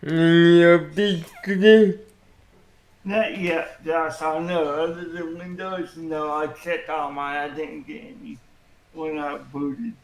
Any updates today? Not yet, Josh. I know. Other than Windows, no. I checked all mine. I didn't get any when I booted.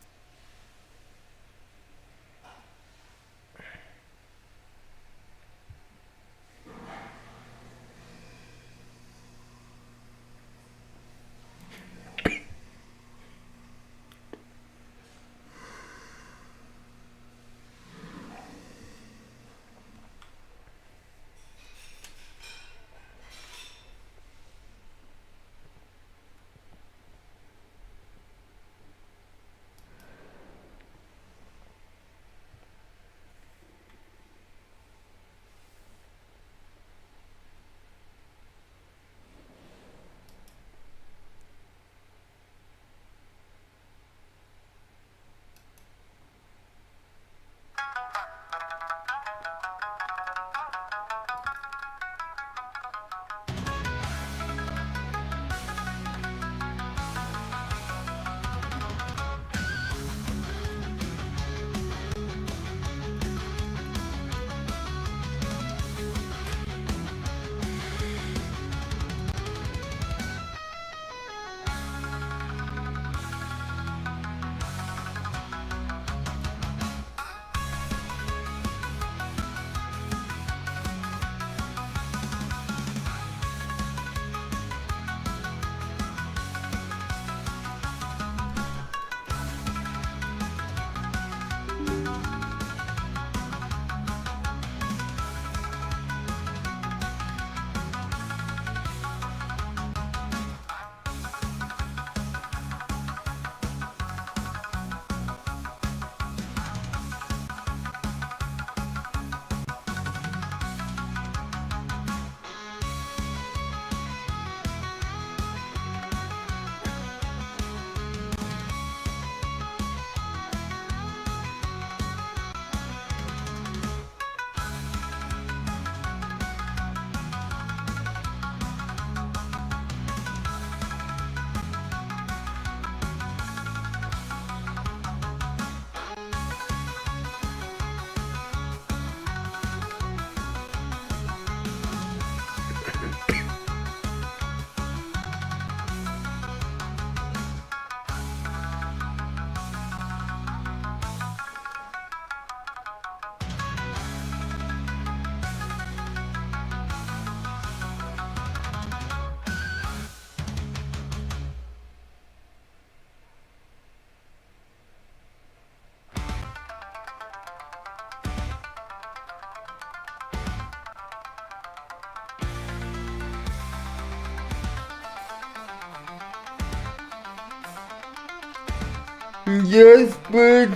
Yes, but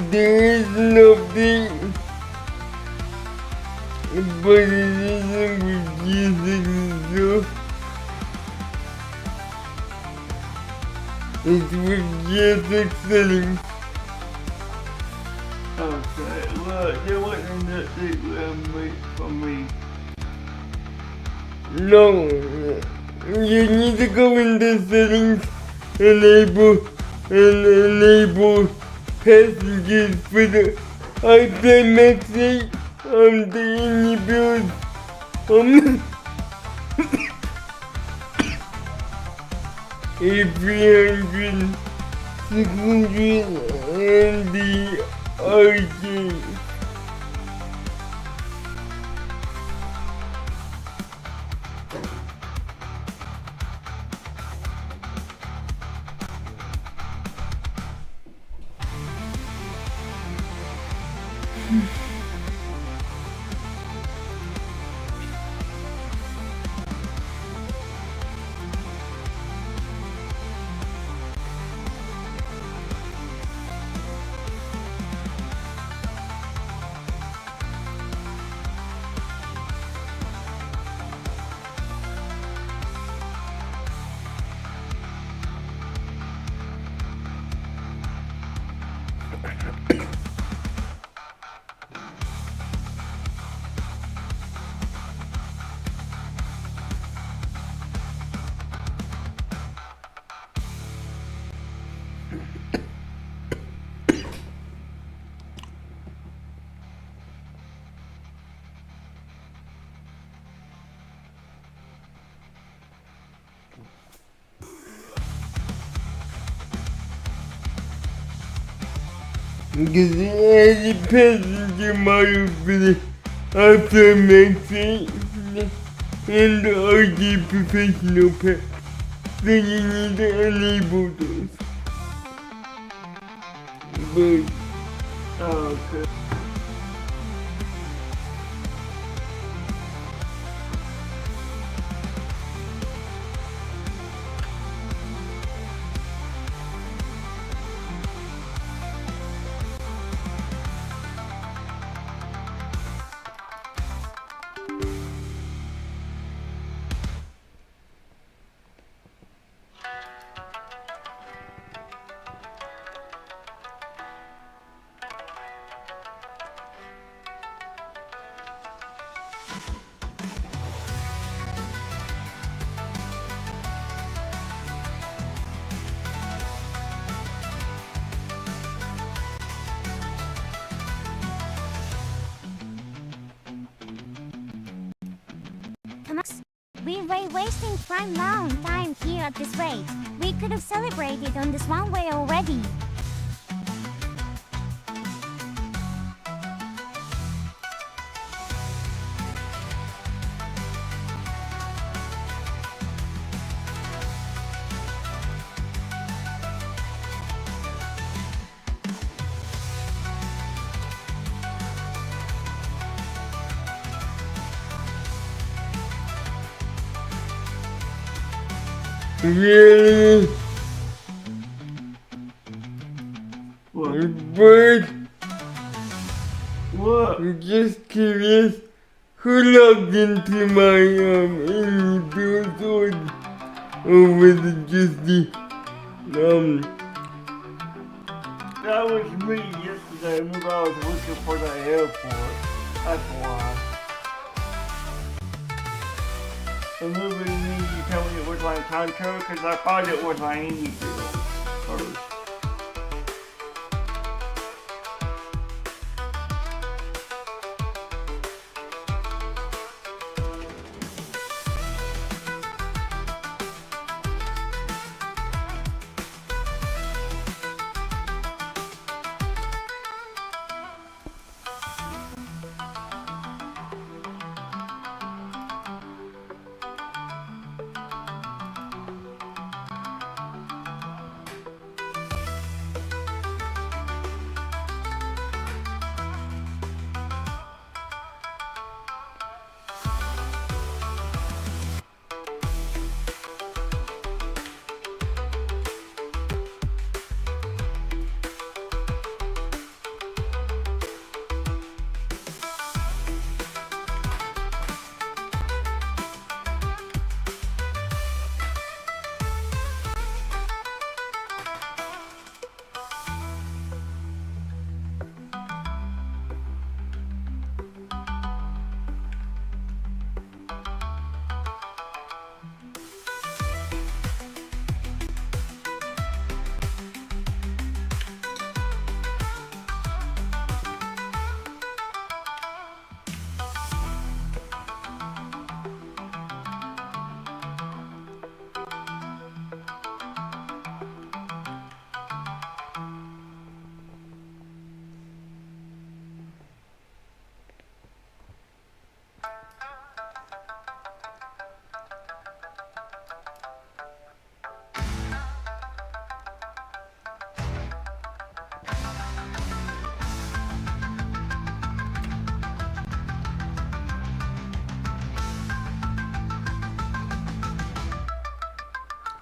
there is an update, but it isn't confusing, so it's with just settings. Okay. Well, there wasn't an update for me. No, you need to go into settings, enable passages for the iPad Max 8 on the indie build. Um, A300, 600, and the arcade. Because any passenger might after medicine and other professional pets, so you need to enable those. But Okay. Max, we're wasting prime long time here at this rate. We could have celebrated on this one way already. really, What? but What? I'm just curious, who logged into my individual or was it just That was me yesterday. Remember I was looking for the airport. That's why. Remember you told me it was like Contour? Because I thought it was like any girl first.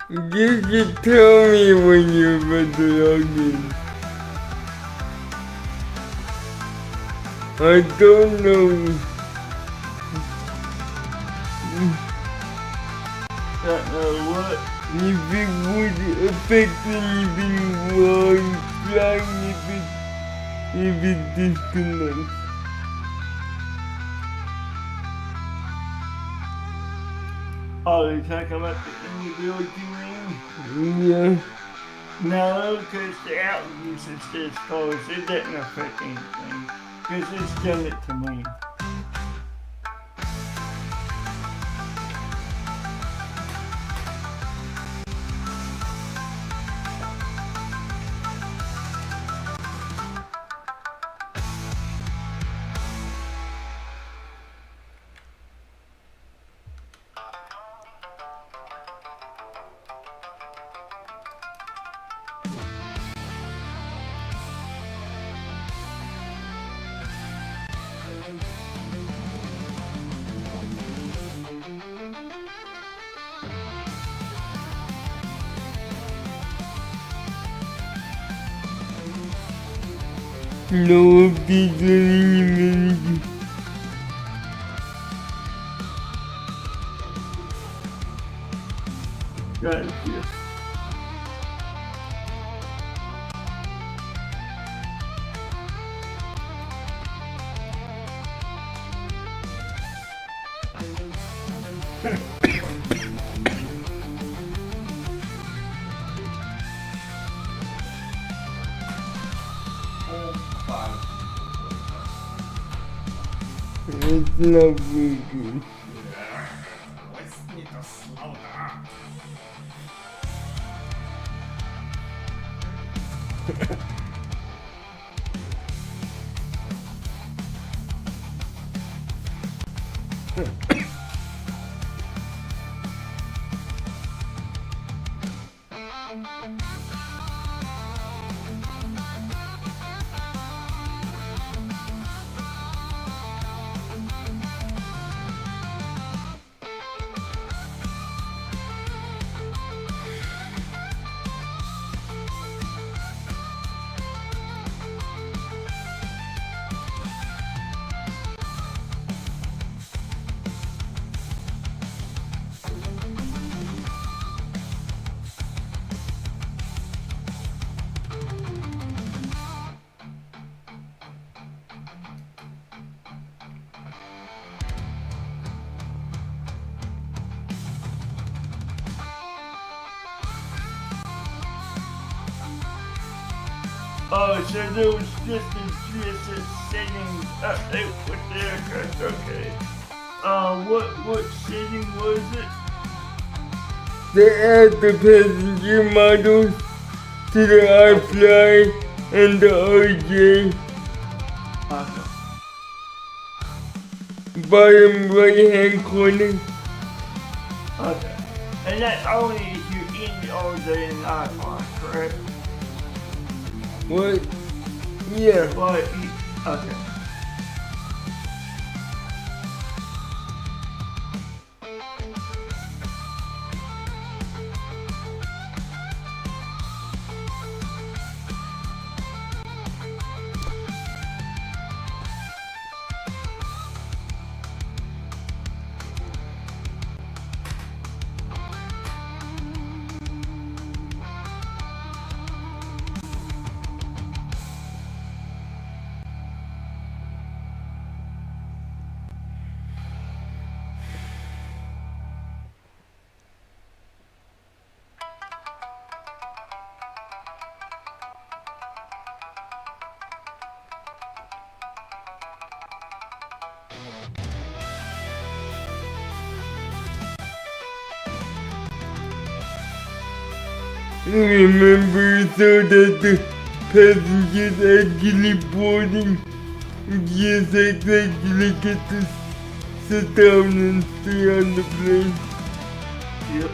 You should tell me when you're about to log in. I don't know. What? If it would affect anything while I'm flying, if it disconnects. Oh, you're talking about the individual you mean? Yeah. No, because the out usage is closed. It didn't affect anything. Because it's done it to me. No updates on humanity. Gotcha. It's not working. Let's need to slow down. Oh, so there was just a GSS settings update with the aircraft. Okay. What setting was it? They add the passenger models to the iFly and the RJ. Okay. Bottom right hand corner. Okay. And that's only if you're in the RJ and iPhone, correct? What? Yeah. But okay. Remember so that the passengers actually boarding. GSX actually get to sit down and stay on the plane. Yep.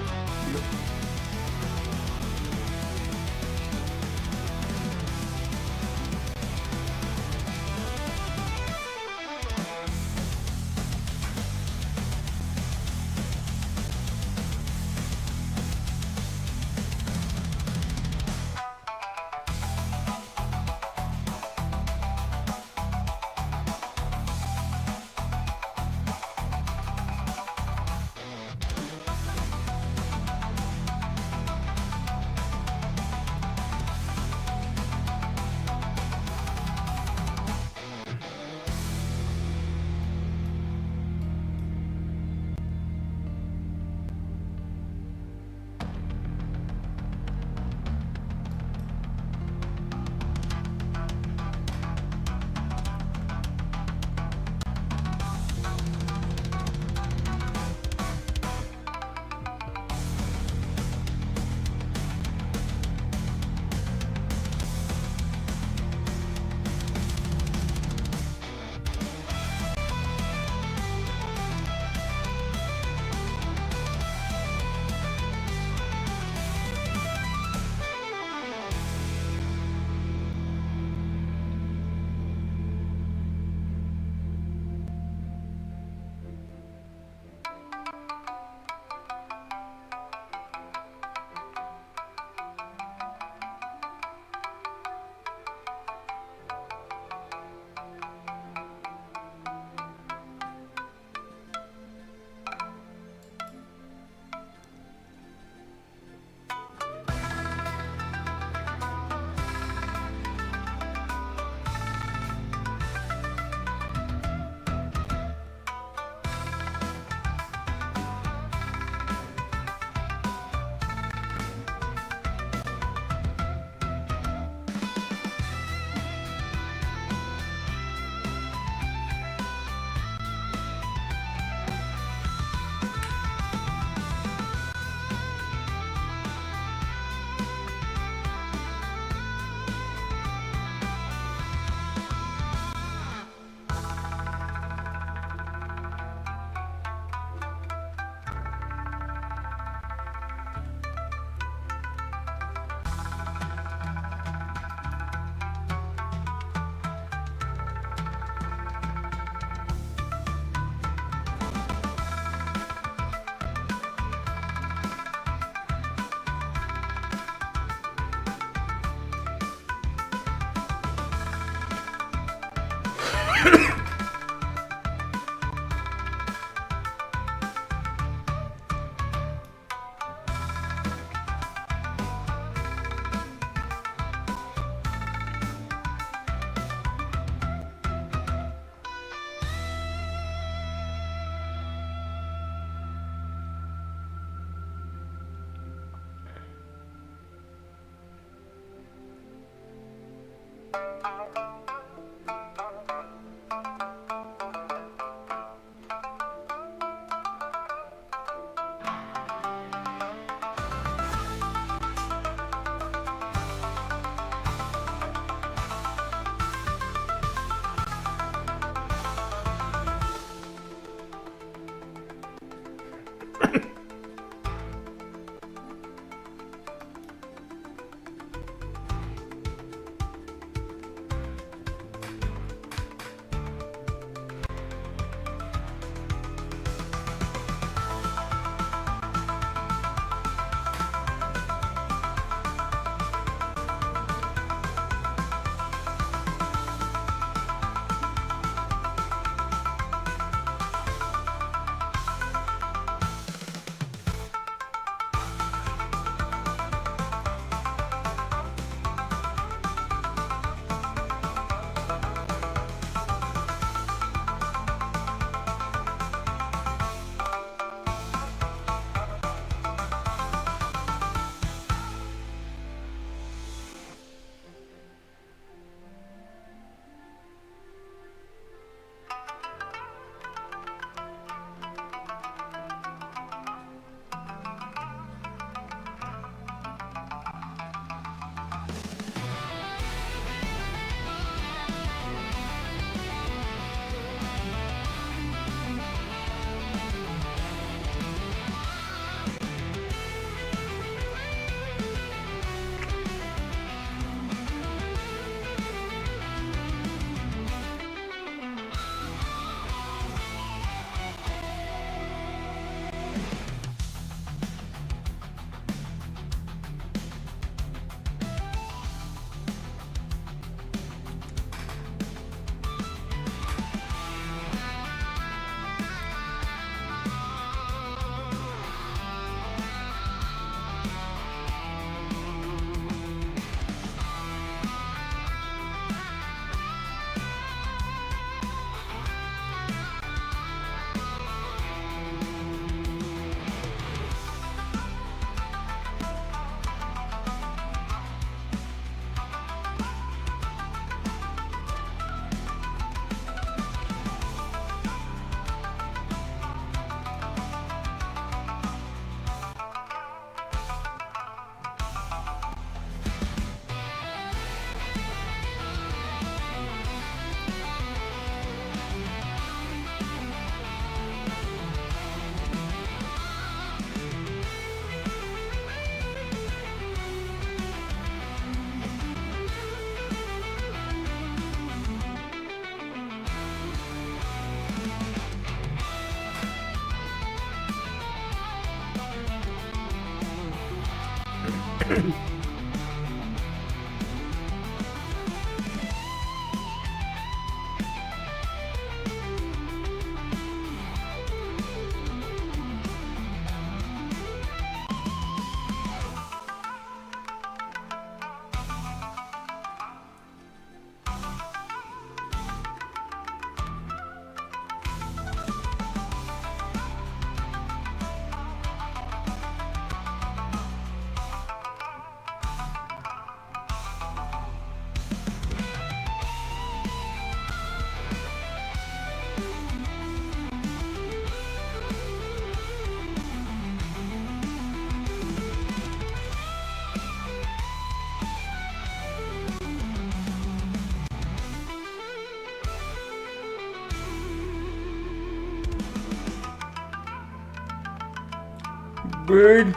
Bird,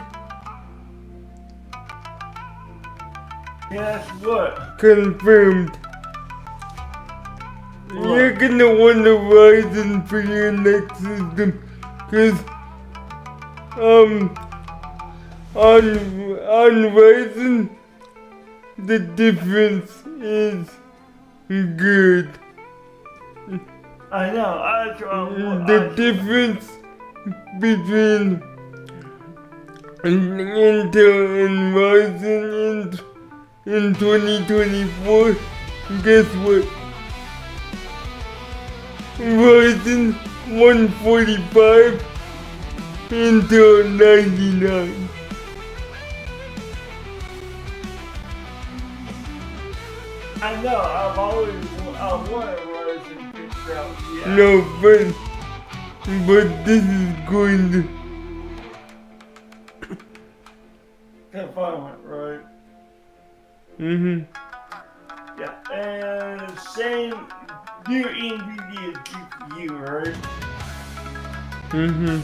Yes, what? confirmed. You're gonna want a Ryzen for your next system, cause on Ryzen the difference is good. I know. The difference between Intel and Ryzen in 2024, guess what? Ryzen 145, Intel 99. I know. I've always wanted Ryzen fixed out. Yeah. No, but this is going to. Confinement, right? Mm-hmm. Yeah. And same new NVIDIA GPU, right? Mm-hmm.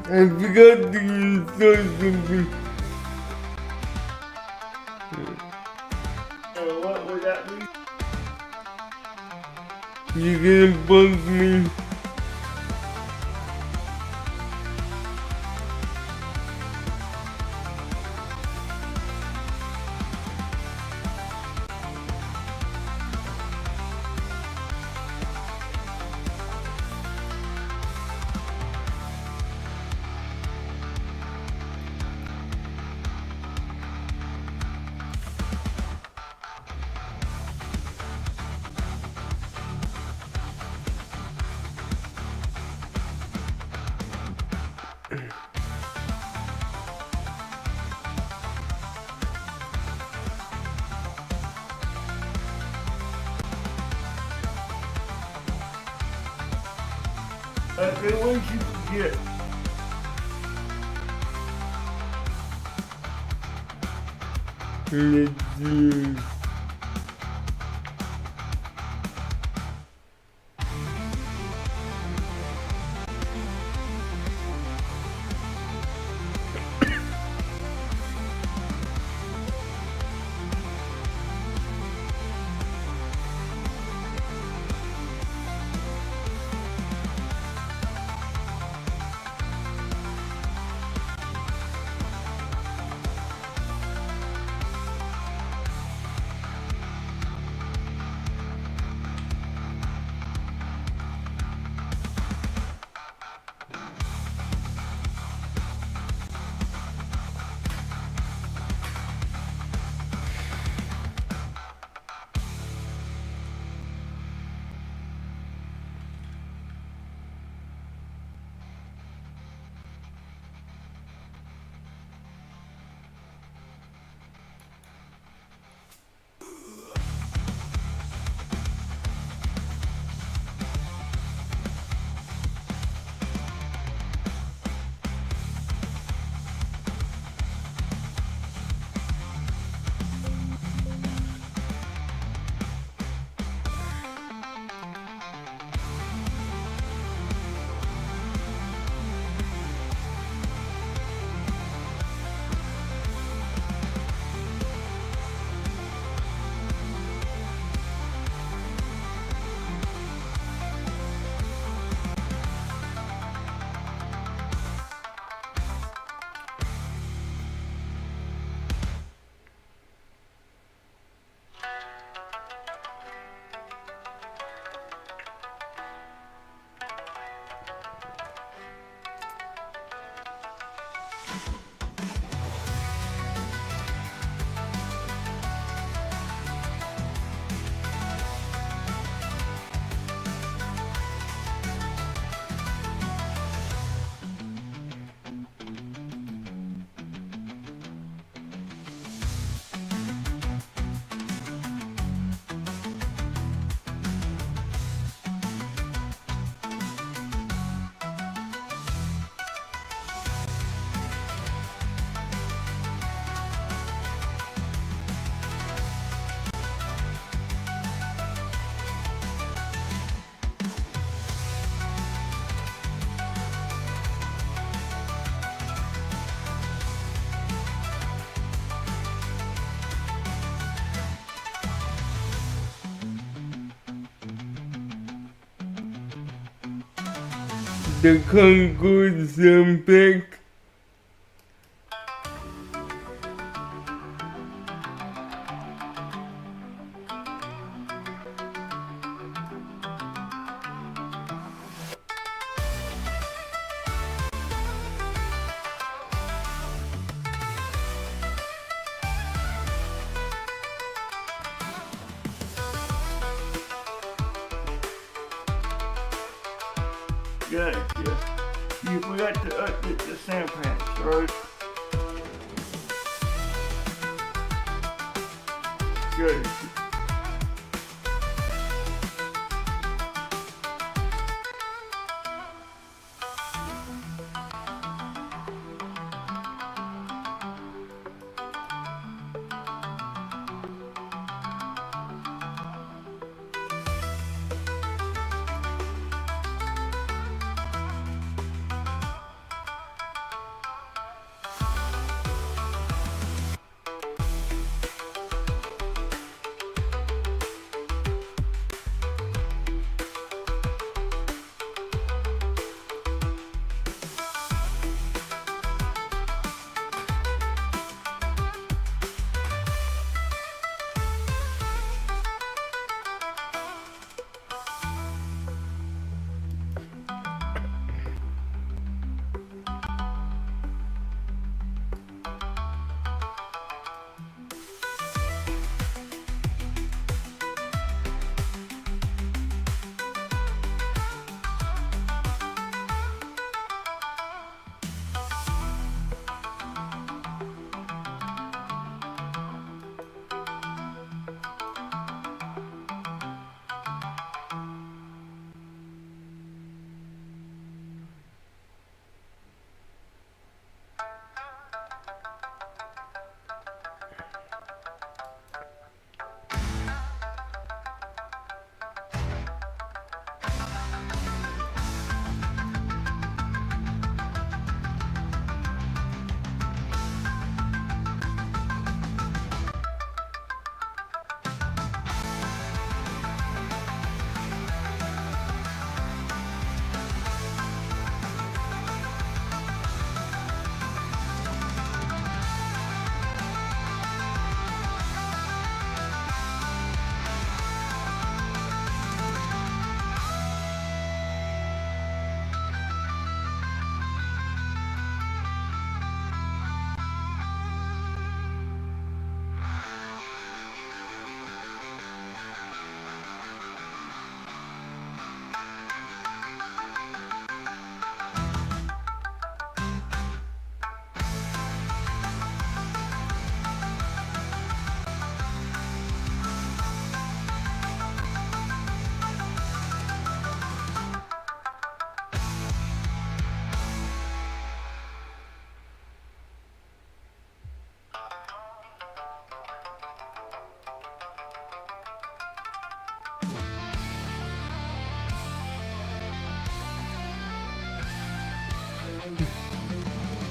I forgot to install something. What would that be? You're gonna bug me. Okay, what did you forget? Let's see. the Concord Pack. Good, yeah. You forgot to update the sand pants, right? Good.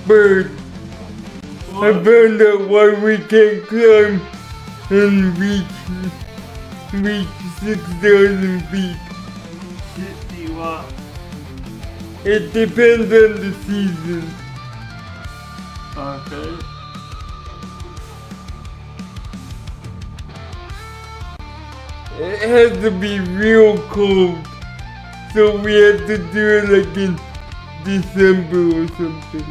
Bird, I found out why we can't climb and reach 6,000 feet. 50 what? It depends on the season. Okay. It has to be real cold, so we have to do it like in December or something.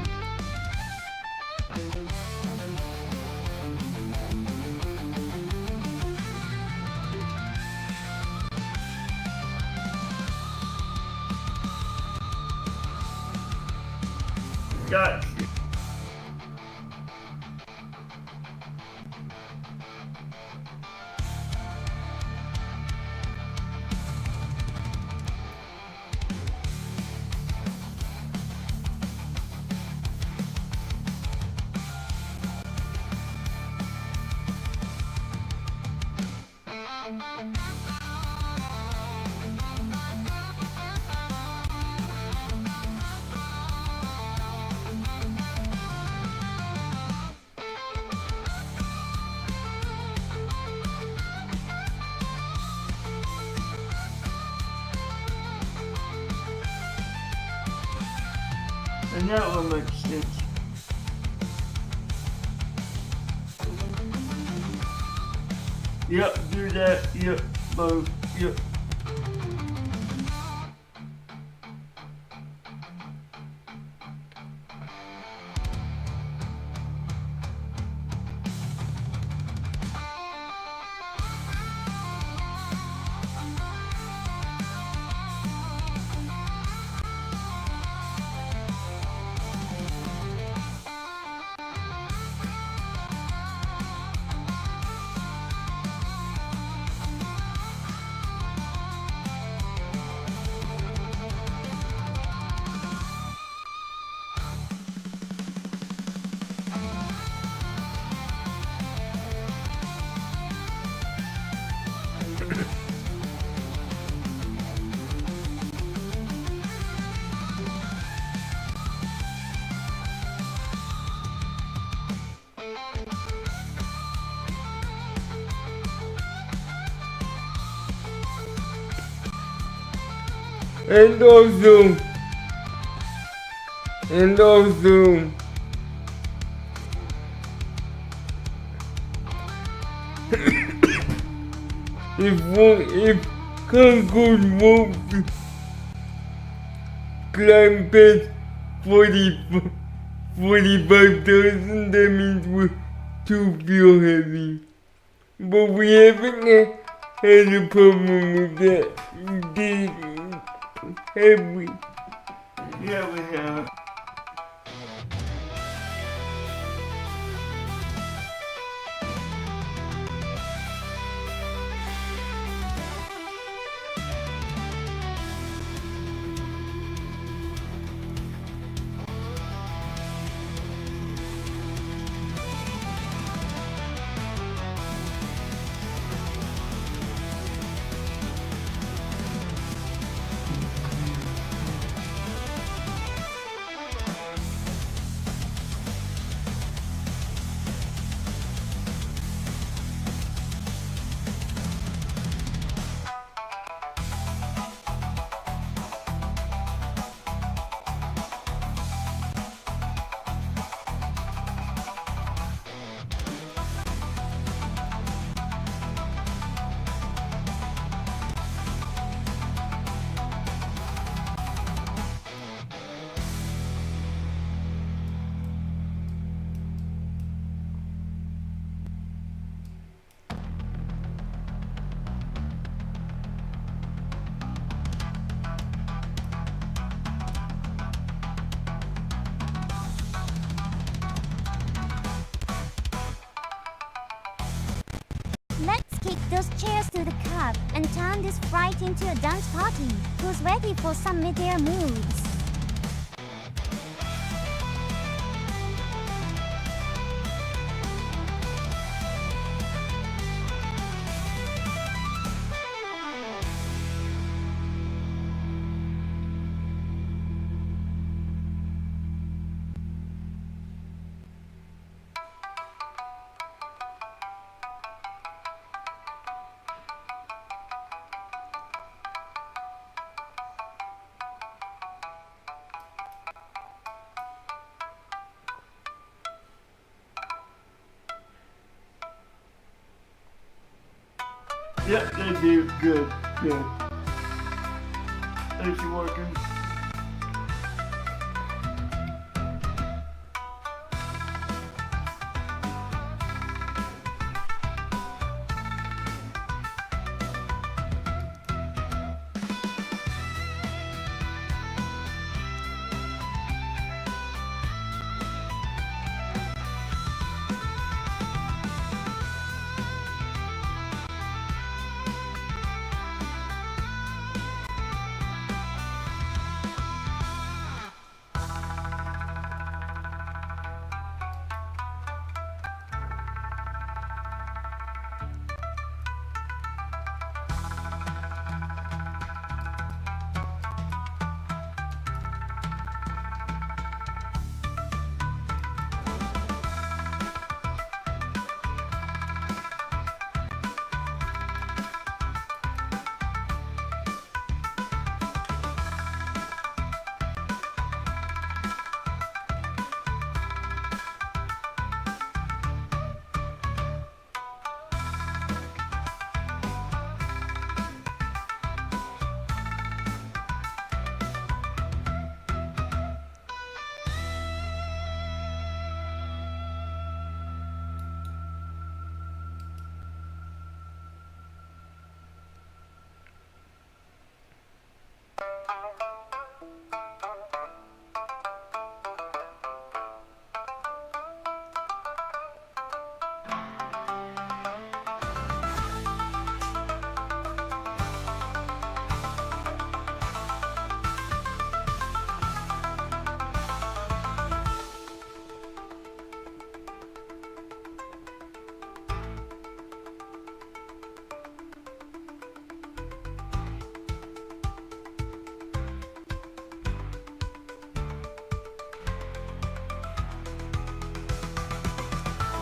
Got you. And that will make sense. Yep, do that. Yep, both. Yep. And also, if Concord won't climb past 45,000, that means we're too fuel heavy. But we haven't had a problem with that, have we? Yeah, we have. Let's kick those chairs to the curb and turn this fright into a dance party. Who's ready for some mid-air moves? Yep, they do. Good. Good. Is she working?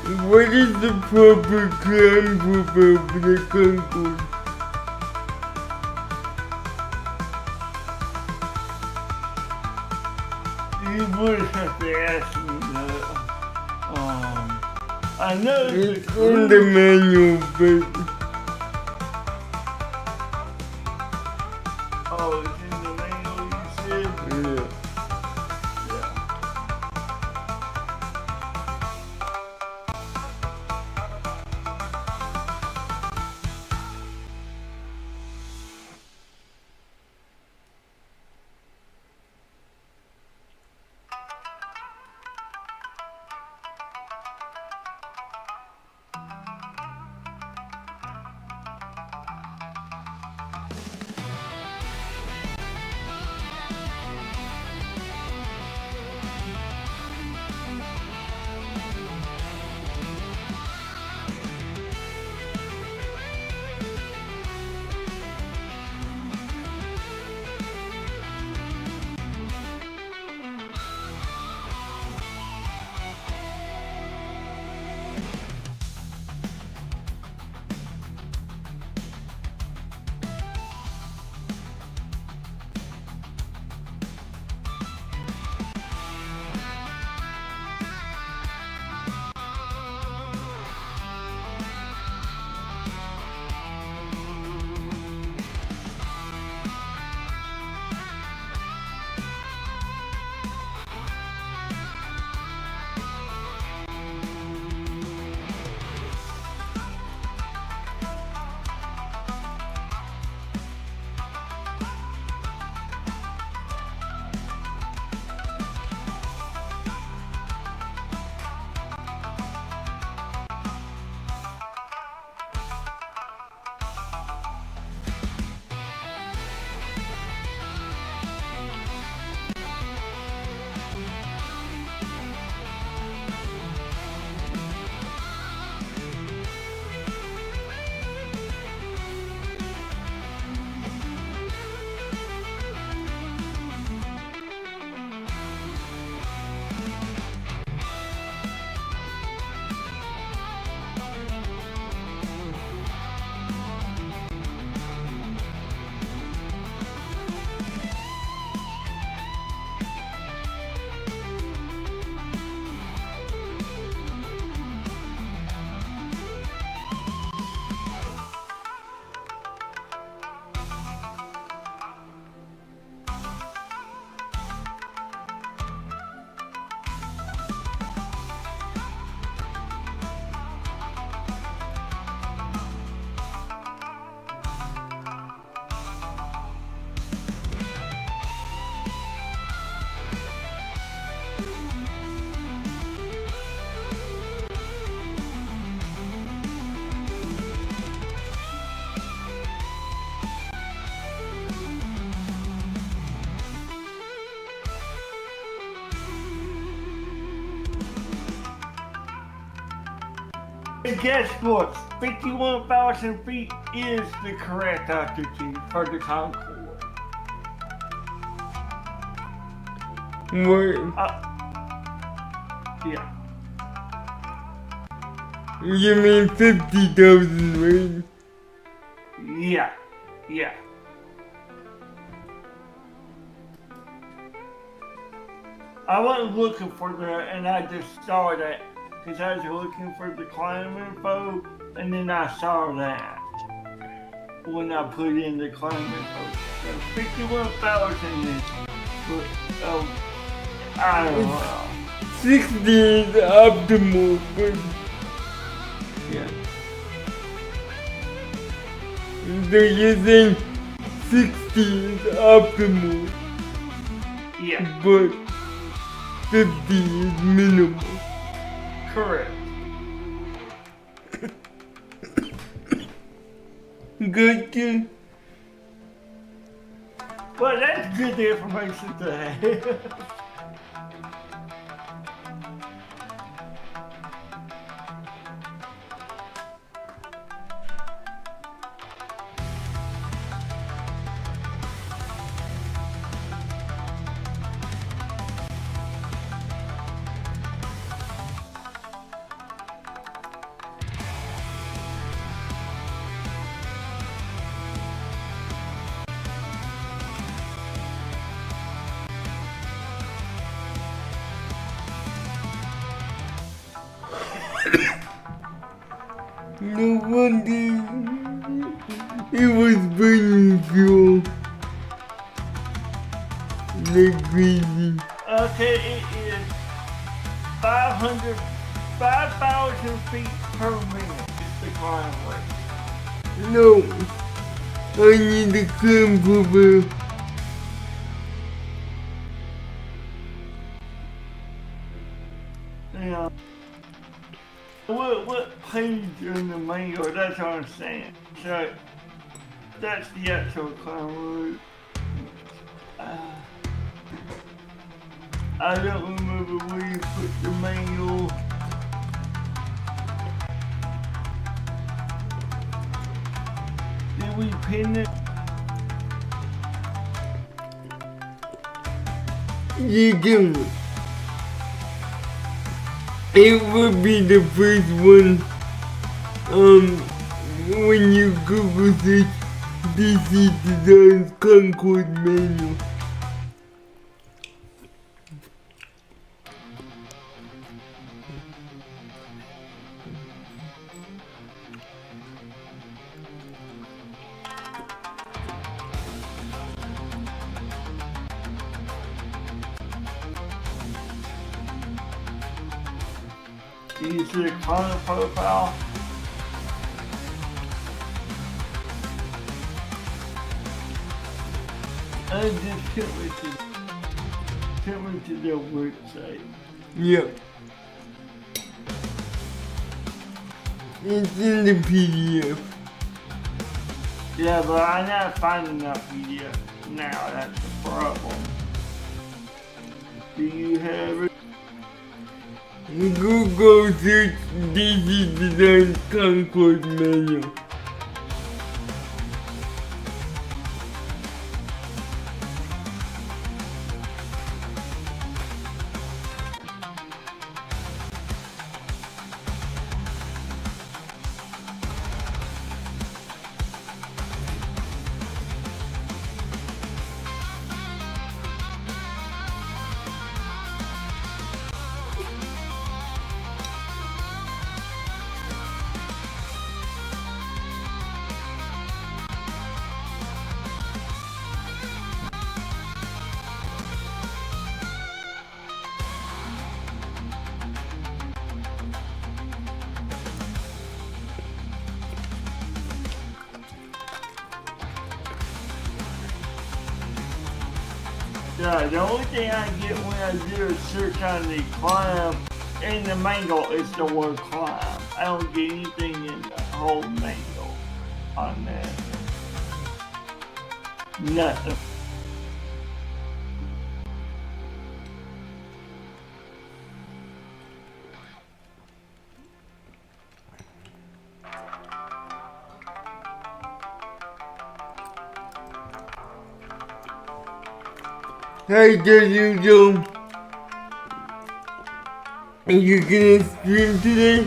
What is the proper climb profile for the concourse? You would have to ask me that. I know the It's in the manual, but Oh, it's in the manual, you said? yeah. Yeah. And guess what? 51,000 feet is the correct altitude for the Concorde. What? Yeah. You mean 50,000, right? Yeah. Yeah. I wasn't looking for that, and I just saw that because I was looking for the climb info, and then I saw that when I put in the climb info. So 51,000 is, I don't know. 60 is optimal, but Yeah. they're using 60 is optimal, Yeah. but 50 is minimal. Correct. Gotcha. Well, that's good information to have. but one day it was burning fuel like crazy. Okay, it is 5,000 feet per minute is the climb rate. No, I need to climb over. Yeah. What page in the manual? That's what I'm saying. So that's the actual climb route. I don't remember where you put the manual. Did we pin it? You can. It will be the first one. When you Google search DC Designs Concord manual. Do you see the climb profile? I just took me to their website. Yeah. It's in the PDF. Yeah, but I'm not finding that PDF now. That's the problem. Do you have it? Google search DC Design Concord manual. Yeah, the only thing I get when I do a search on the climb in the manual is the word climb. I don't get anything in the whole manual on that. Nothing. Hi, Joe. Are you gonna stream today?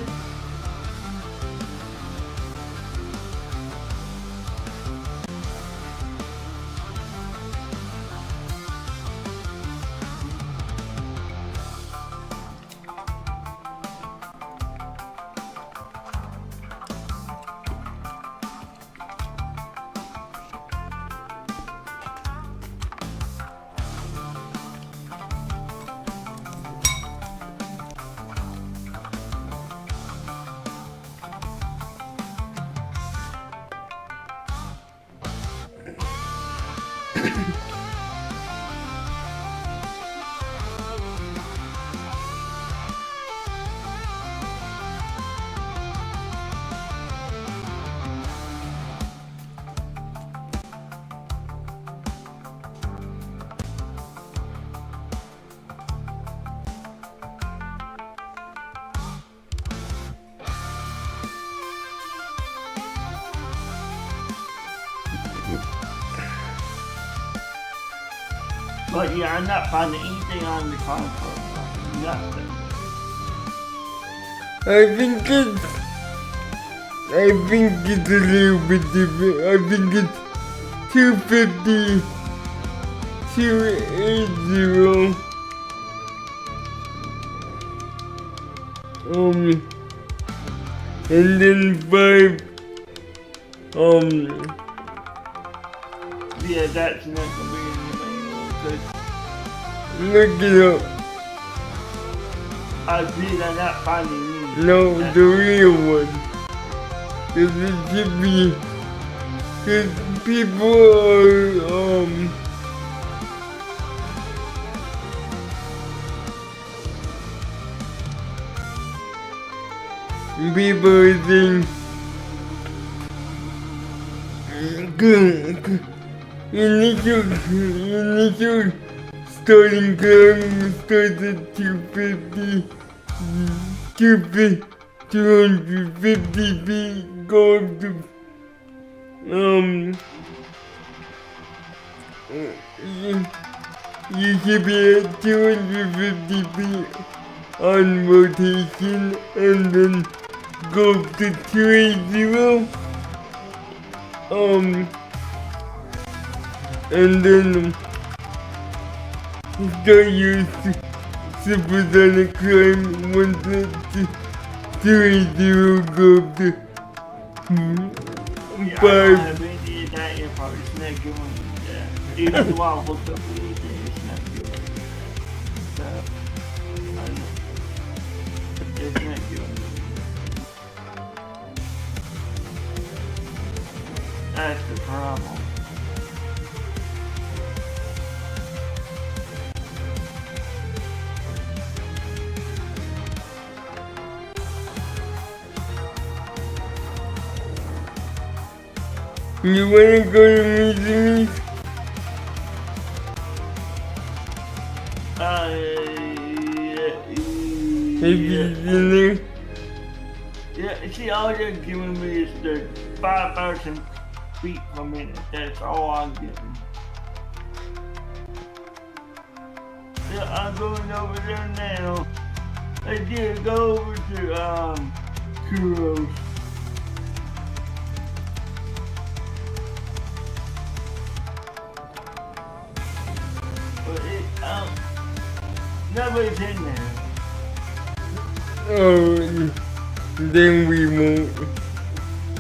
But yeah, I'm not finding anything on the climb profile. Nothing. I think it's a little bit different. I think it's 250, 280. and then 5, Yeah, that's not gonna be in the manual because look it up. I did. I'm not finding it. No, the real one. Cause it should be, cause people are, people are saying, initial starting time starts at 250, 250 feet, go up to, you should be at 250 feet on rotation and then go up to 280, and then start your supersonic climb once it's 280, go up to Yeah, I don't 5. have any of that info. It's not going. Even though I looked up anything, it's not good. So, I know. It's not good. That's the problem. You wanna go to Missouri? Have you been there? Yeah, see, all they're giving me is the 5,000 feet per minute. That's all I'm getting. Yeah, I'm going over there now. I did go over to, Kuros. But nobody's in there. Oh, then we won't.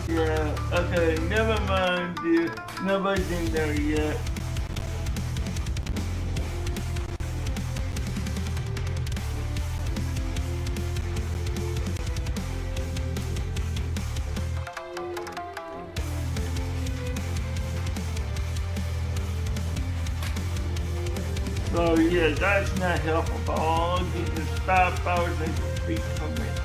Yeah, okay, never mind, dude. Nobody's in there yet. So yeah, that's not helpful. All getting 5,000 feet per minute.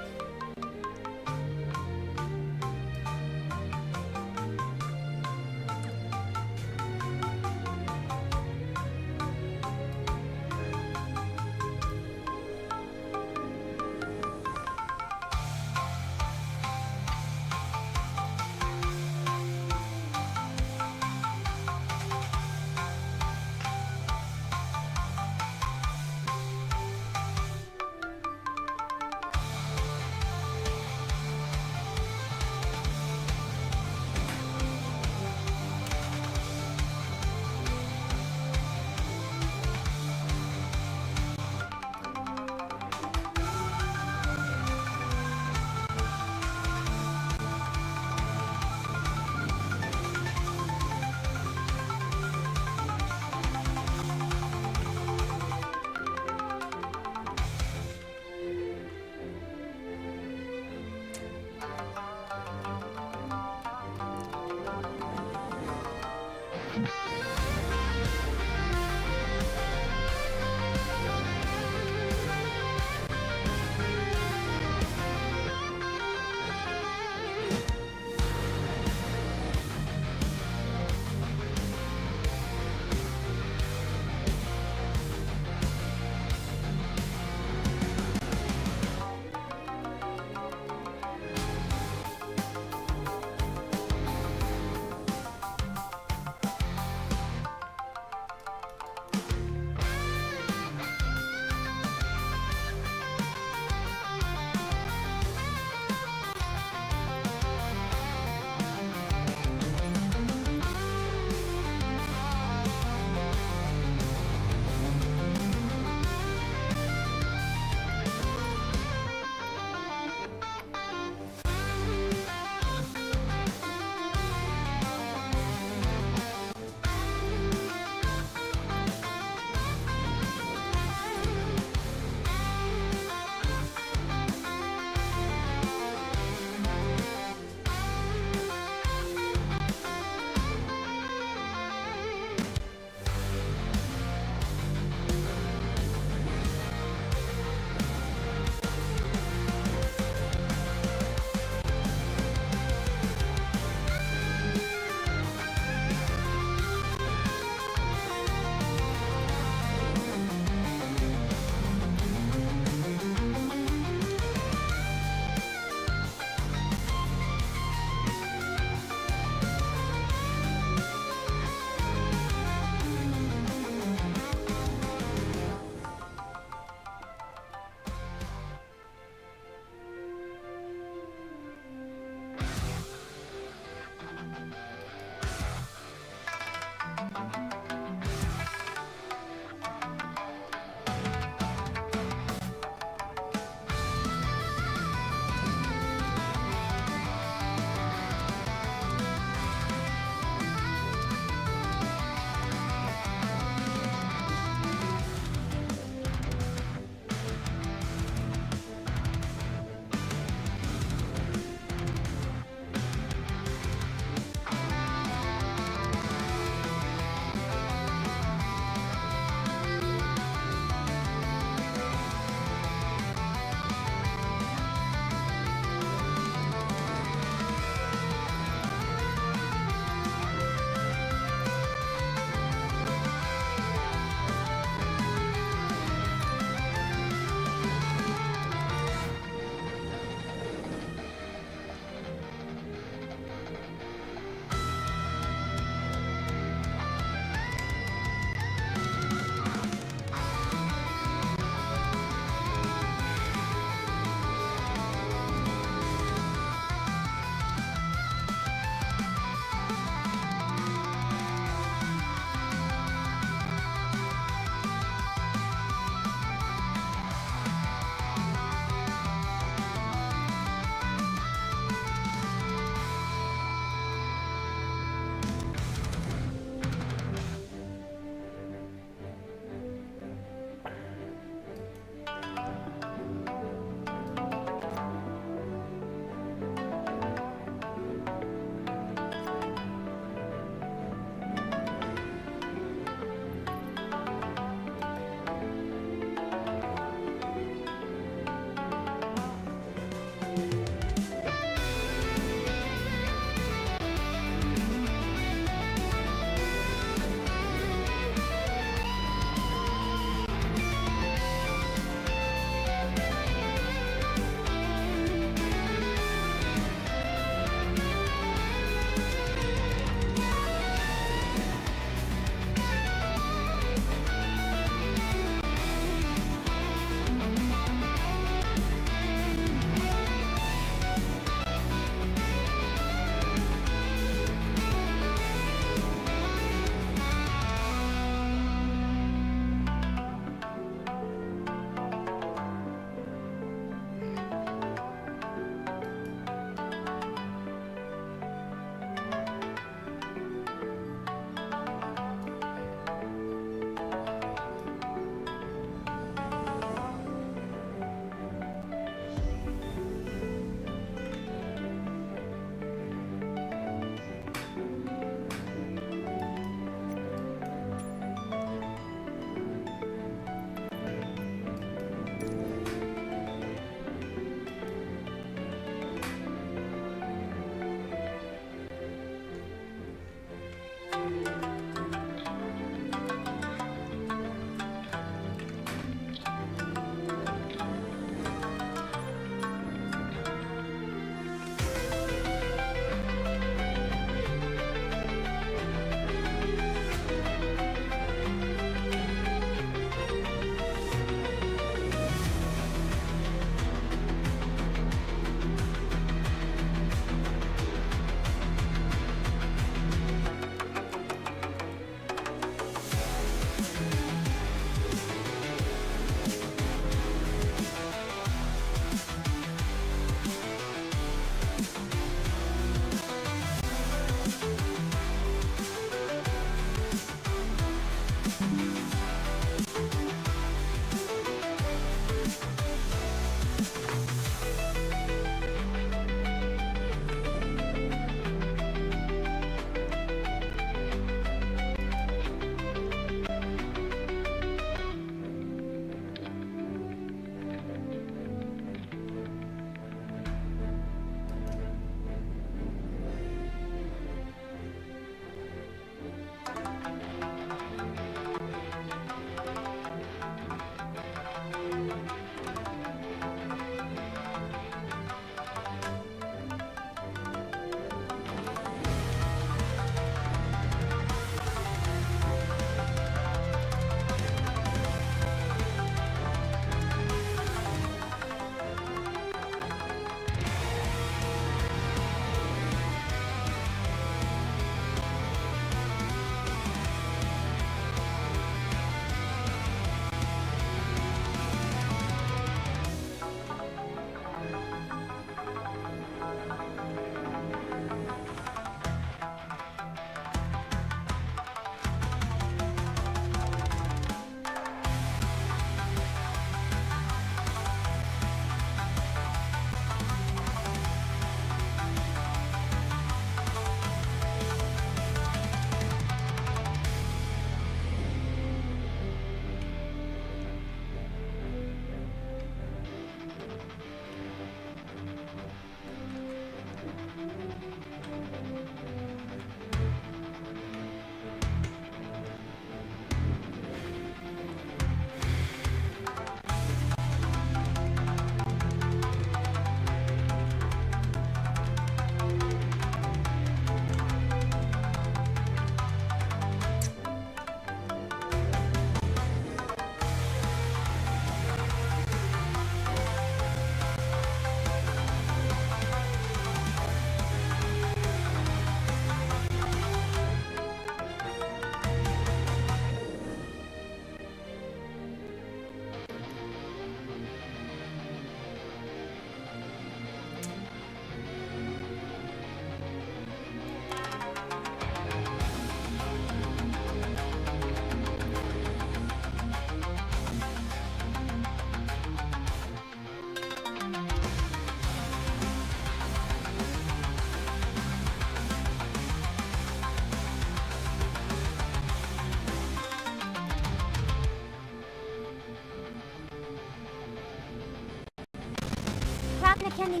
can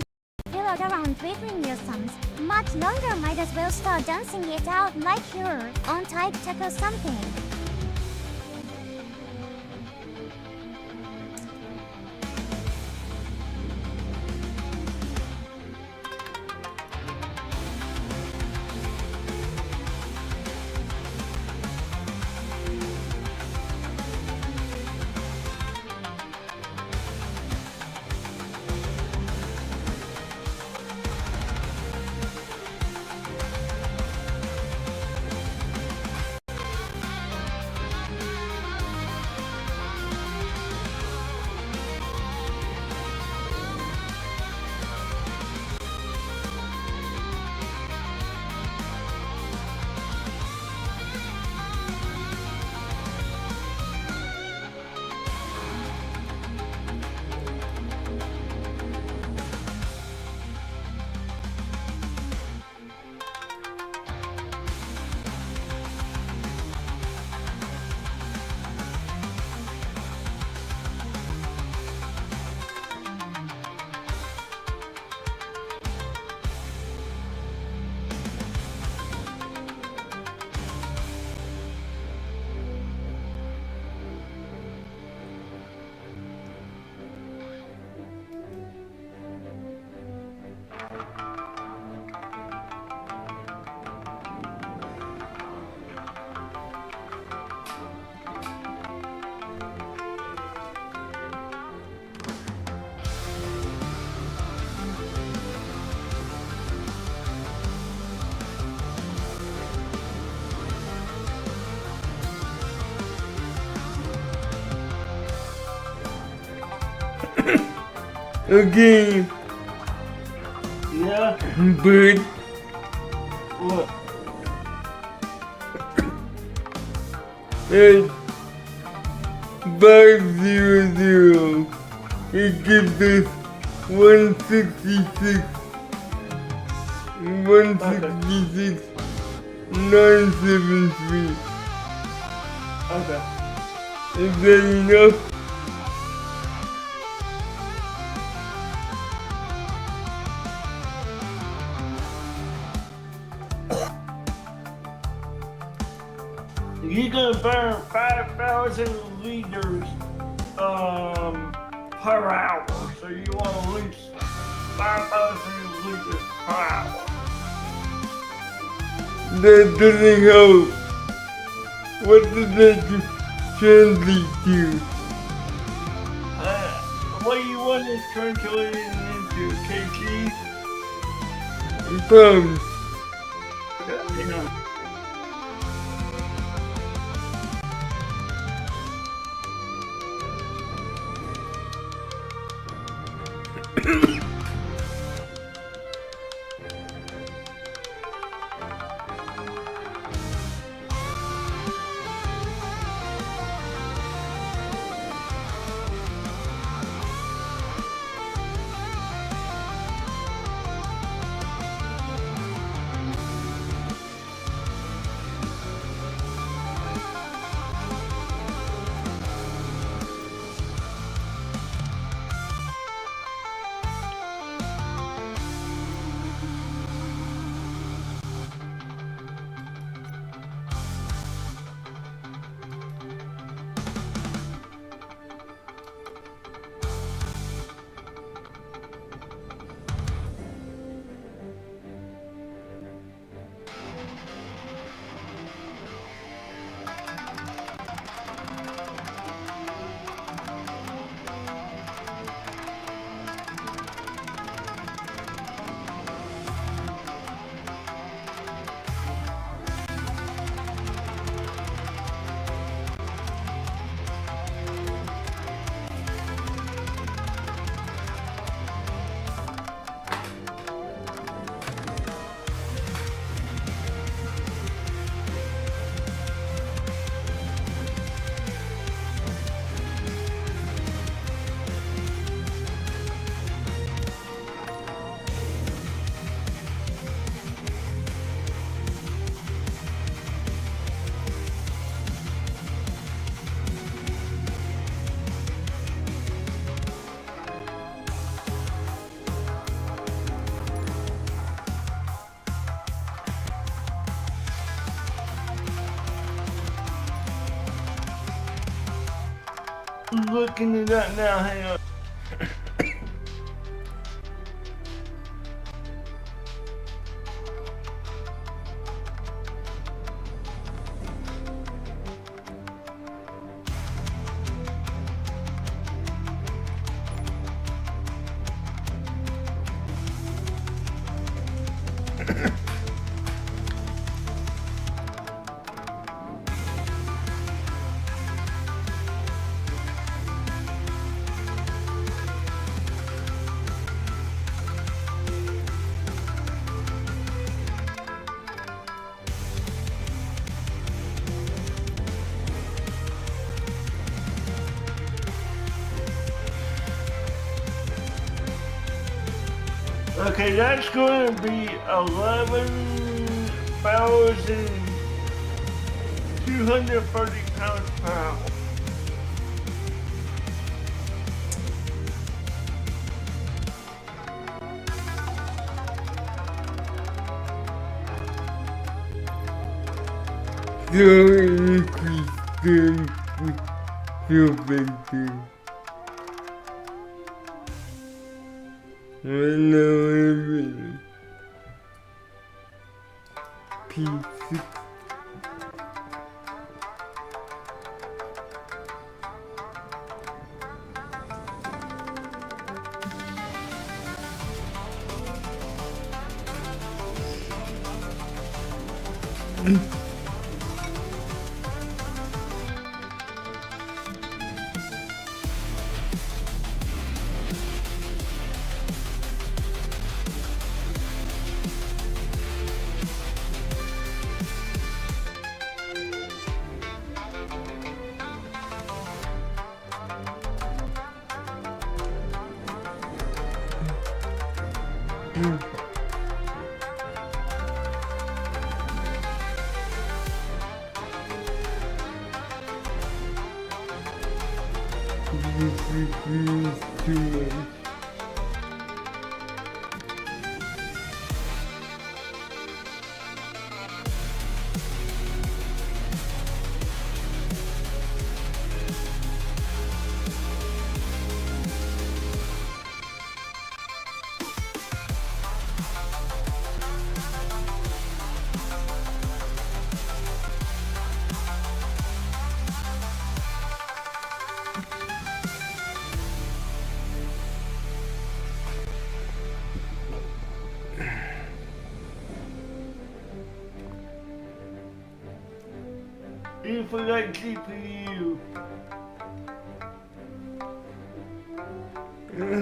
feel it around waving your thumbs. Much longer, might as well start dancing it out like you're on TikTok or something. Okay, Yeah? but What? at 500, it gives us 166, 973. Okay. Is that enough? You're gonna burn 5,000 liters per hour. So you want at least 5,000 liters per hour. That doesn't help. What does that translate to? What you want is translated into kg. Pounds. You know. looking it up now. Hang on. Okay, that's going to be 11,230 pounds per hour. So increase them feel better. Right now I'm in P6. This is too much. You forgot GPU.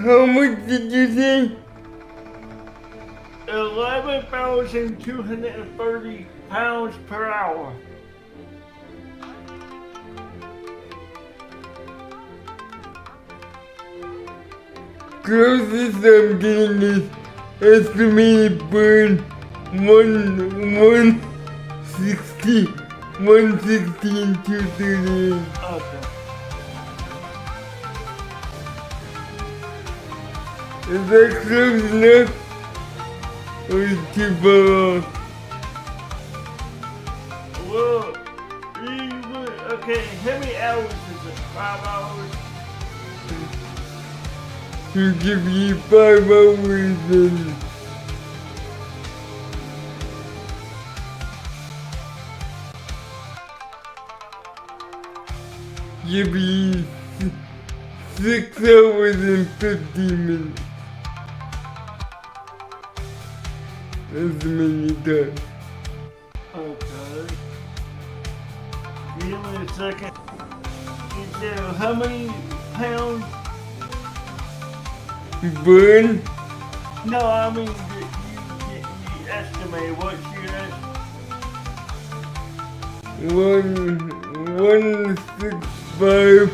How much did you say? 11,230 pounds per hour. Closest I'm getting is estimated burn 160 and 238. Okay. Is that close enough? Or is it too far off? Well, okay, how many hours is it? 5 hours? To give you 5 hours and give you 6 hours and 15 minutes. Estimated time. Okay. Give me a second. You said how many pounds? Burn No, I mean, you estimate what's your estimate? 165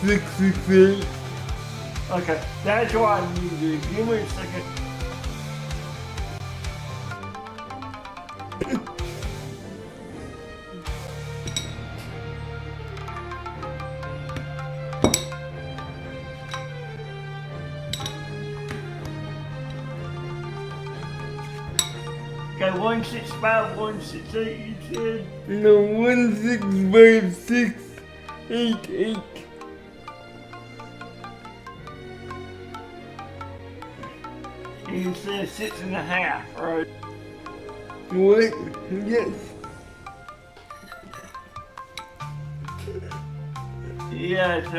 668. Okay, that's what I need to do. Give me a second. Okay, 165, 168, you said? No, 165,688. You said 6.5, right? What? Yes. Yeah, so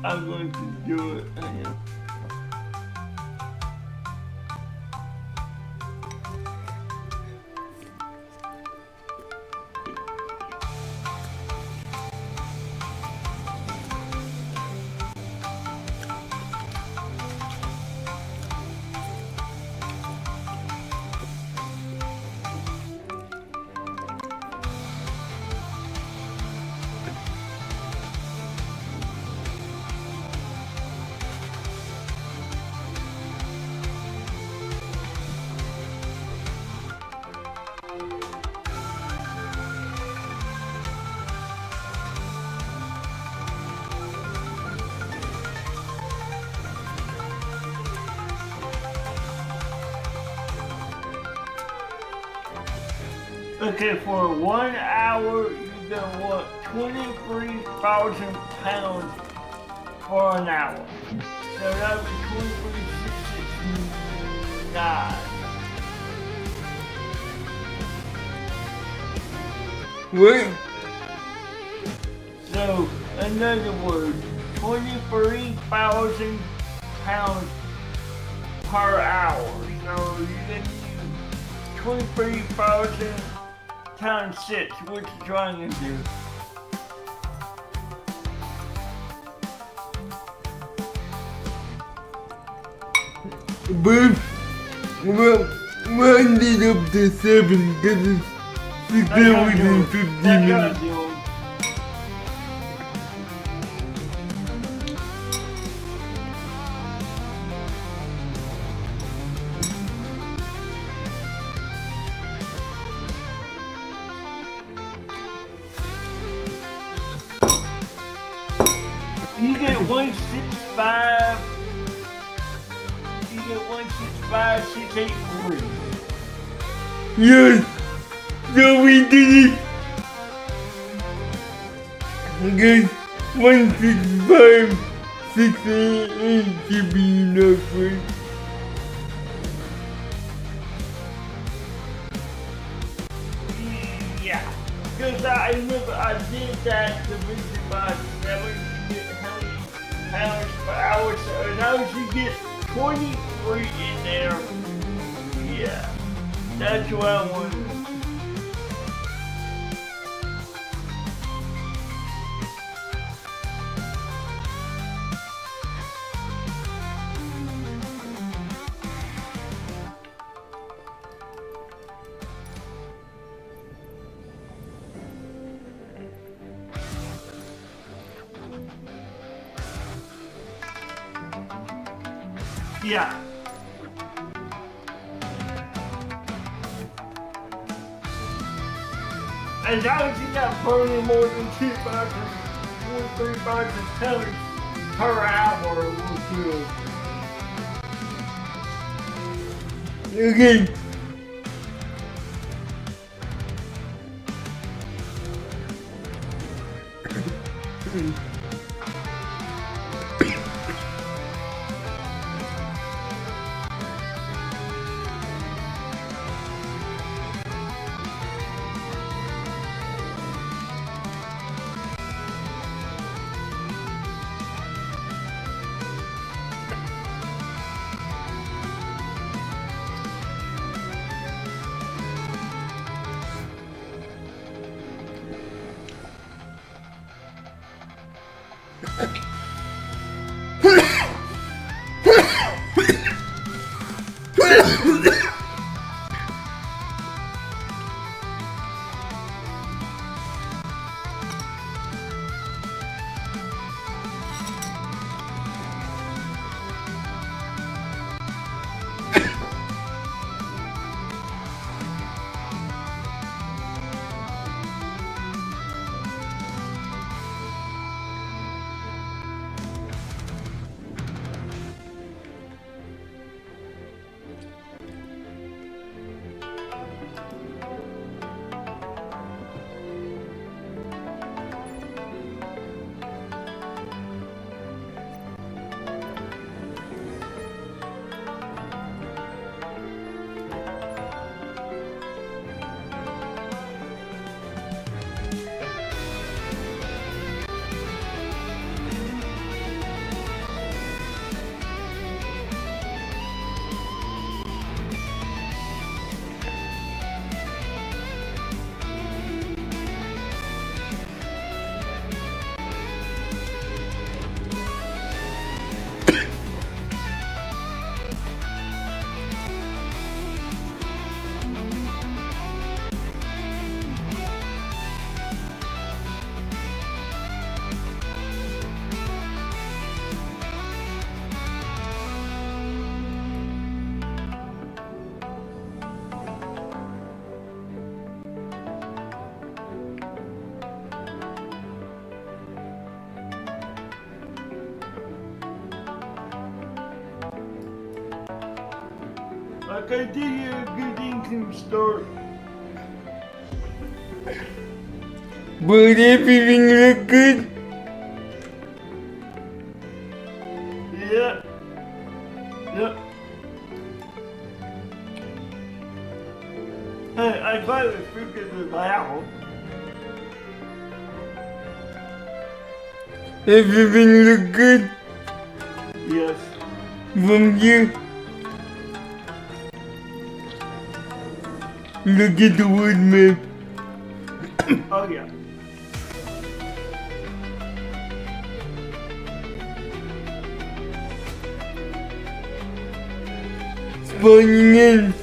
I'm going to do it. Okay, for 1 hour, you're gonna want 23,000 pounds for an hour. So that would be 23,669. What? So, in other words, 23,000 pounds per hour. So you're gonna use 23,000 times 6, what you trying to do? But, well, round it up to 7 because it's 6 hours and 15 minutes. You get 165. You get 165, 683. Yes! So we did it! Guys, 165, 688 should be enough, right? Yeah. Because I remember I did that division by 7 to get how many pounds per hour. So now you get 23 in there. Yeah. That's what I wanted. Yeah. As long as you're not burning more than 2,000 calories per hour, we're good. Okay. Okay, do you a good income start? But everything look good? Yeah. Yep. Hey, I got the freaking loud. Everything look good Yes. from here? Look at the wood map. Oh yeah. Spawning in.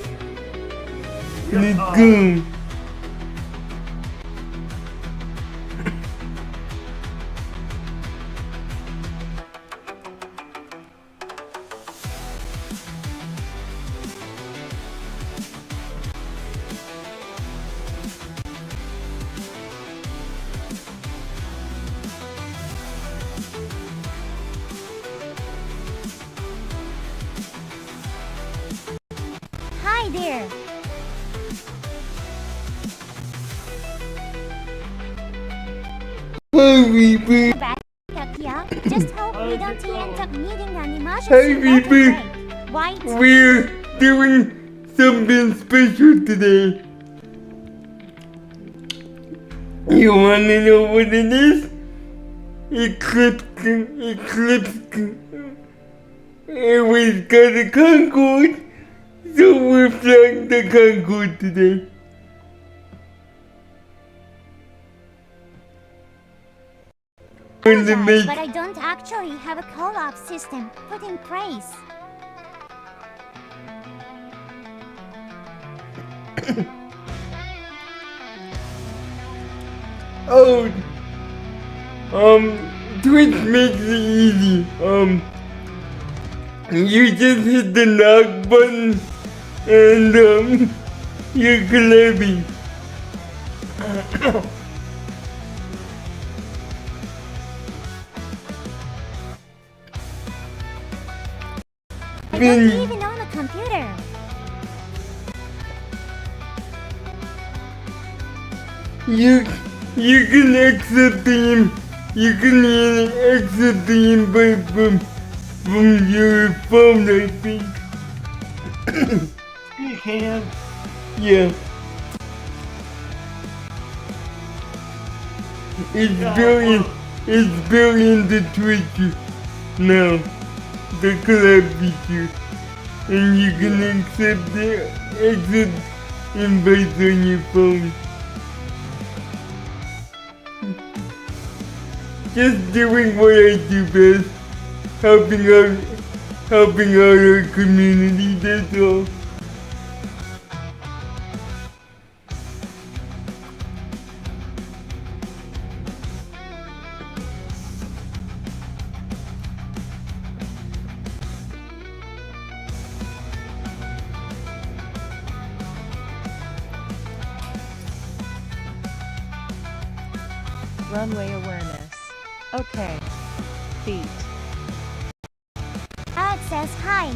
Let's go. Hi there. Hurry, babe. Back up here. Just hope we don't end up needing an emergency Hey, water baby. break. Right? We're doing something special today. You wanna know what it is? Eclipse. And we've got a Concorde, so we're flying the Concorde today. Gonna make But I don't actually have a call-up system put in place. oh, Twitch makes it easy. You just hit the knock button and you're clapping. I don't even own a computer. You can accept the you can accept the invite from your phone, I think. You can. Yeah. It's built into Twitch now. The collab feature. And you can accept the invites on your phone. Just doing what I do best. Helping out our community, that's all. Runway awareness. Okay. Feet. It says hi.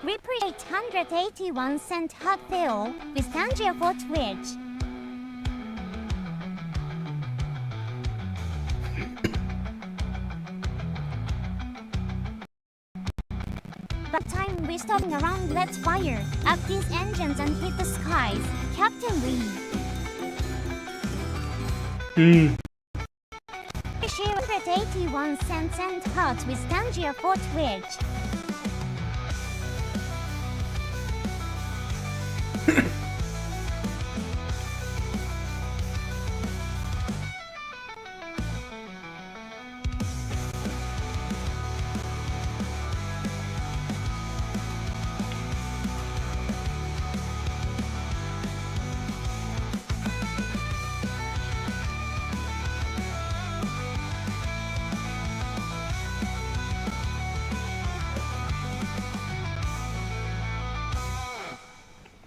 Recreate 181-cent hot fill with Tangier for Twitch. By the time we're stopping around, let's fire up these engines and hit the skies, Captain Lee. Share 181-cent hot with Tangier for Twitch.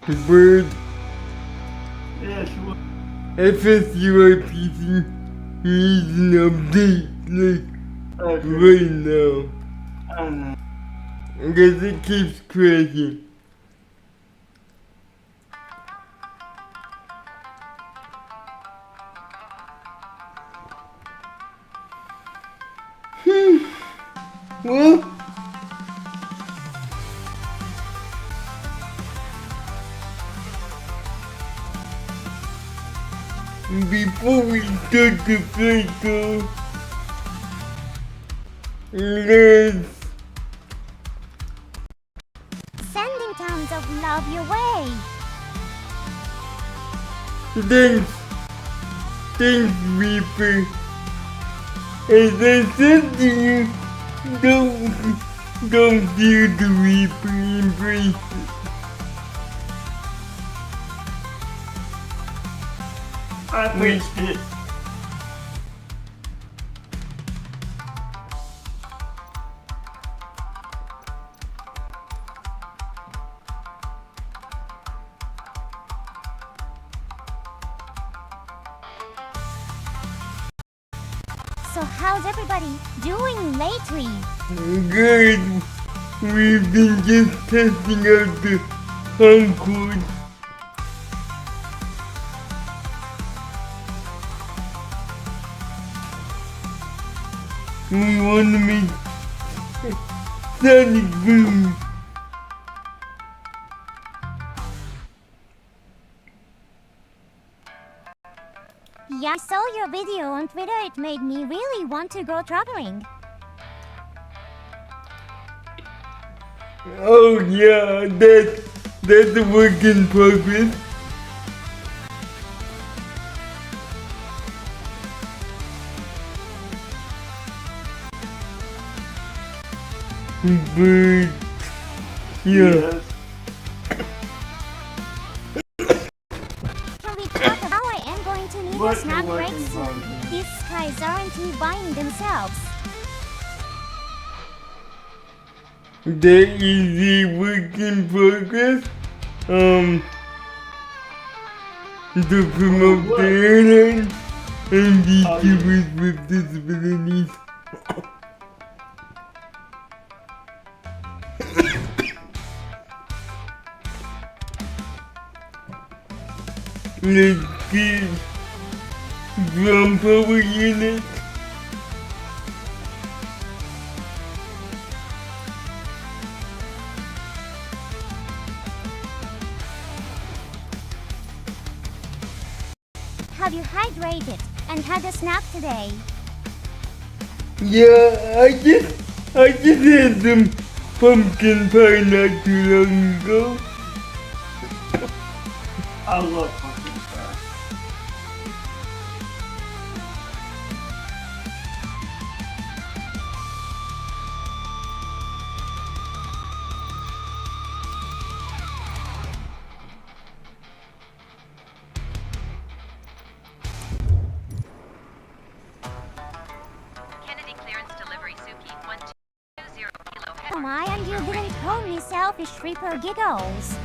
Bird, Yes, FSUIPC needs an update, like, okay. right now. I know. Because it keeps crashing. Well, before we start the flight though, let's Sending tons of love your way. thanks Reaper. As I said to you, don't fear the Reaper, embrace it. I fixed it. So how's everybody doing lately? Good. We've been just testing out the Concord. We want to make sonic boom. Yeah, I saw your video on Twitter. It made me really want to go traveling. Oh yeah, that's a work in progress. But yeah. Yes. Can we talk about I am going to need a What snack the work break in soon. progress? These guys aren't buying themselves. That is a work in progress. To promote the airline and the viewers with disabilities. Let's get drum power unit. Have you hydrated and had a snack today? Yeah, I just had some pumpkin pie not too long ago. I love pumpkin pie. Kennedy clearance delivery Suki 1220 kilo head. Oh my, and you didn't call me selfish Reaper giggles.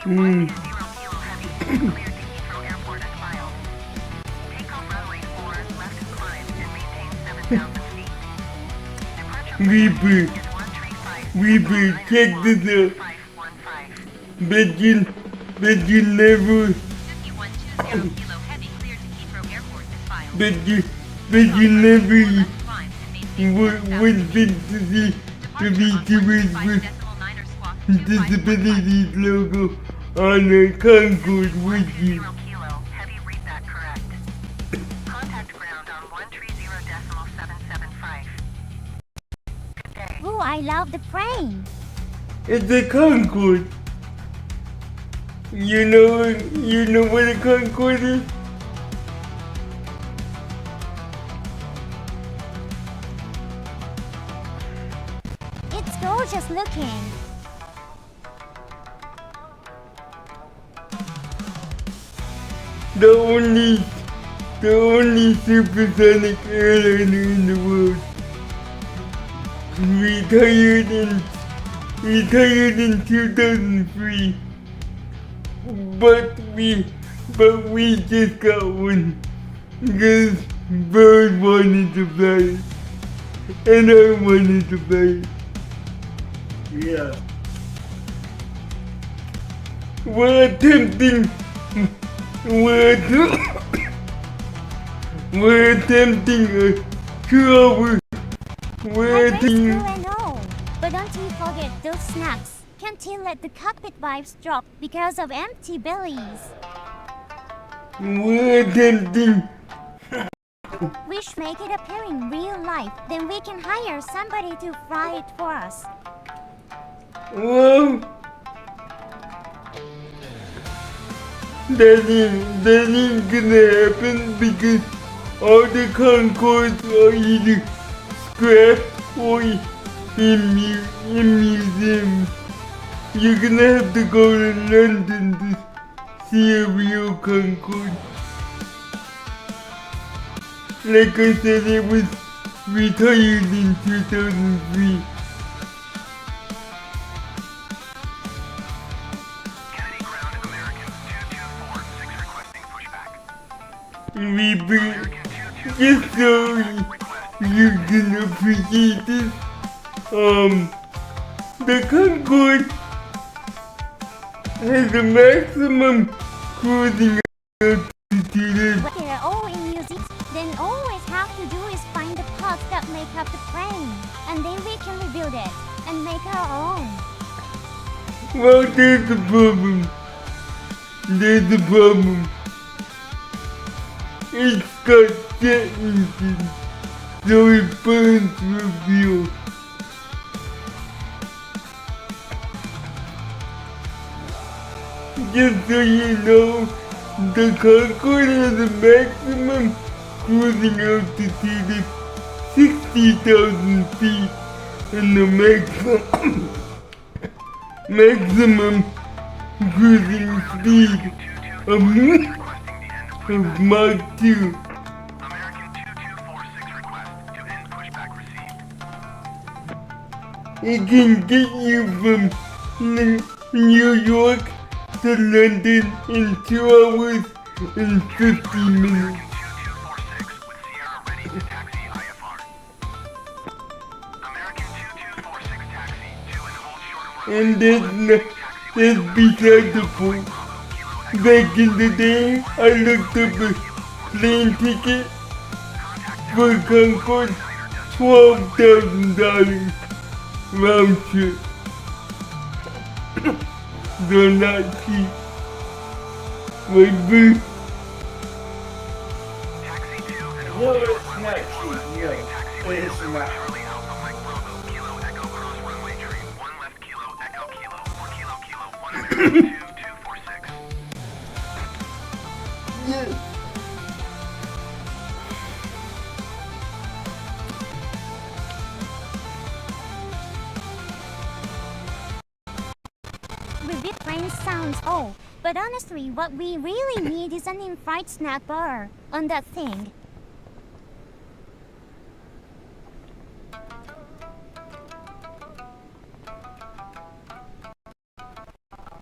Suki 10 kilo heavy cleared to Heathrow Airport as filed. Take off runway 4 left climb and maintain 7,000 feet. Departure Reaper, is 135 Reaper, check this out. 515. Bet you never, Suki 120 kilo heavy cleared to Heathrow Airport as filed. bet you never Left climb and maintain would 7,000 think to see the VTubers with disabilities logo on a Concord with you. 0 kilo, heavy read that correct. Contact ground on 130.775. Good day. Ooh, I love the plane. It's a Concord. You know what a Concord is? It's gorgeous looking. The only supersonic airliner in the world. Retired in 2003. but we just got one. Because Bird wanted to play. And I wanted to play. Yeah. We're attempting a 2-hour. We're Hi, Grace, attempting. cool and all. But don't you forget those snacks. Can't you let the cockpit vibes drop because of empty bellies? We're attempting. We should make it appear in real life. Then we can hire somebody to fry it for us. Well, that ain't gonna happen because all the Concords are either scrapped or in museums. You're gonna have to go to London to see a real Concorde. Like I said, it was retired in 2003. Kennedy ground American 2246 requesting pushback. Just so you can appreciate this, the Concorde has a maximum cruising altitude. But they're all in museums. Then all we have to do is find the parts that make up the plane. And then we can rebuild it and make our own. Well, there's a problem. It's got jet engines, so it burns with fuel. Just so you know, the Concorde has a maximum cruising altitude of 60,000 feet and the maximum cruising speed of Mach 2. American 2246 request to end pushback received. It can get you from New York to London in 2 hours and 50 minutes. 2246 with Sierra ready to taxi IFR. American 2246 taxi to and hold short of runway. And that's beside the point. Back in the day, I looked up a plane ticket for Concorde, $12,000 round trip. They're not cheap. My boo. Taxi to and No, hold short it's runway not 4 left cheap. using No, taxiway it's Lima not. Charlie Alpha Mike Bravo Kilo Echo cross runway during 1 left Kilo Echo Kilo 4 Kilo Kilo 1 American 2246. Yeah. Rebuild plane sounds old. But honestly, what we really need is an in-flight snack bar on that thing.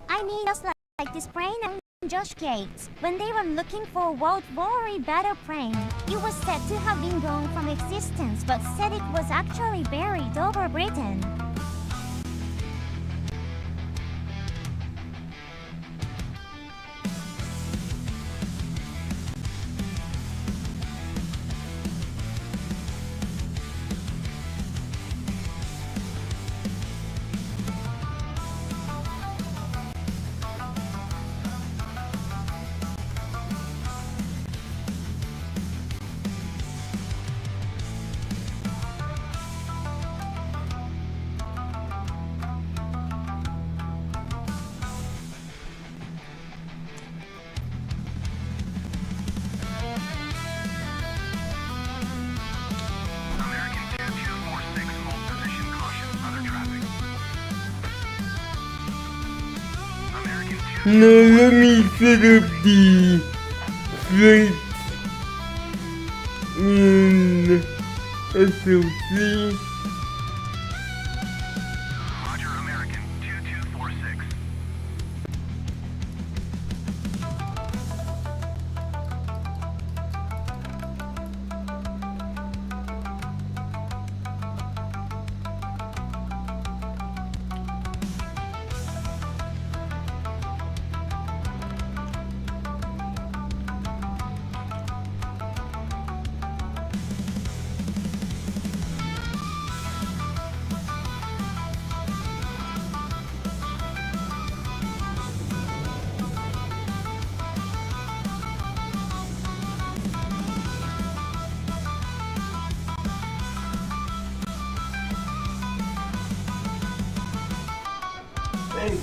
I mean, just like this plane and Josh Gates, when they were looking for a World War II battle plane, it was said to have been gone from existence, but said it was actually buried over Britain. American 2246 hold position caution other traffic. American 2 Now let me set up the flight in SOC. Roger American 2246.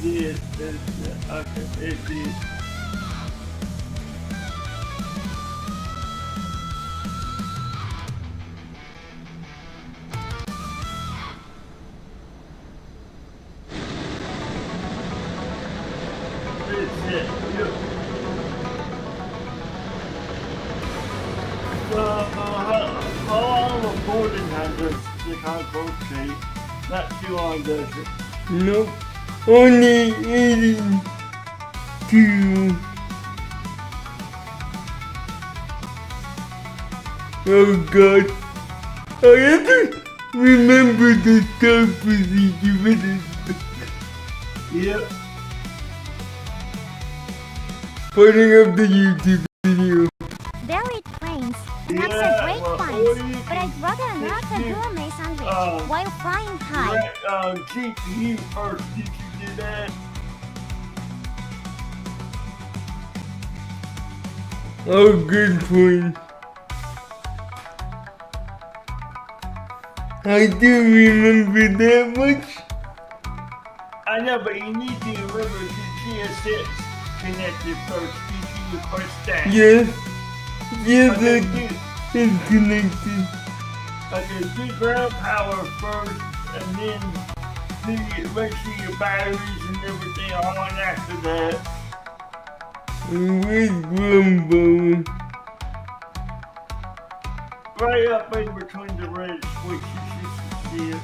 did. Okay, it did. It's it. Yep. How long of boarding has the concourse take? Not too long, does it? Nope. Only 82. Oh god. I have to remember the start procedure for this. Yep. Putting up the YouTube video. Buried brains. And Yeah, that's a great well, find. or you But I'd rather not you- a gourmet sandwich uh, while flying high. GPU first. Did you do that? Oh, good point. I do remember that much. I know, but you need to remember the GSX connected first. GPU first stack. Yes. Yes, Okay, it's connected. Okay, do ground power first, and then make sure your batteries and everything are on after that. Where's Grumbo? Right up in between the red switches, you should see it.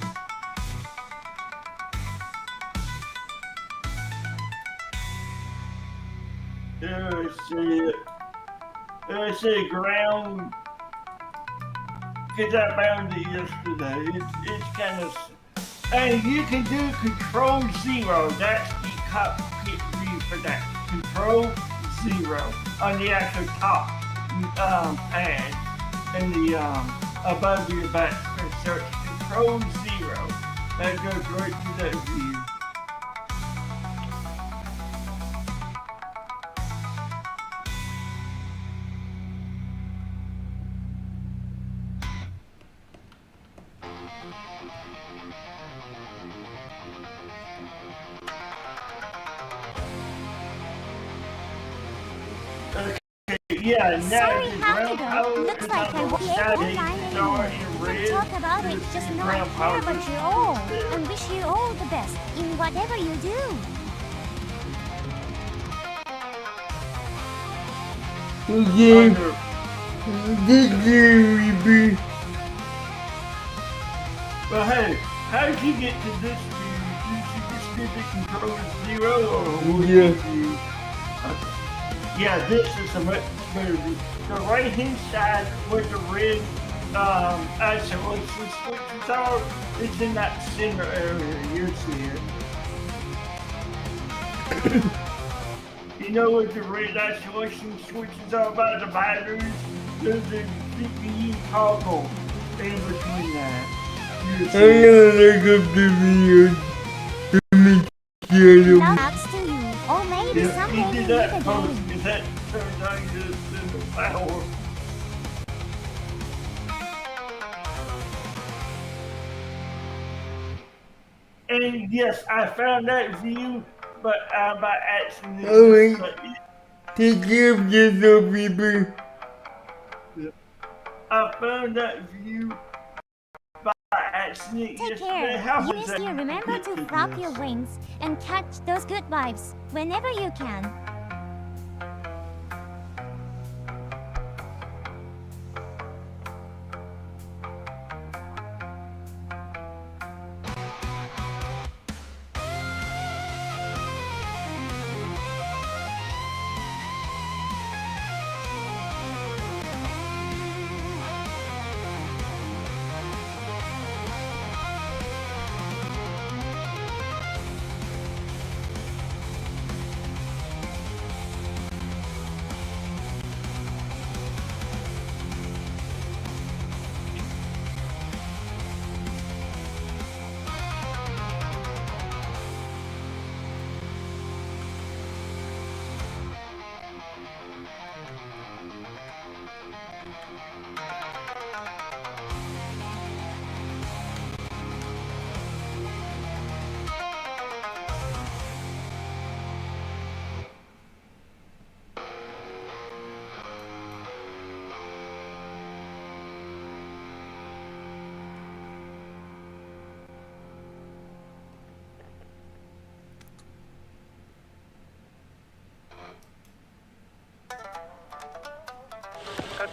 There I see it. There I see ground. Cause I found it yesterday. It's kind of. And you can do Control 0. That's the cockpit view for that. Control 0 on the actual top pad and the above your back screen. So it's Control 0. That goes right to that view. Yeah, now Sorry, the have to ground go. power Looks is like I on won't the be able side to of find the any star more. in We red. can talk about it, This is just the know I ground care power about just you all there. and wish you all the best in whatever you do. Okay. Under- This Reaper. But hey, how did you get to this view? Did you just did the control 0 or what Yeah. did you? Okay. Yeah, this is a much better view. The right hand side where the red isolation switches are, it's in that center area. You see it. You know what the red isolation switches are by the batteries? There's a CPU toggle in between that. You I'm see gonna it. look up the video to make sure I don't. That's to you. Or maybe Yeah, someday you we did meet that first, again. because that turns out you just in the power. And yes, I found that view, but by accident. Oh, wait. But Take care of yourself, Reaper. I found that view by accident Take yesterday. care. How was Eunice, that you remember get to flap this? your wings and catch those good vibes whenever you can.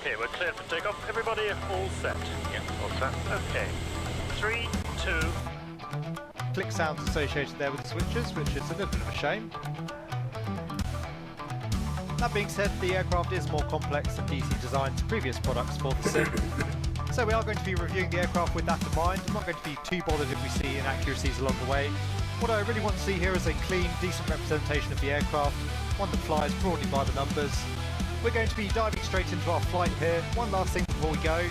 Okay, we're cleared for takeoff. Everybody all set? Yeah, all set. Okay. 3, 2. Click sounds associated there with the switches, which is a little bit of a shame. That being said, the aircraft is more complex than DC Design's previous products for the sim. So we are going to be reviewing the aircraft with that in mind. I'm not going to be too bothered if we see inaccuracies along the way. What I really want to see here is a clean, decent representation of the aircraft, one that flies broadly by the numbers. We're going to be diving straight into our flight here. One last thing before we go.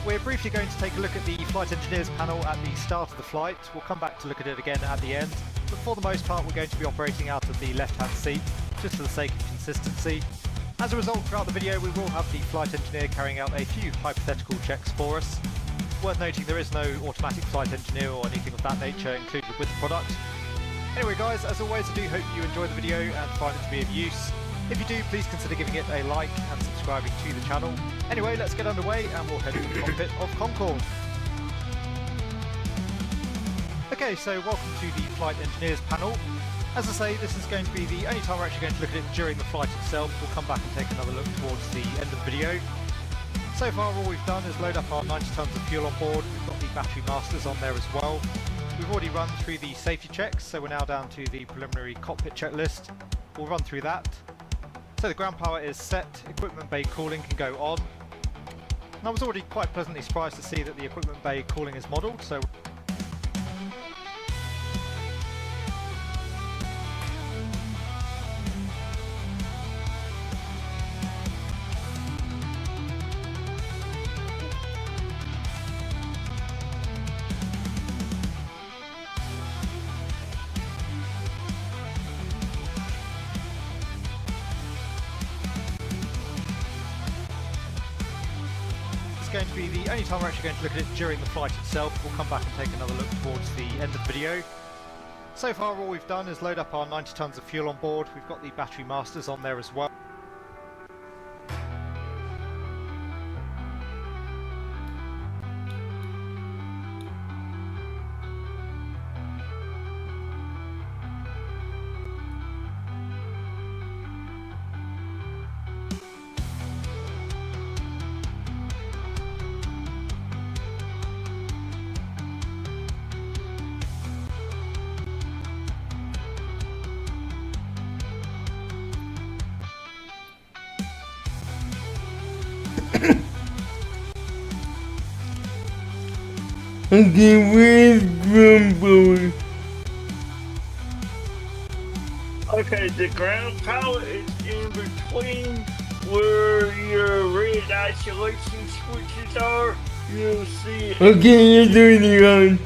We're briefly going to take a look at the flight engineers panel at the start of the flight. We'll come back to look at it again at the end. But for the most part, we're going to be operating out of the left-hand seat, just for the sake of consistency. As a result, throughout the video, we will have the flight engineer carrying out a few hypothetical checks for us. Worth noting, there is no automatic flight engineer or anything of that nature included with the product. Anyway guys, as always, I do hope you enjoy the video and find it to be of use. If you do, please consider giving it a like and subscribing to the channel. Anyway, let's get underway and we'll head to the cockpit of Concorde. Okay, so welcome to the flight engineers panel. As I say, this is going to be the only time we're actually going to look at it during the flight itself. We'll come back and take another look towards the end of the video. So far all we've done is load up our 90 tonnes of fuel on board. We've got the battery masters on there as well. We've already run through the safety checks, so we're now down to the preliminary cockpit checklist. We'll run through that. So the ground power is set, equipment bay cooling can go on. And I was already quite pleasantly surprised to see that the equipment bay cooling is modelled, so going to be the only time we're actually going to look at it during the flight itself. We'll come back and take another look towards the end of the video. So far all we've done is load up our 90 tonnes of fuel on board. We've got the battery masters on there as well. Okay, where's Grumble? Okay, the ground power is in between where your red isolation switches are. You'll see it. Okay, you're doing it on.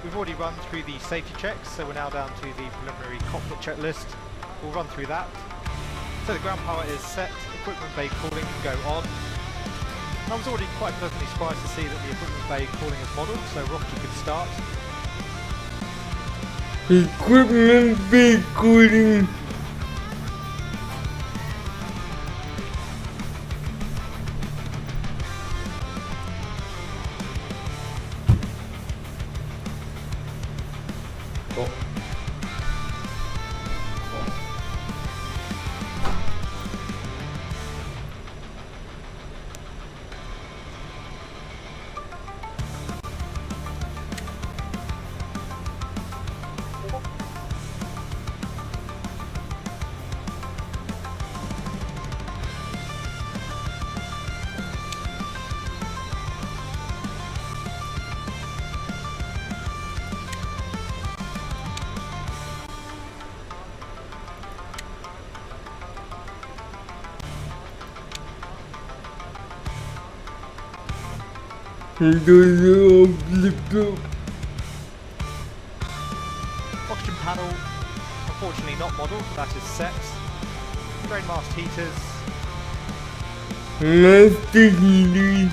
We've already run through the safety checks, so we're now down to the preliminary cockpit checklist. We'll run through that. So the ground power is set, equipment bay cooling can go on. And I was already quite pleasantly surprised to see that the equipment bay cooling is modelled, so rocket could start. Equipment bay cooling. Oxygen panel, unfortunately not modelled, that is set. Drain mast heaters. Master heaters.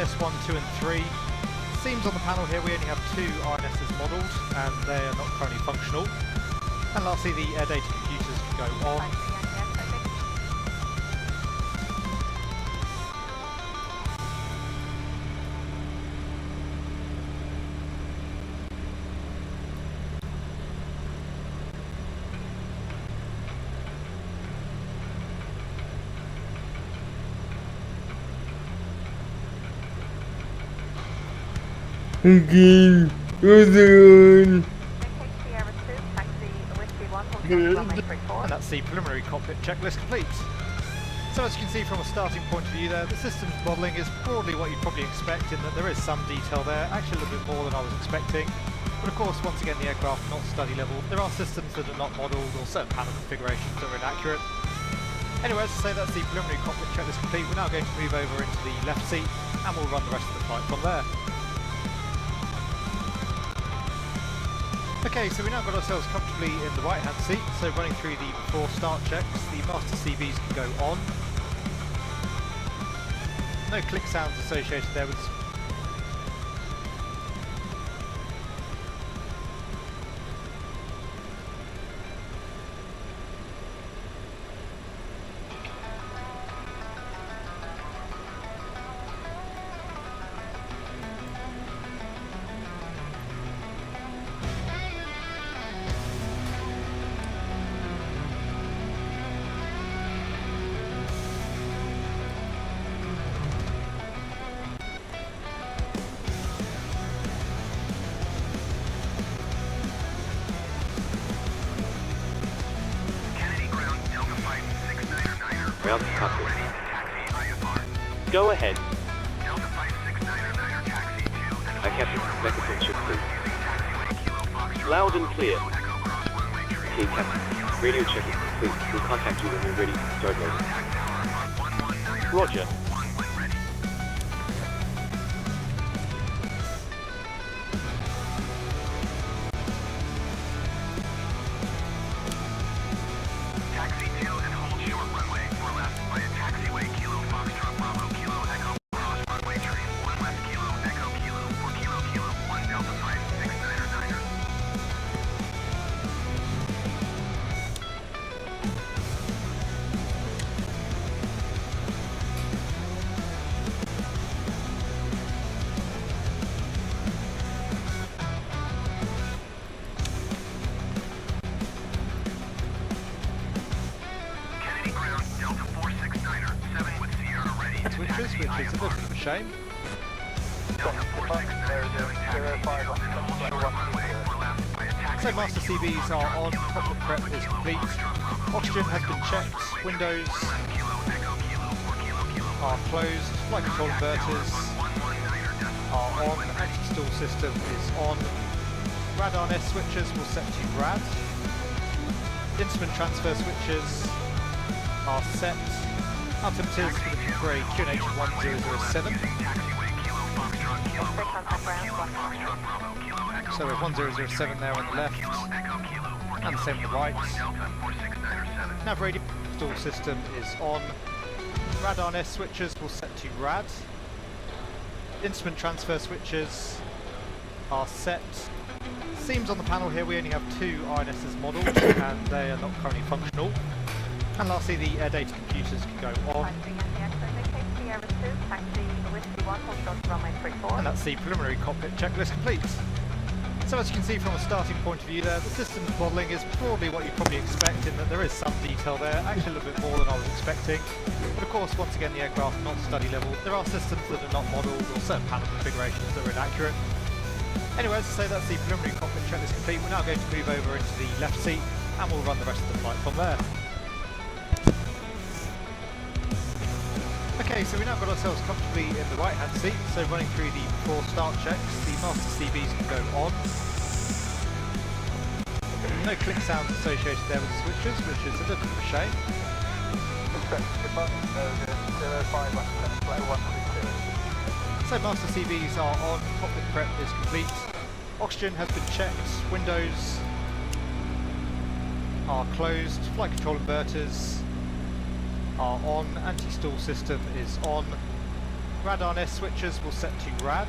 INS 1, 2 and 3. Seems on the panel here we only have 2 INSs modelled and they are not currently functional. And lastly, the air data computers can go on. Again, other Sierra 2, taxi Whiskey 1, hold short runway 34. And that's the preliminary cockpit checklist complete. So as you can see from a starting point of view there, the systems modelling is broadly what you'd probably expect in that there is some detail there, actually a little bit more than I was expecting. But of course, once again, the aircraft not study level. There are systems that are not modelled or certain panel configurations that are inaccurate. Anyway, as I say, that's the preliminary cockpit checklist complete. We're now going to move over into the left seat and we'll run the rest of the flight from there. Okay, so we now got ourselves comfortably in the right hand seat, so running through the before start checks, the master CVs can go on. No click sounds associated there with Ground cockpit. Go ahead. I Captain, Mechaton ship crew. Loud and clear. Okay, Captain. Radio check is complete. We'll contact you when we're ready to start loading. Roger. Switches, which is a bit of a shame. So master CVs are on, cockpit prep is complete, oxygen has been checked, windows are closed, flight control inverters are on, anti-stall system is on, radar nest switches will set to rad, instrument transfer switches are set, altimeters for the QNH 1007. So we have 1007 there on the left, and the same on the right. Nav radio stall system is on. Radar nest switches will set to rad. Instrument transfer switches are set. Seems on the panel here we only have 2 INSs modelled, and they are not currently functional. And lastly, the air data computers can go on. And that's the preliminary cockpit checklist complete. So as you can see from a starting point of view there, the systems modelling is broadly what you'd probably expect in that there is some detail there, actually a little bit more than I was expecting. But of course, once again, the aircraft not study level. There are systems that are not modelled or certain panel configurations that are inaccurate. Anyway, as I say, that's the preliminary cockpit checklist complete. We're now going to move over into the left seat and we'll run the rest of the flight from there. Okay, so we now got ourselves comfortably in the right hand seat, so running through the before start checks, the master CVs can go on. No click sounds associated there with the switches, which is a little bit of a shame. So master CVs are on, cockpit prep is complete, oxygen has been checked, windows are closed, flight control inverters are on, anti-stall system is on, Radar S switches will set to rad.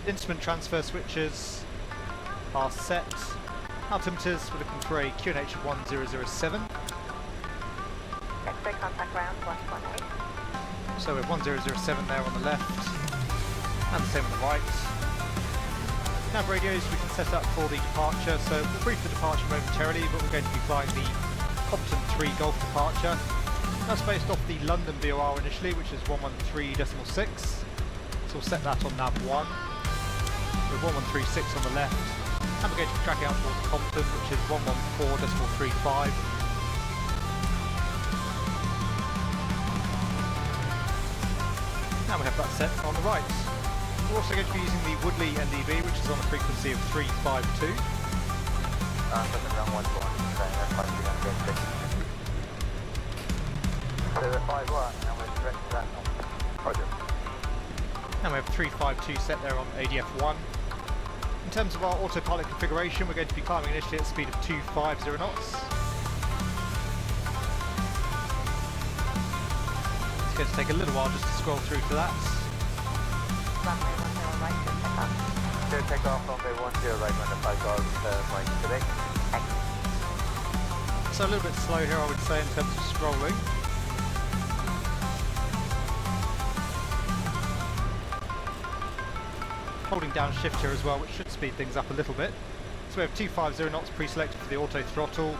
Instrument transfer switches are set. Altimeters, we're looking for a QNH of 1007. X-ray contact ground 118. So we have 1007 there on the left, and the same on the right. Nav radios we can set up for the departure, so we'll brief the departure momentarily, but we're going to be flying the Compton 3 Golf departure. That's based off the London BOR initially, which is 113.6. So we'll set that on nav 1. With 1136 on the left, and we're going to be tracking out towards Compton, which is 114.35. Now we have that set on the right. We're also going to be using the Woodley NDB, which is on a frequency of 352. And we have 352 set there on ADF1. In terms of our autopilot configuration, we're going to be climbing initially at a speed of 250 knots. It's going to take a little while just to scroll through to that. Runway 10 right to pick up. Clear takeoff, runway 10 right, 5 cars, right Quebec. So a little bit slow here, I would say, in terms of scrolling. Holding down shift here as well, which should speed things up a little bit. So we have 250 knots pre-selected for the auto throttle.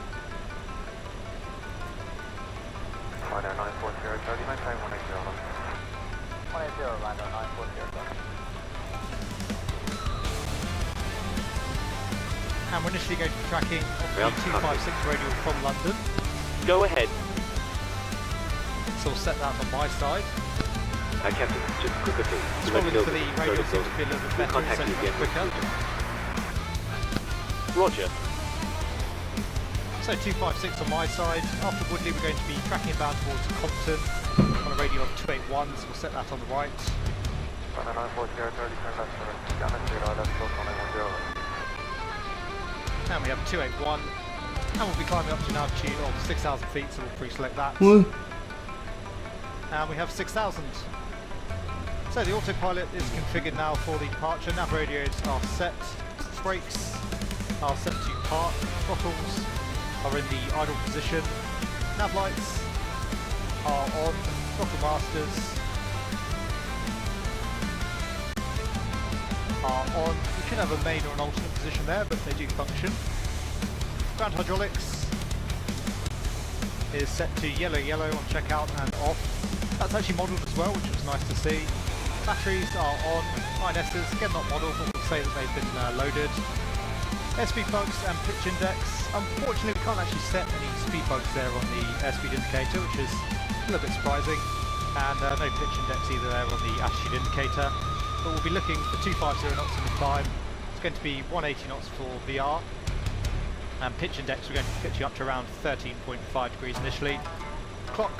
940, 39, 180. 180, Randall 940. And we're initially going to be tracking off the 256 radial from London. Go ahead. So we'll set that on my side. Captain, just quicker thing. Scrolling for the radial seems to be a little bit better, Contact so you again. quicker. Roger. So 256 on my side. After Woodley we're going to be tracking inbound towards Compton on a radial of 281, so we'll set that on the right. 940, 30, turn left, Gunner 0, left, 110. And we have 281. And we'll be climbing up to an altitude of 6,000 feet, so we'll pre-select that. What? And we have 6,000. So the autopilot is configured now for the departure. Nav radios are set. Brakes are set to park. Throttles are in the idle position. Nav lights are on. Throttle masters are on. We should have a main or an alternate position there, but they do function. Ground hydraulics is set to yellow on checkout and off. That's actually modelled as well, which was nice to see. Batteries are on. INSs, again not modelled, but we'll say that they've been loaded. Airspeed bugs and pitch index. Unfortunately, we can't actually set any speed bugs there on the airspeed indicator, which is a little bit surprising. And no pitch index either there on the attitude indicator. But we'll be looking for 250 knots in the climb. It's going to be 180 knots for VR. And pitch index, we're going to be pitching up to around 13.5 degrees initially. Clock.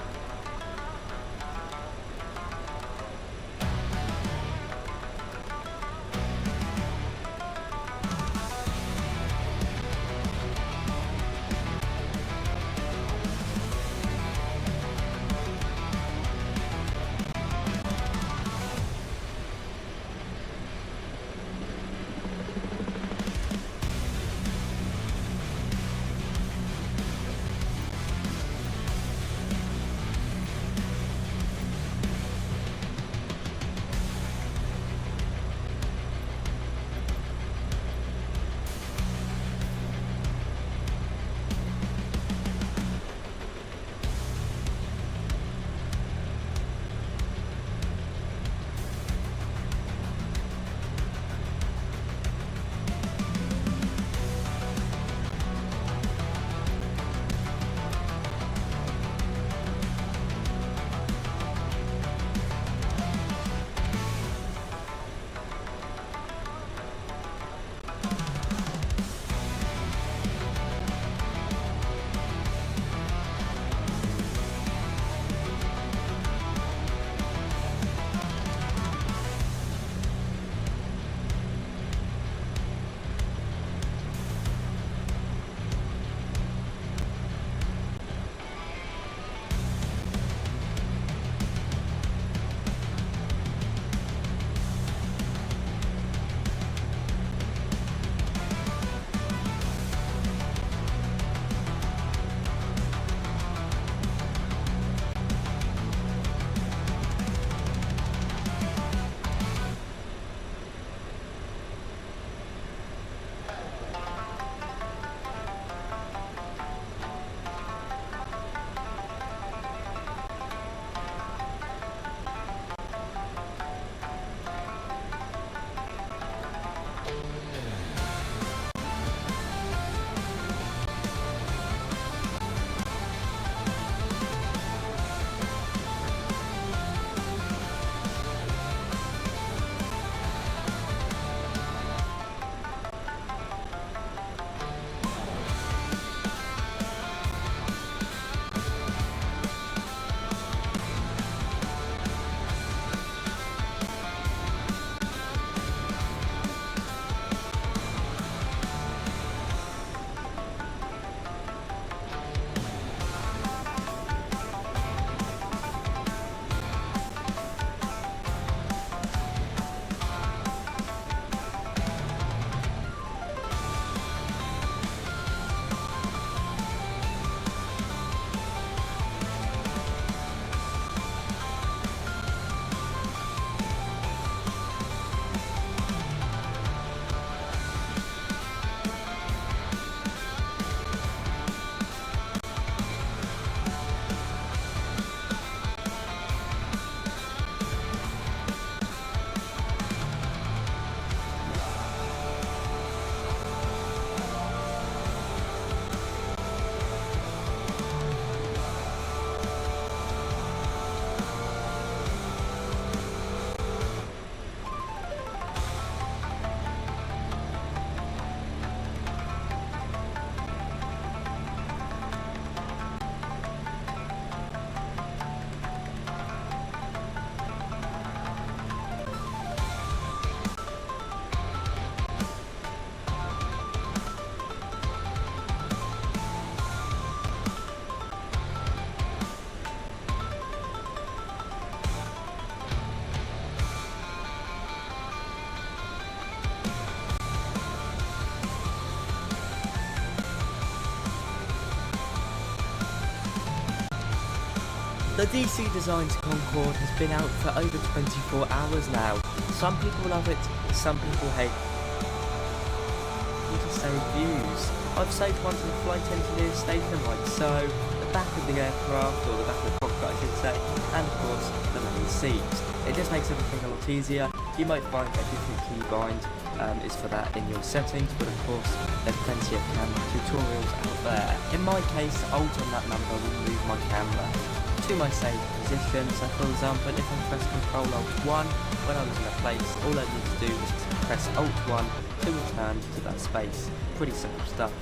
The DC Designs Concorde has been out for over 24 hours now. Some people love it, some people hate it. You can save views. I've saved one to the Flight Engineer Station light, so the back of the aircraft, or the back of the cockpit I should say, and of course the main seat. It just makes everything a lot easier. You might find a different keybind is for that in your settings, but of course there's plenty of camera tutorials out there. In my case, Alt on that number will move my camera to my saved position. So for example, if I press Ctrl Alt 1 when I was in a place, all I need to do is press Alt 1 to return to that space. Pretty simple stuff.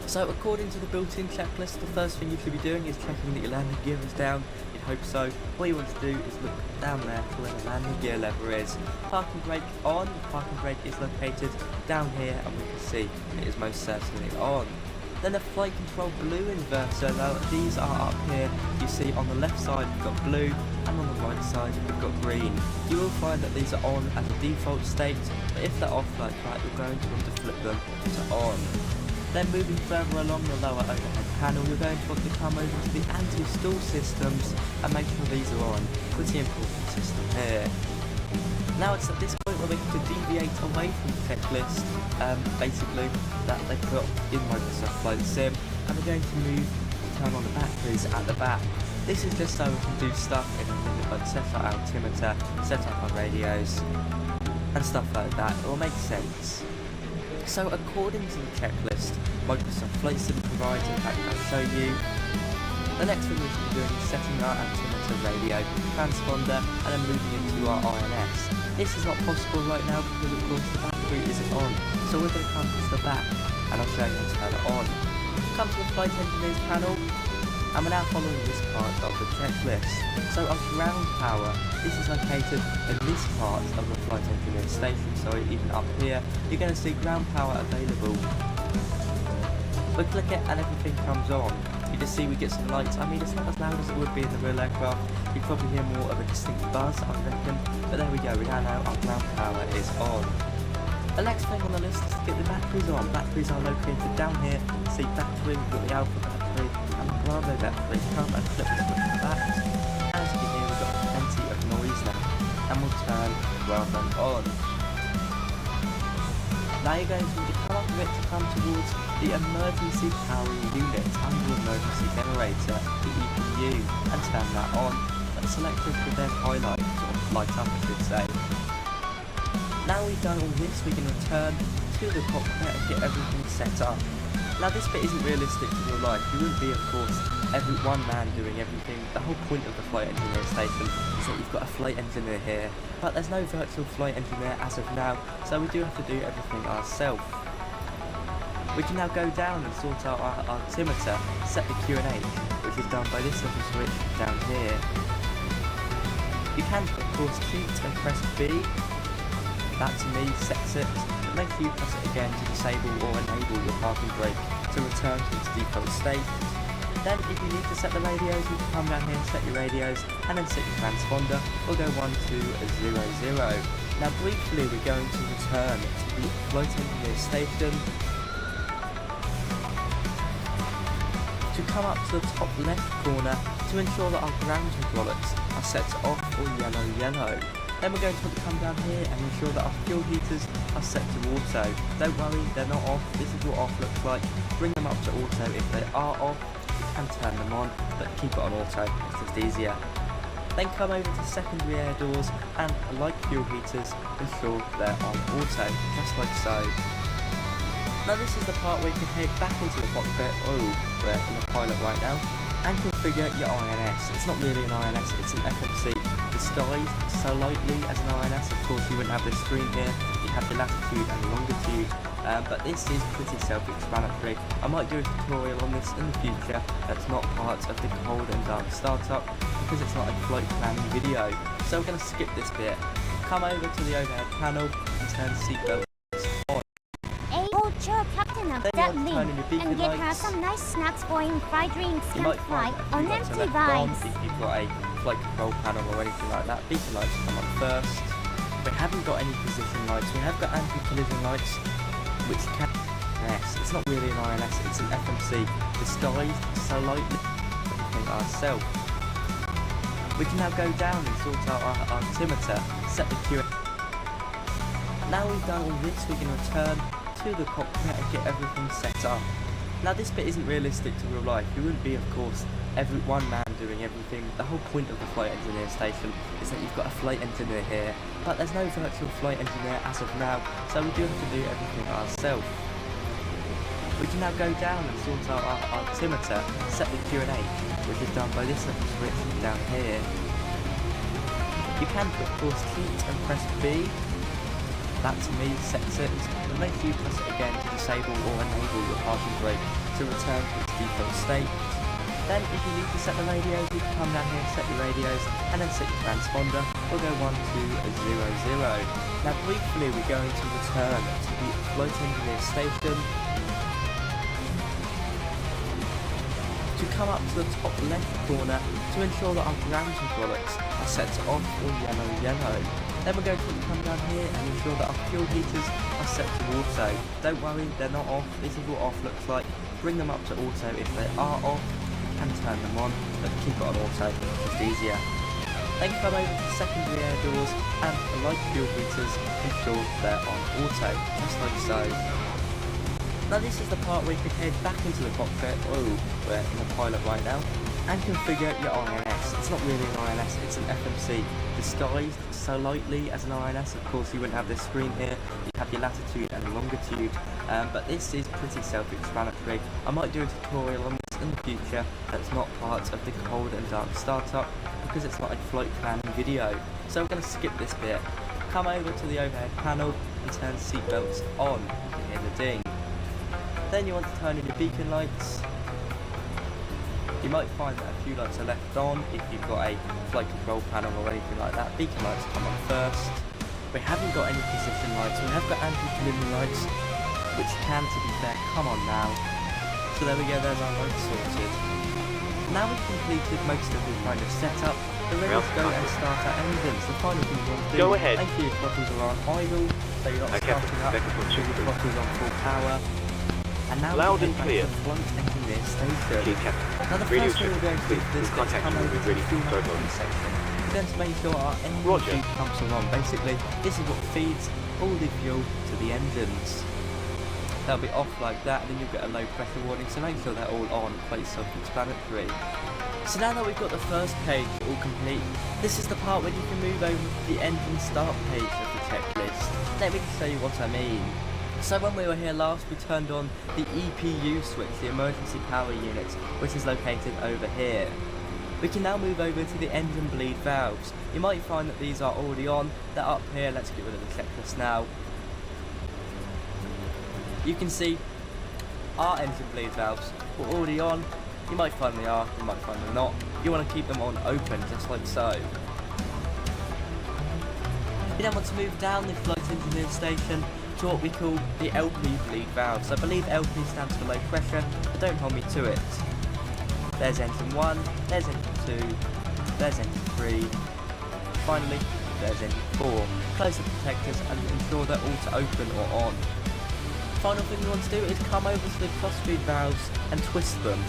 So according to the built-in checklist, the first thing you should be doing is checking that your landing gear is down. You'd hope so. What you want to do is look down there for where the landing gear lever is. Parking brake on. The parking brake is located down here, and we can see it is most certainly on. Then the flight control blue inverter. Now these are up here. You see on the left side we've got blue, and on the right side we've got green. You will find that these are on as a default state, but if they're off like that, you're going to want to flip them to on. Then moving further along the lower overhead panel, you're going to want to come over to the anti-stall systems and make sure these are on. Pretty important system here. Now it's at this point where we have to deviate away from the checklist, basically, that they put in Microsoft Flight Sim, and we're going to move to turn on the batteries at the back. This is just so we can do stuff in a minute, like set our altimeter, set up our radios, and stuff like that. It will make sense. So according to the checklist, Microsoft Flight Sim provides, in fact I'll show you, the next thing we should be doing is setting our altimeter, radio, transponder, and then moving into our INS. This is not possible right now because of course the battery isn't on, so we're going to come to the back and I'll show you how to turn it on. Come to the Flight Engineers panel, and we're now following this part of the checklist. So our ground power, this is located in this part of the Flight Engineer Station, so even up here, you're going to see ground power available. We click it and everything comes on. You just see we get some lights. I mean, it's not as loud as it would be in the real aircraft. You'd probably hear more of a distinct buzz, I reckon. But there we go, we now know our ground power is on. The next thing on the list is to get the batteries on. Batteries are located down here. See battery, we've got the Alpha battery and the Bravo battery. Come and flip the switch back. As you can hear, we've got plenty of noise now. And we'll turn Bravo on. Now you're going to come up with it to come towards the emergency powering unit and the emergency generator, the EPU, and turn that on. And select it to then highlight, or light up I should say. Now we've done all this, we can return to the cockpit and get everything set up. Now this bit isn't realistic to real life. You wouldn't be, of course, one man doing everything. The whole point of the Flight Engineer Station is that you've got a flight engineer here. But there's no virtual flight engineer as of now, so we do have to do everything ourselves. We can now go down and sort out our altimeter, set the QNH, which is done by this little switch down here. You can, of course, cheat and press B. That to me sets it, but make sure you press it again to disable or enable your parking brake to return to its default state. Then if you need to set the radios, you can come down here and set your radios and then set your transponder. We'll go 1200. Now briefly we're going to return to the Flight Engineer Station. To come up to the top left corner to ensure that our ground hydraulics are set to off or yellow. Then we're going to want to come down here and ensure that our fuel heaters are set to auto. Don't worry, they're not off. This is what off looks like. Bring them up to auto. If they are off, you can turn them on, but keep it on auto. It's just easier. Then come over to secondary air doors and, like fuel heaters, ensure they're on auto, just like so. Now this is the part where you can head back into the cockpit. Oh, we're in the pilot right now. And configure your INS. It's not really an INS, it's an FMC. Disguised slightly as an INS. Of course you wouldn't have this screen here, you have the latitude and longitude, but this is pretty self-explanatory. I might do a tutorial on this in the future that's not part of the cold and dark startup because it's not a flight planning video. So we're going to skip this bit. Come over to the overhead panel and turn seatbelt on. Old Joe Captain of that link and get her some nice snacks for him fried drinks and flight on empty vibes. If you've got a flight control panel or anything like that, beacon lights come on first. We haven't got any position lights, we have got anti-collision lights, which can it's not really an INS, it's an FMC, disguised slightly everything ourselves. We can now go down and sort out our altimeter, set the QA. Now we've done all this, we can return to the cockpit and get everything set up. Now this bit isn't realistic to real life. You wouldn't be, of course, one man doing everything. The whole point of the flight engineer station is that you've got a flight engineer here, but there's no virtual flight engineer as of now, so we do have to do everything ourselves. We can now go down and sort out our altimeter, set the QNH, which is done by this little switch down here. You can, of course, cheat and press B. That to me sets it, but make sure you press it again to disable or enable your parking brake to return to its default state. Then if you need to set the radios, you can come down here, set your radios, and then set your transponder. We'll go 1200. Now briefly we're going to return to the flight engineer station. To come up to the top left corner to ensure that our ground hydraulics are set to off or yellow. Then we're going to come down here and ensure that our fuel heaters are set to auto. Don't worry, they're not off. This is what off looks like. Bring them up to auto. If they are off, you can turn them on, but keep it on auto, it's easier. Then come over to the secondary air doors and the light fuel heaters, ensure they're on auto, just like so. Now this is the part where you can head back into the cockpit, we're in the pilot right now, and configure your INS. It's not really an INS, it's an FMC, disguised so lightly as an INS. Of course you wouldn't have this screen here, you'd have your latitude and longitude, but this is pretty self-explanatory. I might do a tutorial on this in the future that's not part of the cold and dark startup, because it's not a flight planning video. So I'm going to skip this bit, come over to the overhead panel and turn seatbelts on. You can hear the ding. Then you want to turn on your beacon lights. You might find that a few lights are left on if you've got a flight control panel or anything like that. Beacon lights come on first. We haven't got any position lights, we have got anti-collision lights, which can, to be fair, come on now. So there we go, there's our lights sorted. Now we've completed most of the kind of setup, we're ready to go and start our engines. The final thing we want to do, Go ahead. make sure your throttles are on idle, so you're not starting up, make sure your throttles on full power. And now Loud we and head clear. back to the flight engineer station. Chief Captain. Now the Radio first thing we're going to do check. for this Please is contact come you over when to ready the to fuel start management on. section. We're going to make sure our engine Roger. feed pumps are on. Basically, this is what feeds all the fuel to the engines. They'll be off like that, and then you'll get a low pressure warning, so make sure they're all on, quite self-explanatory. So now that we've got the first page all complete, this is the part where you can move over to the engine start page of the checklist. Let me show you what I mean. So when we were here last, we turned on the EPU switch, the emergency power unit, which is located over here. We can now move over to the engine bleed valves. You might find that these are already on, they're up here. Let's get rid of the checklist now. You can see our engine bleed valves were already on. You might find they are, you might find they're not. You want to keep them on open, just like so. We then want to move down the flight engineer station to what we call the LP bleed valves. I believe LP stands for low pressure, but don't hold me to it. There's engine 1, there's engine 2, there's engine 3, finally there's engine 4. Close the protectors and ensure they're all to open or on. Final thing we want to do is come over to the cross feed valves and twist them.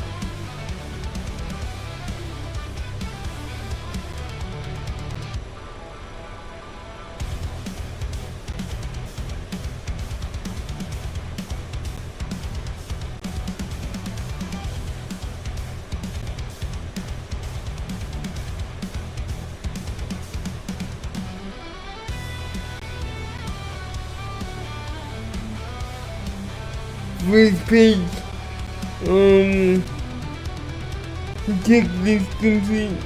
First page, checklist complete.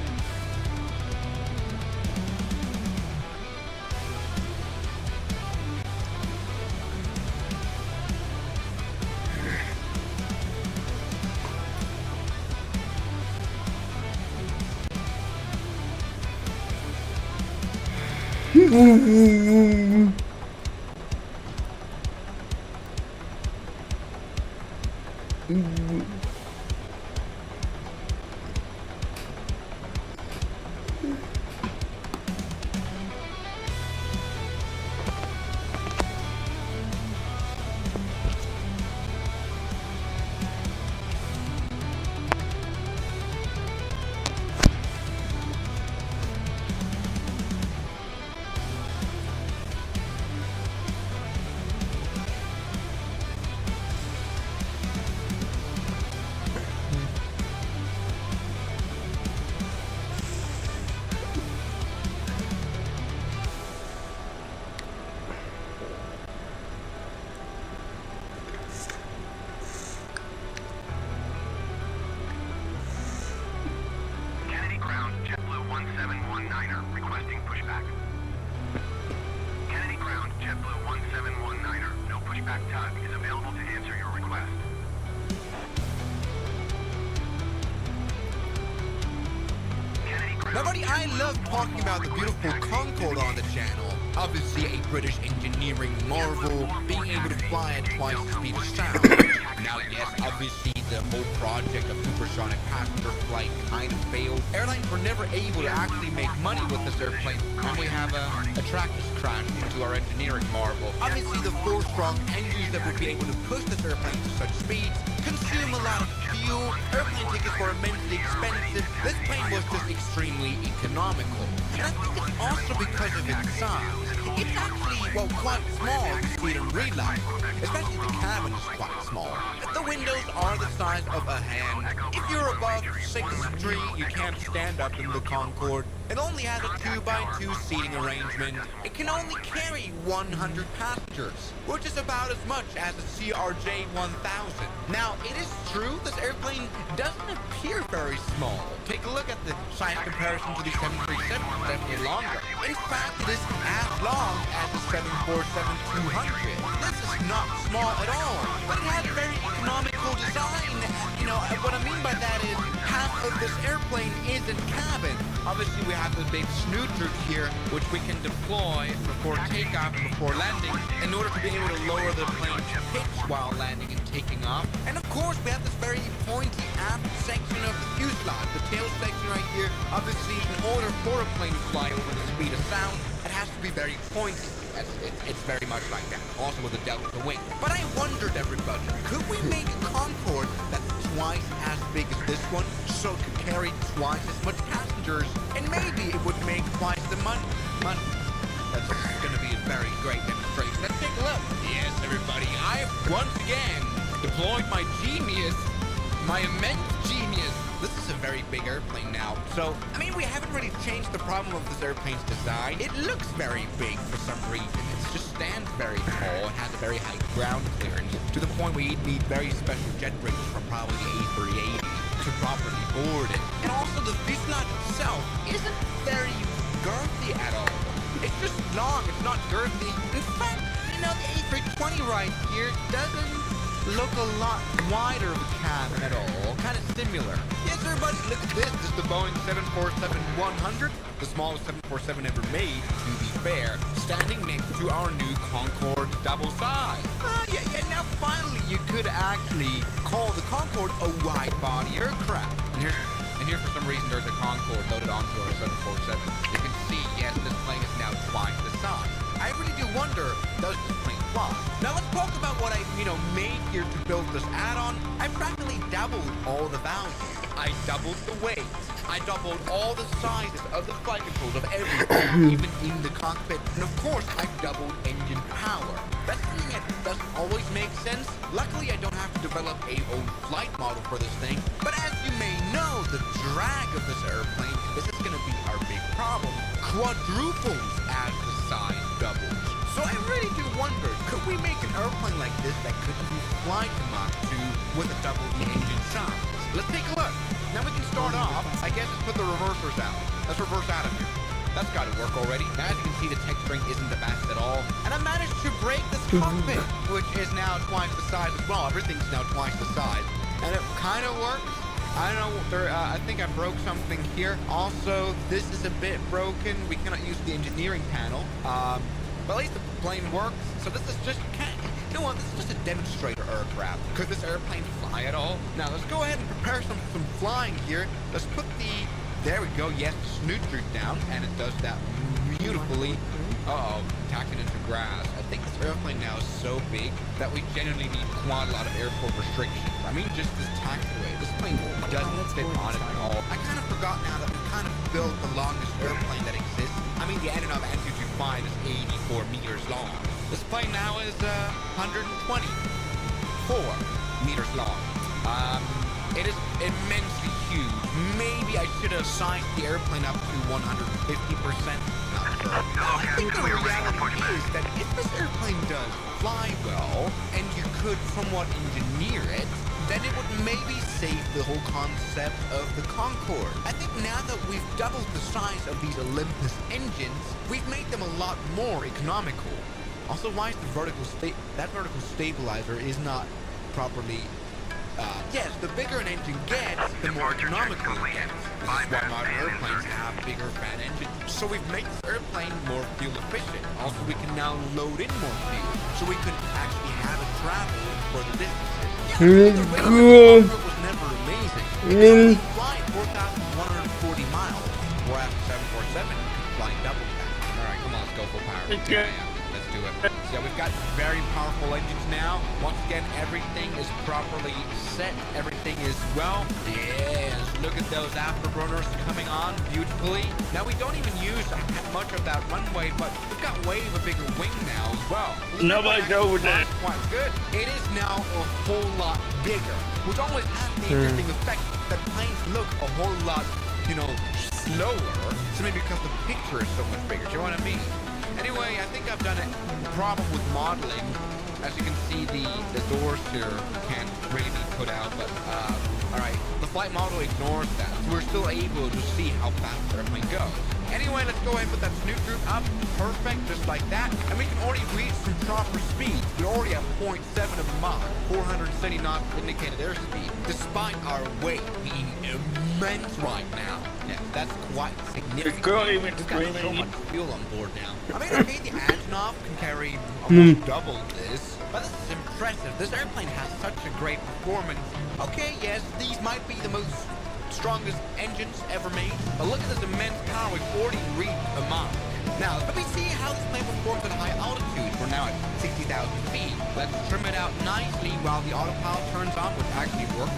Now, buddy, I love talking about the beautiful Concorde on the channel. Obviously, a British engineering marvel, being able to fly at twice the speed of sound. Now, yes, obviously, the whole project of supersonic passenger flight kind of failed. Airlines were never able to actually make money with this airplane, and we have a trackless crash into our engineering marvel. Obviously, the four strong engines that would be able to push this airplane to such speeds consume a lot of fuel. Airplane tickets were immensely expensive. This plane was just extremely economical. And I think it's also because of its size. It's actually, well, quite small if you see it in real life. Especially the cabin is quite small. The windows are the size of a hand. If you're above 6'3", you can't stand up in the Concorde. It only has a 2x2 seating arrangement. It can only carry 100 passengers, which is about as much as a CRJ-1000. Now, it is true this airplane doesn't appear very small. Take a look at the size comparison to the 737, it's definitely longer. In fact, it is as long as the 747-200. This is not small at all, but it has a very economical design. You know, what I mean by that is half of this airplane is in cabin. Obviously, we have the big snoot root here, which we can deploy before takeoff and before landing in order to be able to lower the plane's pitch while landing and taking off. And of course, we have this very pointy aft section of the fuselage, the tail section right here. Obviously, in order for a plane to fly over the speed of sound, it has to be very pointy. It's very much like that. Also with the delta wing. But I wondered, everybody, could we make a Concorde that's twice as big as this one, so it could carry twice as much passengers, and maybe it would make twice the money. That's going to be a very great demonstration. Let's take a look. Yes, everybody, I have once again deployed my genius, my immense genius. This is a very big airplane now. So, I mean, we haven't really changed the problem of this airplane's design. It looks very big for some reason. It just stands very tall. It has a very high ground clearance, to the point where you'd need very special jet bridges from probably the A380 to properly board it. And also, the fuselage itself isn't very girthy at all. It's just long. It's not girthy. In fact, you know, the A320 right here doesn't look a lot wider of a cabin at all. Kind of similar. Yes, everybody, look at this. This is the Boeing 747-100, the smallest 747 ever made, to be fair, standing next to our new Concorde double size. Yeah, now finally you could actually call the Concorde a wide-body aircraft. And here for some reason there's a Concorde loaded onto our 747. You can see, yes, this plane is now twice the size. I really do wonder, does this plane fly? Now let's talk about what I, made here to build this add-on. I practically doubled all the values. I doubled the weight. I doubled all the sizes of the flight controls of everything, even in the cockpit. And of course, I doubled engine power. That's something that doesn't always make sense. Luckily, I don't have to develop a own flight model for this thing. But as you may know, the drag of this airplane, this is going to be our big problem, quadruples as the size doubles. So I really do wonder, could we make an airplane like this that could even fly to Mach 2 with a double the engine size? Let's take a look. Now we can start off. I guess let's put the reversers out. Let's reverse out of here. That's got to work already. Now, as you can see, the tech string isn't the best at all. And I managed to break this cockpit, which is now twice the size as well. Everything's now twice the size. And it kind of works. I don't know, I think I broke something here. Also, this is a bit broken. We cannot use the engineering panel. But at least the plane works. So this is just, you know what, this is just a demonstrator aircraft. Could this airplane fly at all? Now, let's go ahead and prepare some flying here. Let's put the, there we go, yes, the snoot root down, and it does that beautifully. Uh-oh, tacked it into grass. I think this airplane now is so big that we generally need quite a lot of airport restrictions. I mean, just this taxiway. This plane doesn't fit on it at all. I kind of forgot now that we kind of built the longest airplane that exists. I mean, the Antonov An-225 is 84 meters long. This plane now is 124 meters long. It is immensely huge. Maybe I should have sized the airplane up to 150%. Not sure. I think the reality is that if this airplane does fly well, and you could somewhat engineer it, then it would maybe save the whole concept of the Concorde. I think now that we've doubled the size of these Olympus engines, we've made them a lot more economical. Also, why is the vertical stabilizer is not properly yes, the bigger an engine gets, the more economical it gets. This is why modern airplanes have bigger fan engines. So we've made this airplane more fuel efficient. Also, we can now load in more fuel, so we can actually have it travel for the distances. Let's The go. range of the was never amazing. It's only flying 4,140 miles, whereas the 747 flying double that. All right, come on, let's go full power. Let's go. Let's do it. So we've got very powerful engines now. Once again, everything is properly set. Everything is, well, yes. Look at those afterburners coming on beautifully. Now, we don't even use much of that runway, but we've got way of a bigger wing now as well. Nobody's over there. Quite good. It is now a whole lot bigger, which always has the interesting effect that planes look a whole lot, you know, slower, simply because the picture is so much bigger. Do you know what I mean? Anyway, I think I've done a problem with modeling. As you can see, the doors here can't really be put out, but alright. The flight model ignores that, so we're still able to see how fast the airplane goes. Anyway, let's go ahead and put that snoot group up. Perfect, just like that. And we can already reach some proper speed. We already have 0.7 of Mach, 470 knots indicated airspeed, despite our weight being immense right now. Yeah, that's quite significant. We've got so much fuel on board now. I mean, okay, the Antonov can carry almost double this, but this is impressive. This airplane has such a great performance. Okay, yes, these might be the most strongest engines ever made, but look at this immense power. We've already reached a Mach. Now, let me see how this plane performs at high altitude. We're now at 60,000 feet. Let's trim it out nicely while the autopilot turns on, which actually works.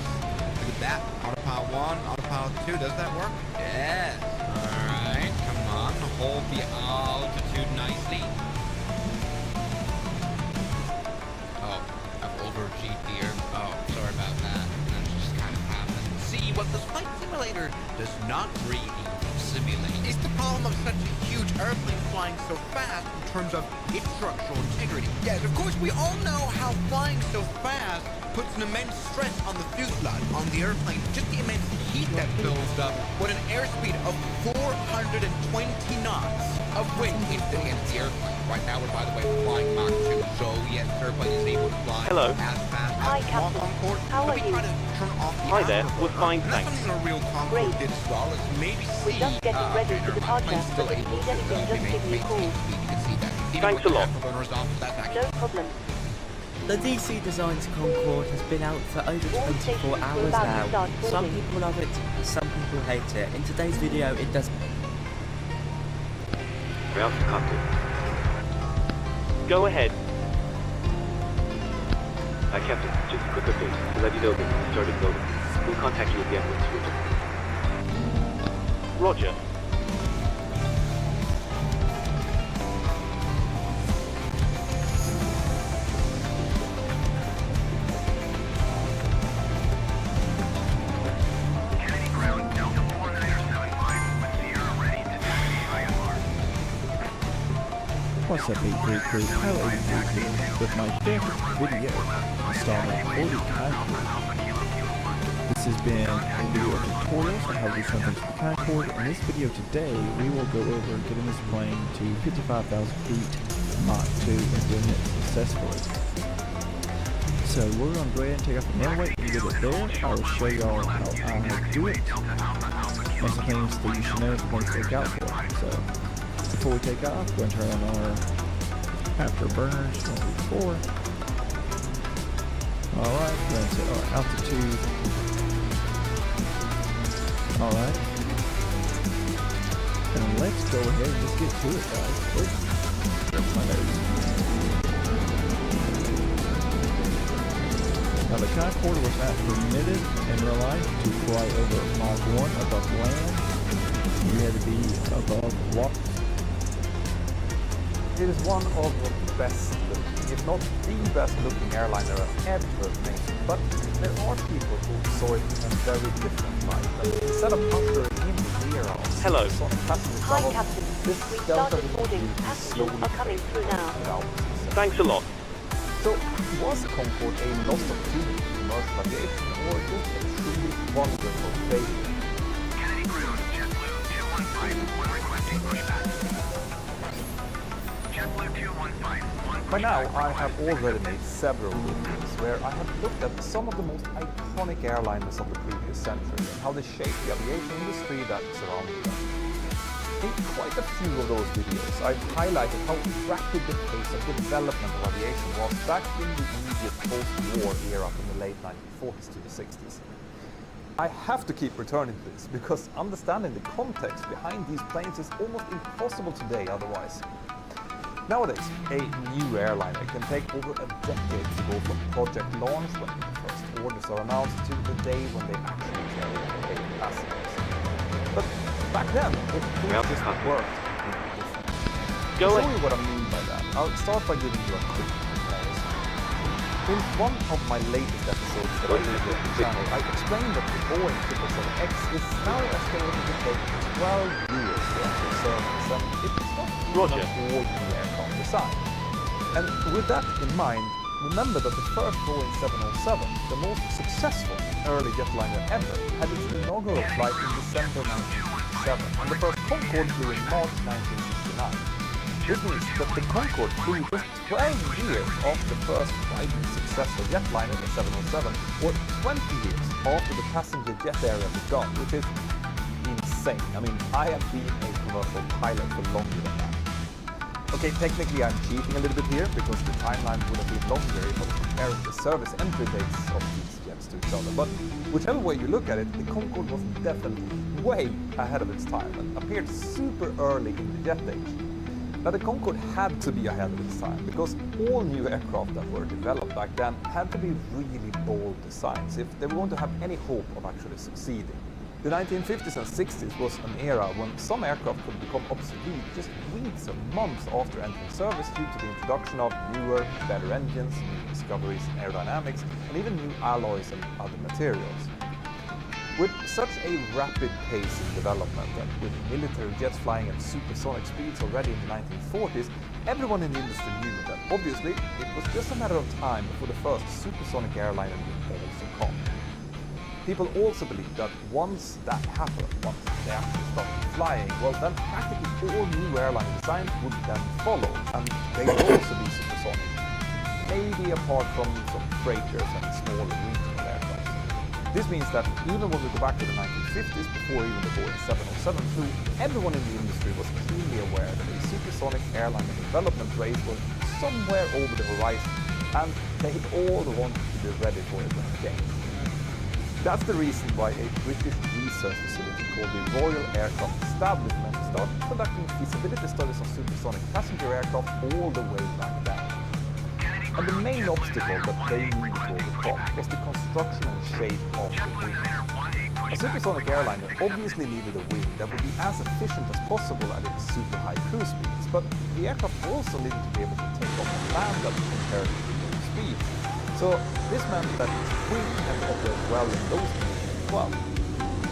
Look at that. Autopilot 1, autopilot 2. Does that work? Yes. Alright, come on. Hold the altitude nicely. Oh, I've over-G'd here. Oh, sorry about that. That just kind of happened. See, what the flight simulator does not really simulate is the problem of such a huge airplane flying so fast in terms of its structural integrity. Yes, of course, we all know how flying so fast puts an immense stress on the fuselage, on the airplane, just the immense heat that builds up with an airspeed of 420 knots of wind instantly against the airplane. Right now, we're, by the way, flying Mach 2, so yes, the airplane is able to fly as fast as the Concorde. How are you? Try to turn off the Hi there, we're afterburner. fine, And that's thanks. something a real Concorde did as well, is maybe see, just getting ready for departure, plane's still but if able you to need anything, just give me a call. maintain speed. You can see that. Even Thanks with a the lot. afterburners off, that's actually No problem. The DC Designs Concorde has been out for over 24 hours now. Some people love it, some people hate it. In today's video, it does. Ground to cockpit. Go ahead. Captain, just a quick update to let you know that we started loading. We'll contact you again once we're done. Roger. What's up, 83 crew? Pilot 83 here with my fifth video installing 40 Concorde. This has been a video of tutorials on how to do something to the Concorde. In this video today, we will go over getting this plane to 55,000 feet, Mach 2, and doing it successfully. So we're going to go ahead and take off the runway and get it there. I will show y'all how I do it. And some things that you should know before you take out for it. So before we take off, we're going to turn on our afterburners, 1 through 4. Alright, we're going to set our altitude. Alright. And let's go ahead and just get to it, guys. Oh, grab my nose. Now the Concorde was not permitted in real life to fly over Mach 1 above land. You had to be above water. It is one of the best looking, if not the best looking airliner I've ever made. But there are people who saw it in a very different light. Instead of puncturing in the rear of Hello. Hi, Captain. We started boarding. Passengers are coming through now. Thanks a lot. So, was Concorde a lost opportunity for commercial aviation, or just a truly wonderful failure? Kennedy Ground, JetBlue 215, one requesting pushback. JetBlue 215, one. By now, I have already made several videos where I have looked at some of the most iconic airliners of the previous century and how they shaped the aviation industry that surrounded them. In quite a few of those videos, I've highlighted how rapid the pace of development of aviation was back in the immediate post-war era from the late 1940s to the 60s. I have to keep returning to this because understanding the context behind these planes is almost impossible today otherwise. Nowadays, a new airliner can take over a decade to go from project launch when the first orders are announced to the day when they actually carry paid passengers. But back then, it just worked completely different. To show you what I mean by that, I'll start by giving you a quick comparison. In one of my latest episodes that I did on the channel, I explained that the Boeing 777X is now estimated to take 12 years to enter service, and it's not even an all-new aircraft design. And with that in mind, remember that the first Boeing 707, the most successful early jetliner ever, had its inaugural flight in December 1967, and the first Concorde flew in March 1969. This means that the Concorde flew just 12 years after the first widely successful jetliner, the 707, or 20 years after the passenger jet era began, which is insane. I mean, I have been a commercial pilot for longer than that. Okay, technically I'm cheating a little bit here because the timeline would have been longer if I was comparing the service entry dates of these jets to each other. But whichever way you look at it, the Concorde was definitely way ahead of its time and appeared super early in the jet age. Now the Concorde had to be ahead of its time because all new aircraft that were developed back then had to be really bold designs if they were going to have any hope of actually succeeding. The 1950s and 60s was an era when some aircraft could become obsolete just weeks or months after entering service due to the introduction of newer, better engines, new discoveries in aerodynamics, and even new alloys and other materials. With such a rapid pace in development and with military jets flying at supersonic speeds already in the 1940s, everyone in the industry knew that obviously it was just a matter of time before the first supersonic airliner would also come. People also believed that once that happened, once they actually started flying, well then practically all new airline designs would then follow, and they would also be supersonic. Maybe apart from some freighters and smaller regional aircraft. This means that even when we go back to the 1950s, before even the Boeing 707 flew, everyone in the industry was keenly aware that a supersonic airliner development race was somewhere over the horizon, and they all wanted to be ready for it when it came. That's the reason why a British research facility called the Royal Aircraft Establishment started conducting feasibility studies on supersonic passenger aircraft all the way back then. And the main obstacle that they needed to overcome was the construction and shape of the wing. A supersonic airliner obviously needed a wing that would be as efficient as possible at its super high cruise speeds, but the aircraft also needed to be able to take off and land at comparatively low speeds. So this meant that its wing had to operate well in those conditions as well.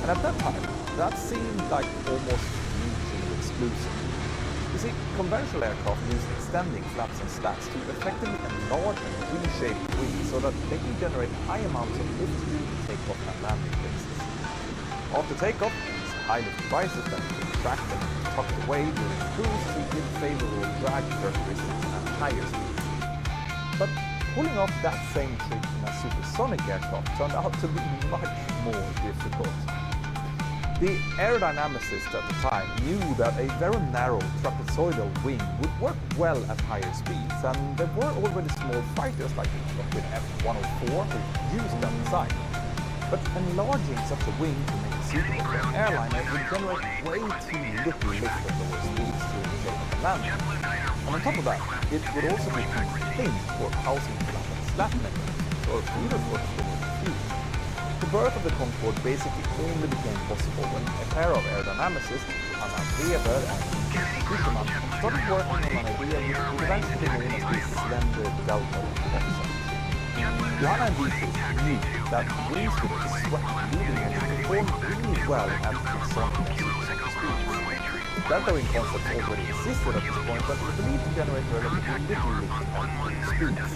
And at that time, that seemed like almost mutually exclusive. You see, conventional aircraft use extending flaps and slats to effectively enlarge and reshape the wing so that they can generate high amounts of lift during takeoff and landing phases. After takeoff, these high lift devices then retract and tucked away during cruise to give favorable drag characteristics and higher speeds. But pulling off that same trick in a supersonic aircraft turned out to be much more difficult. The aerodynamicists at the time knew that a very narrow trapezoidal wing would work well at higher speeds, and there were already small fighters like the Lockheed F-104 who used that design. But enlarging such a wing to make it suitable for an airliner would generate way too little lift at lower speeds during the takeoff and landing. And on top of that, it would also be too thin for housing flap and slat mechanisms, or even for spinning the fuel. The birth of the Concorde basically only became possible when a pair of aerodynamicists, Anna Weber and Fischerman, started working on an idea which would eventually be known as the slender delta concept. Johanna and Dietrich knew that wings with a swept leading edge performed really well at supersonic and supersonic speeds. Delta wing concepts already existed at this point, but were believed to generate relatively little lift at speeds.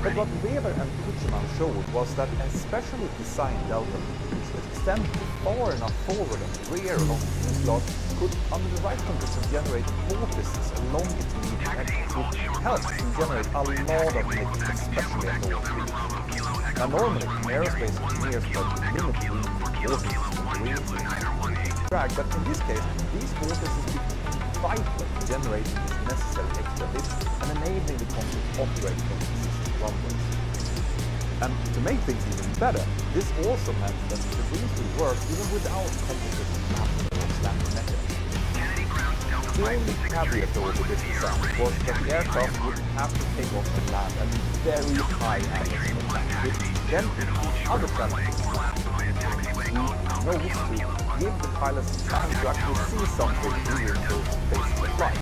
But what Weber and Fischerman showed was that a specially designed delta wing, which was extended far enough forward and rear along the fuselage, could, under the right conditions, generate vortices along its leading edges, which helps to generate a lot of lift, especially at lower speeds. Now normally, aerospace engineers try to limit the vortices from releasing drag, but in this case, these vortices become vital in generating this necessary extra lift and enabling the Concorde to operate from consistent runways. And to make things even better, this also meant that the wings would work even without composite mapping or slanted mechanism. The only caveat though with this design was that the aircraft would have to take off and land at very high angles of attack, which then includes other challenges who knows to give the pilots time to actually see something during those phases of flight.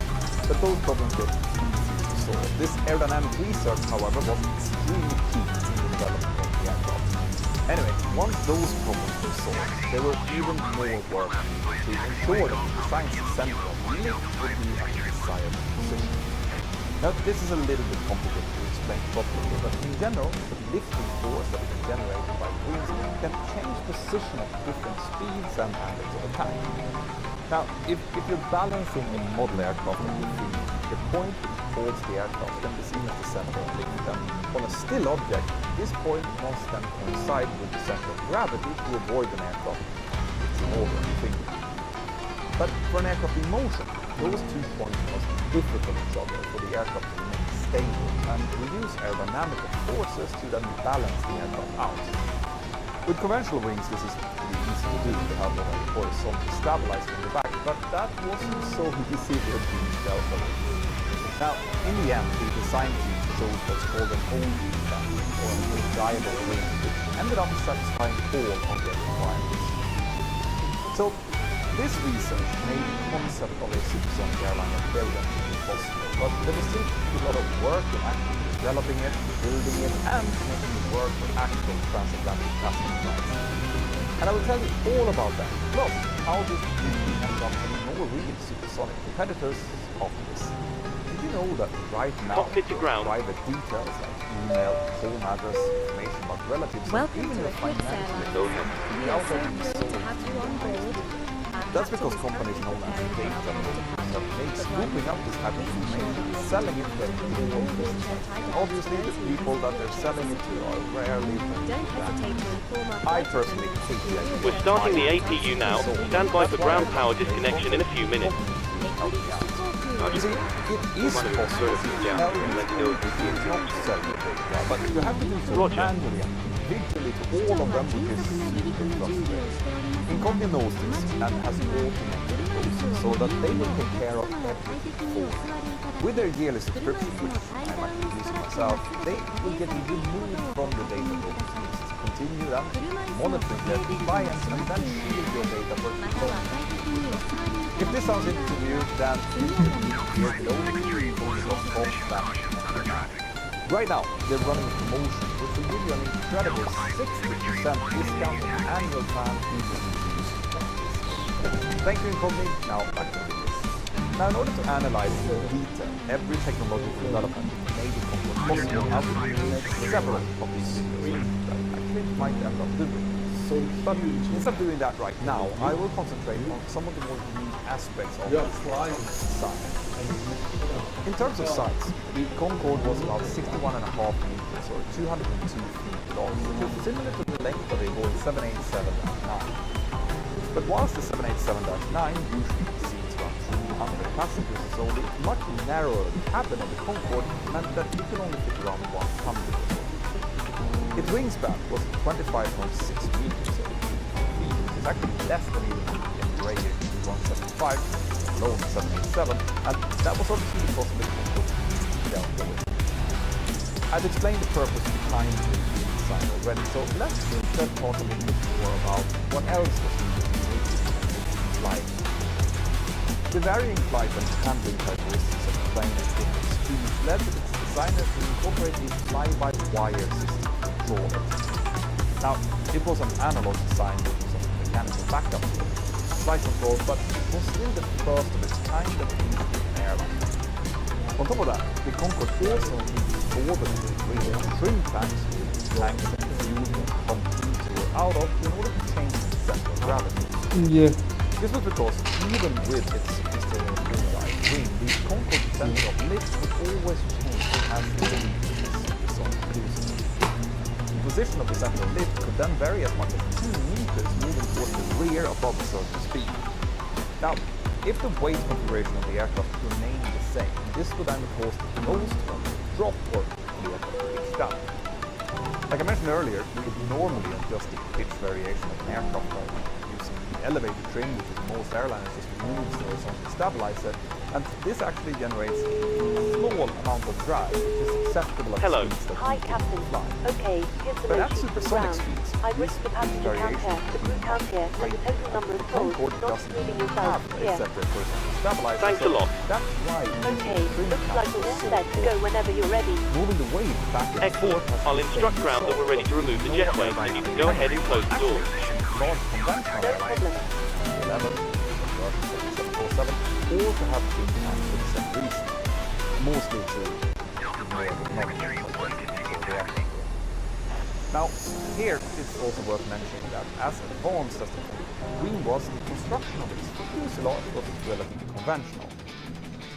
But those problems get easy to solve. This aerodynamic research, however, was extremely key in the development of the aircraft. Anyway, once those problems were solved, there were even more work to ensure that the design's center of lift would be at the desired position. Now, this is a little bit complicated to explain properly, but in general, the lifting force that is generated by wings can change position at different speeds and angles of attack. Now, if you're balancing a model aircraft on the field, the point which holds the aircraft can be seen as the center of lift, and on a still object, this point must then coincide with the center of gravity to avoid an aircraft tipping over and sinking. But for an aircraft in motion, those 2 points must differ from each other for the aircraft to remain stable, and we use aerodynamic forces to then balance the aircraft out. With conventional wings, this is pretty easy to do. They have a horizontal stabilizer in the back, but that wasn't so easy with the Delta wing. Now, in the end, the design team chose what's called an OD or a reliable wing, which ended up satisfying all of their requirements. So, this research made the concept of a supersonic airliner very possible, but there was still a lot of work in actually developing it, building it, and making it work for actual transatlantic passenger flights. And I will tell you all about that, plus how this really ended up in Norwegian supersonic competitors after this. Did you know that right now, private details like email, home address, information about relatives, and even your financial information That's because companies known as data brokers have made scooping up this type of information and selling it to their own business. Obviously, the people that they're selling it to are rarely I personally hate the idea. We're starting the APU now. Stand by for ground power disconnection in a few minutes. You see, it is possible to tell you not selling data, but you have to do so manually and individually to all of them, which is super frustrating. Incogni knows this and has automated the process so that they will take care of everything for you. With their yearly subscription, which I'm actually using myself, they will get removed from the data brokers to continue them, monitoring their compliance, and then shield your data for If this sounds interesting to you, then please here below Right now, they're running a promotion which will give you an incredible 60% discount on annual plan fees. Thank you, Incogni. Now back to the videos. Now, in order to analyze in detail every technological development made in Concorde possible, I will make several of these videos that I actually might end up doing. But instead of doing that right now, I will concentrate on some of the more unique aspects of the design. In terms of size, the Concorde was about 61.5 meters or 202 feet long, which is similar to the length of a Boeing 787-9. But whilst the 787-9 usually seats around 200 passengers or so, the much narrower cabin of the Concorde meant that it could only fit around 100 or so. Its wingspan was 25.6 meters, so which is actually less than even the Embraer 175, alone 787, and that was obviously because of the Concorde Delta wing. I've explained the purpose behind the design already, so let's instead talk a little bit more about what else was needed to make it flying. The varying flight and handling characteristics of the plane at different speeds led to its designers to incorporate a fly-by-wire system. Now, it was an analog design with some mechanical backup to flight control, but it was still the first of its kind that used an airline. On top of that, the Concorde also needed with trim tanks with tanks and fuel and pumps were out of in order to change the center of gravity. Yeah. This was because even with its wing, the Concorde center of lift would always change as the wind produces. The position of the center of lift could then vary as much as 2 meters moving towards the rear above a certain speed. Now, if the weight configuration of the aircraft remained the same, this would then cause the nose tone to drop or the aircraft to pitch down. Like I mentioned earlier, we could normally adjust the pitch variation of an aircraft by using the elevator trim, which is most airliners just removes the horizontal stabilizer, and this actually generates a small amount of drag, which is acceptable at speeds that Hi, we Captain. can fly. Okay, here's the But at note sheet supersonic from speeds, ground. I've this written the passenger count variation here, the crew count here, and the total number of the souls, Concorde not doesn't including have yourself, a here. separate horizontal stabilizer. Thanks a so lot. That's why Okay, looks like we're all set to go whenever you're ready. moving the weight back and Excellent. forth. I'll instruct ground that we're ready to remove the jetway, and you can go ahead and close the doors. Large conventional airlines, 11, 747, also have to have for the same reason, mostly to ignore the noise. Now, here it's also worth mentioning that as advanced as the wing was, the construction of its fuselage was relatively conventional.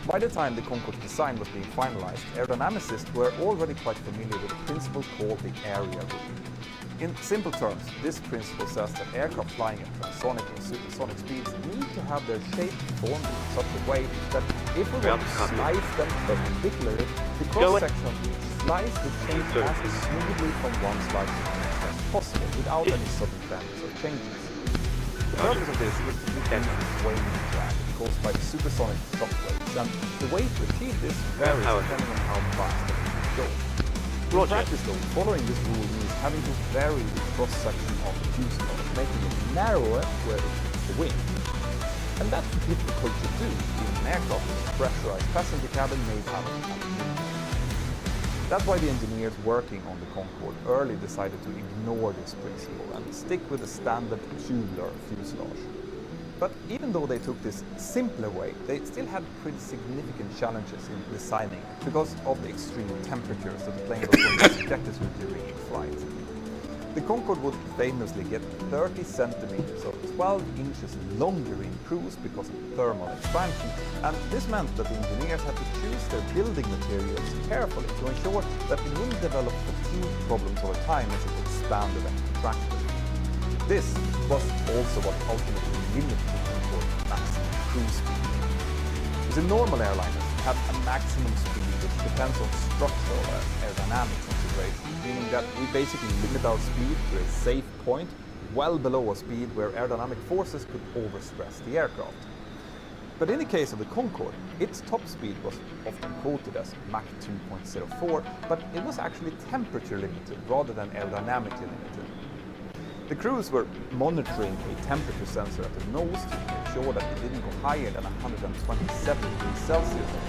By the time the Concorde design was being finalized, aerodynamicists were already quite familiar with a principle called the area rule. In simple terms, this principle says that aircraft flying at transonic or supersonic speeds need to have their shape formed in such a way that if we want to slice them perpendicularly, the cross-section of each slice would change as smoothly from one slice to the next as possible without any sudden bends or changes. The purpose of this is to reduce wave drag caused by the supersonic shock waves, and the way to achieve this varies depending on how fast the plane goes. In practice though, following this rule means having to vary the cross-section of the fuselage, making it narrower where it hits the wing. And that's difficult to do in an aircraft with a pressurized passenger cabin made out of aluminum. That's why the engineers working on the Concorde early decided to ignore this principle and stick with the standard tubular fuselage. But even though they took this simpler way, they still had pretty significant challenges in designing it because of the extreme temperatures that the plane was going to be subjected to during its flight. The Concorde would famously get 30 centimeters or 12 inches longer in cruise because of thermal expansion, and this meant that the engineers had to choose their building materials carefully to ensure that it wouldn't develop fatigue problems over time as it expanded and contracted. This was also what ultimately limited the Concorde maximum cruise speed. The normal airliners have a maximum speed which depends on structural and aerodynamic considerations, meaning that we basically limit our speed to a safe point well below a speed where aerodynamic forces could overstress the aircraft. But in the case of the Concorde, its top speed was often quoted as Mach 2.04, but it was actually temperature limited rather than aerodynamically limited. The crews were monitoring a temperature sensor at the nose to make sure that it didn't go higher than 127 degrees Celsius or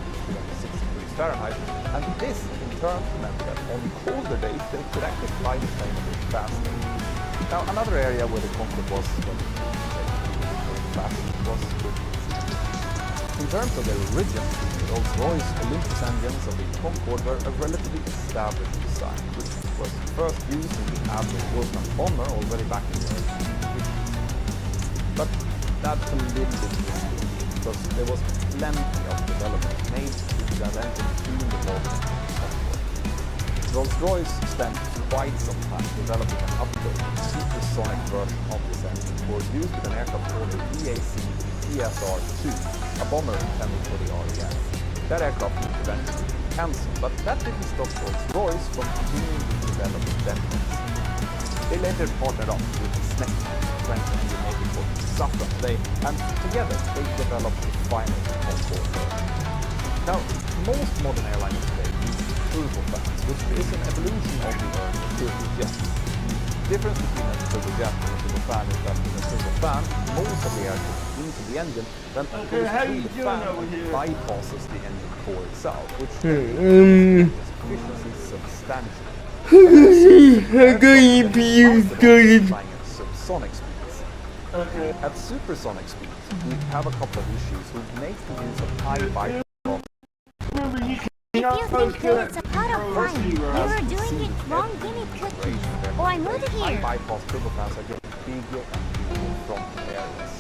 6 degrees Fahrenheit, and this in turn meant that on colder days they could actually fly the plane a bit faster. Now another area where the Concorde was fast was with in terms of their origins, the Rolls-Royce Olympus engines of the Concorde were a relatively established design, which was first used in the Admiral Wolfram bomber already back in the early 1950s. But that's a little bit risky, because there was plenty of development made to that engine during the war. Rolls-Royce spent quite some time developing an updated supersonic version of this engine for use with an aircraft called the EAC ESR-2, a bomber intended for the RAF. That aircraft was eventually cancelled, but that didn't stop Rolls-Royce from continuing to develop its engines. They later partnered up with Snecking, a French engine maker called Safran, and together they developed the final Concorde version. Now, most modern airliners today use turbofans, which is an evolution of the earlier turbojet. The difference between a turbojet and a turbofan is that in a turbofan, most of the air goes into the engine, then goes through the fan and bypasses the engine core itself, which increases efficiency substantially. Flying at subsonic speeds. At supersonic speeds, we have a couple of issues which make the use of high bypass. If you think that it's a part of flying, you are doing it wrong, give me cookie. Or I move it High here. bypass turbofans are getting bigger and bigger from areas.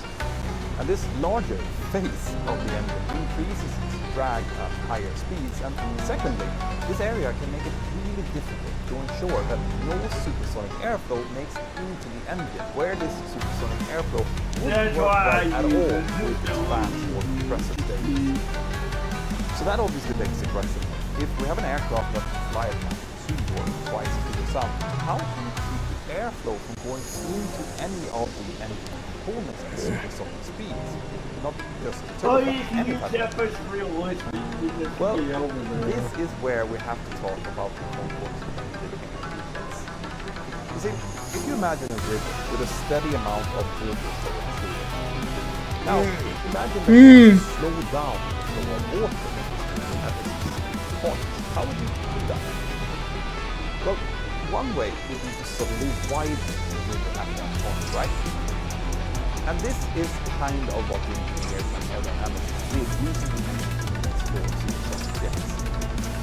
And this larger face of the engine increases its drag at higher speeds, and secondly, this area can make it really difficult to ensure that no supersonic airflow makes it into the engine, where this supersonic airflow wouldn't work well at all with its fans or compressor stages. So that obviously begs the question, if we have an aircraft that can fly at 2 or twice the speed of sound, how can we keep the airflow from going into any of the engine components at supersonic speeds? Not just Oh, turbofan, you can any use type that of. first realistic. Well, this is where we have to talk about the Concorde's limits. You see, if you imagine a river with a steady amount of water flowing through it. Now, imagine that you slow down the flow of water at a specific point. How would you do that? Well, one way would be to suddenly widen the river at that point, right? And this is kind of what the engineers and aerodynamicists did using the instruments for supersonic jets.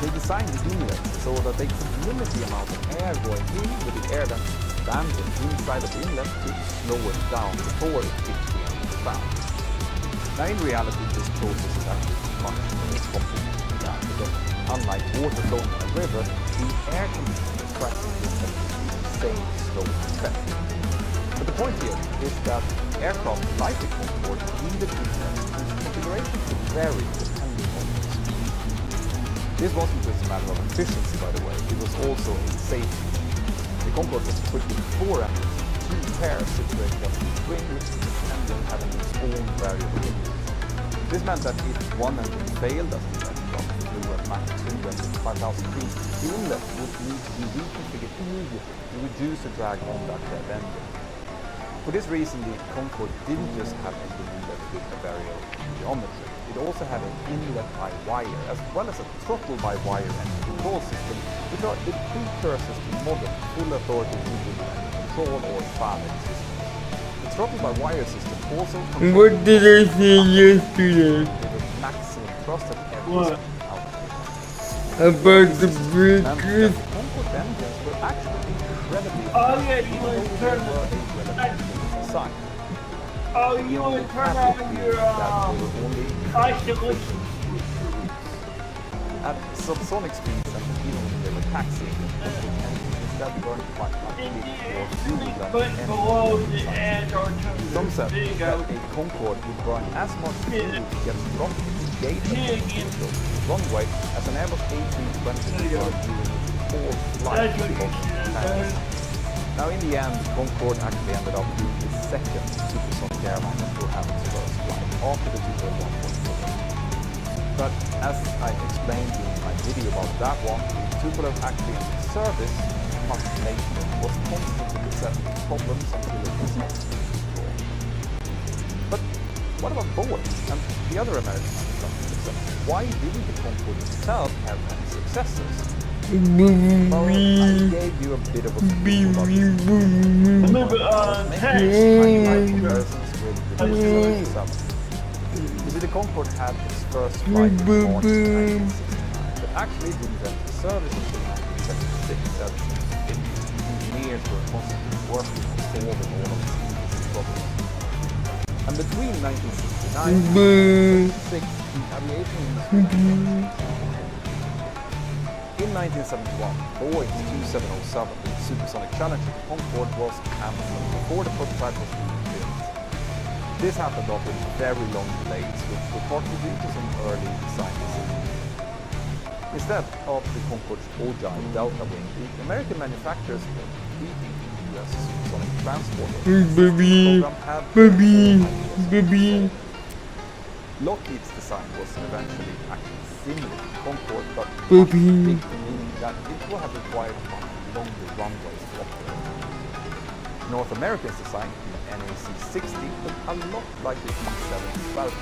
They designed these inlets so that they could limit the amount of air going in with the air then standing inside of the inlet to slow it down before it hits the end of the fan. Now in reality this process is actually much more complicated than that, because unlike water flowing in a river, the air can be compressed in the same slow effect. But the point here is that aircraft like the Concorde needed inlets whose configuration could vary depending on the speed. This wasn't just a matter of efficiency, by the way, it was also a safety. The Concorde was equipped with 4 engines, 2 pairs situated on the wing, with each engine having its own variable inlet. This meant that if one engine failed as the aircraft flew at Mach 2 and 5,000 feet, the inlet would need to be reconfigured immediately to reduce the drag on that dead engine. For this reason, the Concorde didn't just have an inlet with a variable geometry, it also had an inlet by wire, as well as a throttle by wire engine control system, which are the precursors to modern full authority engine control or FADEC systems. The throttle by wire system also controls What did I say yesterday? the maximum thrust at every About the breakers? Concorde engines were actually incredibly Oh yeah, you want to turn design. Oh, you want to turn on your isolation. At subsonic speeds and even when they were taxiing, instead burned quite much more fuel than any below the edge or Some said that a Concorde would burn as much fuel to get from its gate to the runway as an Airbus A320 would burn during its whole flight of Paris. Now in the end, Concorde actually ended up being the second supersonic airline to have its first flight after the Super 1.4. But as I explained in my video about that one, the Tupolev actually in service much later was constantly besetting problems until it was not controlled. But what about Boeing and the other American manufacturers? Why didn't the Concorde itself have any successors? Well, I gave you a bit of a clue about this. Comparisons with the 777. You see, the Concorde had its first flight in March 1969, but actually didn't enter service until 1976, as engineers were constantly working on solving all of these problems. And between 1969 and 1976, the aviation industry. In 1971, Boeing's 2707, the supersonic Challenger Concorde, was cancelled before the prototype was being built. This happened after very long delays, which were partly due to some early design decisions. Instead of the Concorde's agile delta wing, the American manufacturers were competing in the US supersonic transporter. Baby. Lockheed's design was eventually actually similar to Concorde, but much bigger, meaning that it would have required much longer runways to operate. North America's design, the NAC-60, looked a lot like the Mach 7 12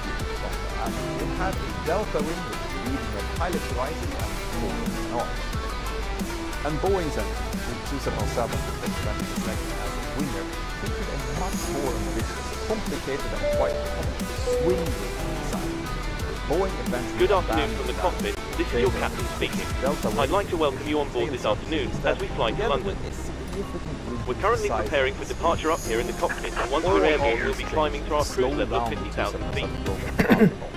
and it had a delta wing with leading of pilot devices and forward nose. And Boeing's engine, the 2707, which was eventually selected as a winner, featured a much more ambitious, complicated and quite complex swing design. Boeing eventually Good afternoon from the cockpit. this is your captain speaking. I'd like to welcome you on board this afternoon as we fly to London. We're currently preparing for departure up here in the cockpit, and once we're airborne we'll be climbing to our cruise level of 50,000 feet.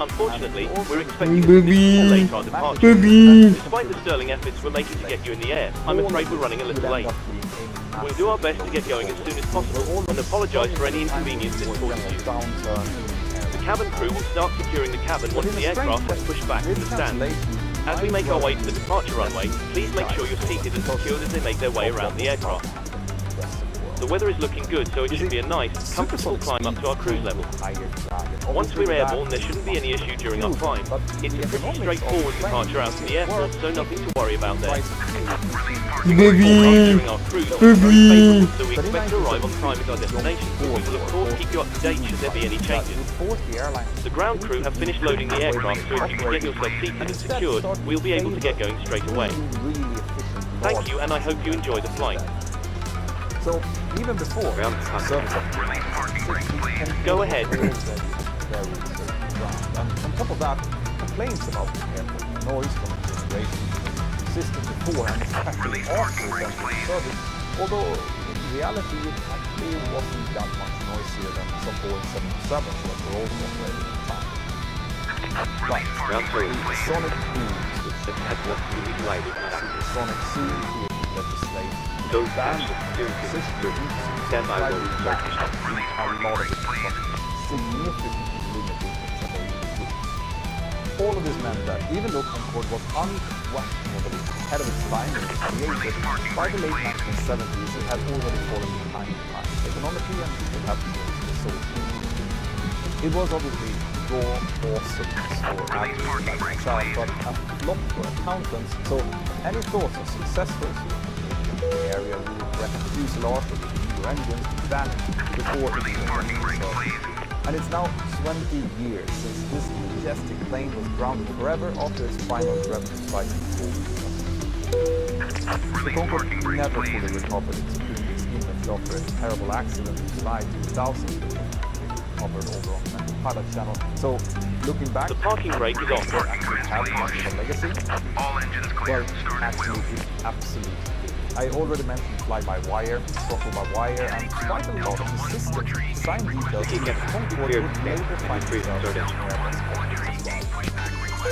Unfortunately, we're expecting to delay our departure. Despite the sterling efforts we're making to get you in the air, I'm afraid we're running a little late. We'll do our best to get going as soon as possible, and apologise for any inconvenience this causes you. The cabin crew will start securing the cabin once the aircraft has pushed back to the stand. As we make our way to the departure runway, please make sure you're seated and secured as they make their way around the aircraft. The weather is looking good, so it should be a nice, comfortable climb up to our cruise level. Once we're airborne, there shouldn't be any issue during our climb. It's a pretty straightforward departure out to the airport, so nothing to worry about there. During our cruise, so we expect to arrive on time at our destination. We will of course keep you up to date should there be any changes. The ground crew have finished loading the aircraft, so if you can get yourself seated and secured, we'll be able to get going straight away. Thank you, and I hope you enjoy the flight. So even before go ahead. And on top of that, complaints about the airport, noise from the generation system before and especially after essential service, although in reality it actually wasn't that much noisier than some Boeing 777 that were also operating at the time. But the sonic booms, which had what really lighted the sonic soon legislation, those bands of systems stand by those factors a lot of it significantly limited its ability to do. All of this meant that even though Concorde was unquestionably ahead of its time and created, by the late 1970s it had already fallen behind time economically and it had to be sold. It was obviously raw awesomeness for athletes like myself, but a flop for accountants, so any thoughts of successful the area we regret the fuselage of the new engines vanished before it even went into. And it's now 20 years since this majestic plane was grounded forever after its final revenue flight in 2000. The Concorde never fully recovered its previous image after a terrible accident in July 2000 covered over on the pilot channel. So looking back, the parking brake is off. It actually has much of a legacy. Well, actually, it absolutely. I already mentioned fly-by-wire, throttle-by-wire, and quite a lot of the system design details in the Concorde would later find themselves in Airbus.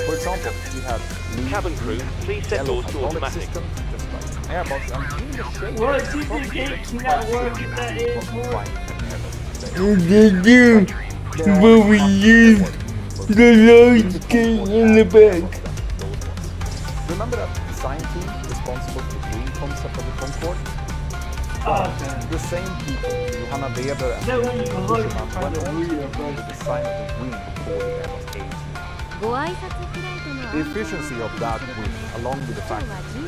For example, we have cabin crew, please set doors to automatic. System, just like Airbus, and in the shape what did the gates not work at that airport? They do, but we use the large gate in the back. Remember that design team responsible for the green concept of the Concorde? The same people, Johanna Weber and Buschermann, went on to the design of the wing for the Airbus A2. The efficiency of that wing, along with the fact that two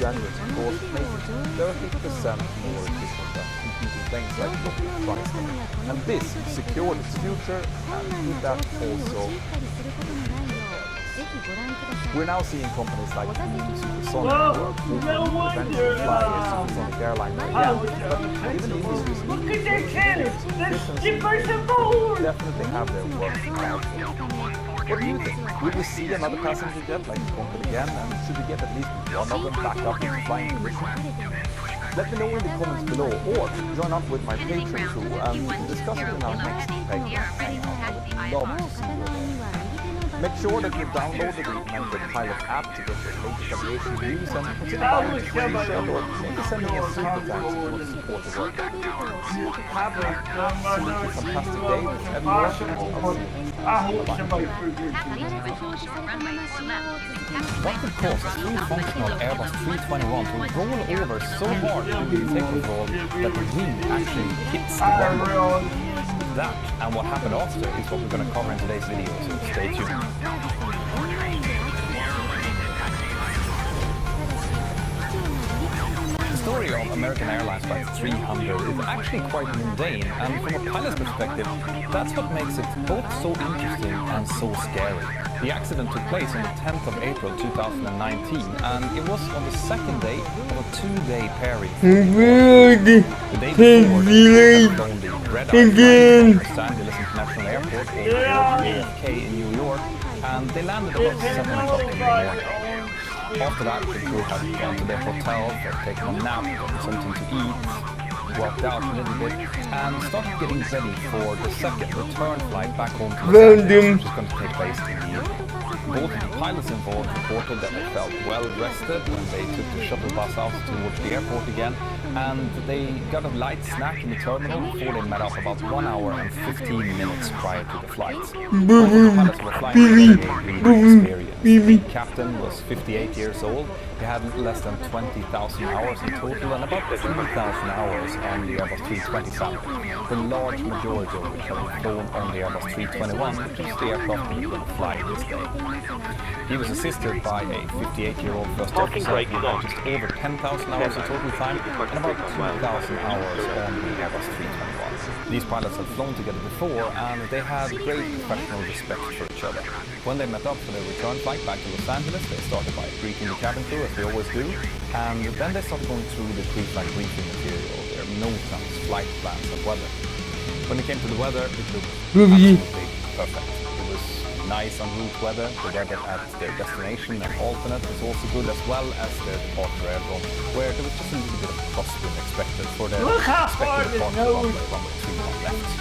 engines, of course, made it 30% more efficient than competing planes like Lockheed TriStar. And this secured its future, and with that also we're now seeing companies like Supersonic who are eventually fly a supersonic airliner again, but even the industry's definitely have their work cut out for them. What do you think? Will we see another passenger jet like the Concorde again, and should we get at least one of them back up in flying condition? Let me know in the comments below, or join up with my Patreon crew and we can discuss it in our next Patreon hangout. I would love to see you there. Make sure that you download the Mentor Pilot app to get your latest aviation news and consider buying a t-shirt or maybe sending a super thanks to support the work. Have a fantastic day with everyone. What could cause a fully functional Airbus 321 to roll over so hard during the takeoff roll that the wing actually hits the runway? That and what happened after is what we're going to cover in today's video, so stay tuned. The story of American Airlines Flight 300 is actually quite mundane, and from a pilot's perspective, that's what makes it both so interesting and so scary. The accident took place on the 10th of April 2019, and it was on the second day of a 2-day pairing. The day before, the red-eye flight from Los Angeles International Airport, or JFK in New York, and they landed about 7 o'clock in the morning. After that, the crew had gone to their hotel, they'd taken a nap, gotten something to eat, walked out a little bit, and started getting ready for the second return flight back home to Los Angeles, which is going to take place in the evening. Both of the pilots involved reported that they felt well rested when they took the shuttle bus out towards the airport again, and they got a light snack in the terminal before they met up about 1 hour and 15 minutes prior to the flight. Both of the pilots were flying with a really experience. The captain was 58 years old. He had less than 20,000 hours in total and about 3,000 hours on the Airbus 320 family, the large majority of which have flown on the Airbus 321, which is the aircraft that will fly this day. He was assisted by a 58-year-old first officer who had just over 10,000 hours in total time and about 2,000 hours on the Airbus 321. These pilots had flown together before and they had great professional respect for each other. When they met up for their return flight back to Los Angeles, they started by greeting the cabin crew, as they always do, and then they started going through the pre-flight briefing material, their NOTAMs, flight plans and weather. When it came to the weather, it looked absolutely perfect. It was nice en route weather, the weather at their destination and alternate was also good, as well as their departure airdrome, where there was just a little bit of crosswind expected for their expected departure runway 31 left.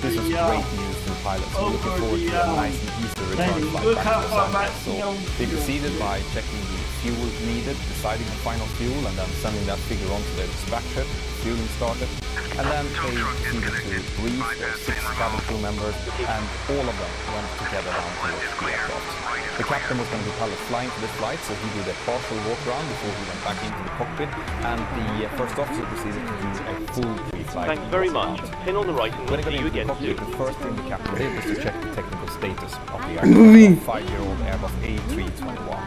This was great news to the pilots who were looking forward to a nice and easy return flight back to Los Angeles. So they proceeded by checking the fuel needed, deciding the final fuel, and then sending that figure on to their dispatcher. Fueling started, and then they proceeded to brief their 6 cabin crew members, and all of them went together down towards the aircraft. The captain was going to be pilot flying for this flight, so he did a partial walk around before he went back into the cockpit, and the first officer proceeded to do a full pre-flight. Thanks very much. Pin on the right and we'll see you again soon. The first thing the captain did was to check the technical status of the aircraft, 5-year-old Airbus A321.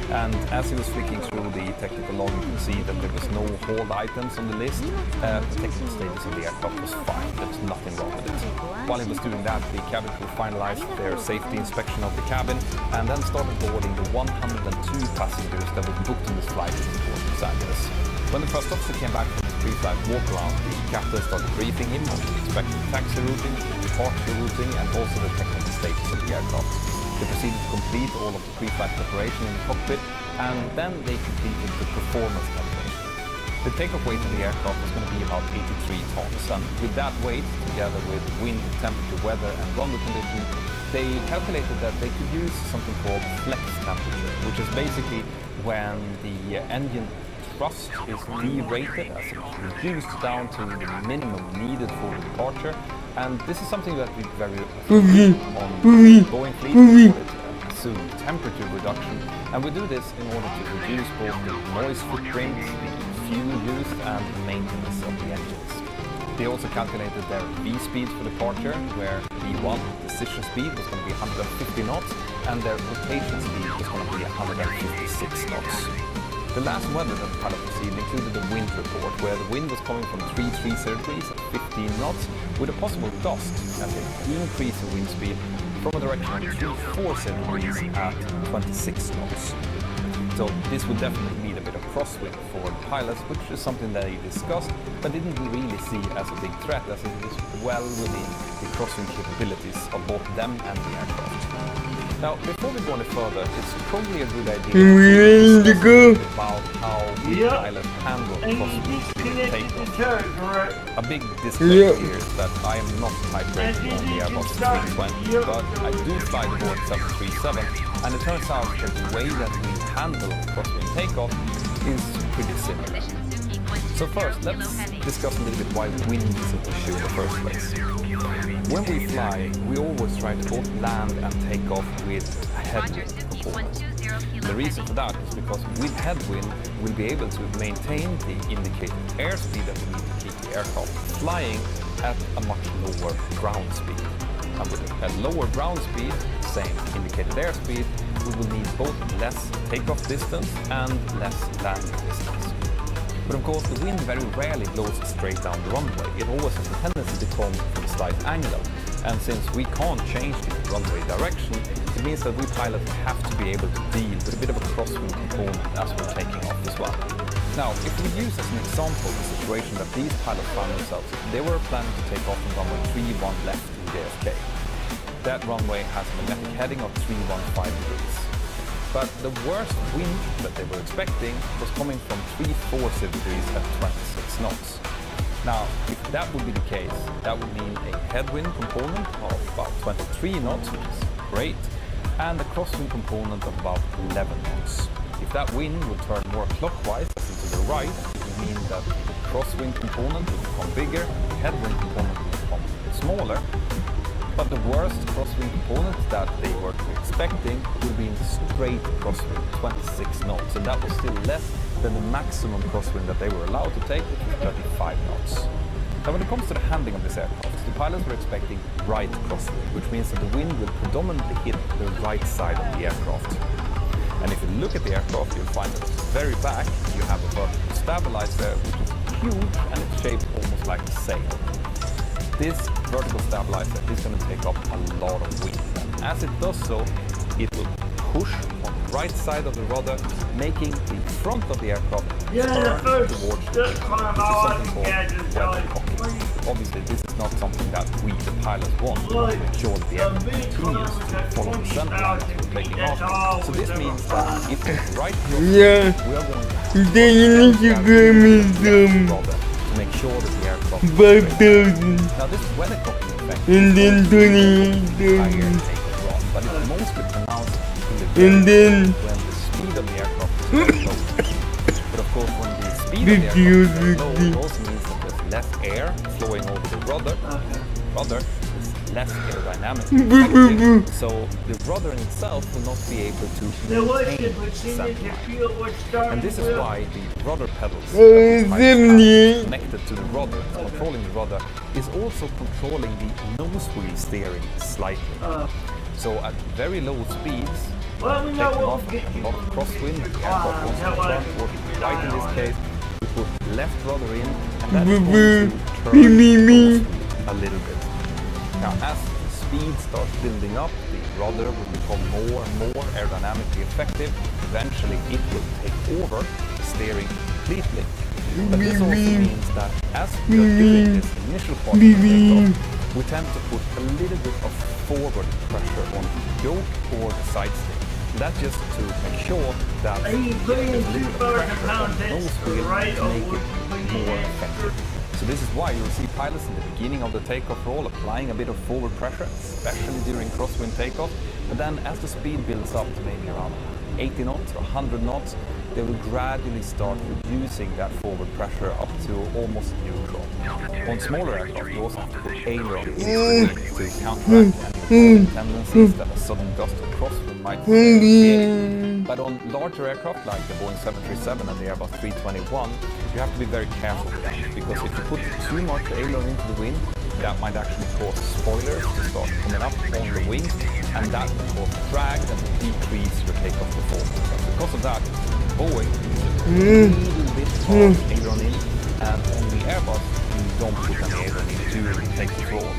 And as he was flicking through the technical log, you can see that there was no hold items on the list. The technical status of the aircraft was fine, there was nothing wrong with it. While he was doing that, the cabin crew finalized their safety inspection of the cabin and then started boarding the 102 passengers that were booked on this flight to Los Angeles. When the first officer came back from his pre-flight walk-around, the captain started briefing him on the expected taxi routing, departure routing, and also the technical status of the aircraft. They proceeded to complete all of the pre-flight preparation in the cockpit, and then they completed the performance calculation. The takeoff weight of the aircraft was going to be about 83 tons, and with that weight, together with wind, temperature, weather, and runway conditions, they calculated that they could use something called flex temperature, which is basically when the engine thrust is derated, as it's reduced down to the minimum needed for the departure. And this is something that we very often on Boeing fleet, assume temperature reduction, and we do this in order to reduce both the noise footprint, the fuel use, and the maintenance of the engines. They also calculated their V-speed for departure, where V1, decision speed, was going to be 150 knots, and their rotation speed was going to be 156 knots. The last weather that the pilot received included a wind report, where the wind was coming from 330 degrees at 15 knots, with a possible gust as it increased the wind speed from a direction of 340 degrees at 26 knots. So this would definitely need a bit of crosswind for the pilots, which is something they discussed, but didn't really see as a big threat, as it is well within the crosswind capabilities of both them and the aircraft. Now, before we go any further, it's probably a good idea to discuss about how the pilot handled crosswind takeoff. A big disclaimer here is that I am not type rated on the Airbus 320, but I do fly the Boeing 737, and it turns out that the way that we handle crosswind takeoff is pretty similar. So first, let's discuss a little bit why wind is an issue in the first place. When we fly, we always try to both land and take off with headwind component. The reason for that is because with headwind, we'll be able to maintain the indicated airspeed that we need to keep the aircraft flying at a much lower ground speed. And with a lower ground speed, same indicated airspeed, we will need both less takeoff distance and less landing distance. But of course, the wind very rarely blows straight down the runway. It always has a tendency to come from a slight angle. And since we can't change the runway direction, it means that we pilots have to be able to deal with a bit of a crosswind component as we're taking off as well. Now, if we use as an example the situation that these pilots found themselves in, they were planning to take off on runway 31 left in JFK. that runway has a magnetic heading of 315 degrees. But the worst wind that they were expecting was coming from 340 degrees at 26 knots. Now, if that would be the case, that would mean a headwind component of about 23 knots, which is great, and a crosswind component of about 11 knots. If that wind would turn more clockwise, as in to the right, it would mean that the crosswind component would become bigger, the headwind component would become smaller, but the worst crosswind component that they were expecting would be in straight crosswind, 26 knots, and that was still less than the maximum crosswind that they were allowed to take, which was 35 knots. Now when it comes to the handling of this aircraft, the pilots were expecting right crosswind, which means that the wind will predominantly hit the right side of the aircraft. And if you look at the aircraft, you'll find that at the very back you have a vertical stabilizer, which is huge and it's shaped almost like a sail. This vertical stabilizer is going to take up a lot of wind. And as it does so, it will push on the right side of the rudder, making the front of the aircraft turn towards the, which is something called weathercocking. Obviously, this is not something that we, the pilots, want. We want to make sure that the aircraft continues to follow the center line as we're taking off. So this means that if it's right here, we are going to make sure that the aircraft is now this weathercocking effect and then 28,000, but it's mostly pronounced in the when the speed of the aircraft is very low. But of course, when the speed of the aircraft is very low, it also means that there's less air flowing over the rudder. Rudder is less aerodynamic. So the rudder in itself will not be able to maintain the center line. And this is why the rudder pedals connected to the rudder, controlling the rudder, is also controlling the nose wheel steering slightly. So at very low speeds, taking off a lot of crosswind, the aircraft wants to turn towards the right in this case, we put left rudder in, and that is going to turn the a little bit. Now as the speed starts building up, the rudder will become more and more aerodynamically effective. Eventually it will take over the steering completely. But this also means that as we are doing this initial part of the takeoff, we tend to put a little bit of forward pressure on the yoke or the side stick. That's just to make sure that there's a little bit of pressure on the nose wheel to make it more effective. So this is why you'll see pilots in the beginning of the takeoff roll applying a bit of forward pressure, especially during crosswind takeoff. But then as the speed builds up to maybe around 80 knots or 100 knots, they will gradually start reducing that forward pressure up to almost neutral. On smaller aircraft, you also have to put aileron to counteract any tendencies that a sudden gust of crosswind might create. But on larger aircraft like the Boeing 737 and the Airbus 321, you have to be very careful with that, because if you put too much aileron into the wind, that might actually cause spoilers to start coming up on the wings, and that will cause drag that will decrease your takeoff performance. And because of that, Boeing uses a little bit of aileron in, and on the Airbus, you don't put any aileron in during the takeoff roll.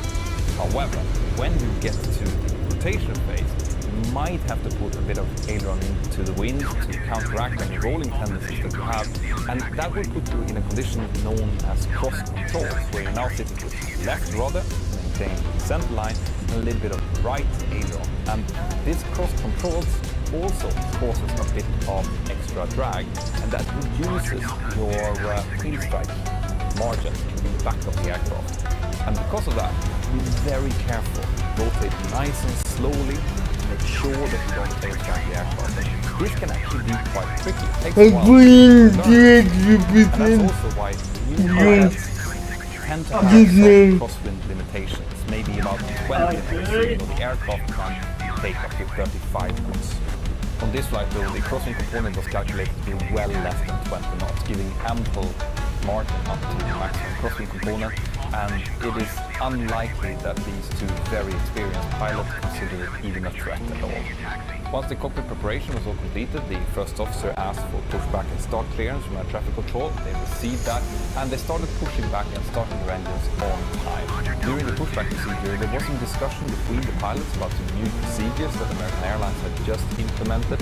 However, when you get to the rotation phase, you might have to put a bit of aileron into the wind to counteract any rolling tendencies that you have, and that will put you in a condition known as cross controls, where you're now sitting with left rudder, maintaining the center line, and a little bit of right aileron. And this cross controls also causes a bit of extra drag, and that reduces your tail strike margin in the back of the aircraft. And because of that, be very careful. Rotate nice and slowly. Make sure that you don't tail strike the aircraft. This can actually be quite tricky. It takes a while to learn. And that's also why new pilots tend to have some crosswind limitations. Maybe about 12 knots, even though the aircraft can take up to 35 knots. On this flight though, the crosswind component was calculated to be well less than 20 knots, giving ample margin up to the maximum crosswind component, and it is unlikely that these two very experienced pilots consider it even a threat at all. Once the cockpit preparation was all completed, the first officer asked for pushback and start clearance from air traffic control. They received that, and they started pushing back and starting their engines on time. During the pushback procedure, there was some discussion between the pilots about the new procedures that American Airlines had just implemented.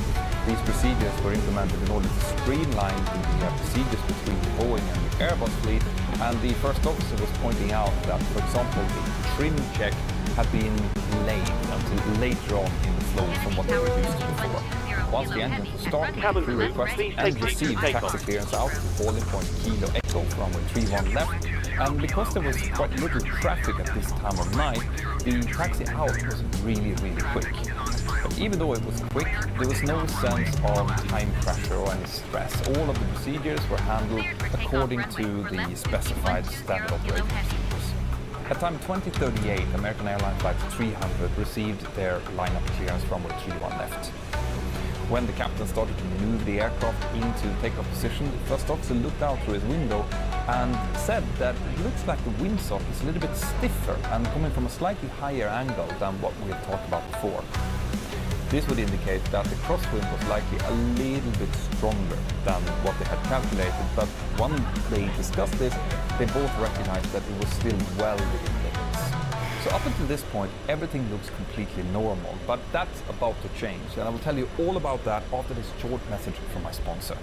These procedures were implemented in order to streamline the procedures between the Boeing and the Airbus fleet, and the first officer was pointing out that, for example, the trim check had been delayed until later on in the flow from what they were used to before. Once the engine was started, the crew requested and received taxi clearance out to boiling point Kilo Echo for runway 31 left, and because there was quite little traffic at this time of night, the taxi out was really quick. But even though it was quick, there was no sense of time pressure or any stress. All of the procedures were handled according to the specified standard operating procedures. At time 2038, American Airlines Flight 300 received their lineup clearance from runway 31 left. When the captain started to move the aircraft into takeoff position, the first officer looked out through his window and said that it looks like the windsock is a little bit stiffer and coming from a slightly higher angle than what we had talked about before. This would indicate that the crosswind was likely a little bit stronger than what they had calculated, but when they discussed this, they both recognized that it was still well within limits. So up until this point, everything looks completely normal, but that's about to change, and I will tell you all about that after this short message from my sponsor.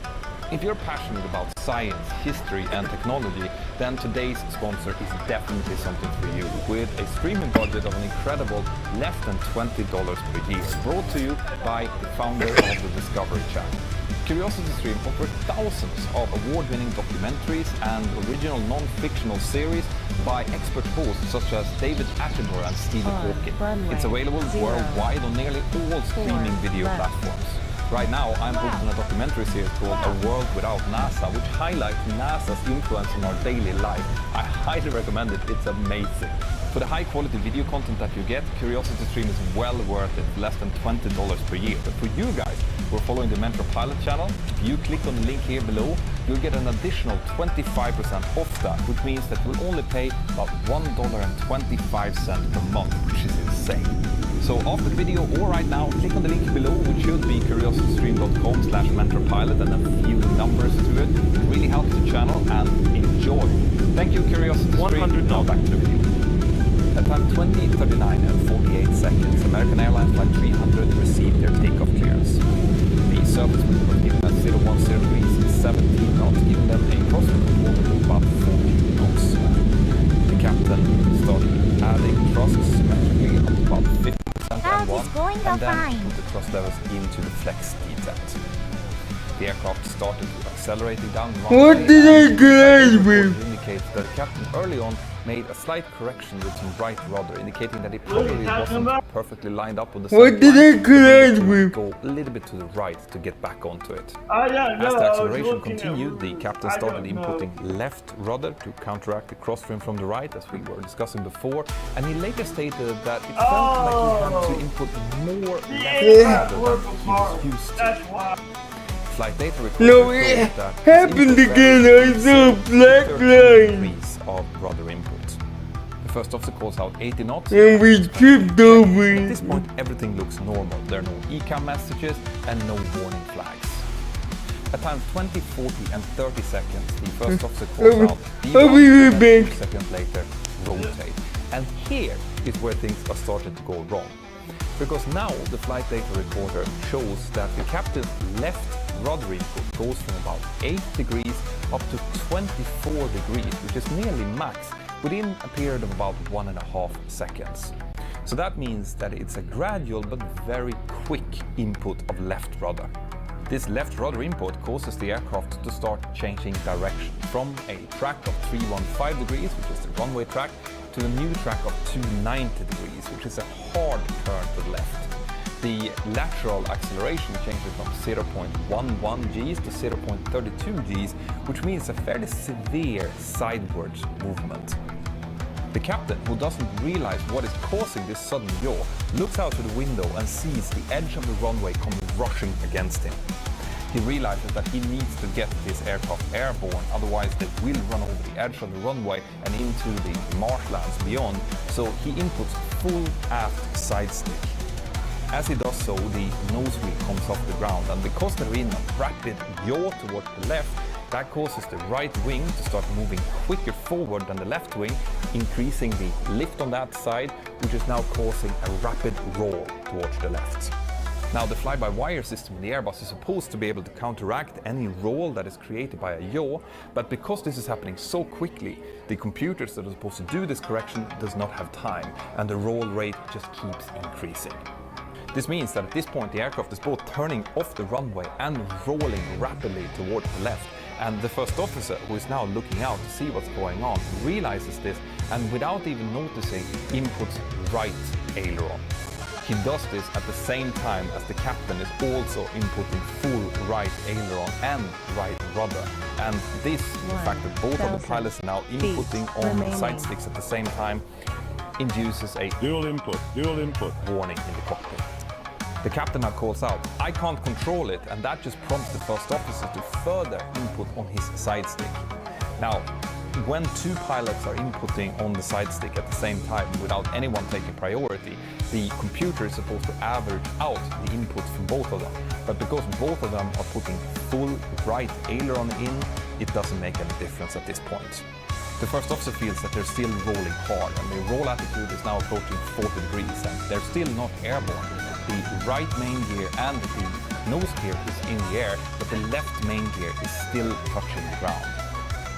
If you're passionate about science, history and technology, then today's sponsor is definitely something for you, with a streaming budget of an incredible less than $20 per year, brought to you by the founder of the Discovery Channel. CuriosityStream offers thousands of award-winning documentaries and original non-fictional series by expert hosts such as David Attenborough and Stephen Hawking. It's available worldwide on nearly all streaming video platforms. Right now, I'm hooked on a documentary series called A World Without NASA, which highlights NASA's influence on our daily life. I highly recommend it, it's amazing. For the high quality video content that you get, CuriosityStream is well worth it, less than $20 per year. But for you guys who are following the Mentor Pilot channel, if you click on the link here below, you'll get an additional 25% off that, which means that you'll only pay about $1.25 per month, which is insane. So after the video or right now, click on the link below, which should be curiositystream.com/mentorpilot, and a few numbers to it. It really helps the channel, and enjoy. Thank you, CuriosityStream. Now back to the video. At time 20:39 and 48 seconds, American Airlines Flight 300 received their takeoff clearance. The surface wind was given at 010 degrees and 17 knots, giving them a crosswind performance of about 40 knots. The captain started adding thrusts symmetrically up to about 50% and then put the thrust levels into the flex detent. The aircraft started accelerating down the runway. What did I get with? Indicates that the captain early on made a slight correction with some right rudder, indicating that it probably wasn't perfectly lined up on the What did I collide with? Go a little bit to the right to get back onto it. I don't know. As the acceleration continued, the captain started inputting left rudder to counteract the crosswind from the right, as we were discussing before, and he later stated that it felt like he had to input more left rudder than he was used to. Flight data reported that happened again. I saw a black line of rudder input. The first officer calls out 80 knots, and we tripped over. At this point, everything looks normal. There are no ECAM messages and no warning flags. At times 20, 40, and 30 seconds, the first officer calls out D1, 2 seconds later, rotate. And here is where things are starting to go wrong. Because now the flight data recorder shows that the captain's left rudder input goes from about 8 degrees up to 24 degrees, which is nearly max, within a period of about 1.5 seconds. So that means that it's a gradual but very quick input of left rudder. This left rudder input causes the aircraft to start changing direction from a track of 315 degrees, which is the runway track, to a new track of 290 degrees, which is a hard turn to the left. The lateral acceleration changes from 0.11 Gs to 0.32 Gs, which means a fairly severe sidewards movement. The captain, who doesn't realize what is causing this sudden yaw, looks out through the window and sees the edge of the runway come rushing against him. He realizes that he needs to get this aircraft airborne, otherwise they will run over the edge of the runway and into the marshlands beyond, so he inputs full aft side stick. As he does so, the nose wheel comes off the ground, and because they're in a rapid yaw towards the left, that causes the right wing to start moving quicker forward than the left wing, increasing the lift on that side, which is now causing a rapid roll towards the left. Now, the fly-by-wire system in the Airbus is supposed to be able to counteract any roll that is created by a yaw, but because this is happening so quickly, the computers that are supposed to do this correction does not have time, and the roll rate just keeps increasing. This means that at this point the aircraft is both turning off the runway and rolling rapidly towards the left, and the first officer, who is now looking out to see what's going on, realizes this and without even noticing inputs right aileron. He does this at the same time as the captain is also inputting full right aileron and right rudder. And this, the fact that both of the pilots are now inputting on side sticks at the same time, induces a dual input warning in the cockpit. The captain now calls out, "I can't control it," and that just prompts the first officer to further input on his side stick. Now, when two pilots are inputting on the side stick at the same time without anyone taking priority, the computer is supposed to average out the inputs from both of them. But because both of them are putting full right aileron in, it doesn't make any difference at this point. The first officer feels that they're still rolling hard, and the roll attitude is now approaching 40 degrees, and they're still not airborne. The right main gear and the nose gear is in the air, but the left main gear is still touching the ground.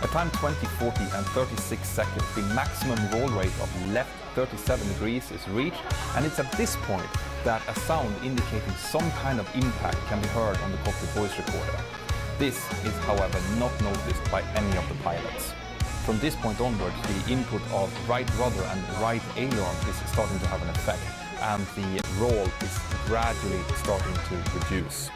At time 20, 40 and 36 seconds, the maximum roll rate of left 37 degrees is reached, and it's at this point that a sound indicating some kind of impact can be heard on the cockpit voice recorder. This is, however, not noticed by any of the pilots. From this point onwards, the input of right rudder and right aileron is starting to have an effect, and the roll is gradually starting to reduce.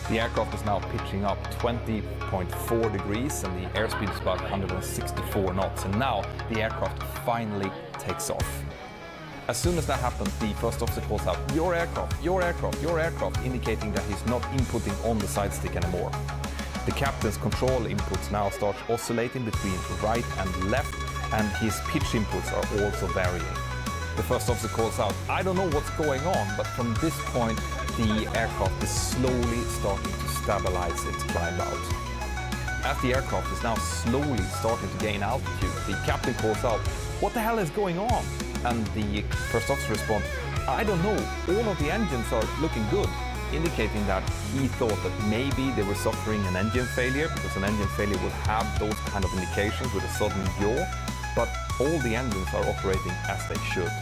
The aircraft is now pitching up 20.4 degrees and the airspeed is about 164 knots, and now the aircraft finally takes off. As soon as that happens, the first officer calls out, "Your aircraft, your aircraft, your aircraft," indicating that he's not inputting on the side stick anymore. The captain's control inputs now start oscillating between right and left, and his pitch inputs are also varying. The first officer calls out, "I don't know what's going on," but from this point, the aircraft is slowly starting to stabilize its climb out. As the aircraft is now slowly starting to gain altitude, the captain calls out, "What the hell is going on?" And the first officer responds, "I don't know, all of the engines are looking good," indicating that he thought that maybe they were suffering an engine failure, because an engine failure would have those kind of indications with a sudden yaw, but all the engines are operating as they should.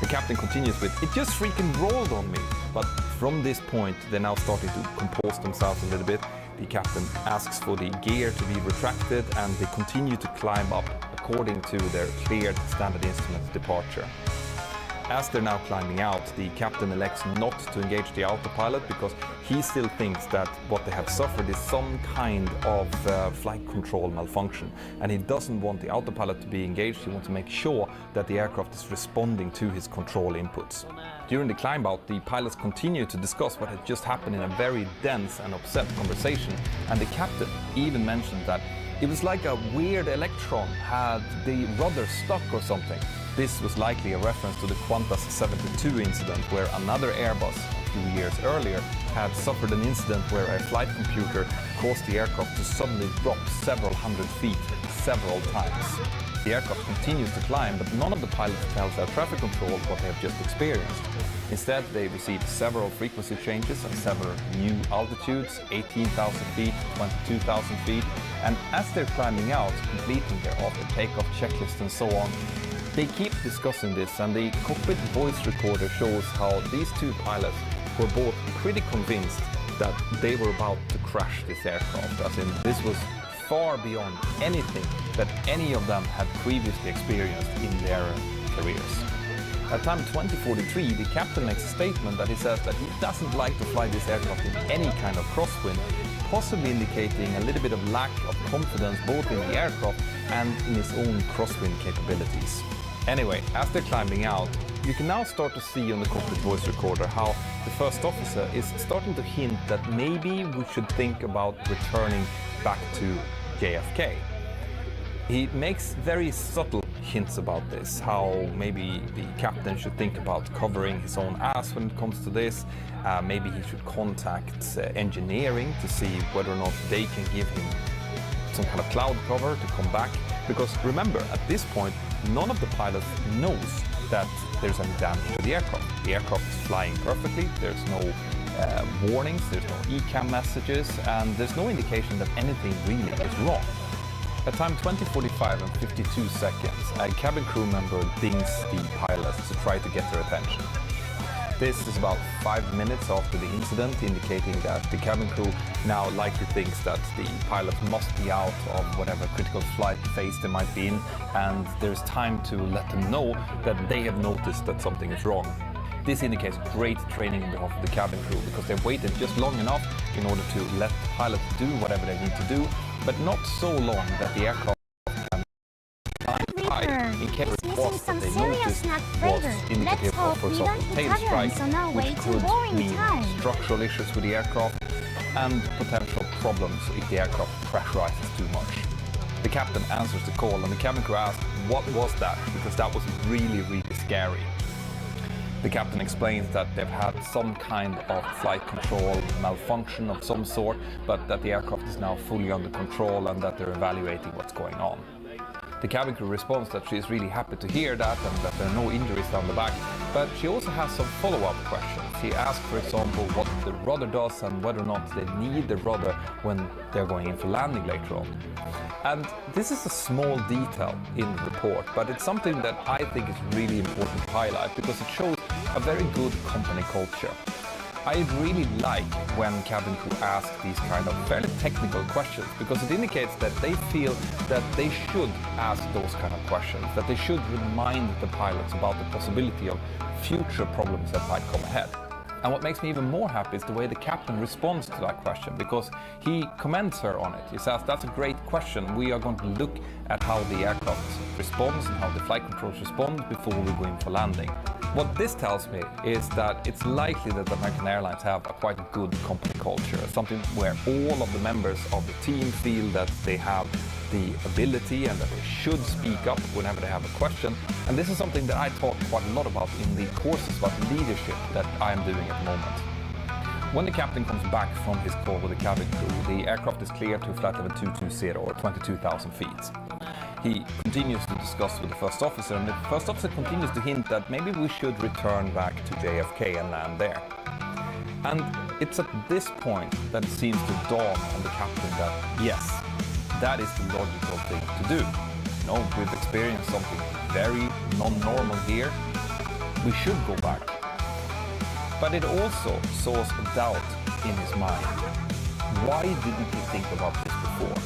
The captain continues with, "It just freaking rolled on me." But from this point, they're now starting to compose themselves a little bit. The captain asks for the gear to be retracted, and they continue to climb up according to their cleared standard instrument departure. As they're now climbing out, the captain elects not to engage the autopilot because he still thinks that what they have suffered is some kind of flight control malfunction, and he doesn't want the autopilot to be engaged. He wants to make sure that the aircraft is responding to his control inputs. During the climb out, the pilots continue to discuss what had just happened in a very dense and upset conversation, and the captain even mentioned that it was like a weird electron had the rudder stuck or something. This was likely a reference to the Qantas 72 incident, where another Airbus a few years earlier had suffered an incident where a flight computer caused the aircraft to suddenly drop several hundred feet several times. The aircraft continues to climb, but none of the pilots tells air traffic control what they have just experienced. Instead, they receive several frequency changes and several new altitudes, 18,000 feet, 22,000 feet, and as they're climbing out, completing their after takeoff checklist and so on, they keep discussing this, and the cockpit voice recorder shows how these two pilots were both pretty convinced that they were about to crash this aircraft, as in this was far beyond anything that any of them had previously experienced in their careers. At time 2043, the captain makes a statement that he says that he doesn't like to fly this aircraft in any kind of crosswind, possibly indicating a little bit of lack of confidence both in the aircraft and in his own crosswind capabilities. Anyway, as they're climbing out, you can now start to see on the cockpit voice recorder how the first officer is starting to hint that maybe we should think about returning back to JFK. He makes very subtle hints about this, how maybe the captain should think about covering his own ass when it comes to this. Maybe he should contact engineering to see whether or not they can give him some kind of cloud cover to come back. Because remember, at this point, none of the pilots knows that there's any damage to the aircraft. The aircraft is flying perfectly, there's no warnings, there's no ECAM messages, and there's no indication that anything really is wrong. At time 20:45 and 52 seconds, a cabin crew member dings the pilots to try to get their attention. This is about 5 minutes after the incident, indicating that the cabin crew now likely thinks that the pilots must be out of whatever critical flight phase they might be in, and there's time to let them know that they have noticed that something is wrong. This indicates great training on behalf of the cabin crew, because they waited just long enough in order to let the pilots do whatever they need to do, but not so long that the aircraft can fly high in case it was that they noticed was indicative of, for example, tail strike, which could mean structural issues with the aircraft and potential problems if the aircraft pressurizes too much. The captain answers the call, and the cabin crew asks, "What was that?" because that was really, really scary. The captain explains that they've had some kind of flight control malfunction of some sort, but that the aircraft is now fully under control and that they're evaluating what's going on. The cabin crew responds that she is really happy to hear that and that there are no injuries down the back, but she also has some follow-up questions. She asks, for example, what the rudder does and whether or not they need the rudder when they're going in for landing later on. And this is a small detail in the report, but it's something that I think is really important to highlight because it shows a very good company culture. I really like when cabin crew ask these kind of fairly technical questions, because it indicates that they feel that they should ask those kind of questions, that they should remind the pilots about the possibility of future problems that might come ahead. And what makes me even more happy is the way the captain responds to that question, because he commends her on it. He says, "That's a great question. We are going to look at how the aircraft responds and how the flight controls respond before we go in for landing." What this tells me is that it's likely that American Airlines have a quite good company culture, something where all of the members of the team feel that they have the ability and that they should speak up whenever they have a question. And this is something that I talk quite a lot about in the courses about leadership that I am doing at the moment. When the captain comes back from his call with the cabin crew, the aircraft is cleared to flight level 220 or 22,000 feet. He continues to discuss with the first officer, and the first officer continues to hint that maybe we should return back to JFK and land there. And it's at this point that it seems to dawn on the captain that, yes, that is the logical thing to do. You know, we've experienced something very non-normal here. We should go back. But it also sows a doubt in his mind. Why didn't he think about this before?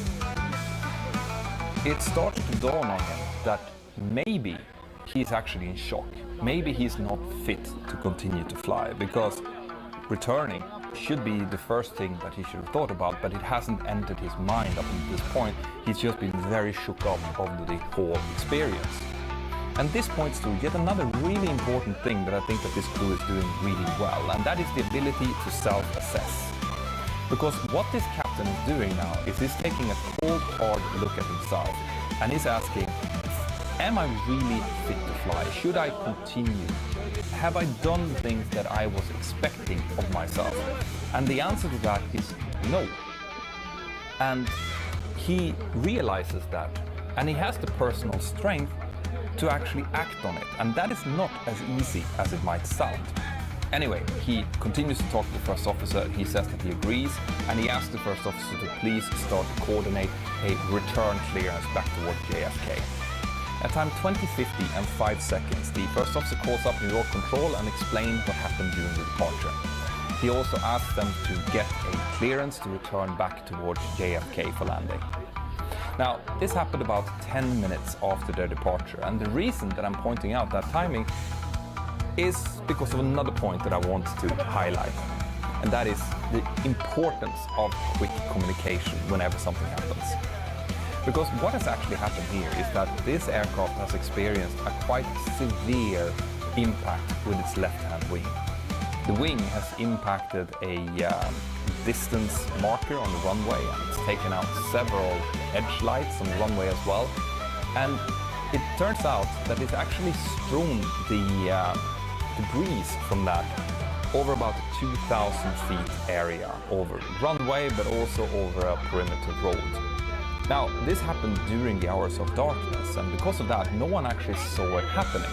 It starts to dawn on him that maybe he's actually in shock. Maybe he's not fit to continue to fly, because returning should be the first thing that he should have thought about, but it hasn't entered his mind up until this point. He's just been very shook up over the whole experience. And this points to yet another really important thing that I think that this crew is doing really well, and that is the ability to self-assess. Because what this captain is doing now is he's taking a cold, hard look at himself, and he's asking, am I really fit to fly? Should I continue? Have I done things that I was expecting of myself? And the answer to that is no. And he realizes that, and he has the personal strength to actually act on it. And that is not as easy as it might sound. Anyway, he continues to talk to the first officer. He says that he agrees, and he asks the first officer to please start to coordinate a return clearance back towards JFK. At time 20:50 and 5 seconds, the first officer calls up New York Control and explains what happened during the departure. He also asks them to get a clearance to return back towards JFK for landing. Now, this happened about 10 minutes after their departure, and the reason that I'm pointing out that timing is because of another point that I want to highlight, and that is the importance of quick communication whenever something happens. Because what has actually happened here is that this aircraft has experienced a quite severe impact with its left-hand wing. The wing has impacted a distance marker on the runway, and it's taken out several edge lights on the runway as well. And it turns out that it's actually strewn the debris from that over about a 2,000 feet area over the runway, but also over a perimeter road. Now, this happened during the hours of darkness, and because of that, no one actually saw it happening.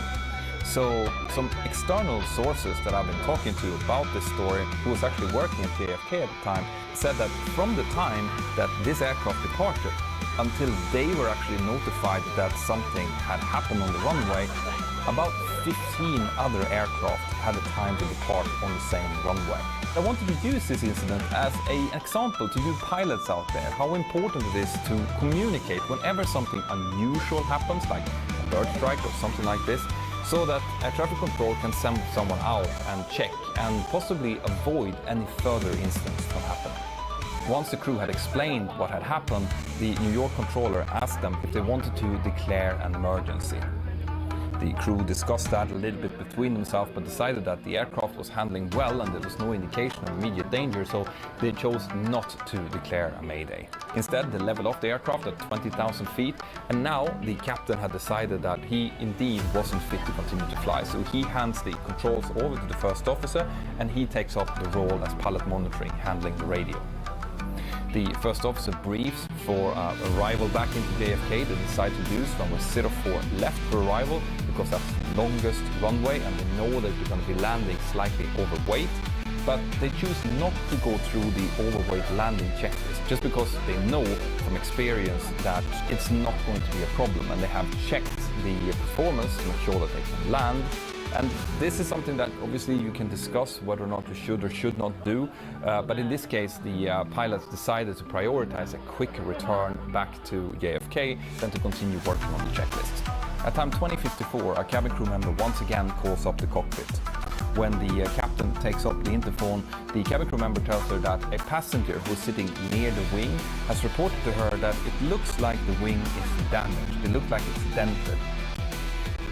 So some external sources that I've been talking to about this story, who was actually working at JFK at the time, said that from the time that this aircraft departed until they were actually notified that something had happened on the runway, about 15 other aircraft had the time to depart on the same runway. I wanted to use this incident as an example to you pilots out there, how important it is to communicate whenever something unusual happens, like a bird strike or something like this, so that air traffic control can send someone out and check and possibly avoid any further incidents from happening. Once the crew had explained what had happened, the New York controller asked them if they wanted to declare an emergency. The crew discussed that a little bit between themselves, but decided that the aircraft was handling well and there was no indication of immediate danger, so they chose not to declare a mayday. Instead, they leveled off the aircraft at 20,000 feet, and now the captain had decided that he indeed wasn't fit to continue to fly, so he hands the controls over to the first officer, and he takes up the role as pilot monitoring, handling the radio. The first officer briefs for arrival back into JFK. They decide to use runway 04 left for arrival because that's the longest runway and they know that they're going to be landing slightly overweight. But they choose not to go through the overweight landing checklist just because they know from experience that it's not going to be a problem, and they have checked the performance to make sure that they can land. And this is something that obviously you can discuss whether or not you should or should not do, but in this case the pilots decided to prioritize a quicker return back to JFK than to continue working on the checklist. At time 20:54, a cabin crew member once again calls up the cockpit. When the captain takes up the interphone, the cabin crew member tells her that a passenger who is sitting near the wing has reported to her that it looks like the wing is damaged. It looks like it's dented.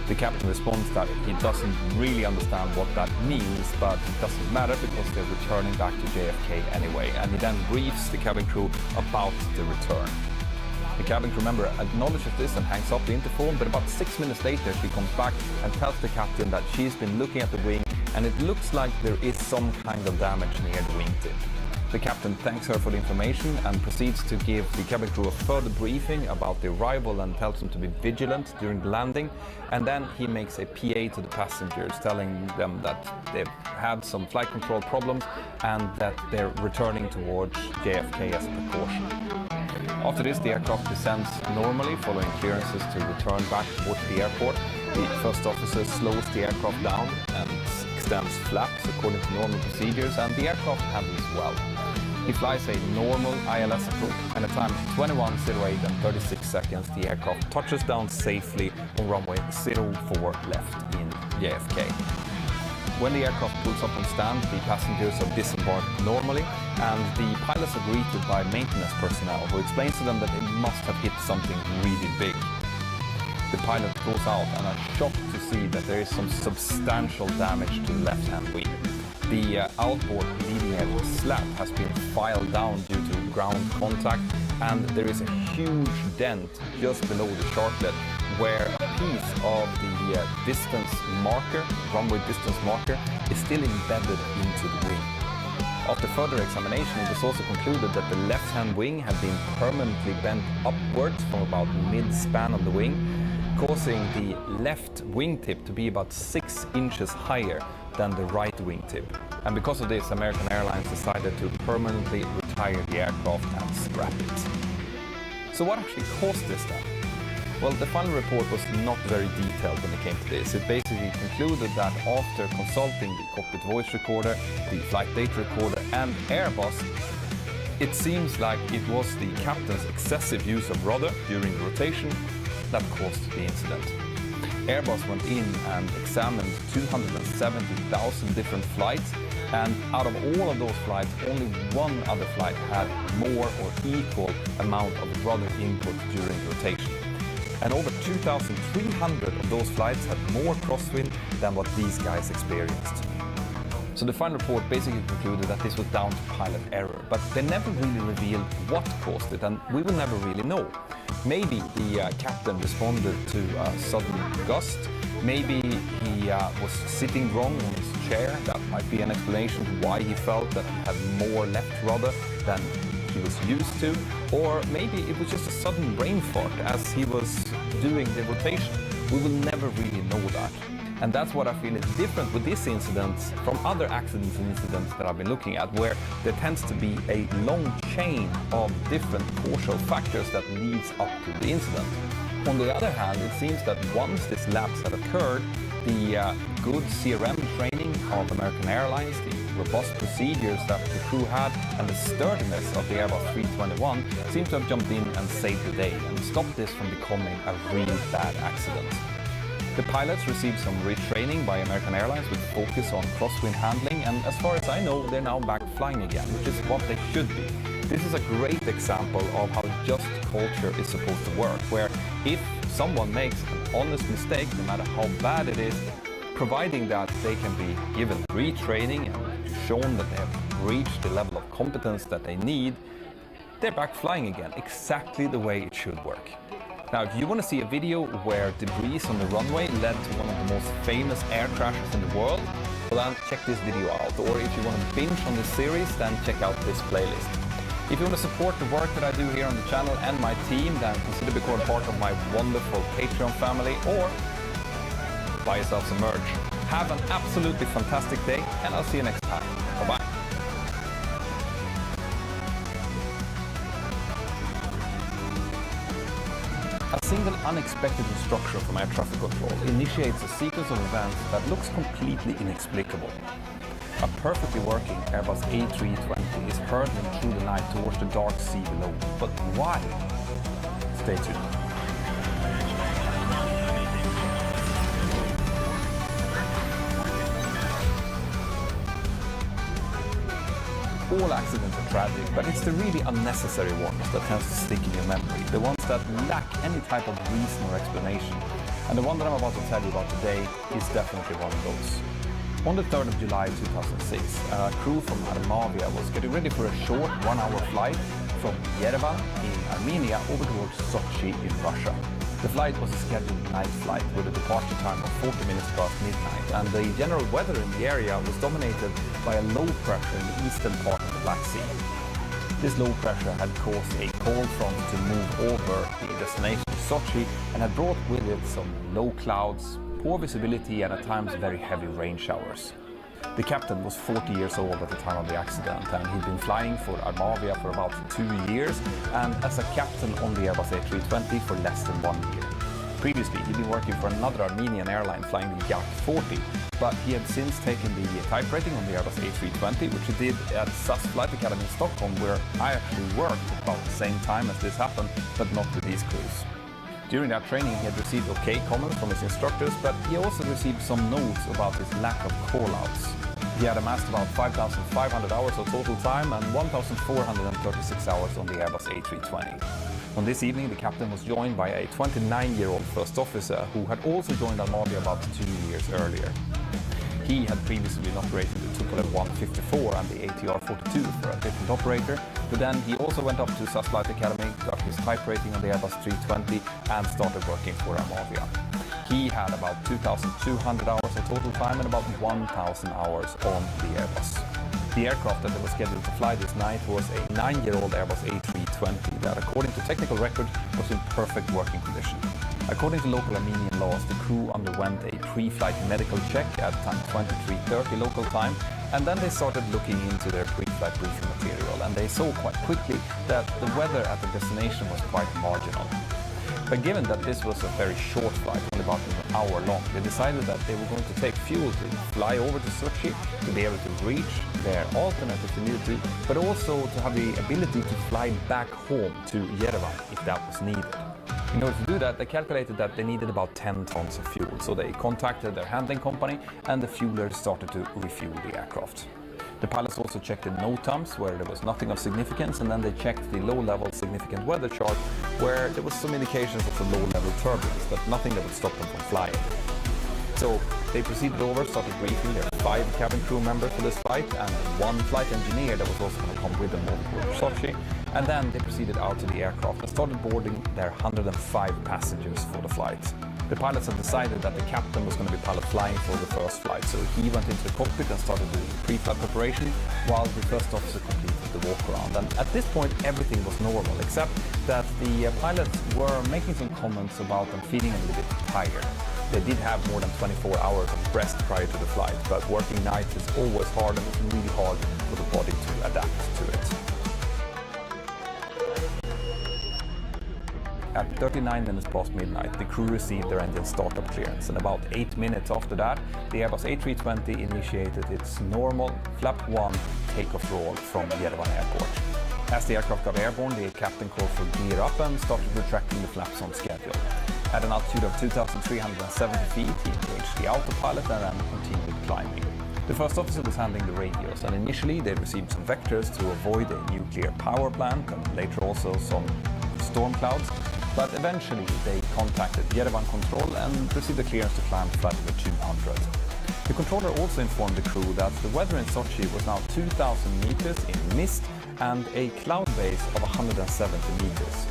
The captain responds that he doesn't really understand what that means, but it doesn't matter because they're returning back to JFK anyway, and he then briefs the cabin crew about the return. The cabin crew member acknowledges this and hangs up the interphone, but about 6 minutes later she comes back and tells the captain that she's been looking at the wing and it looks like there is some kind of damage near the wingtip. The captain thanks her for the information and proceeds to give the cabin crew a further briefing about the arrival and tells them to be vigilant during the landing. And then he makes a PA to the passengers, telling them that they've had some flight control problems and that they're returning towards JFK as a precaution. After this, the aircraft descends normally, following clearances to return back towards the airport. The first officer slows the aircraft down and extends flaps according to normal procedures, and the aircraft handles well. He flies a normal ILS approach, and at time 21:08 and 36 seconds, the aircraft touches down safely on runway 04 left in JFK. When the aircraft pulls up on stand, the passengers are disembarked normally, and the pilots are greeted by maintenance personnel who explains to them that they must have hit something really big. The pilot goes out and are shocked to see that there is some substantial damage to the left-hand wing. The outboard leading edge slat has been filed down due to ground contact, and there is a huge dent just below the sharklet where a piece of the distance marker, runway distance marker, is still embedded into the wing. After further examination, it was also concluded that the left-hand wing had been permanently bent upwards from about mid-span of the wing, causing the left wingtip to be about 6 inches higher than the right wingtip. And because of this, American Airlines decided to permanently retire the aircraft and scrap it. So what actually caused this then? Well, the final report was not very detailed when it came to this. It basically concluded that after consulting the cockpit voice recorder, the flight data recorder and Airbus, it seems like it was the captain's excessive use of rudder during the rotation that caused the incident. Airbus went in and examined 270,000 different flights, and out of all of those flights, only one other flight had more or equal amount of rudder input during rotation. And over 2,300 of those flights had more crosswind than what these guys experienced. So the final report basically concluded that this was down to pilot error, but they never really revealed what caused it, and we will never really know. Maybe the captain responded to a sudden gust, maybe he was sitting wrong on his chair. That might be an explanation why he felt that he had more left rudder than he was used to, or maybe it was just a sudden brain fart as he was doing the rotation. We will never really know that. And that's what I feel is different with this incident from other accidents and incidents that I've been looking at, where there tends to be a long chain of different causal factors that leads up to the incident. On the other hand, it seems that once this lapse had occurred, the good CRM training of American Airlines, the robust procedures that the crew had, and the sturdiness of the Airbus 321 seems to have jumped in and saved the day and stopped this from becoming a really bad accident. The pilots received some retraining by American Airlines with focus on crosswind handling, and as far as I know, they're now back flying again, which is what they should be. This is a great example of how just culture is supposed to work, where if someone makes an honest mistake, no matter how bad it is, providing that they can be given retraining and shown that they have reached the level of competence that they need, they're back flying again, exactly the way it should work. Now, if you want to see a video where debris on the runway led to one of the most famous air crashes in the world, well then check this video out. Or if you want to binge on this series, then check out this playlist. If you want to support the work that I do here on the channel and my team, then consider becoming part of my wonderful Patreon family, or buy yourself some merch. Have an absolutely fantastic day, and I'll see you next time. Bye-bye. A single unexpected instruction from air traffic control initiates a sequence of events that looks completely inexplicable. A perfectly working Airbus A320 is hurtling through the night towards the dark sea below. But why? Stay tuned. All accidents are tragic, but it's the really unnecessary ones that tends to stick in your memory, the ones that lack any type of reason or explanation. And the one that I'm about to tell you about today is definitely one of those. On the 3rd of July 2006, a crew from Armavia was getting ready for a short one-hour flight from Yerevan in Armenia over towards Sochi in Russia. The flight was a scheduled night flight with a departure time of 40 minutes past midnight, and the general weather in the area was dominated by a low pressure in the eastern part of the Black Sea. This low pressure had caused a cold front to move over the destination Sochi and had brought with it some low clouds, poor visibility, and at times very heavy rain showers. The captain was 40 years old at the time of the accident, and he'd been flying for Armavia for about 2 years, and as a captain on the Airbus A320 for less than 1 year. Previously, he'd been working for another Armenian airline flying the Yak-40, but he had since taken the type rating on the Airbus A320, which he did at SAS Flight Academy in Stockholm, where I actually worked about the same time as this happened, but not with these crews. During that training, he had received okay comments from his instructors, but he also received some notes about his lack of call-outs. He had amassed about 5,500 hours of total time and 1,436 hours on the Airbus A320. On this evening, the captain was joined by a 29-year-old first officer who had also joined Armavia about 2 years earlier. He had previously been operating the Tupolev 154 and the ATR-42 for a different operator, but then he also went up to SAS Flight Academy, got his type rating on the Airbus 320 and started working for Armavia. He had about 2,200 hours of total time and about 1,000 hours on the Airbus. The aircraft that they were scheduled to fly this night was a 9-year-old Airbus A320 that, according to technical records, was in perfect working condition. According to local Armenian laws, the crew underwent a pre-flight medical check at time 23:30 local time, and then they started looking into their pre-flight briefing material, and they saw quite quickly that the weather at the destination was quite marginal. But given that this was a very short flight, only about an hour long, they decided that they were going to take fuel to fly over to Sochi to be able to reach their alternate if they needed to, but also to have the ability to fly back home to Yerevan if that was needed. In order to do that, they calculated that they needed about 10 tons of fuel, so they contacted their handling company and the fueler started to refuel the aircraft. The pilots also checked the NOTAMs, where there was nothing of significance, and then they checked the low-level significant weather chart, where there was some indications of a low-level turbulence, but nothing that would stop them from flying. So they proceeded over, started briefing their 5 cabin crew members for this flight, and 1 flight engineer that was also going to come with them over to Sochi, and then they proceeded out to the aircraft and started boarding their 105 passengers for the flight. The pilots had decided that the captain was going to be pilot flying for the first flight, so he went into the cockpit and started doing pre-flight preparation, while the first officer completed the walk-around. And at this point, everything was normal, except that the pilots were making some comments about them feeling a little bit tired. They did have more than 24 hours of rest prior to the flight, but working nights is always hard and it's really hard for the body to adapt to it. At 39 minutes past midnight, the crew received their engine startup clearance, and about 8 minutes after that, the Airbus A320 initiated its normal flap 1 takeoff roll from Yerevan Airport. As the aircraft got airborne, the captain called for gear up and started retracting the flaps on schedule. At an altitude of 2,370 feet, he engaged the autopilot and then continued climbing. The first officer was handling the radios, and initially they received some vectors to avoid a nuclear power plant and later also some storm clouds. But eventually they contacted Yerevan Control and received a clearance to climb flight over 200. The controller also informed the crew that the weather in Sochi was now 2,000 meters in mist and a cloud base of 170 meters.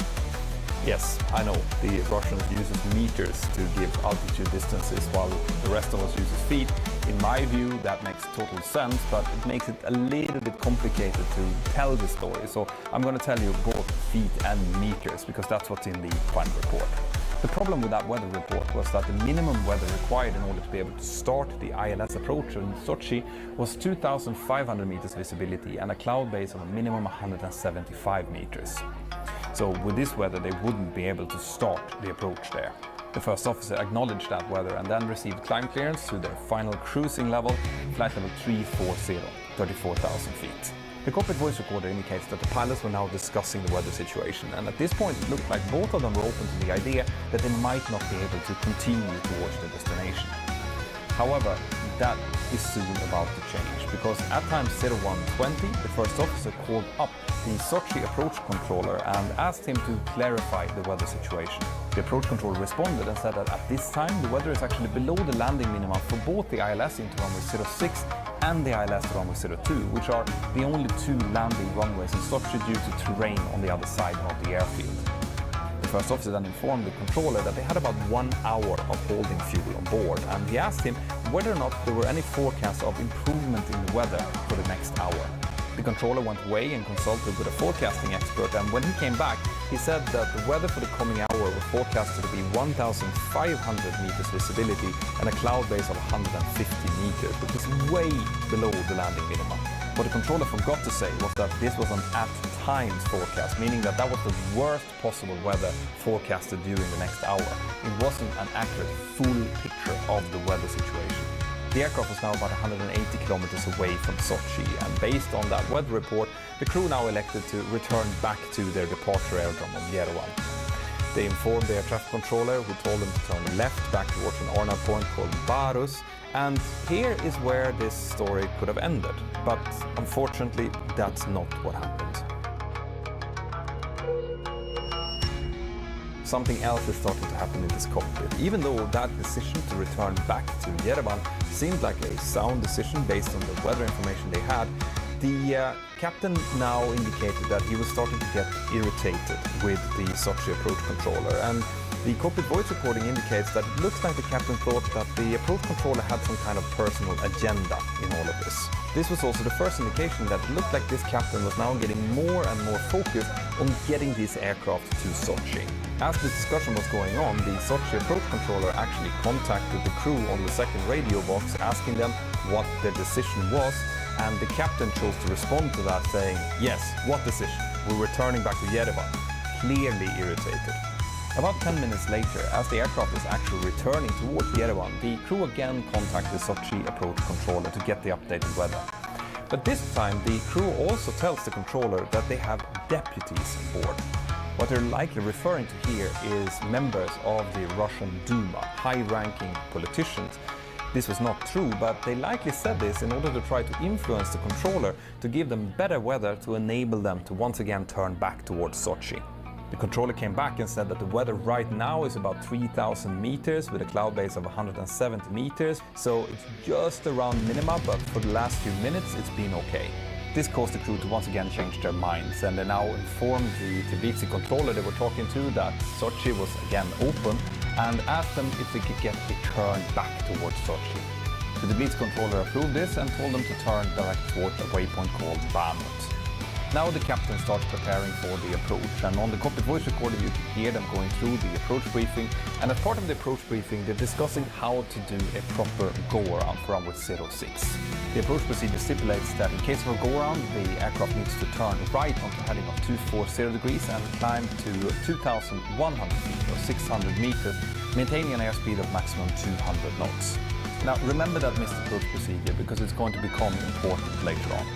Yes, I know, the Russians uses meters to give altitude distances while the rest of us uses feet. In my view, that makes total sense, but it makes it a little bit complicated to tell the story. So I'm going to tell you both feet and meters, because that's what's in the final report. The problem with that weather report was that the minimum weather required in order to be able to start the ILS approach in Sochi was 2,500 meters visibility and a cloud base of a minimum 175 meters. So with this weather, they wouldn't be able to start the approach there. The first officer acknowledged that weather and then received climb clearance to their final cruising level, flight level 340, 34,000 feet. The cockpit voice recorder indicates that the pilots were now discussing the weather situation, and at this point it looked like both of them were open to the idea that they might not be able to continue towards the destination. However, that is soon about to change, because at time 0120, the first officer called up the Sochi approach controller and asked him to clarify the weather situation. The approach controller responded and said that at this time the weather is actually below the landing minimum for both the ILS into runway 06 and the ILS to runway 02, which are the only two landing runways in Sochi due to terrain on the other side of the airfield. The first officer then informed the controller that they had about 1 hour of holding fuel on board, and he asked him whether or not there were any forecasts of improvement in the weather for the next hour. The controller went away and consulted with a forecasting expert, and when he came back, he said that the weather for the coming hour was forecasted to be 1,500 meters visibility and a cloud base of 150 meters, which is way below the landing minimum. What the controller forgot to say was that this was an at-times forecast, meaning that that was the worst possible weather forecasted during the next hour. It wasn't an accurate, full picture of the weather situation. The aircraft was now about 180 kilometers away from Sochi, and based on that weather report, the crew now elected to return back to their departure aerodrome of Yerevan. They informed the air traffic controller, who told them to turn left back towards an RNAV point called Barus, and here is where this story could have ended. But unfortunately, that's not what happened. Something else is starting to happen in this cockpit. Even though that decision to return back to Yerevan seemed like a sound decision based on the weather information they had, the captain now indicated that he was starting to get irritated with the Sochi approach controller, and the cockpit voice recording indicates that it looks like the captain thought that the approach controller had some kind of personal agenda in all of this. This was also the first indication that it looked like this captain was now getting more and more focused on getting these aircraft to Sochi. As this discussion was going on, the Sochi approach controller actually contacted the crew on the second radio box, asking them what their decision was, and the captain chose to respond to that saying, "Yes, what decision? We're returning back to Yerevan," clearly irritated. About 10 minutes later, as the aircraft is actually returning towards Yerevan, the crew again contacted the Sochi approach controller to get the updated weather. But this time, the crew also tells the controller that they have deputies on board. What they're likely referring to here is members of the Russian Duma, high-ranking politicians. This was not true, but they likely said this in order to try to influence the controller to give them better weather to enable them to once again turn back towards Sochi. The controller came back and said that the weather right now is about 3,000 meters with a cloud base of 170 meters, so it's just around minima, but for the last few minutes it's been okay. This caused the crew to once again change their minds, and they now informed the Tbilisi controller they were talking to that Sochi was again open, and asked them if they could get a turn back towards Sochi. The Tbilisi controller approved this and told them to turn direct towards a waypoint called Bamut. Now the captain starts preparing for the approach, and on the cockpit voice recorder you can hear them going through the approach briefing, and as part of the approach briefing they're discussing how to do a proper go-around for runway 06. The approach procedure stipulates that in case of a go-around, the aircraft needs to turn right onto heading of 240 degrees and climb to 2,100 feet or 600 meters, maintaining an airspeed of maximum 200 knots. Now remember that missed approach procedure because it's going to become important later on.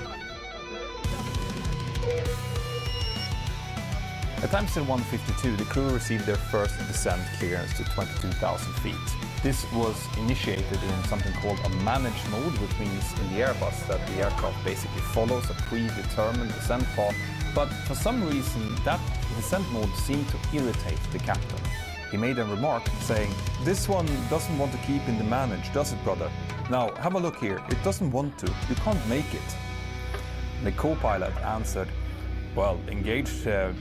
At time still 1:52, the crew received their first descent clearance to 22,000 feet. This was initiated in something called a managed mode, which means in the Airbus that the aircraft basically follows a predetermined descent path, but for some reason that descent mode seemed to irritate the captain. He made a remark saying, "This one doesn't want to keep in the managed, does it, brother? Now, have a look here. It doesn't want to. You can't make it." The co-pilot answered, "Well, engage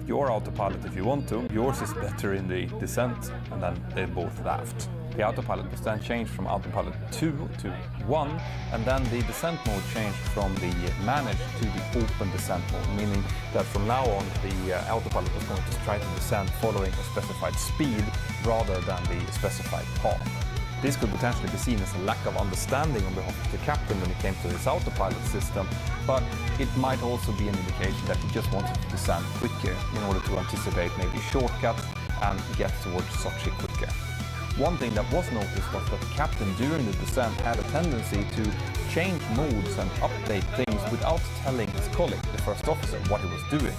your autopilot if you want to. Yours is better in the descent." And then they both laughed. The autopilot was then changed from autopilot 2 to 1, and then the descent mode changed from the managed to the open descent mode, meaning that from now on the autopilot was going to try to descend following a specified speed rather than the specified path. This could potentially be seen as a lack of understanding on behalf of the captain when it came to his autopilot system, but it might also be an indication that he just wanted to descend quicker in order to anticipate maybe shortcuts and get towards Sochi quicker. One thing that was noticed was that the captain during the descent had a tendency to change modes and update things without telling his colleague, the first officer, what he was doing.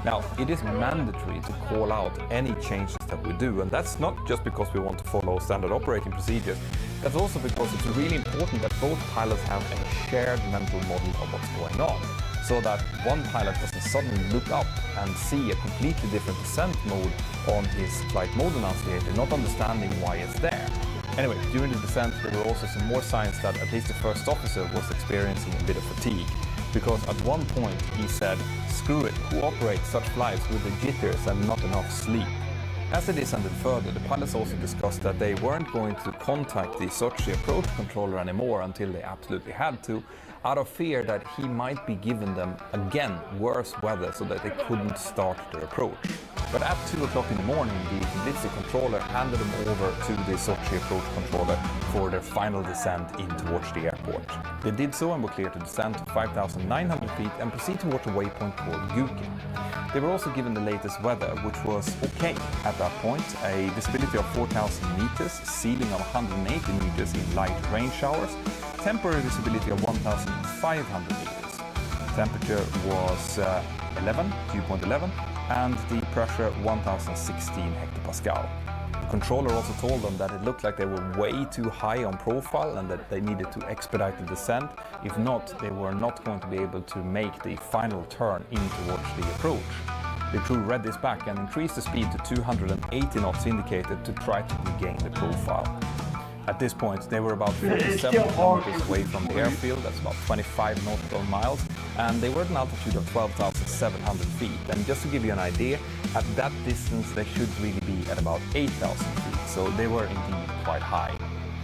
Now, it is mandatory to call out any changes that we do, and that's not just because we want to follow standard operating procedures, that's also because it's really important that both pilots have a shared mental model of what's going on, so that one pilot doesn't suddenly look up and see a completely different descent mode on his flight mode annunciator, not understanding why it's there. Anyway, during the descent there were also some more signs that at least the first officer was experiencing a bit of fatigue, because at one point he said, "Screw it, who operates such flights with the jitters and not enough sleep?" As they descended further, the pilots also discussed that they weren't going to contact the Sochi approach controller anymore until they absolutely had to, out of fear that he might be giving them, again, worse weather so that they couldn't start their approach. But at 2 o'clock in the morning, the Tbilisi controller handed them over to the Sochi approach controller for their final descent in towards the airport. They did so and were cleared to descend to 5,900 feet and proceed towards a waypoint called Yuki. They were also given the latest weather, which was okay at that point, a visibility of 4,000 meters, ceiling of 180 meters in light rain showers, temporary visibility of 1,500 meters. Temperature was dew point 11, and the pressure 1,016 hectopascal. The controller also told them that it looked like they were way too high on profile and that they needed to expedite the descent. If not, they were not going to be able to make the final turn in towards the approach. The crew read this back and increased the speed to 280 knots indicated to try to regain the profile. At this point, they were about 47 kilometers away from the airfield, that's about 25 nautical miles, and they were at an altitude of 12,700 feet. And just to give you an idea, at that distance they should really be at about 8,000 feet, so they were indeed quite high.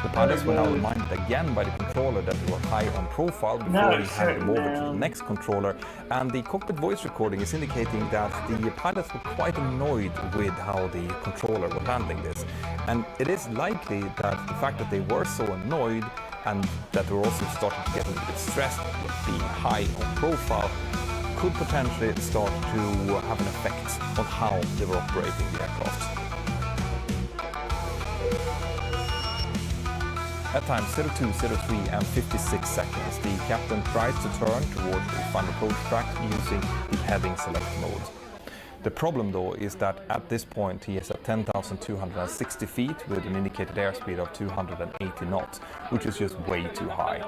The pilots were now reminded again by the controller that they were high on profile before he handed them over to the next controller, and the cockpit voice recording is indicating that the pilots were quite annoyed with how the controller was handling this. And it is likely that the fact that they were so annoyed and that they were also starting to get a little bit stressed with being high on profile could potentially start to have an effect on how they were operating the aircraft. At times 02, 03 and 56 seconds, the captain tries to turn towards the final approach track using the heading select mode. The problem though is that at this point he is at 10,260 feet with an indicated airspeed of 280 knots, which is just way too high.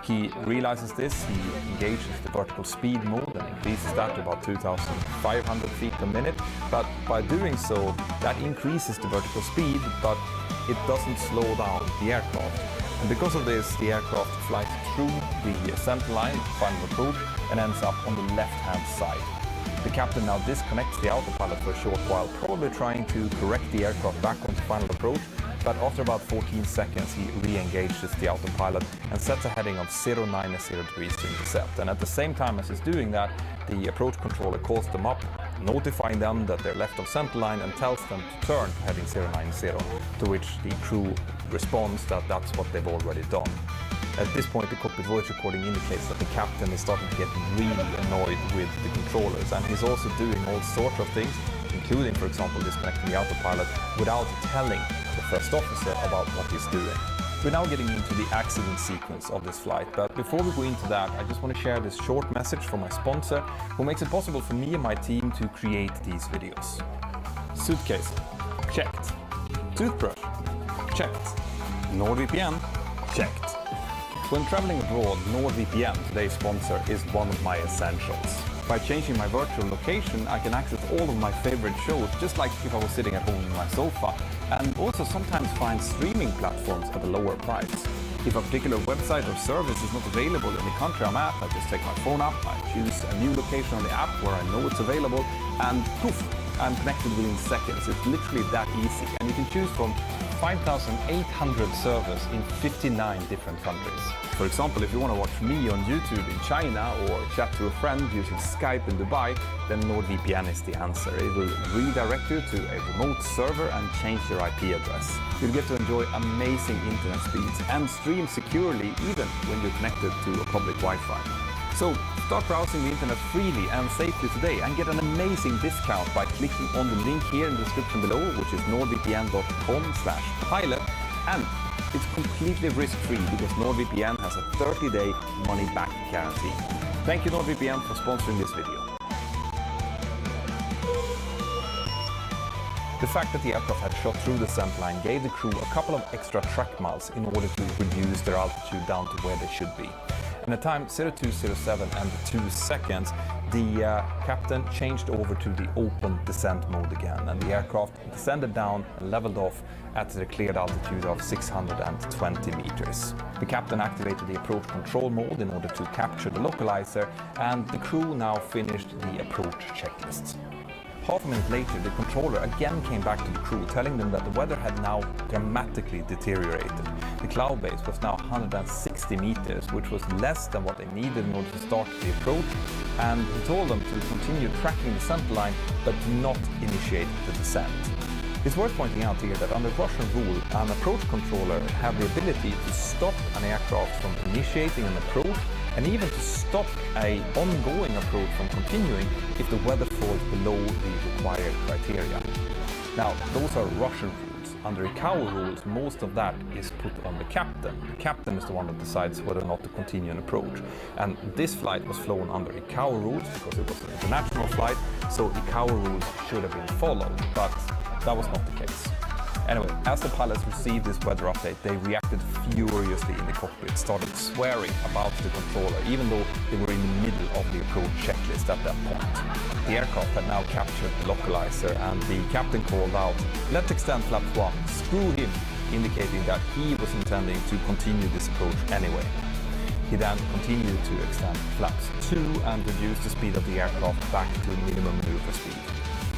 He realizes this, he engages the vertical speed mode and increases that to about 2,500 feet per minute, but by doing so that increases the vertical speed, but it doesn't slow down the aircraft. And because of this, the aircraft flies through the center line, final approach, and ends up on the left-hand side. The captain now disconnects the autopilot for a short while, probably trying to correct the aircraft back onto final approach, but after about 14 seconds he re-engages the autopilot and sets a heading of 090 degrees to intercept. And at the same time as he's doing that, the approach controller calls them up, notifying them that they're left of centerline and tells them to turn to heading 090, to which the crew responds that that's what they've already done. At this point, the cockpit voice recording indicates that the captain is starting to get really annoyed with the controllers, and he's also doing all sorts of things, including, for example, disconnecting the autopilot without telling the first officer about what he's doing. We're now getting into the accident sequence of this flight, but before we go into that, I just want to share this short message from my sponsor, who makes it possible for me and my team to create these videos. Suitcase, checked. Toothbrush, checked. NordVPN, checked. When traveling abroad, NordVPN, today's sponsor, is one of my essentials. By changing my virtual location, I can access all of my favorite shows, just like if I was sitting at home on my sofa, and also sometimes find streaming platforms at a lower price. If a particular website or service is not available in the country I'm at, I just take my phone up, I choose a new location on the app where I know it's available, and poof, I'm connected within seconds. It's literally that easy, and you can choose from 5,800 servers in 59 different countries. For example, if you want to watch me on YouTube in China or chat to a friend using Skype in Dubai, then NordVPN is the answer. It will redirect you to a remote server and change your IP address. You'll get to enjoy amazing internet speeds and stream securely even when you're connected to a public Wi-Fi. So start browsing the internet freely and safely today and get an amazing discount by clicking on the link here in the description below, which is nordvpn.com/pilot, and it's completely risk-free because NordVPN has a 30-day money-back guarantee. Thank you NordVPN for sponsoring this video. The fact that the aircraft had shot through the centerline gave the crew a couple of extra track miles in order to reduce their altitude down to where they should be. And at time 0207 and 2 seconds, the captain changed over to the open descent mode again, and the aircraft descended down and leveled off at the cleared altitude of 620 meters. The captain activated the approach control mode in order to capture the localizer, and the crew now finished the approach checklist. Half a minute later, the controller again came back to the crew, telling them that the weather had now dramatically deteriorated. The cloud base was now 160 meters, which was less than what they needed in order to start the approach, and he told them to continue tracking the centerline, but not initiate the descent. It's worth pointing out here that under Russian rule, an approach controller have the ability to stop an aircraft from initiating an approach, and even to stop an ongoing approach from continuing if the weather falls below the required criteria. Now, those are Russian rules. Under ICAO rules, most of that is put on the captain. The captain is the one that decides whether or not to continue an approach. And this flight was flown under ICAO rules because it was an international flight, so ICAO rules should have been followed, but that was not the case. Anyway, as the pilots received this weather update, they reacted furiously in the cockpit, started swearing about the controller, even though they were in the middle of the approach checklist at that point. The aircraft had now captured the localizer, and the captain called out, "Let's extend flaps 1, screw him," indicating that he was intending to continue this approach anyway. He then continued to extend flaps 2 and reduced the speed of the aircraft back to minimum maneuver speed.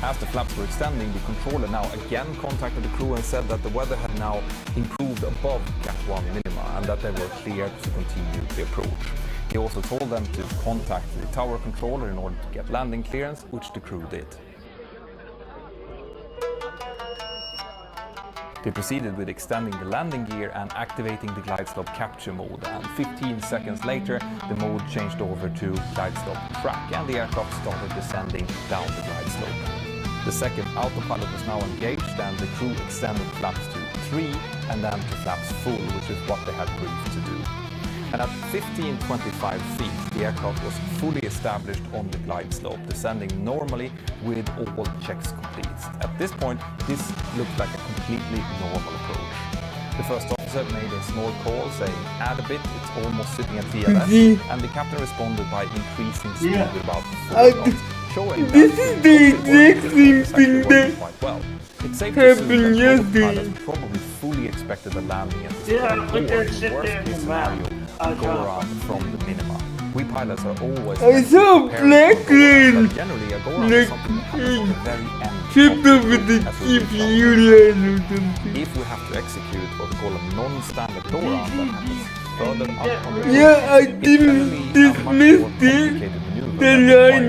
As the flaps were extending, the controller now again contacted the crew and said that the weather had now improved above Cat 1 minima and that they were cleared to continue the approach. He also told them to contact the tower controller in order to get landing clearance, which the crew did. They proceeded with extending the landing gear and activating the glide slope capture mode, and 15 seconds later the mode changed over to glide slope track and the aircraft started descending down the glide slope. The second autopilot was now engaged and the crew extended flaps to 3 and then to flaps full, which is what they had briefed to do. And at 1525 feet, the aircraft was fully established on the glide slope, descending normally with all checks complete. At this point, this looked like a completely normal approach. The first officer made a small call saying, "Add a bit, it's almost sitting at VLS," and the captain responded by increasing speed with about 4 knots, showing that this is the exact same thing that quite well. It's safe to assume that most pilots probably fully expected a landing at this point, or in the worst case scenario, to go around from the minima. We pilots are always I saw black line. generally a go-around Like is something that happens at the very end. tripped over the CPU line or something. If we have to execute what we call a non-standard go-around that happens further up on the Yeah, I didn't dismiss it. The line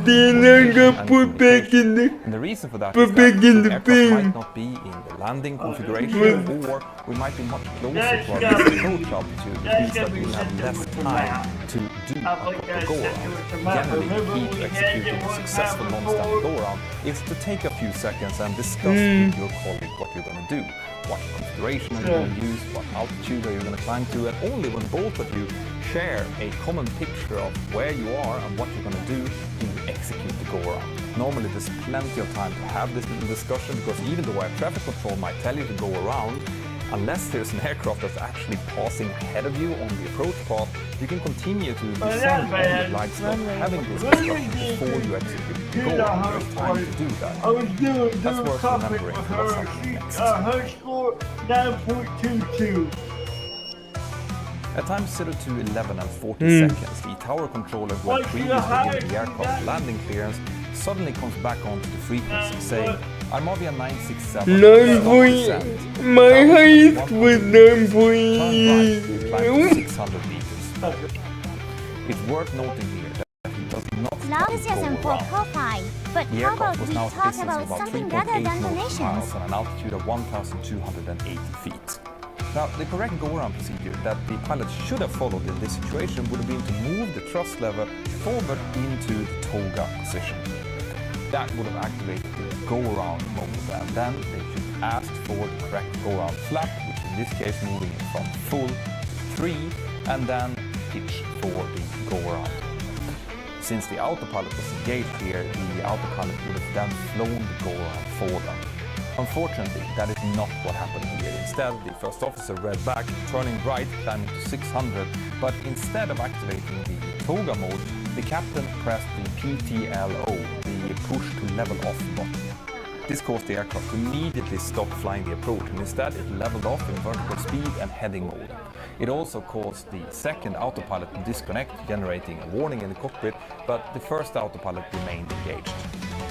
then I got put back in the And the reason for that put is back that in the the aircraft thing. might not be in the landing configuration, or we might be much closer to our approach altitude, which means that we'll have less time to do a proper go-around. Generally, the key to executing a successful non-standard go-around is to take a few seconds and discuss with your colleague what you're going to do. What configuration are you going to use, what altitude are you going to climb to, and only when both of you share a common picture of where you are and what you're going to do execute the go-around. Normally there's plenty of time to have this little discussion, because even though air traffic control might tell you to go around, unless there's an aircraft that's actually passing ahead of you on the approach path, you can continue to descend on the glide slope, having this discussion before you execute the go-around. There's time to do that. I was doing That's worth cockpit remembering with for her. what's happening next. Her score 9.22. At times 0 to 11 and 40 seconds, the tower controller who had Once previously you're given the higher, aircraft landing clearance suddenly comes back onto the frequency, saying Armavia 967 9.8. My highest was 9.8. climb to 600 meters. It's worth noting here that he does not Enthusiasm for go around. Ko-Fi, but The how aircraft about was we now talk distancing about about something 3.8 rather than nautical donations? miles on an altitude of 1,280 feet. Now, the correct go-around procedure that the pilot should have followed in this situation would have been to move the thrust lever forward into the toga position. That would have activated the go-around mode, and then they should ask for the correct go-around flap, which in this case moving it from full to 3, and then pitch for the go-around. Since the autopilot was engaged here, the autopilot would have then flown the go-around for them. Unfortunately, that is not what happened here. Instead, the first officer read back, turning right, climbing to 600, but instead of activating the toga mode, the captain pressed the PTLO, the push to level off button. This caused the aircraft to immediately stop flying the approach, and instead it leveled off in vertical speed and heading mode. It also caused the second autopilot to disconnect, generating a warning in the cockpit, but the first autopilot remained engaged.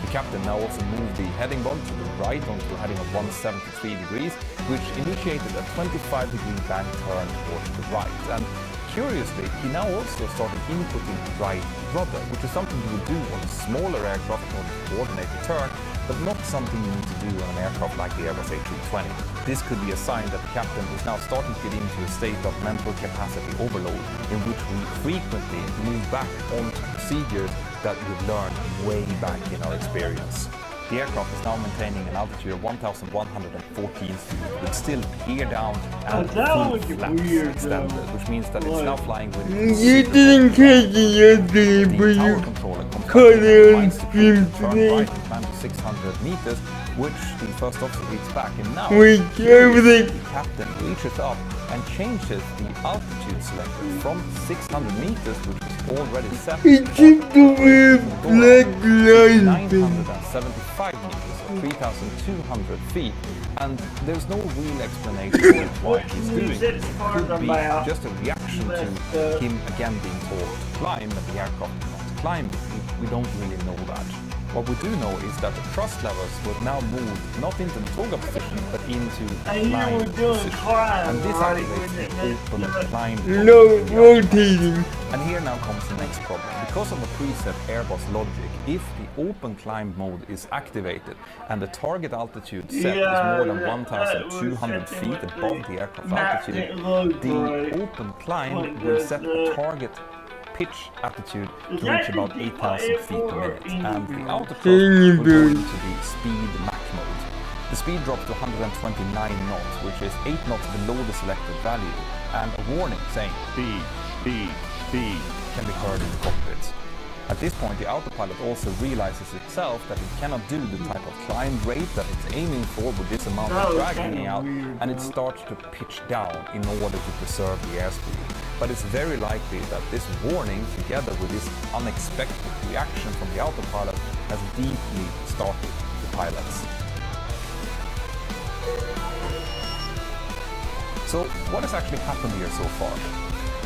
The captain now also moved the heading bug to the right onto a heading of 173 degrees, which initiated a 25-degree bank turn towards the right. And curiously, he now also started inputting right rudder, which is something you would do on a smaller aircraft in order to coordinate the turn, but not something you need to do on an aircraft like the Airbus A320. This could be a sign that the captain is now starting to get into a state of mental capacity overload, in which we frequently move back onto procedures that we've learned way back in our experience. The aircraft is now maintaining an altitude of 1,114 feet, with still gear down and full flaps extended, which means that it's now flying with You didn't catch it yesterday, but you caught it on stream today. climb to 600 meters, which the first officer reads back, and now Wait, the captain reaches up and changes the altitude selector from 600 meters, which was already set, It took away black line. 975 meters, or 3,200 feet, and there's no real explanation of why he's doing it. It could be just a reaction to him again being told to climb, and the aircraft not climbing. We don't really know that. What we do know is that the thrust levers will now move not into the toga position, but into the climb position. And this activates the open climb. No rotating. And here now comes the next problem. Because of a preset Airbus logic, if the open climb mode is activated and the target altitude set is more than 1,200 feet above the aircraft altitude, the open climb will set the target pitch altitude to reach about 8,000 feet per minute, and the autopilot will go into the speed Mach mode. The speed drops to 129 knots, which is 8 knots below the selected value, and a warning saying speed can be heard in the cockpit. At this point, the autopilot also realizes itself that it cannot do the type of climb rate that it's aiming for with this amount of drag hanging out, and it starts to pitch down in order to preserve the airspeed. But it's very likely that this warning, together with this unexpected reaction from the autopilot, has deeply startled the pilots. So, what has actually happened here so far?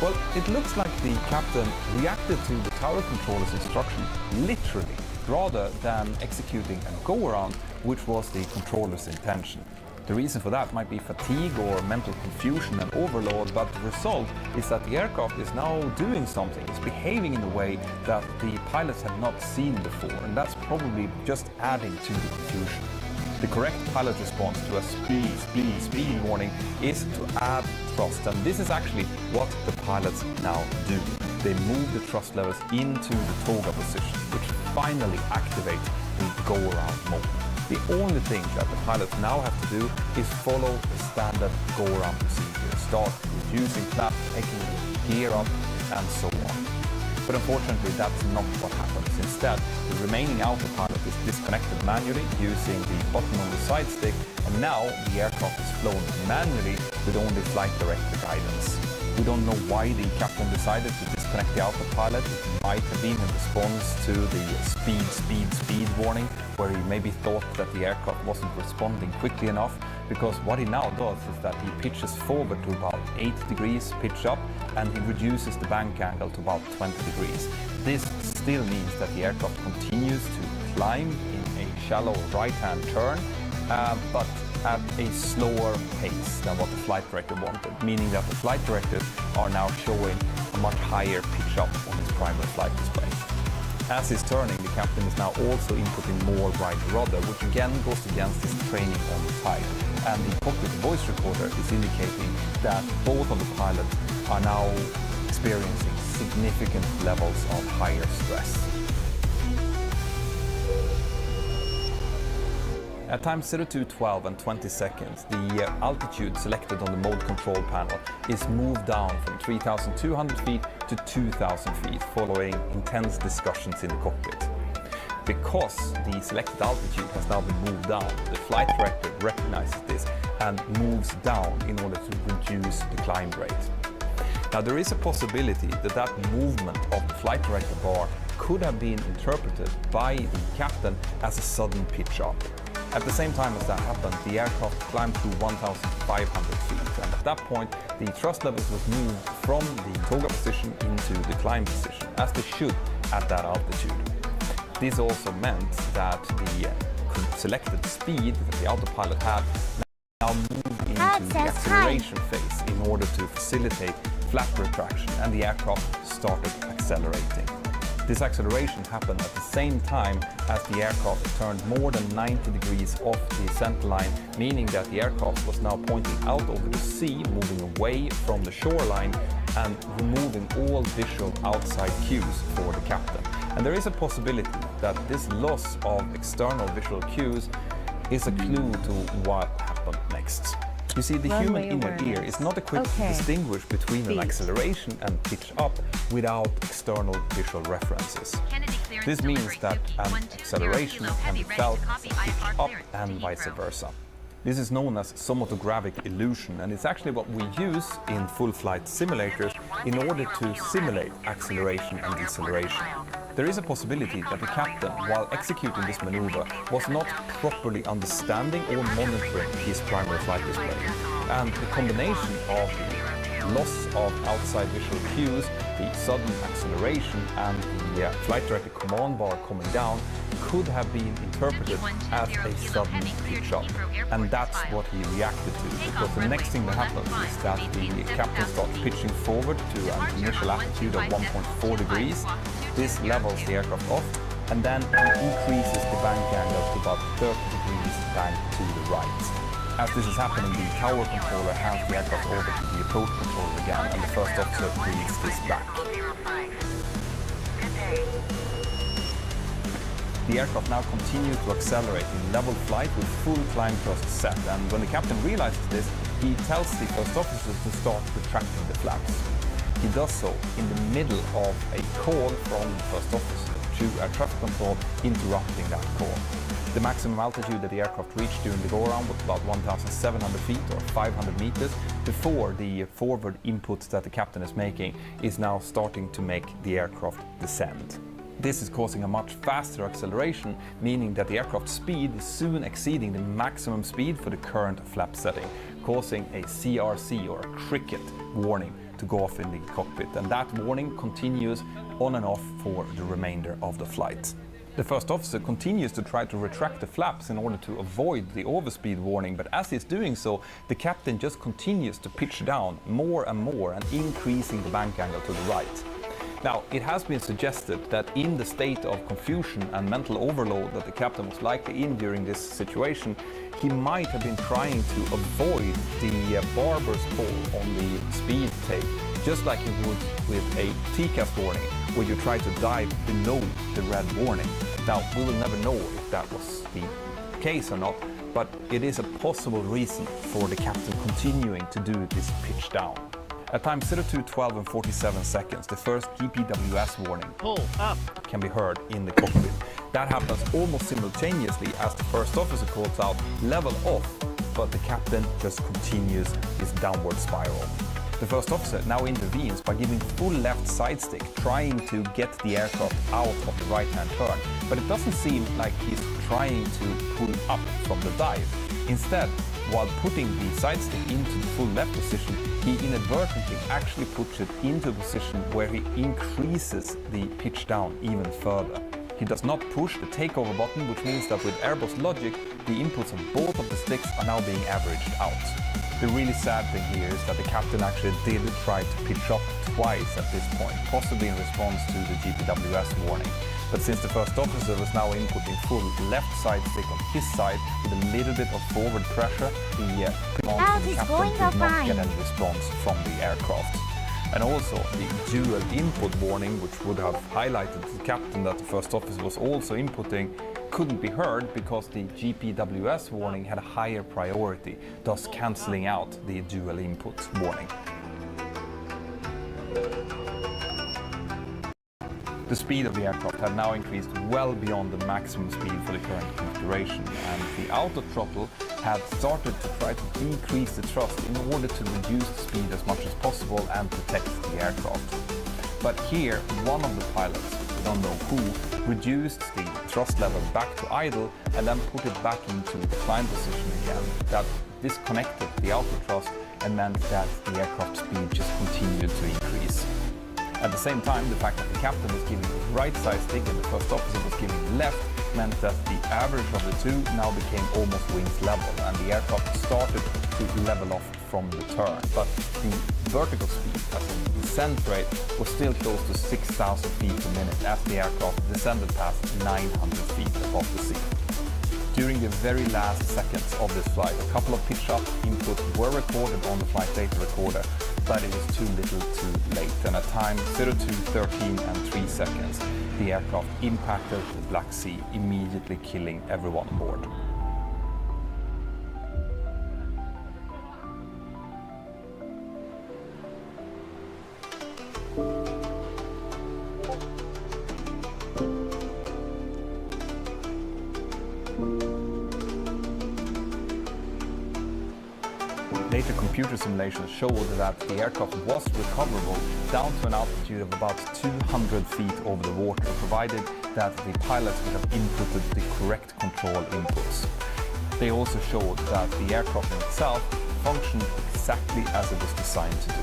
Well, it looks like the captain reacted to the tower controller's instruction literally, rather than executing a go-around, which was the controller's intention. The reason for that might be fatigue or mental confusion and overload, but the result is that the aircraft is now doing something. It's behaving in a way that the pilots have not seen before, and that's probably just adding to the confusion. The correct pilot response to a speed warning is to add thrust, and this is actually what the pilots now do. They move the thrust levels into the toga position, which finally activates the go-around mode. The only thing that the pilots now have to do is follow the standard go-around procedure. Start reducing flap, taking the gear up, and so on. But unfortunately, that's not what happens. Instead, the remaining autopilot is disconnected manually using the button on the side stick, and now the aircraft is flown manually with only flight director guidance. We don't know why the captain decided to disconnect the autopilot. It might have been in response to the speed warning, where he maybe thought that the aircraft wasn't responding quickly enough, because what he now does is that he pitches forward to about 8 degrees pitch up, and he reduces the bank angle to about 20 degrees. This still means that the aircraft continues to climb in a shallow right-hand turn, but at a slower pace than what the flight director wanted, meaning that the flight directors are now showing a much higher pitch up on his primary flight display. As he's turning, the captain is now also inputting more right rudder, which again goes against his training on the type. And the cockpit voice recorder is indicating that both of the pilots are now experiencing significant levels of higher stress. At time 02:12 and 20 seconds, the altitude selected on the mode control panel is moved down from 3,200 feet to 2,000 feet following intense discussions in the cockpit. Because the selected altitude has now been moved down, the flight director recognizes this and moves down in order to reduce the climb rate. Now, there is a possibility that that movement of the flight director bar could have been interpreted by the captain as a sudden pitch up. At the same time as that happened, the aircraft climbed to 1,500 feet, and at that point, the thrust levels was moved from the toga position into the climb position, as they should at that altitude. This also meant that the selected speed that the autopilot had now moved into the acceleration phase in order to facilitate flap retraction, and the aircraft started accelerating. This acceleration happened at the same time as the aircraft turned more than 90 degrees off the center line, meaning that the aircraft was now pointing out over the sea, moving away from the shoreline and removing all visual outside cues for the captain. And there is a possibility that this loss of external visual cues is a clue to what happened next. You see, the human inner ear is not equipped to distinguish between an acceleration and pitch up without external visual references. This means that an acceleration can be felt as a pitch up and vice versa. This is known as somatogravic illusion, and it's actually what we use in full flight simulators in order to simulate acceleration and deceleration. There is a possibility that the captain, while executing this maneuver, was not properly understanding or monitoring his primary flight display. And the combination of the loss of outside visual cues, the sudden acceleration, and the flight director command bar coming down could have been interpreted as a sudden pitch up. And that's what he reacted to, because the next thing that happens is that the captain starts pitching forward to an initial altitude of 1.4 degrees. This levels the aircraft off, and then he increases the bank angle to about 30 degrees bank to the right. As this is happening, the tower controller hands the aircraft over to the approach controller again, and the first officer reads this back. The aircraft now continues to accelerate in level flight with full climb thrust set, and when the captain realizes this, he tells the first officer to start retracting the flaps. He does so in the middle of a call from the first officer to air traffic control, interrupting that call. The maximum altitude that the aircraft reached during the go-around was about 1,700 feet or 500 meters before the forward input that the captain is making is now starting to make the aircraft descend. This is causing a much faster acceleration, meaning that the aircraft speed is soon exceeding the maximum speed for the current flap setting, causing a CRC or a cricket warning to go off in the cockpit, and that warning continues on and off for the remainder of the flight. The first officer continues to try to retract the flaps in order to avoid the overspeed warning, but as he's doing so, the captain just continues to pitch down more and more and increasing the bank angle to the right. Now, it has been suggested that in the state of confusion and mental overload that the captain was likely in during this situation, he might have been trying to avoid the barber's pole on the speed tape, just like you would with a TCAS warning, where you try to dive below the red warning. Now, we will never know if that was the case or not, but it is a possible reason for the captain continuing to do this pitch down. At time 02:12 and 47 seconds, the first GPWS warning, pull up, can be heard in the cockpit. That happens almost simultaneously as the first officer calls out level off, but the captain just continues his downward spiral. The first officer now intervenes by giving full left side stick, trying to get the aircraft out of the right-hand turn, but it doesn't seem like he's trying to pull up from the dive. Instead, while putting the side stick into the full left position, he inadvertently actually puts it into a position where he increases the pitch down even further. He does not push the takeover button, which means that with Airbus logic, the inputs of both of the sticks are now being averaged out. The really sad thing here is that the captain actually did try to pitch up twice at this point, possibly in response to the GPWS warning. But since the first officer was now inputting full left side stick on his side with a little bit of forward pressure, the captain did not get any response from the aircraft. And also the dual input warning, which would have highlighted to the captain that the first officer was also inputting, couldn't be heard because the GPWS warning had a higher priority, thus cancelling out the dual input warning. The speed of the aircraft had now increased well beyond the maximum speed for the current configuration, and the auto throttle had started to try to decrease the thrust in order to reduce the speed as much as possible and protect the aircraft. But here, one of the pilots, we don't know who, reduced the thrust level back to idle and then put it back into the climb position again. That disconnected the auto thrust and meant that the aircraft speed just continued to increase. At the same time, the fact that the captain was giving the right side stick and the first officer was giving the left meant that the average of the two now became almost wings level, and the aircraft started to level off from the turn. But the vertical speed, as in the descent rate, was still close to 6,000 feet per minute as the aircraft descended past 900 feet above the sea. During the very last seconds of this flight, a couple of pitch-up inputs were recorded on the flight data recorder, but it was too little too late, and at time 02:13 and 3 seconds, the aircraft impacted the Black Sea, immediately killing everyone aboard. Later computer simulations showed that the aircraft was recoverable down to an altitude of about 200 feet over the water, provided that the pilots would have inputted the correct control inputs. They also showed that the aircraft in itself functioned exactly as it was designed to do.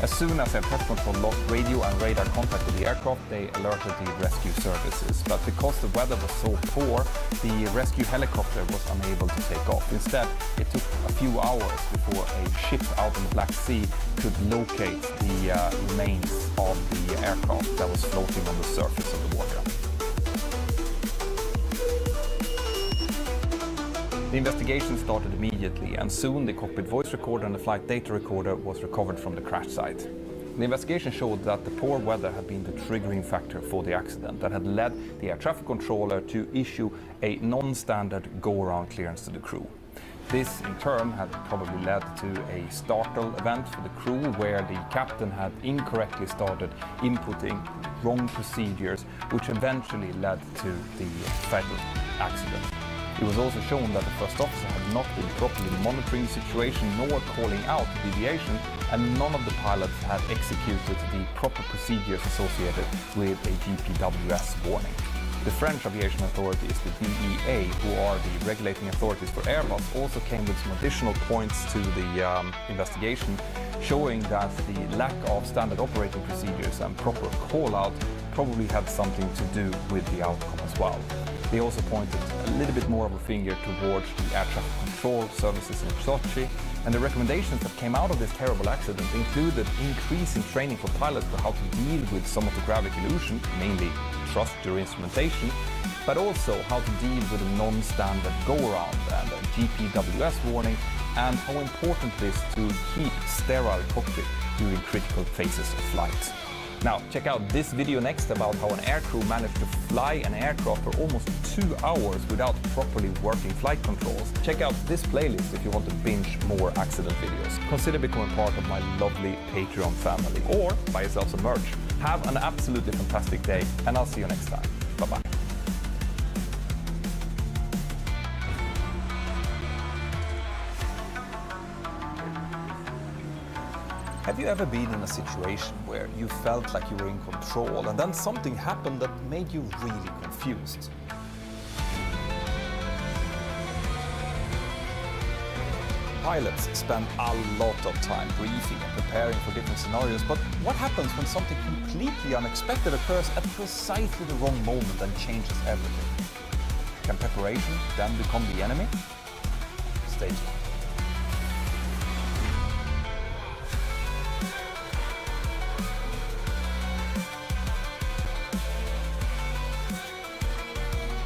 As soon as Air Traffic Control lost radio and radar contact with the aircraft, they alerted the rescue services. But because the weather was so poor, the rescue helicopter was unable to take off. Instead, it took a few hours before a ship out in the Black Sea could locate the remains of the aircraft that was floating on the surface of the water. The investigation started immediately, and soon the cockpit voice recorder and the flight data recorder was recovered from the crash site. The investigation showed that the poor weather had been the triggering factor for the accident that had led the air traffic controller to issue a non-standard go-around clearance to the crew. This in turn had probably led to a startle event for the crew, where the captain had incorrectly started inputting wrong procedures, which eventually led to the fatal accident. It was also shown that the first officer had not been properly monitoring the situation nor calling out the deviation, and none of the pilots had executed the proper procedures associated with a GPWS warning. The French aviation authorities, the DEA, who are the regulating authorities for Airbus, also came with some additional points to the investigation, showing that the lack of standard operating procedures and proper call-out probably had something to do with the outcome as well. They also pointed a little bit more of a finger towards the air traffic control services in Sochi, and the recommendations that came out of this terrible accident included increasing training for pilots for how to deal with some of the gravity illusion, mainly thrust during instrumentation, but also how to deal with a non-standard go-around and a GPWS warning, and how important it is to keep sterile cockpit during critical phases of flight. Now, check out this video next about how an aircrew managed to fly an aircraft for almost 2 hours without properly working flight controls. Check out this playlist if you want to binge more accident videos. Consider becoming part of my lovely Patreon family, or buy yourself some merch. Have an absolutely fantastic day, and I'll see you next time. Bye-bye. Have you ever been in a situation where you felt like you were in control and then something happened that made you really confused? Pilots spend a lot of time briefing and preparing for different scenarios, but what happens when something completely unexpected occurs at precisely the wrong moment and changes everything? Can preparation then become the enemy? Stay tuned.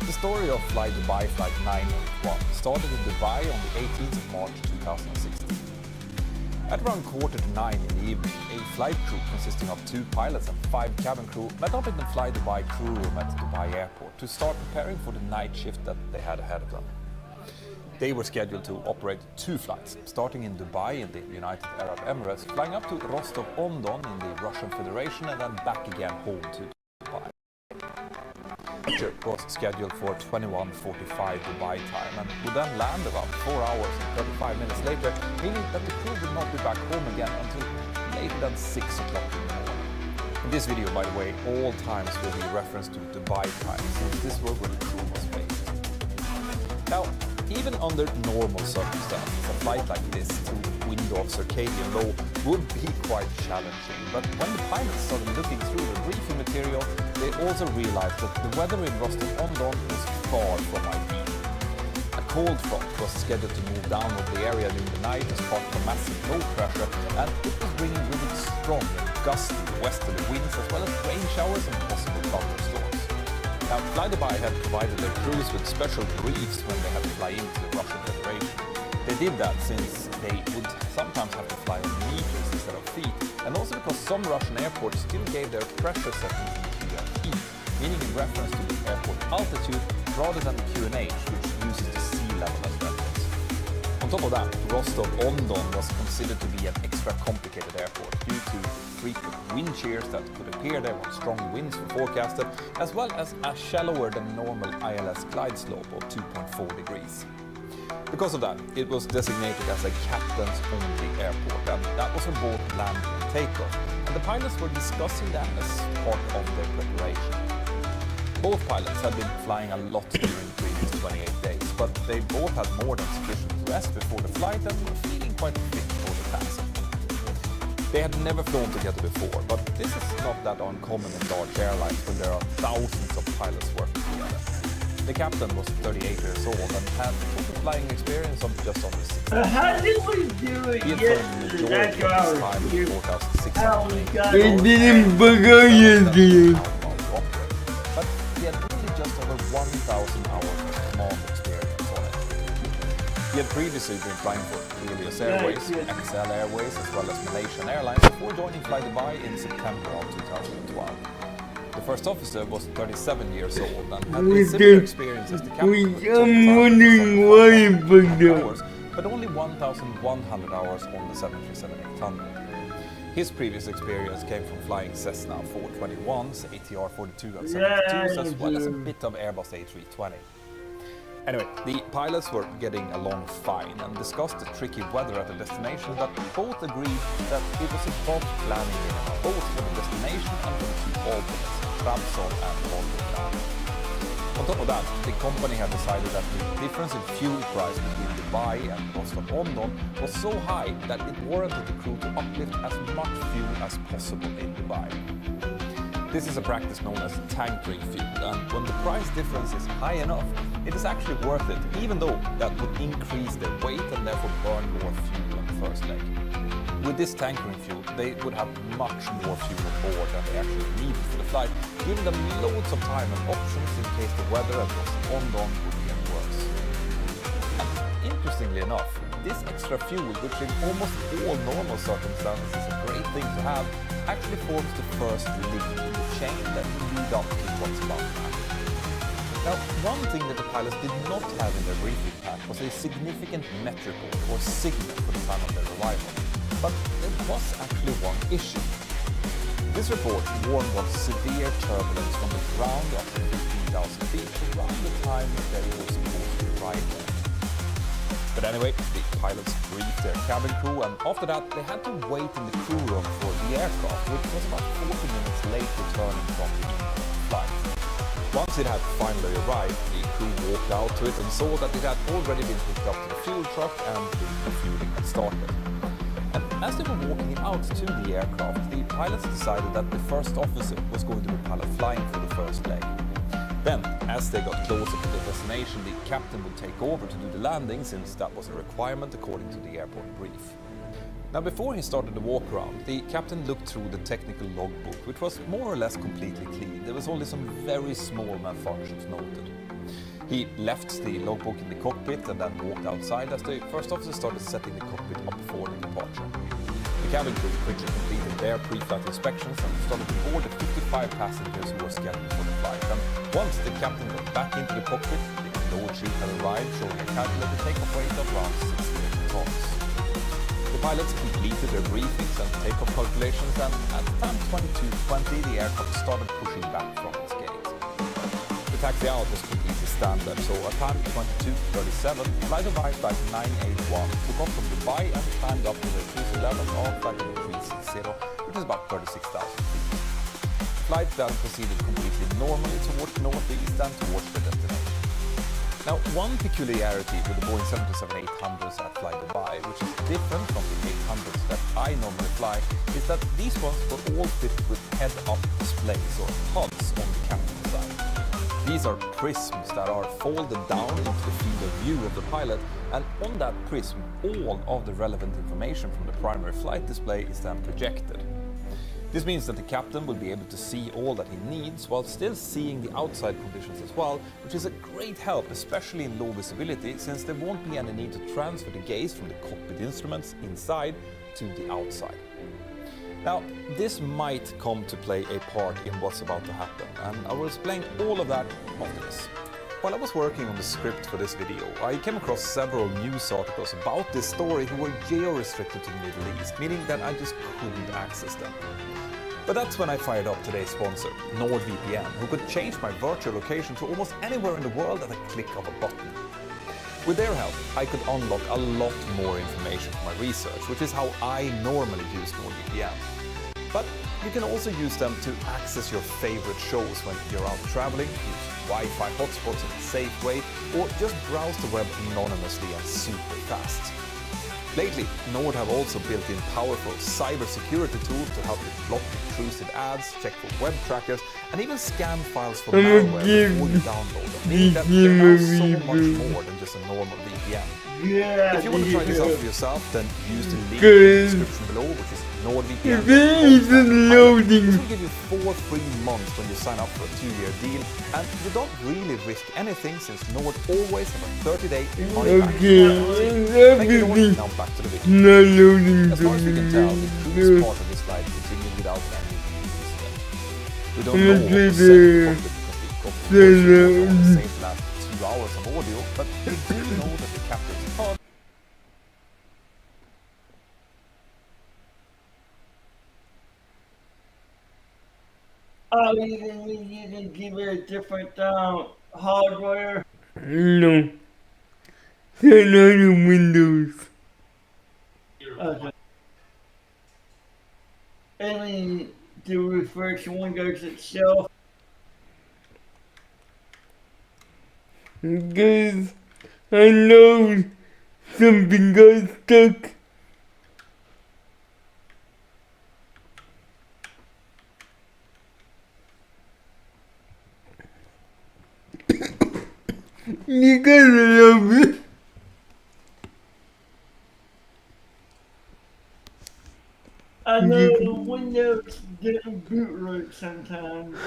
The story of Fly Dubai Flight 981 started in Dubai on the 18th of March 2016. At around 8:45 in the evening, a flight crew consisting of 2 pilots and 5 cabin crew met up in the Fly Dubai crew room at Dubai Airport to start preparing for the night shift that they had ahead of them. They were scheduled to operate 2 flights, starting in Dubai in the United Arab Emirates, flying up to Rostov-on-Don in the Russian Federation, and then back again home to Dubai. The trip was scheduled for 21:45 Dubai time and would then land around 4 hours and 35 minutes later, meaning that the crew would not be back home again until later than 6 o'clock in the morning. In this video, by the way, all times will be referenced to Dubai time, since this was where the crew was based. Now, even under normal circumstances, a flight like this to the window of circadian law would be quite challenging, but when the pilots started looking through the briefing material, they also realized that the weather in Rostov-on-Don was far from ideal. A cold front was scheduled to move down over the area during the night as part of a massive low pressure, and it was bringing with it strong and gusty westerly winds as well as rain showers and possible thunderstorms. Now, Fly Dubai had provided their crews with special briefs when they had to fly into the Russian Federation. They did that since they would sometimes have to fly on meters instead of feet, and also because some Russian airports still gave their pressure settings in QNH, meaning in reference to the airport altitude rather than the QNH, which uses the sea level as reference. On top of that, Rostov-on-Don was considered to be an extra complicated airport due to frequent wind shears that could appear there when strong winds were forecasted, as well as a shallower than normal ILS glide slope of 2.4 degrees. Because of that, it was designated as a captain's only airport, and that was for both landing and takeoff, and the pilots were discussing that as part of their preparation. Both pilots had been flying a lot during the previous 28 days, but they both had more than sufficient rest before the flight and were feeling quite fit for the task. They had never flown together before, but this is not that uncommon in large airlines when there are thousands of pilots working together. The captain was 38 years old and had total flying experience of just under 6 hours. How did we do it He had flown the majority of his time with 4,680 It didn't bug out yesterday. but he had only just over 1,000 hours of command experience on it. He had previously been flying for Helios Airways, XL Airways, as well as Malaysian Airlines before joining Fly Dubai in September of 2012. The first officer was 37 years old and had a similar experience as the captain. I'm wondering why he bugged out. But only 1,100 hours on the 737-800. His previous experience came from flying Cessna 421s, ATR-42 and 72s, as well as a bit of Airbus A320. Anyway, the pilots were getting along fine and discussed the tricky weather at the destination, but both agreed that it was about planning in both for the destination and for the two alternates, Trabzon and Volgograd. top of that, the company had decided that the difference in fuel price between Dubai and Rostov-on-Don was so high that it warranted the crew to uplift as much fuel as possible in Dubai. This is a practice known as tankering fuel, and when the price difference is high enough, it is actually worth it, even though that would increase their weight and therefore burn more fuel on the first leg. With this tankering fuel, they would have much more fuel on board than they actually needed for the flight, giving them loads of time and options in case the weather at Rostov-on-Don would get worse. And interestingly enough, this extra fuel, which in almost all normal circumstances is a great thing to have, actually forms the first link in the chain that will lead up to what's about to happen. Now, one thing that the pilots did not have in their briefing pack was a significant metric or signal for the time of their arrival. But there was actually one issue. This report warned of severe turbulence from the ground up to 15,000 feet around the time that they were supposed to arrive there. But anyway, the pilots briefed their cabin crew, and after that they had to wait in the crew room for the aircraft, which was about 40 minutes late returning from the in-flight flight. Once it had finally arrived, the crew walked out to it and saw that it had already been hooked up to the fuel truck and the refueling had started. And as they were walking out to the aircraft, the pilots decided that the first officer was going to be pilot flying for the first leg. Then, as they got closer to their destination, the captain would take over to do the landing, since that was a requirement according to the airport brief. Now, before he started the walk around, the captain looked through the technical logbook, which was more or less completely clean. There was only some very small malfunctions noted. He left the logbook in the cockpit and then walked outside as the first officer started setting the cockpit up for the departure. The cabin crew quickly completed their pre-flight inspections and started to board the 55 passengers who were scheduled for the flight. And once the captain got back into the cockpit, the load sheet had arrived, showing a calculated takeoff weight of around 68 tons. The pilots completed their briefings and takeoff calculations, and at time 22:20 the aircraft started pushing back from its gate. The taxi out was completely standard, so at time 22:37 flight arrived at 981, took off from Dubai and climbed up to the cruise level of flight 360, which is about 36,000 feet. The flight then proceeded completely normally towards the northeast and towards the destination. Now, one peculiarity with the Boeing 737-800s at Fly Dubai, which is different from the 800s that I normally fly, is that these ones were all fitted with head-up displays or HUDs on the cabin side. These are prisms that are folded down into the field of view of the pilot, and on that prism, all of the relevant information from the primary flight display is then projected. This means that the captain will be able to see all that he needs while still seeing the outside conditions as well, which is a great help, especially in low visibility, since there won't be any need to transfer the gaze from the cockpit instruments inside to the outside. Now, this might come to play a part in what's about to happen, and I will explain all of that after this. While I was working on the script for this video, I came across several news articles about this story who were geo-restricted to the Middle East, meaning that I just couldn't access them. But that's when I fired up today's sponsor, NordVPN, who could change my virtual location to almost anywhere in the world at a click of a button. With their help, I could unlock a lot more information for my research, which is how I normally use NordVPN. But you can also use them to access your favorite shows when you're out traveling, use Wi-Fi hotspots in a safe way, or just browse the web anonymously and super fast. Lately, Nord have also built in powerful cybersecurity tools to help you block intrusive ads, check for web trackers, and even scan files for malware before you download them, meaning that they're now so much more than just a normal VPN. Yeah, if you want to try this out for yourself, then use the link in the description below, which is NordVPN. This will give you 4 free months when you sign up for a 2-year deal, and you don't really risk anything since Nord always have a 30-day money-back guarantee. Thank you, Nord. Now back to the video. As far as we can tell, the cruise part of this flight continued without any incident. We don't know what the second cockpit because the same last 2 hours of audio, but we do know that the captain's pod Oh, you can give it a different hardware? No. Turn on the windows. Okay. And then to refresh Windows itself. Because I know something got stuck. You gotta love it. I know the Windows didn't boot right sometimes.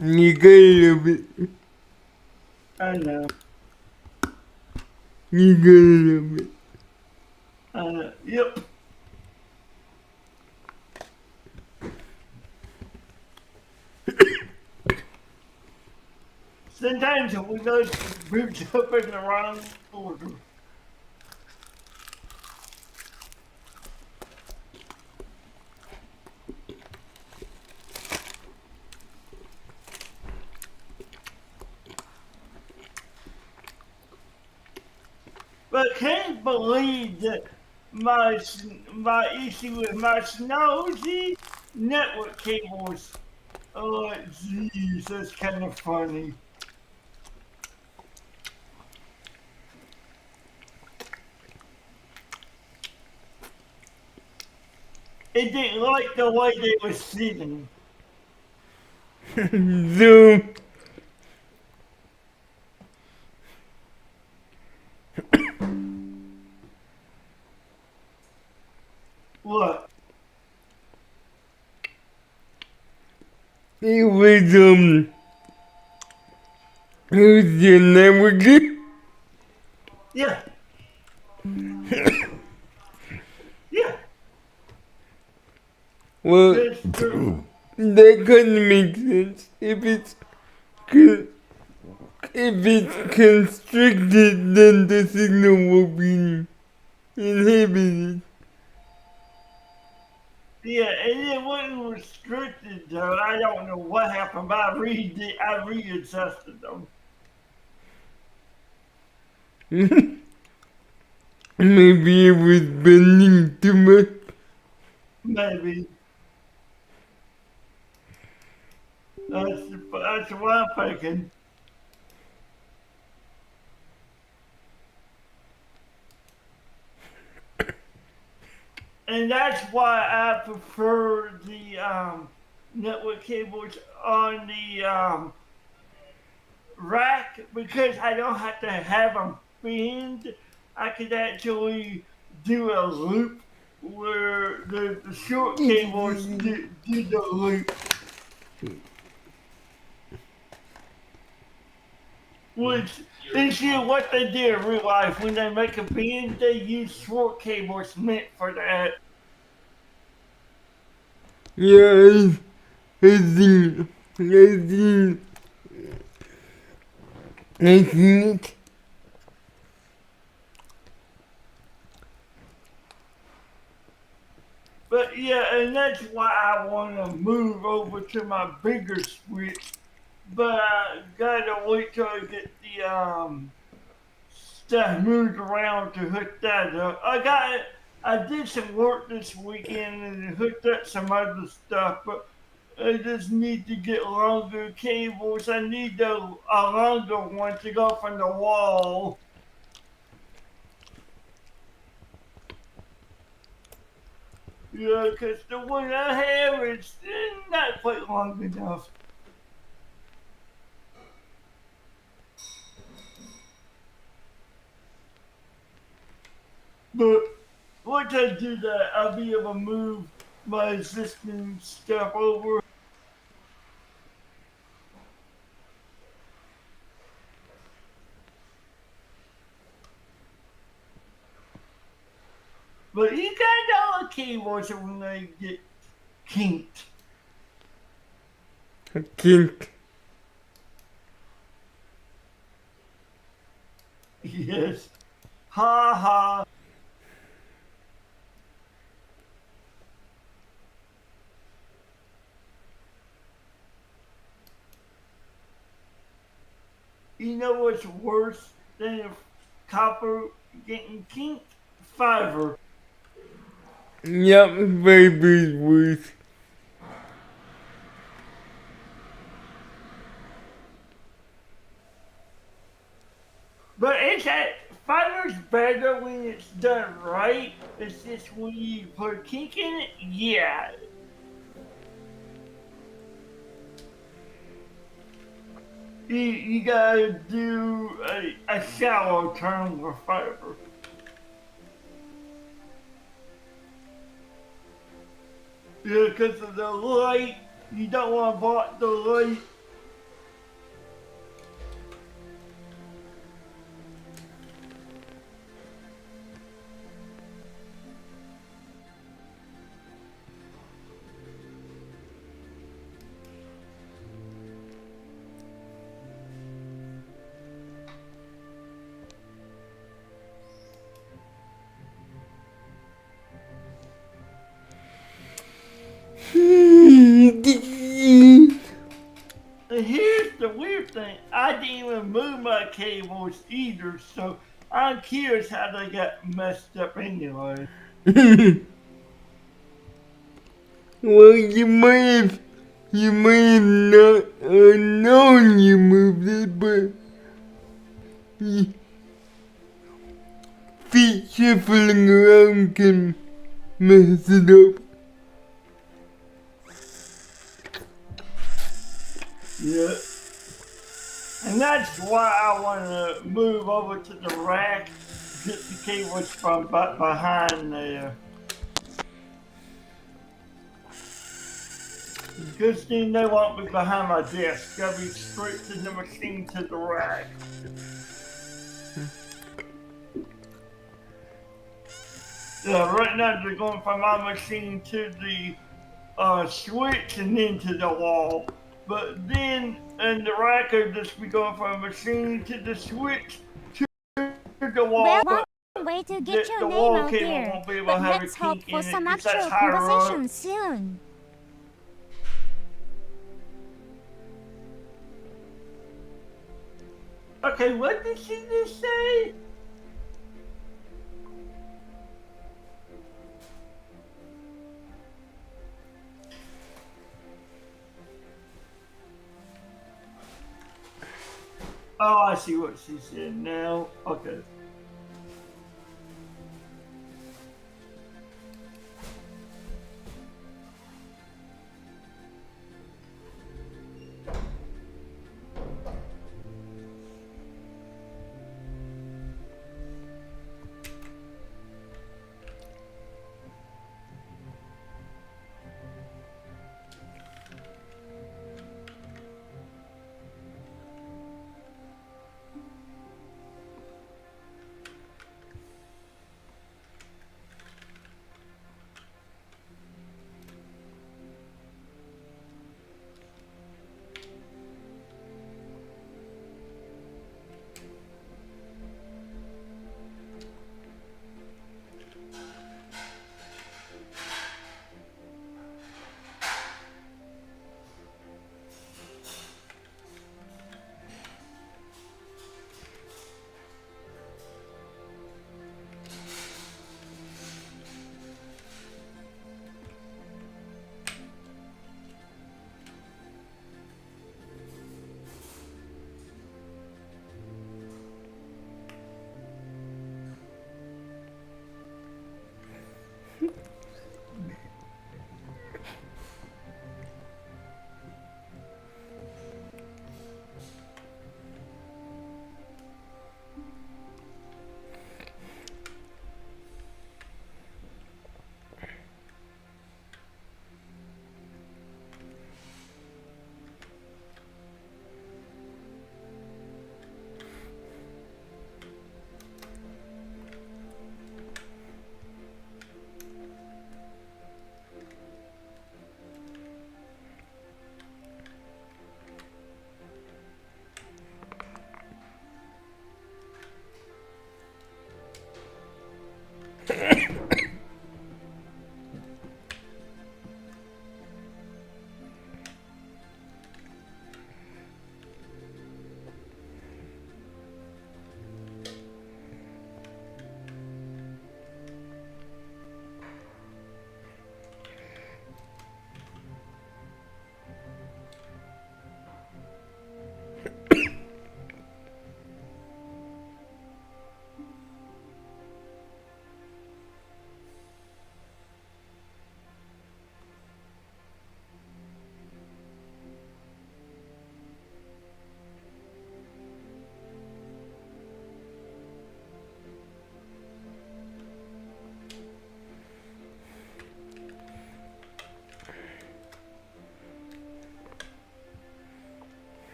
You gotta love it. I know. You gotta love it. I know. Yep. Sometimes the Windows boots up in the wrong order. But can't believe that my issue with my Synology network cables. Oh, jeez, that's kind of funny. It didn't like the way they were sitting. Zoom. What? It was, who's your network? Yeah. Yeah. Well, That's true. that kind of makes sense. If it's constricted, then the signal will be inhibited. Yeah, and it wasn't restricted though. I don't know what happened, but I readjusted them. Maybe it was bending too much. Maybe. That's what I'm thinking. And that's why I prefer the network cables on the rack, because I don't have to have them bend. I could actually do a loop where the short cables do the loop. Which is what they do in real life. When they make a bend, they use short cables meant for that. Yeah, I seen it. But yeah, and that's why I want to move over to my bigger switch. But I gotta wait till I get the stuff moved around to hook that up. I did some work this weekend and hooked up some other stuff, but I just need to get longer cables. I need a longer one to go from the wall. Yeah, because the one I have is not quite long enough. But once I do that, I'll be able to move my existing stuff over. But you got all the keyboards when they get kinked. Kink. Yes. Ha ha. You know what's worse than a copper getting kinked? Fiber. Yep, baby's worth. But it's that fiber's better when it's done right. It's just when you put a kink in it, yeah. You gotta do a shallow turn with fiber. Yeah, because of the light, you don't want to block the light. And here's the weird thing, I didn't even move my cables either, so I'm curious how they got messed up anyway. Well, you might have not known you moved it, but feet shuffling around can mess it up. Yeah. And that's why I want to move over to the rack, get the cables from behind there. Because then they won't be behind my desk. They'll be straight to the machine to the rack. Yeah, right now they're going from my machine to the switch and then to the wall. But then in the rack will just be going from the machine to the switch to the wall. Well, one way to get your name out there. But let's hope for some actual conversation soon. Okay, what did she just say? Oh, I see what she said now. Okay.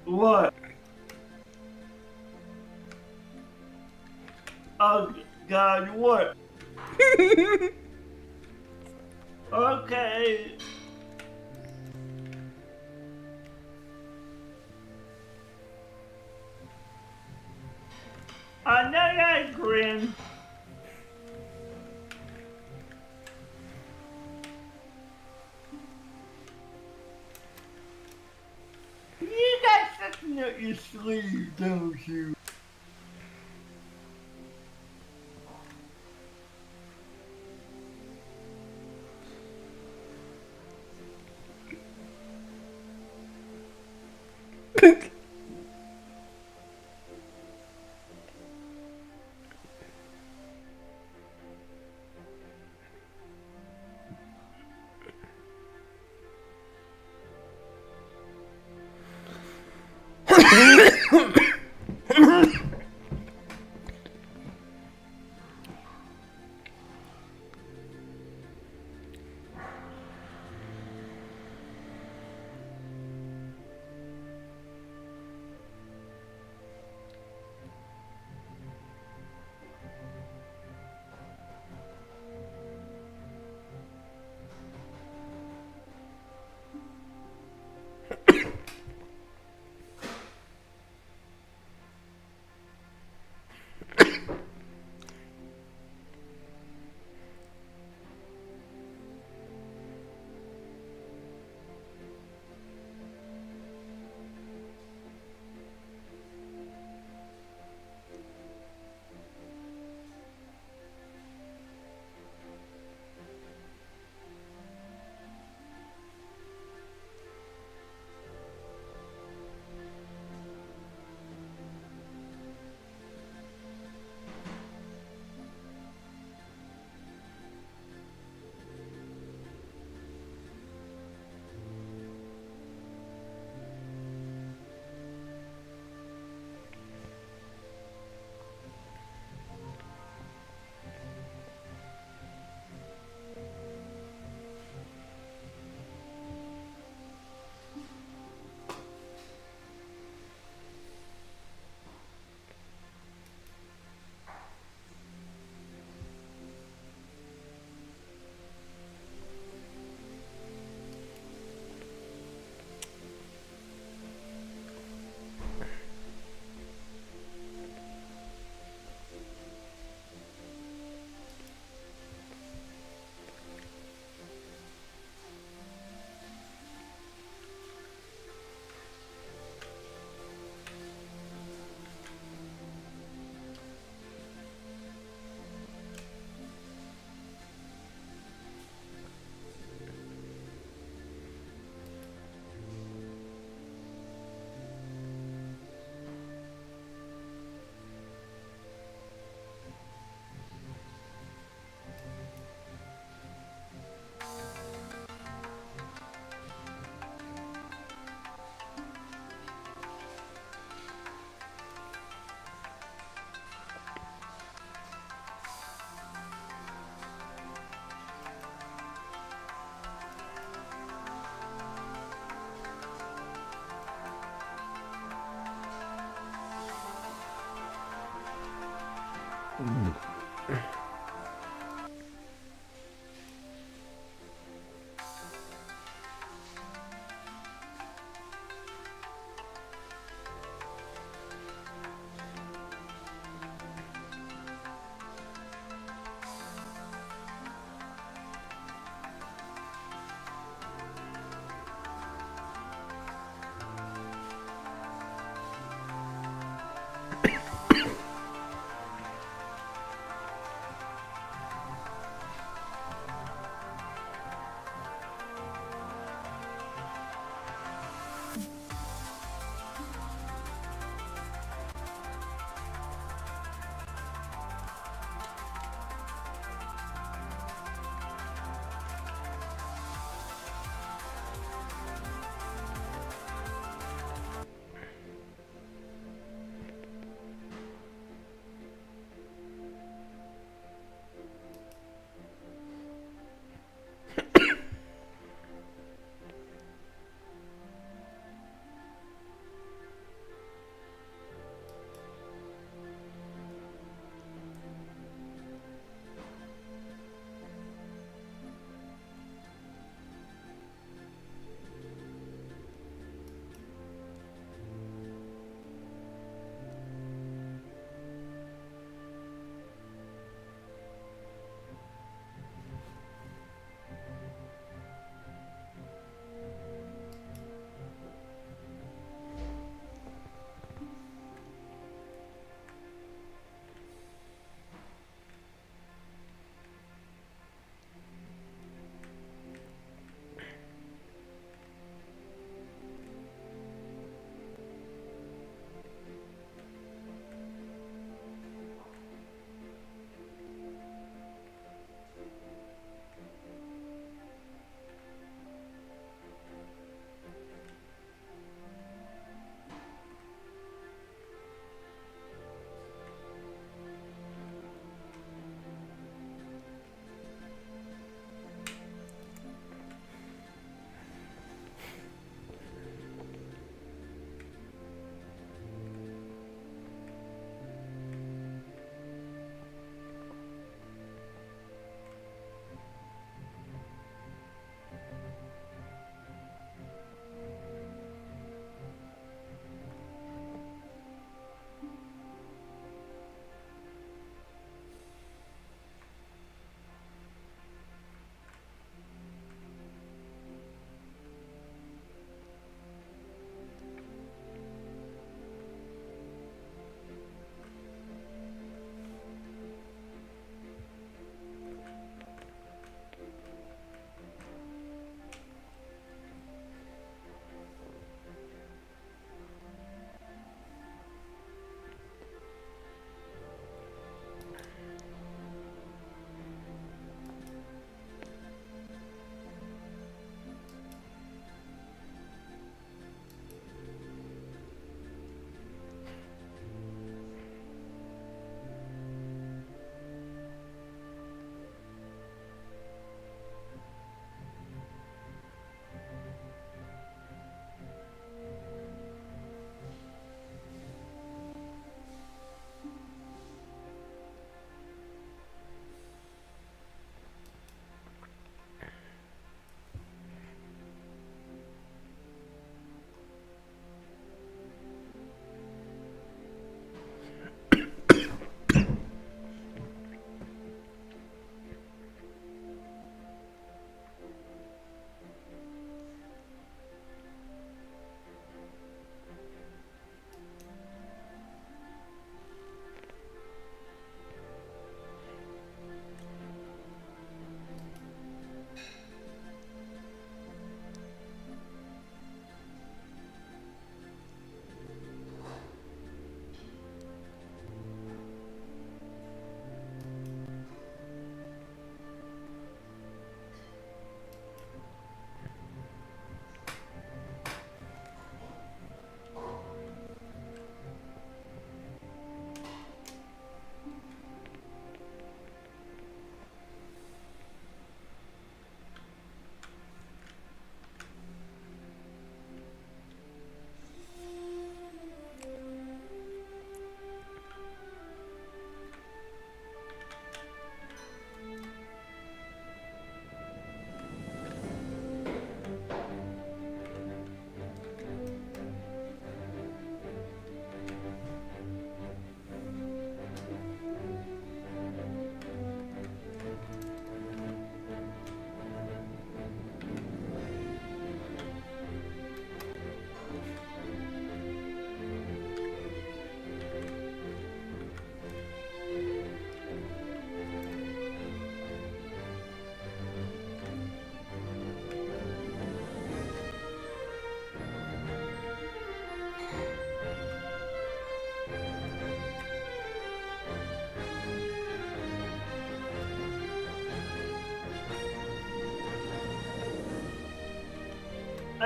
What? Oh God, what? Okay. I know that grin. You got something up your sleeve, don't you?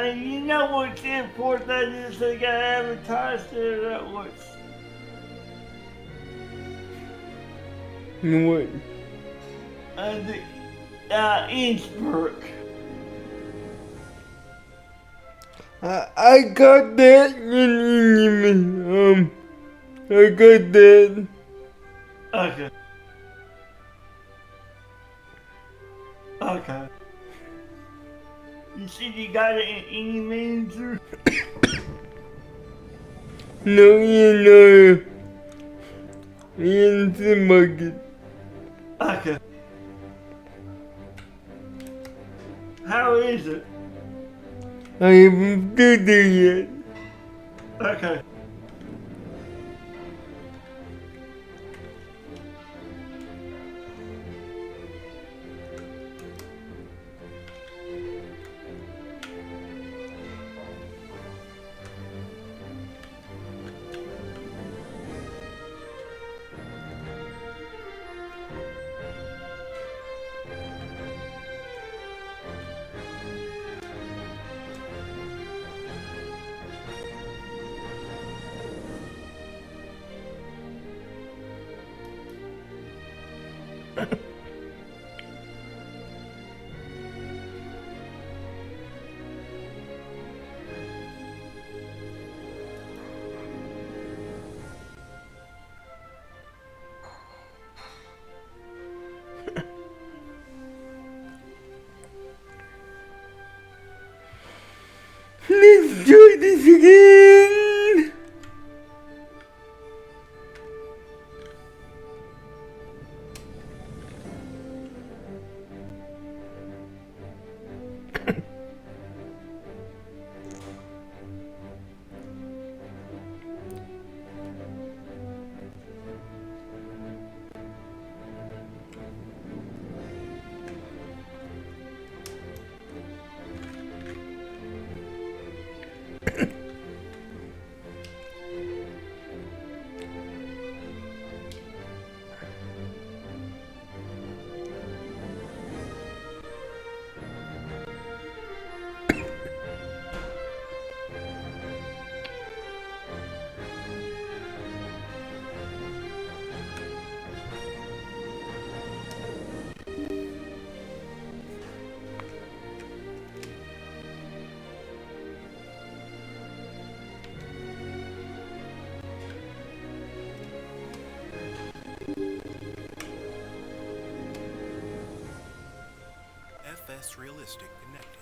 You know what airport that is they got advertised there? That was. What? Innsbruck. I got that in I got that. Okay. Okay. You said you got it in any manager? No, in the market. Okay. How is it? I haven't done that yet. Okay. Let's try this again. FS Realistic connected.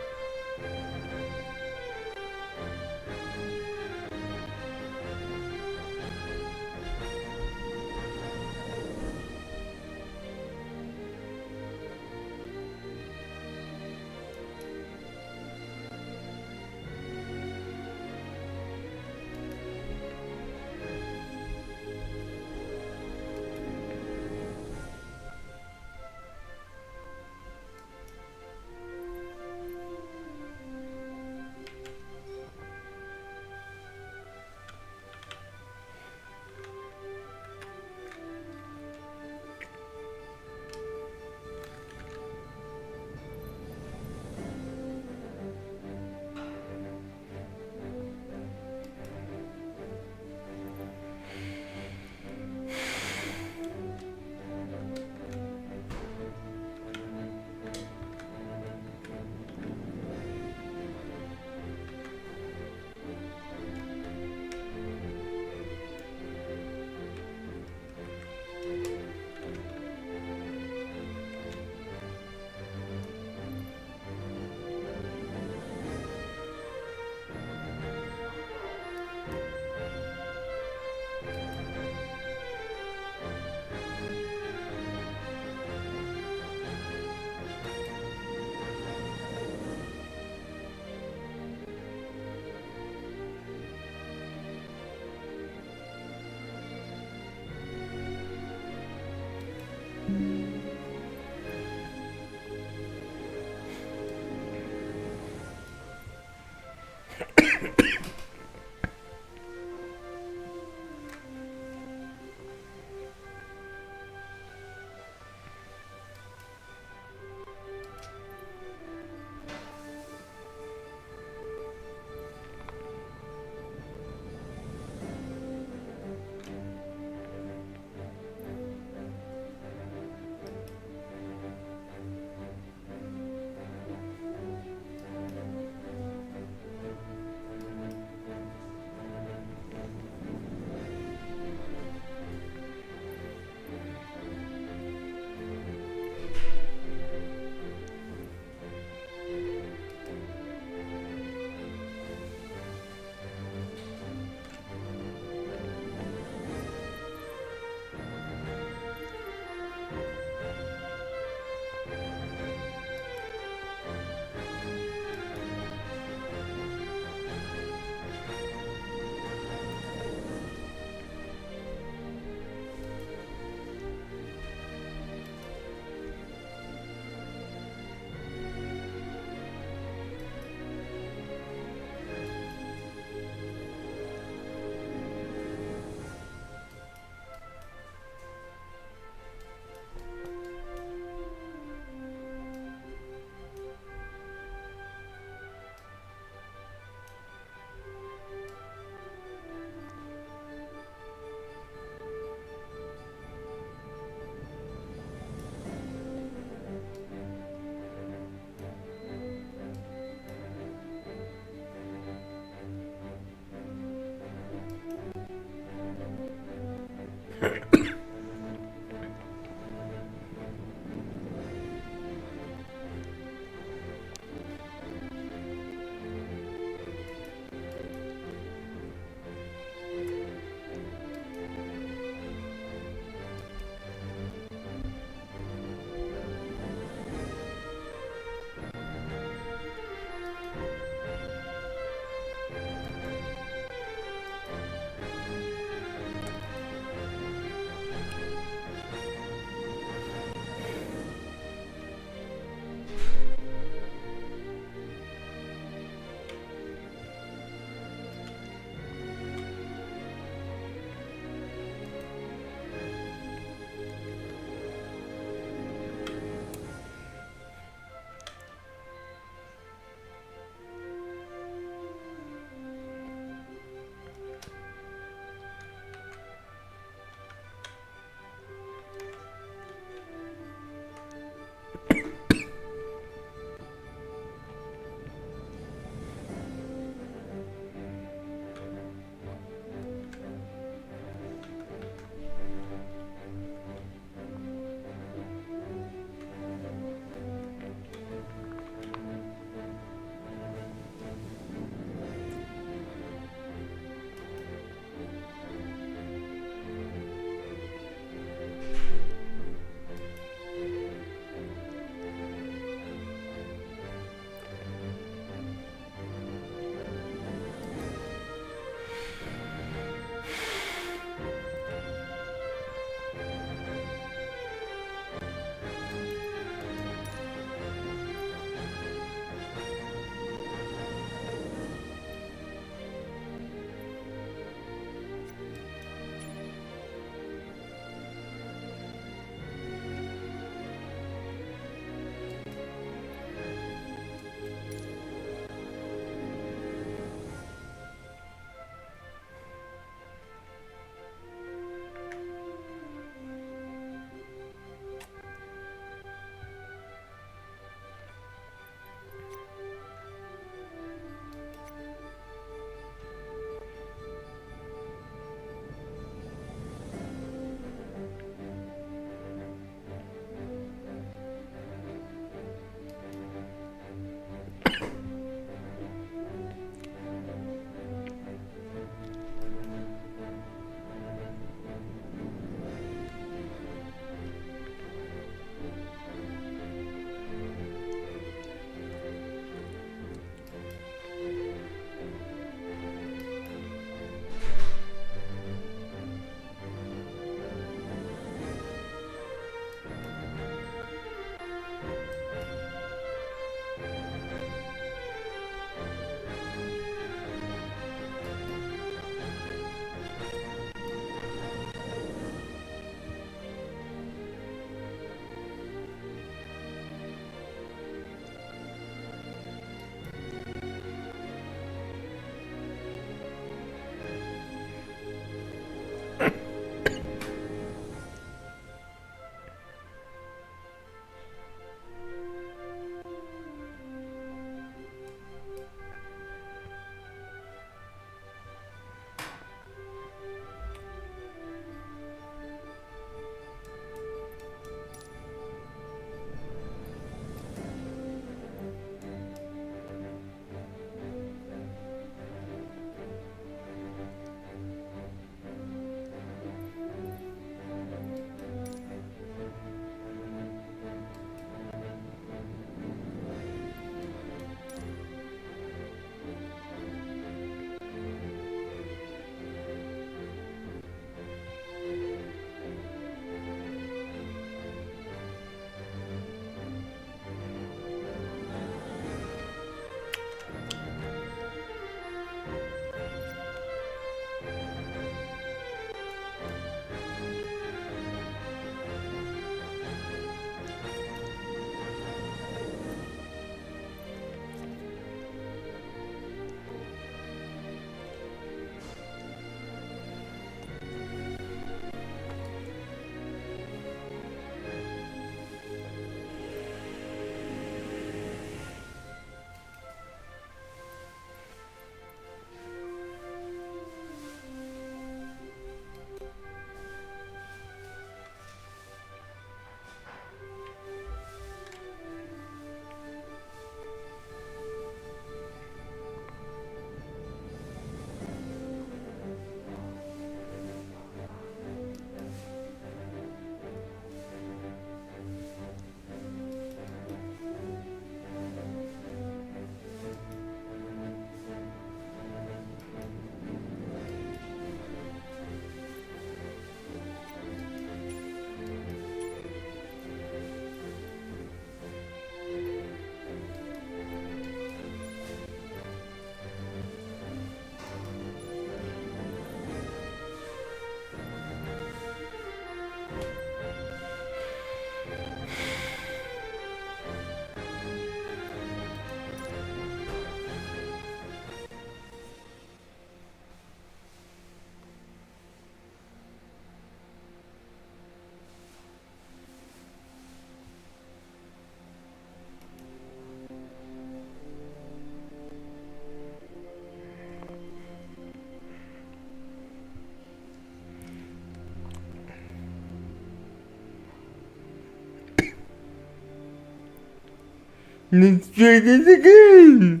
Let's try this again.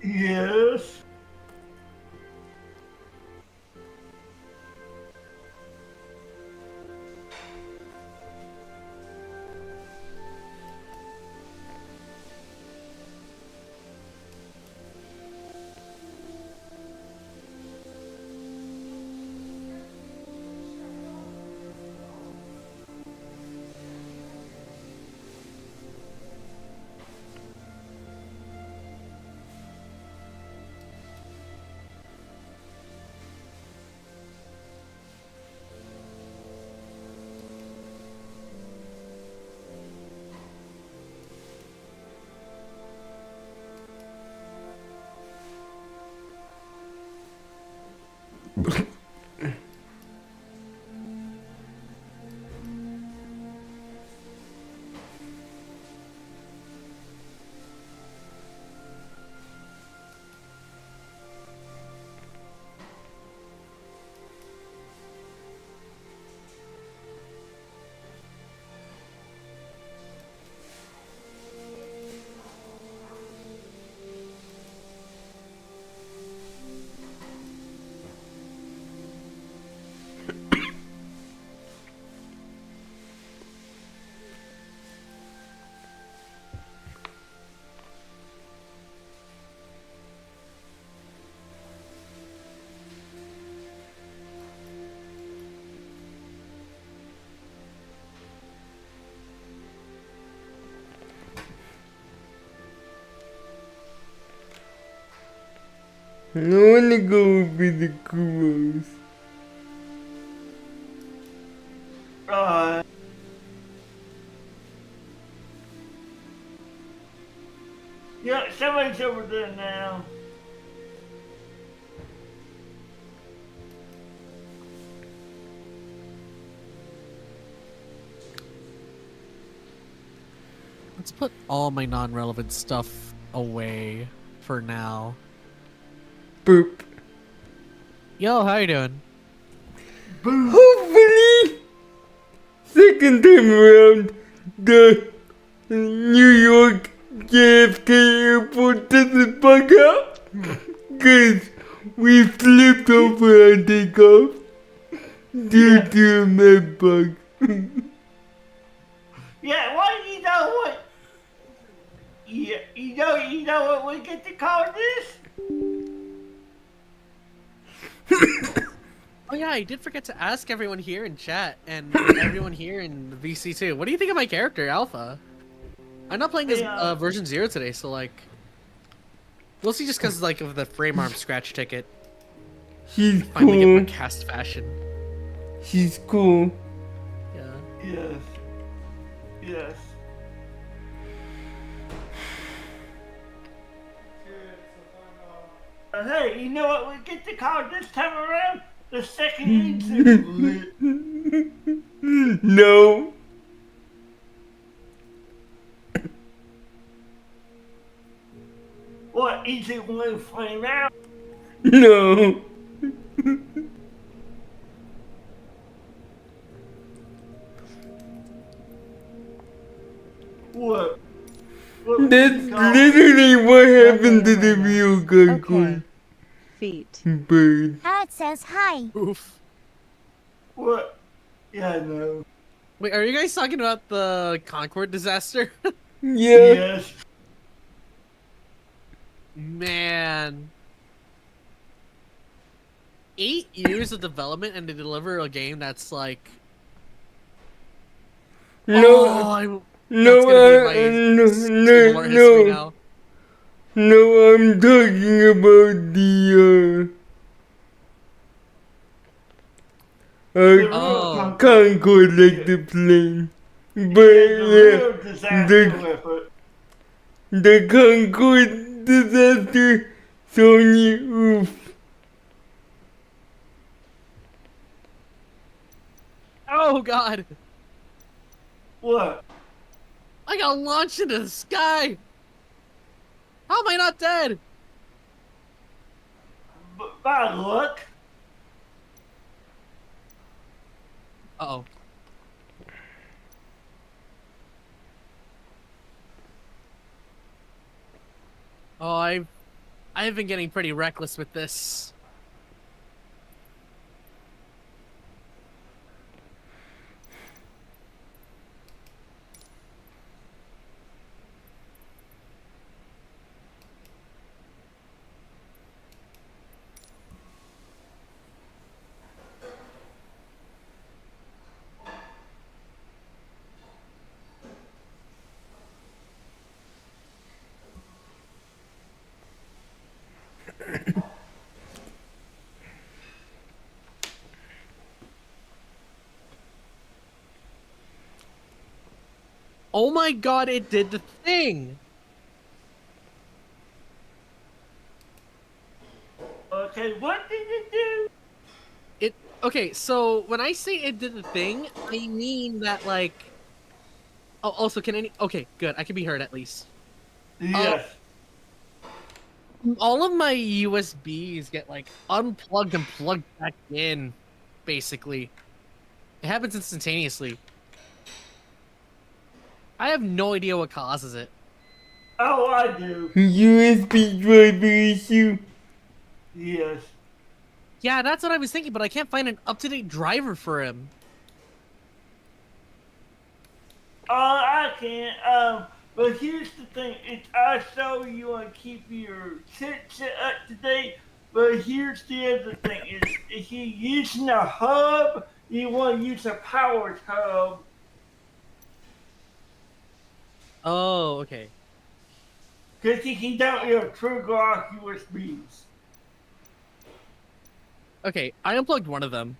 Yes. I wanna go with the Kuros. Yeah, somebody's over there now. Let's put all my non-relevant stuff away for now. Boop. Yo, how you doing? Hopefully, second time around, the New York JFK airport doesn't bug out. Cause we flipped over on takeoff due to a med bug. Yeah, well, you know what? Yeah, you know what we get to call this? Oh yeah, I did forget to ask everyone here in chat and everyone here in the VC too. What do you think of my character, Alpha? I'm not playing as version 0 today, so like, we'll see. Just because like of the frame arm scratch ticket. She's finally get cool. more cast fashion. She's cool. Yeah. Yes. Yes. Hey, you know what we get to call this time around? The second incident. No. What, incident one flame out? No. What? That's literally what happened to the real Concorde. Feet. Bird. Alex says hi. Oof. What? Yeah, I know. Wait, are you guys talking about the Concorde disaster? Yeah. Yes. Man. 8 years of development and to deliver a game that's like... No. Oh, that's gonna be my Civil War history now. No, I'm talking about the Concorde, like the plane. But the Concorde disaster, Sony, oof. Oh god. What? I got launched into the sky. How am I not dead? By luck. Uh-oh. Oh, I've been getting pretty reckless with this. Oh my god, it did the thing! Okay, what did it do? Okay, so when I say it did the thing, I mean that, like... Oh, also, can any... Okay, good, I can be heard at least. Yes. All of my USBs get, like, unplugged and plugged back in, basically. It happens instantaneously. I have no idea what causes it. Oh, I do. USB driver issue. Yes. Yeah, that's what I was thinking, but I can't find an up-to-date driver for him. I can't. But here's the thing. It's also you want to keep your chipset up to date. But here's the other thing. If you're using a hub, you want to use a powered hub. Oh, okay. Because you don't trigger off USBs. Okay, I unplugged one of them.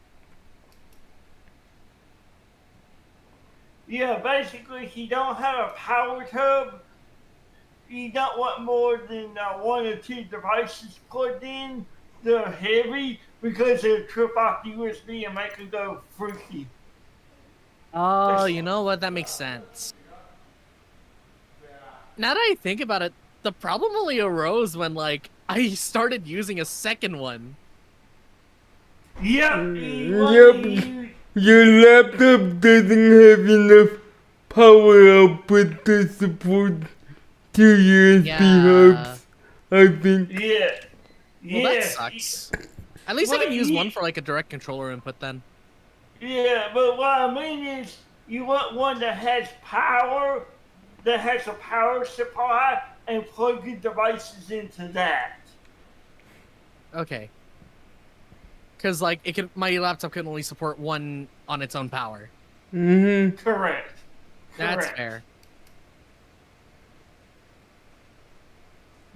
Yeah, basically, if you don't have a powered hub, you don't want more than 1 or 2 devices plugged in. They're heavy because they'll trip off the USB and make it go freaky. Oh, you know what? That makes sense. Now that I think about it, the problem only arose when, like, I started using a second one. Yep. Your laptop doesn't have enough power output to support 2 USB hubs, I think. Yeah. Well, that sucks. At least I can use one for, like, a direct controller input then. Yeah, but what I mean is, you want one that has power, that has a power supply, and plug your devices into that. Okay. Because, like, my laptop can only support one on its own power. Mm-hmm. Correct. That's fair.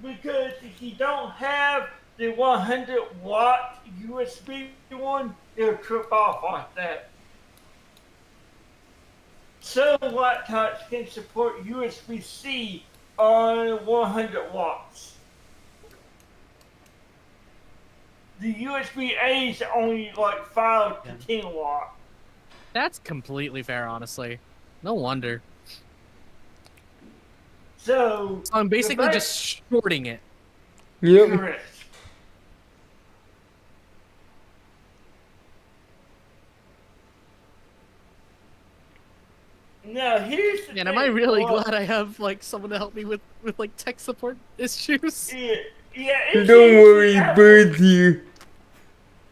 Because if you don't have the 100-watt USB one, it'll trip off like that. Some laptops can support USB-C on 100 watts. The USB-A is only like 5 to 10 watts. That's completely fair, honestly. No wonder. So I'm basically just shorting it. Yep. Correct. Now here's the Man, thing. am I really glad I have, like, someone to help me with like, tech support issues? Yeah, Don't worry, Bird's here.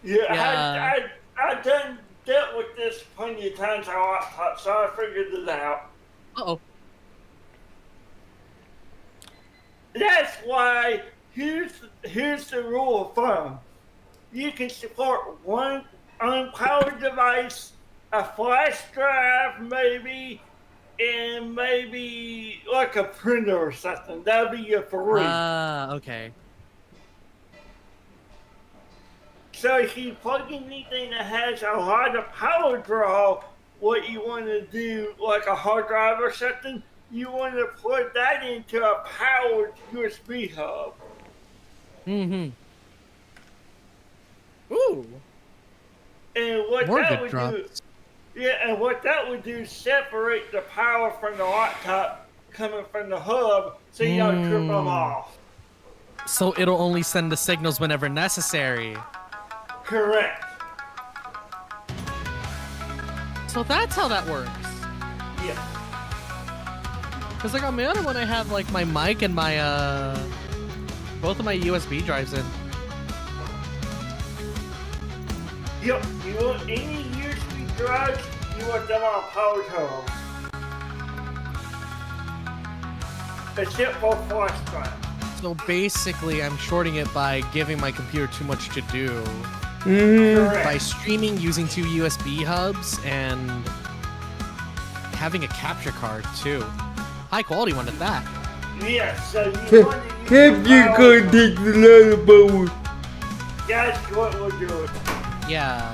Yeah, I done dealt with this plenty of times on laptop, so I figured it out. Uh-oh. That's why here's the rule of thumb. You can support one unpowered device, a flash drive maybe, and maybe like a printer or something. That'll be your 3. Okay. So if you plug in anything that has a lot of power draw, what you want to do, like a hard drive or something, you want to plug that into a powered USB hub. Mm-hmm. Ooh. And what More that good would drops. do, and what that would do, separate the power from the laptop coming from the hub, so you don't trip them off. So it'll only send the signals whenever necessary. Correct. So that's how that works. Yeah. Because, like, on my other one, I have, like, my mic and my both of my USB drives in. Yep, you want any USB drives, you want them on power hub. Except for flash drive. So basically, I'm shorting it by giving my computer too much to do. By streaming using 2 USB hubs and having a capture card too. High quality one at that. Yeah, so you want to use Capture card takes a lot of power. That's what we're doing. Yeah.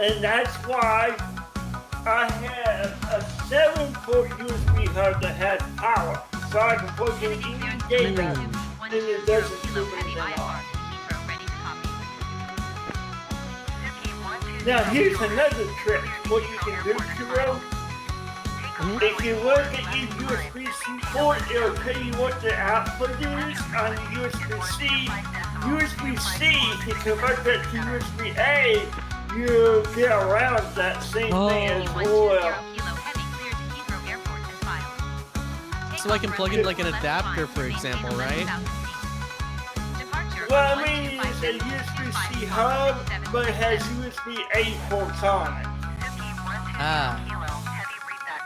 And that's why I have a 7-port USB hub that has power. So I can plug in any data and it doesn't trip anything off. Now here's another trick. What you can do, Kiro. If you look at your USB-C port, it'll tell you what the output is on the USB-C. USB-C, if you convert that to USB-A, you get around that same thing as well. So I can plug in like an adapter, for example, right? Well, I mean, it's a USB-C hub, but it has USB-A ports on it. Ah.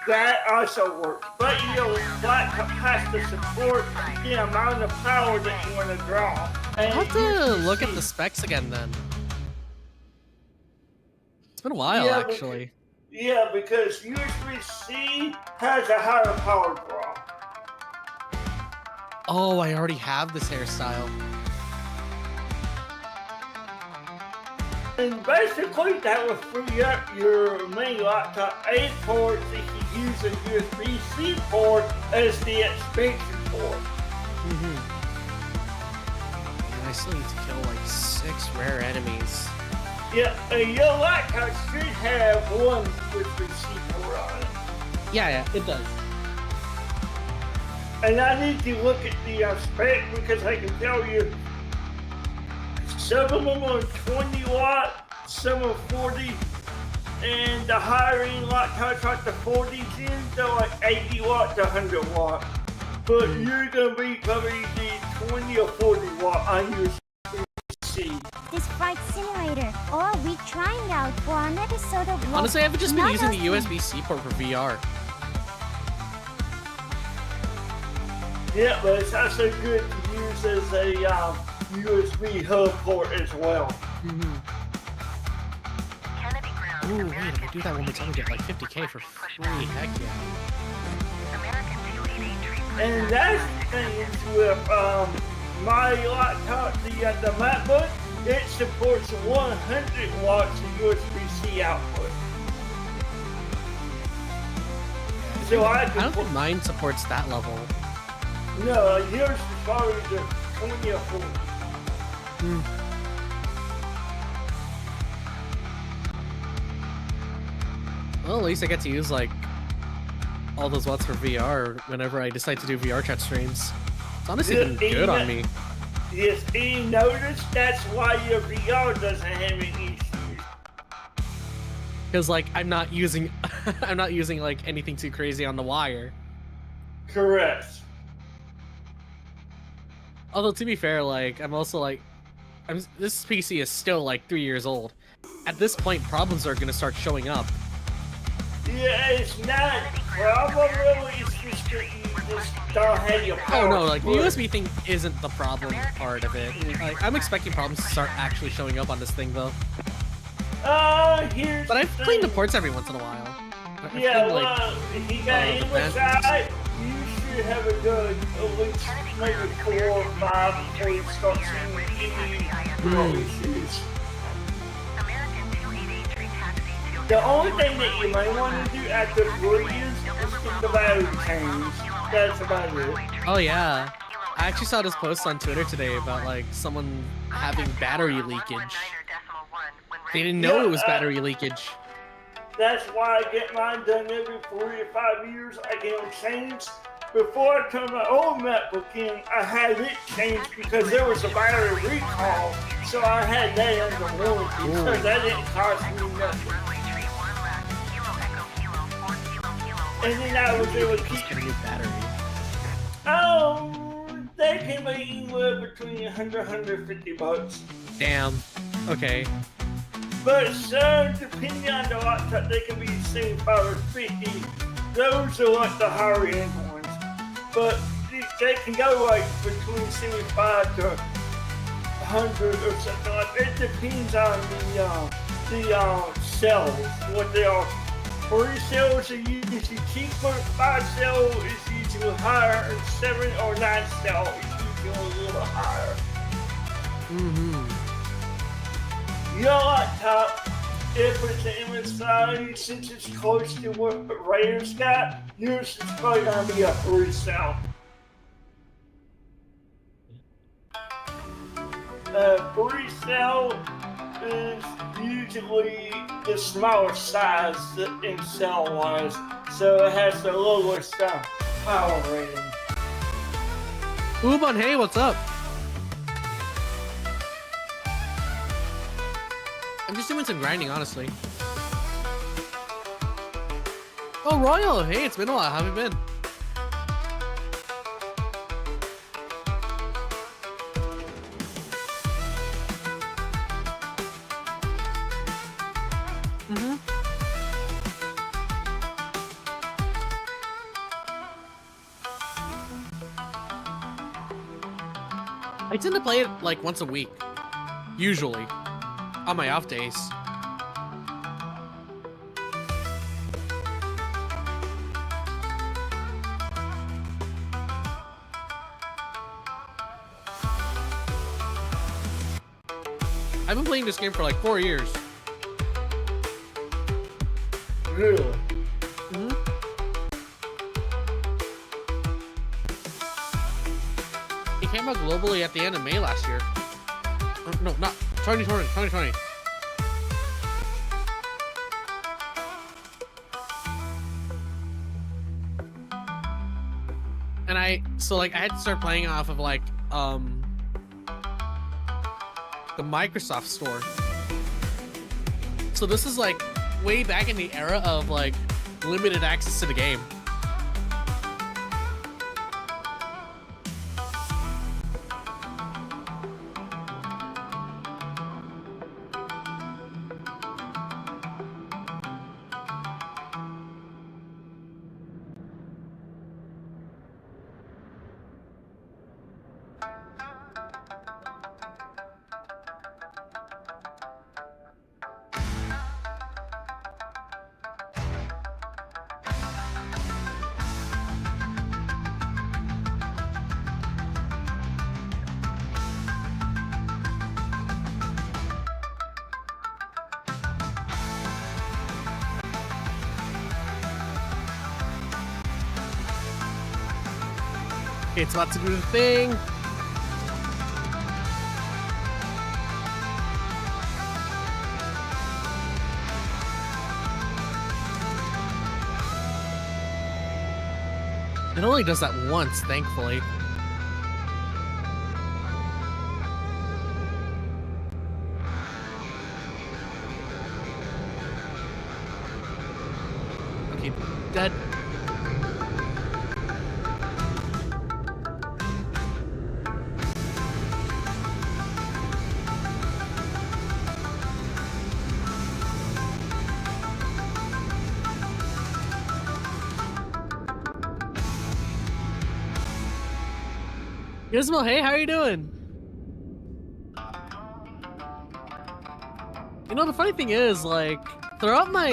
That also works, but your laptop has to support the amount of power that you want to draw. I'll have to look at the specs again then. It's been a while, actually. Because USB-C has a higher power draw. Oh, I already have this hairstyle. And basically, that will free up your main laptop A port so you can use a USB-C port as the expansion port. I still need to kill like 6 rare enemies. Yeah, and your laptop should have one USB-C port on it. Yeah, it does. And I need to look at the spec because I can tell you some of them are 20 watt, some are 40, and the higher end laptops like the 40s in, they're like 80 watt to 100 watt. But you're gonna be probably the 20 or 40 watt on your PC. This Flight Simulator, or we trying out for an episode of. Honestly, I've just been Not using us- the USB-C port for VR. Yeah, but it's also good to use as a USB hub port as well. Ooh, wait, if I do that one more time, I get like 50k for free. Heck yeah. And that's the thing with my laptop, the MacBook, it supports 100 watts of USB-C output. So I don't think mine supports that level. No, yours is probably the 20 or 40. Well, at least I get to use like all those watts for VR whenever I decide to do VR chat streams. It's honestly been good on me. Yes, and you notice that's why your VR doesn't have any issues. Because like I'm not using I'm not using like anything too crazy on the wire. Correct. Although to be fair, like I'm also like this PC is still like 3 years old. At this point, problems are gonna start showing up. Yeah, it's not a problem really, it's just that you just don't have your power. Oh no, like the USB thing isn't the problem part of it. Like, I'm expecting problems to start actually showing up on this thing though. Here's But I've cleaned the ports every once in a while. I've yeah, cleaned, well, if you got English side, you should have a good at least maybe 4 or 5 before you start seeing any issues. The only thing that you may want to do after 4 years is get the battery changed. That's about it. Oh yeah. I actually saw this post on Twitter today about like someone having battery leakage. They didn't know it was battery leakage. That's why I get mine done every 4 or 5 years. I get them changed. Before I turned my old MacBook in, I had it changed because there was a battery recall. So I had that under warranty. So that didn't cost me nothing. And then I was able to keep. They can be anywhere between 100 150 bucks. Damn. Okay. But so depending on the laptop, they can be 75 or 50. Those are like the higher end ones. But they can go like between 75 to 100 or something like that. It depends on the cells, what they are. 3 cells are usually cheaper, 5 cells is usually higher, and 7 or 9 cells is usually a little higher. Your laptop, if it's an MSI, since it's close to what Raiders got, yours is probably gonna be a 3 cell. 3 cell is usually the smaller size in cell wise, so it has the lowest power rating. Uban, hey, what's up? I'm just doing some grinding, honestly. Oh, Royal, hey, it's been a while. How have you been? I tend to play it like once a week, usually, on my off days. I've been playing this game for like 4 years. Really? It came out globally at the end of May last year. No, not 2020. And I had to start playing off of like the Microsoft Store. So this is like way back in the era of like limited access to the game. Okay, it's about to do the thing. It only does that once, thankfully. Okay, dead. Gizmo, hey, how are you doing? You know, the funny thing is, like, throughout my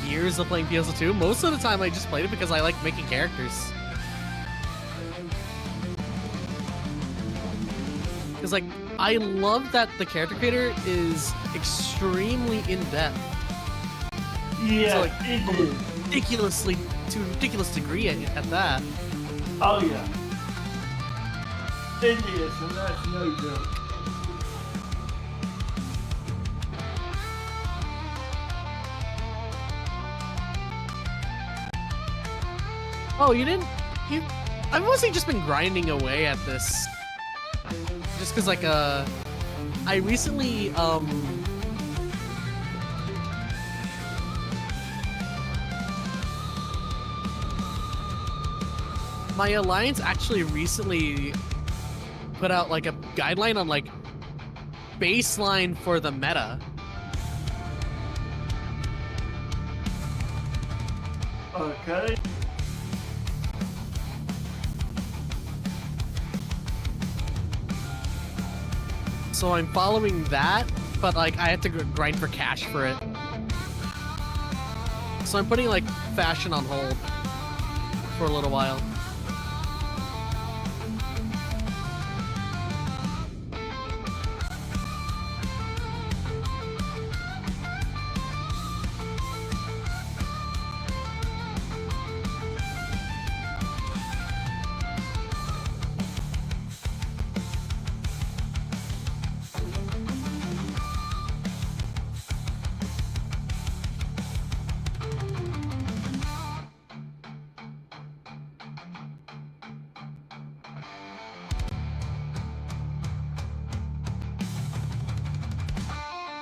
years of playing PSO2, most of the time I just played it because I like making characters. Because, like, I love that the character creator is extremely in-depth. Yeah, so, like, to a ridiculous degree at that. Oh, yeah. It is, and that's no joke. Oh, you didn't? I've mostly just been grinding away at this. Just cause like, I recently, my alliance actually recently put out like a guideline on like baseline for the meta. Okay. So I'm following that, but like I have to grind for cash for it. So I'm putting like fashion on hold for a little while.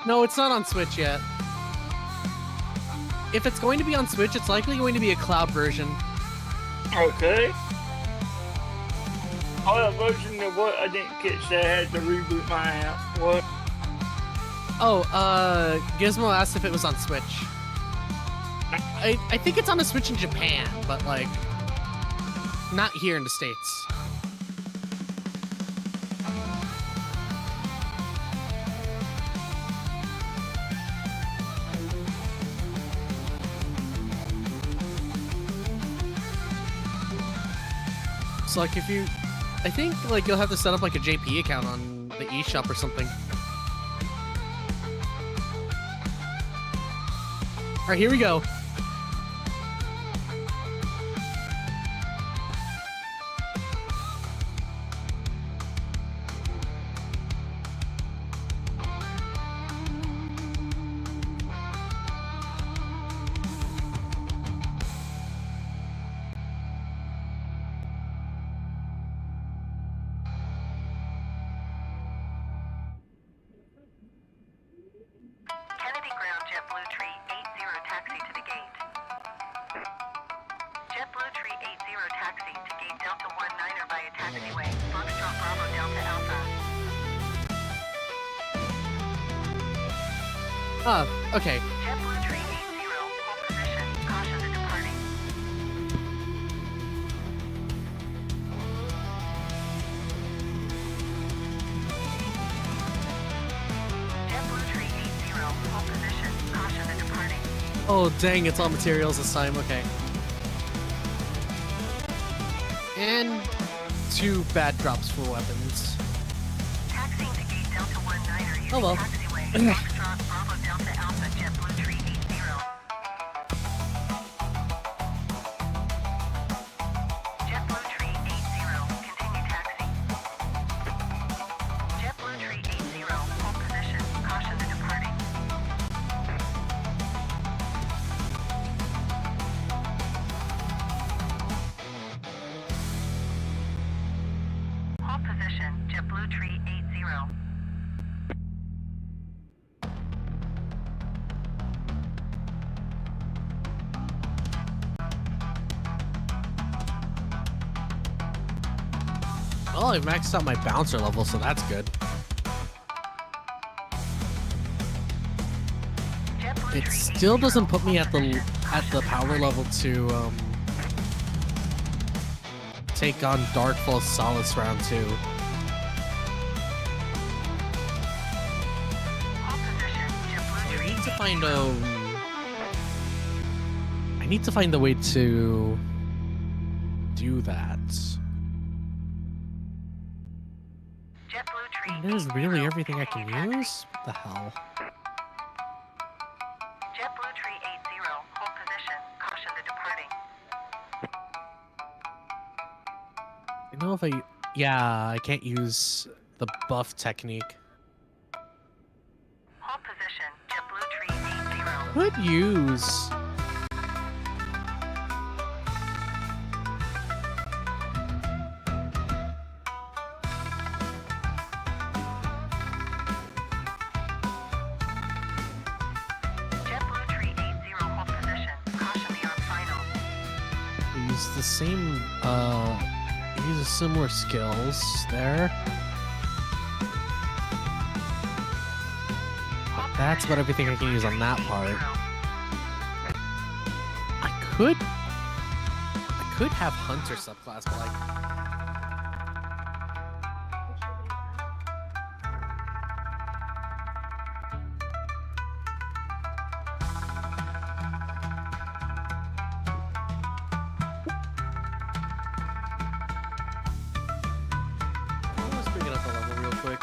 No, it's not on Switch yet. If it's going to be on Switch, it's likely going to be a cloud version. Okay. Oh, a version of what? I didn't catch that. I had to reboot my app. What? Oh, Gizmo asked if it was on Switch. I think it's on the Switch in Japan, but like, not here in the States. So like if you, I think like you'll have to set up like a JP account on the eShop or something. All right, here we go. Kennedy Ground JetBlue Tree 80 taxi to the gate. JetBlue Tree 80 taxi to gate Delta 19er via taxiway. Foxtrot Bravo Delta Alpha. Okay. JetBlue Tree 80, hold position. Caution the departing. JetBlue Tree 80, hold position. Caution the departing. Oh dang, it's all materials this time. Okay. And 2 bad drops for weapons. Taxiing to gate Delta 19er using Oh well. taxiway. Foxtrot Bravo Delta Alpha JetBlue Tree 80. JetBlue Tree 80, continue taxi. JetBlue Tree 80, hold position. Caution the departing. Hold position. JetBlue Tree 80. Well, I maxed out my bouncer level, so that's good. It still doesn't put me at the power level to take on Darkfall Solace round 2. I need to find a way to do that. That is really everything I can use? What the hell? JetBlue Tree 80, hold position. Caution the departing. I know if I... Yeah, I can't use the buff technique. Hold position. JetBlue Tree 80. Could use... use the same, use similar skills there. But that's about everything I can use on that part. I could have Hunter subclass, but like... Let's bring it up a level real quick.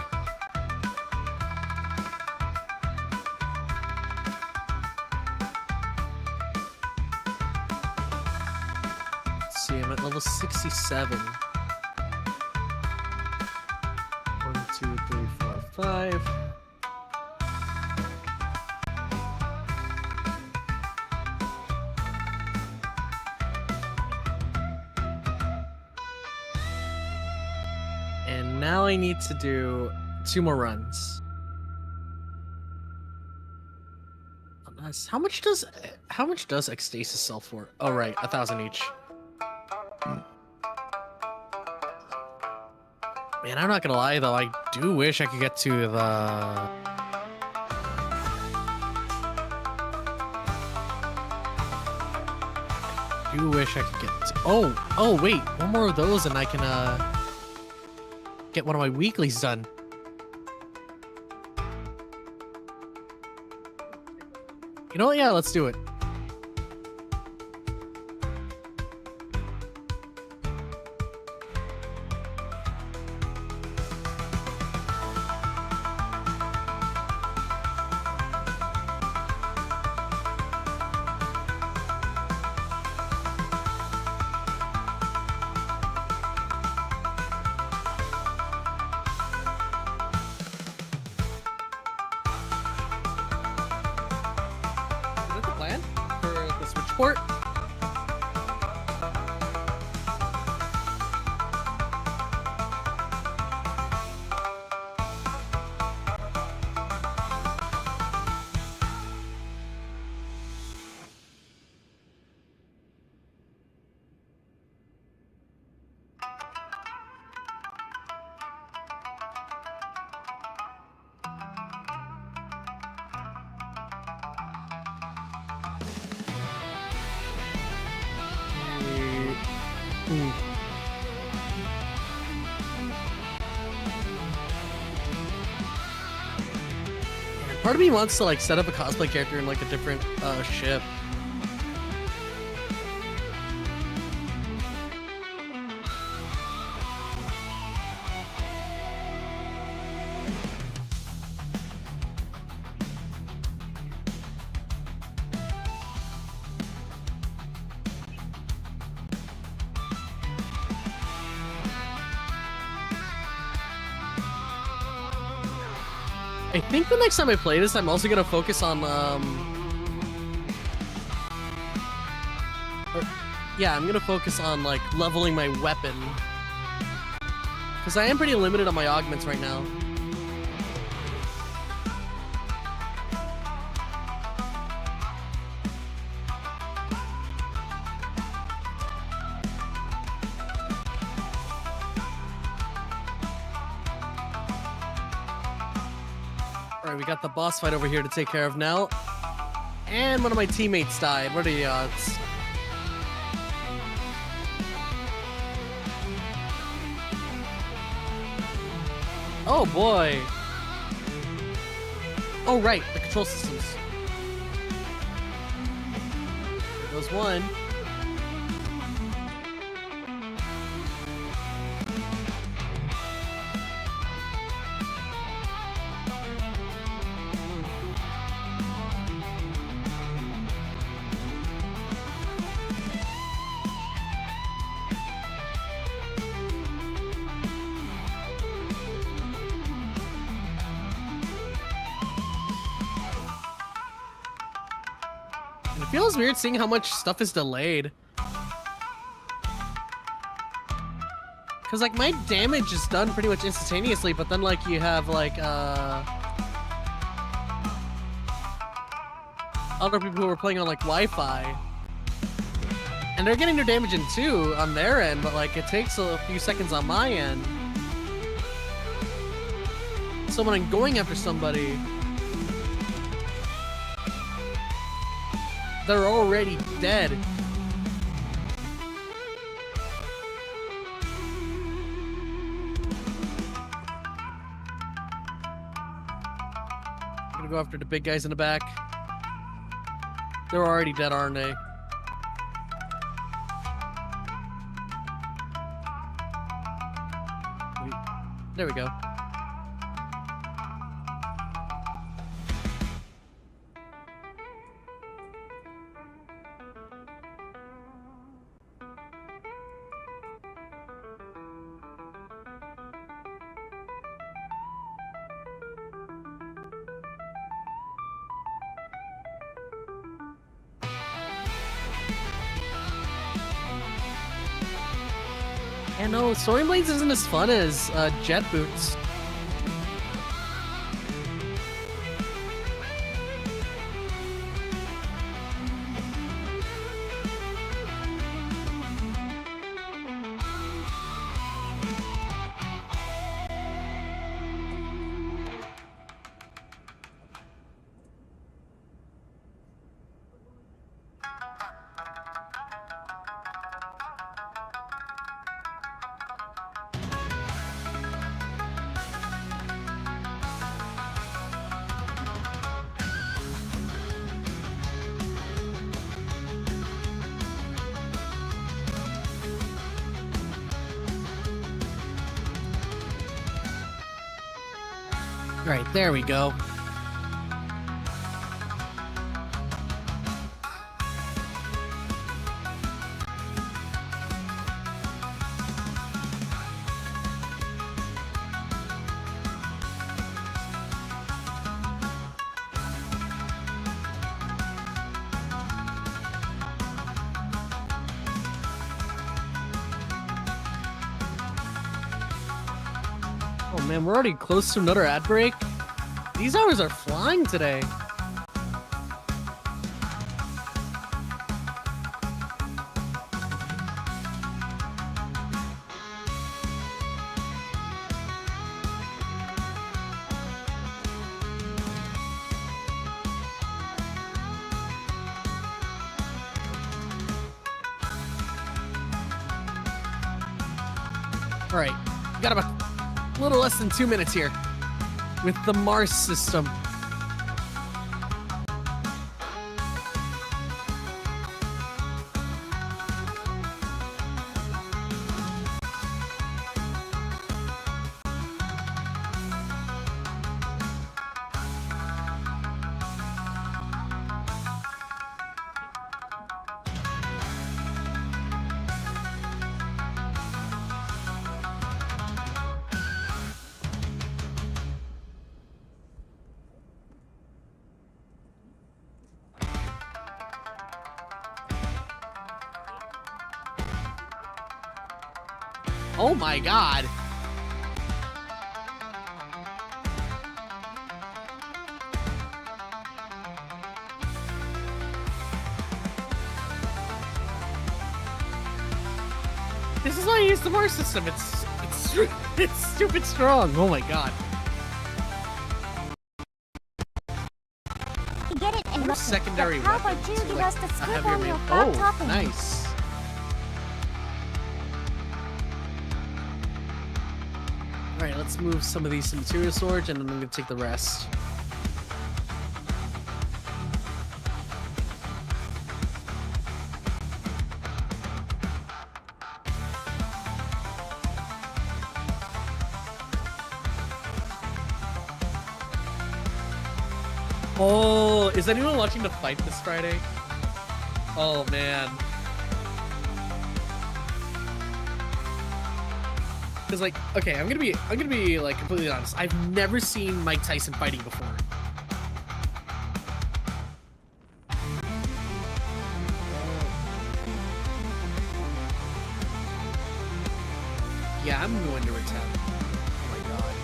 Let's see, I'm at level 67. 1, 2, 3, 4, 5. And now I need to do 2 more runs. Unless, how much does Ecstasis sell for? Oh right, 1,000 each. Man, I'm not gonna lie though, I do wish I could get to the... I do wish I could get to... Oh wait, one more of those and I can get one of my weeklies done. You know what? Yeah, let's do it. Port. Part of me wants to like set up a cosplay character in like a different ship. I think the next time I play this, I'm also gonna focus on, yeah, I'm gonna focus on, like, leveling my weapon. Because I am pretty limited on my augments right now. Alright, we got the boss fight over here to take care of now. And one of my teammates died. What are the odds? Oh boy! Oh right, the control systems. There goes one. It feels weird seeing how much stuff is delayed. Cause like my damage is done pretty much instantaneously, but then like you have like other people who are playing on like Wi-Fi. And they're getting their damage in too on their end, but like it takes a few seconds on my end. So when I'm going after somebody, they're already dead. I'm gonna go after the big guys in the back. They're already dead, aren't they? Wait. There we go. Yeah, no, Soaring Blades isn't as fun as Jet Boots. Right, there we go. Oh man, we're already close to another ad break. These hours are flying today. All right, we got about a little less than 2 minutes here with the Mars system. Oh my god. This is why I use the Mars system. It's stupid strong. Oh my god. Get it and secondary how about weapons you to, give like, us the a scoop heavier on your man- crab Oh, topping? nice. Alright, let's move some of these to material storage and then I'm gonna take the rest. Oh, is anyone watching the fight this Friday? Oh man. Cause like, okay, I'm gonna be like completely honest. I've never seen Mike Tyson fighting before. Yeah, I'm going to attempt. Oh my god.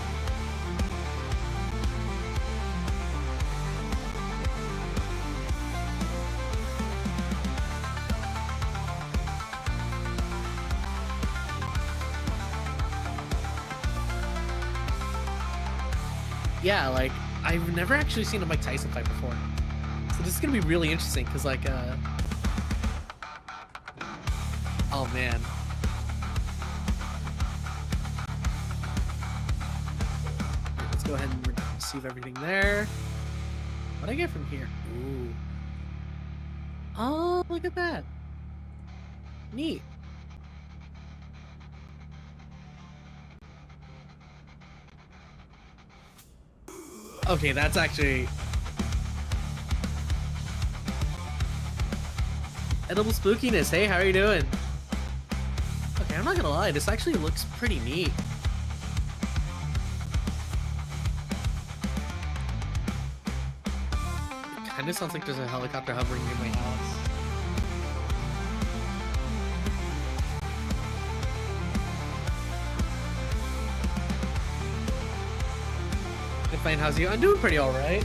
yeah, like I've never actually seen a Mike Tyson fight before, so this is gonna be really interesting because like oh man. Let's go ahead and receive everything there. What do I get from here? Ooh. Oh, look at that. Neat. Okay, that's actually... Edible Spookiness, hey, how are you doing? Okay, I'm not gonna lie, this actually looks pretty neat. It kinda sounds like there's a helicopter hovering near my house. Fine, how's you? I'm doing pretty alright.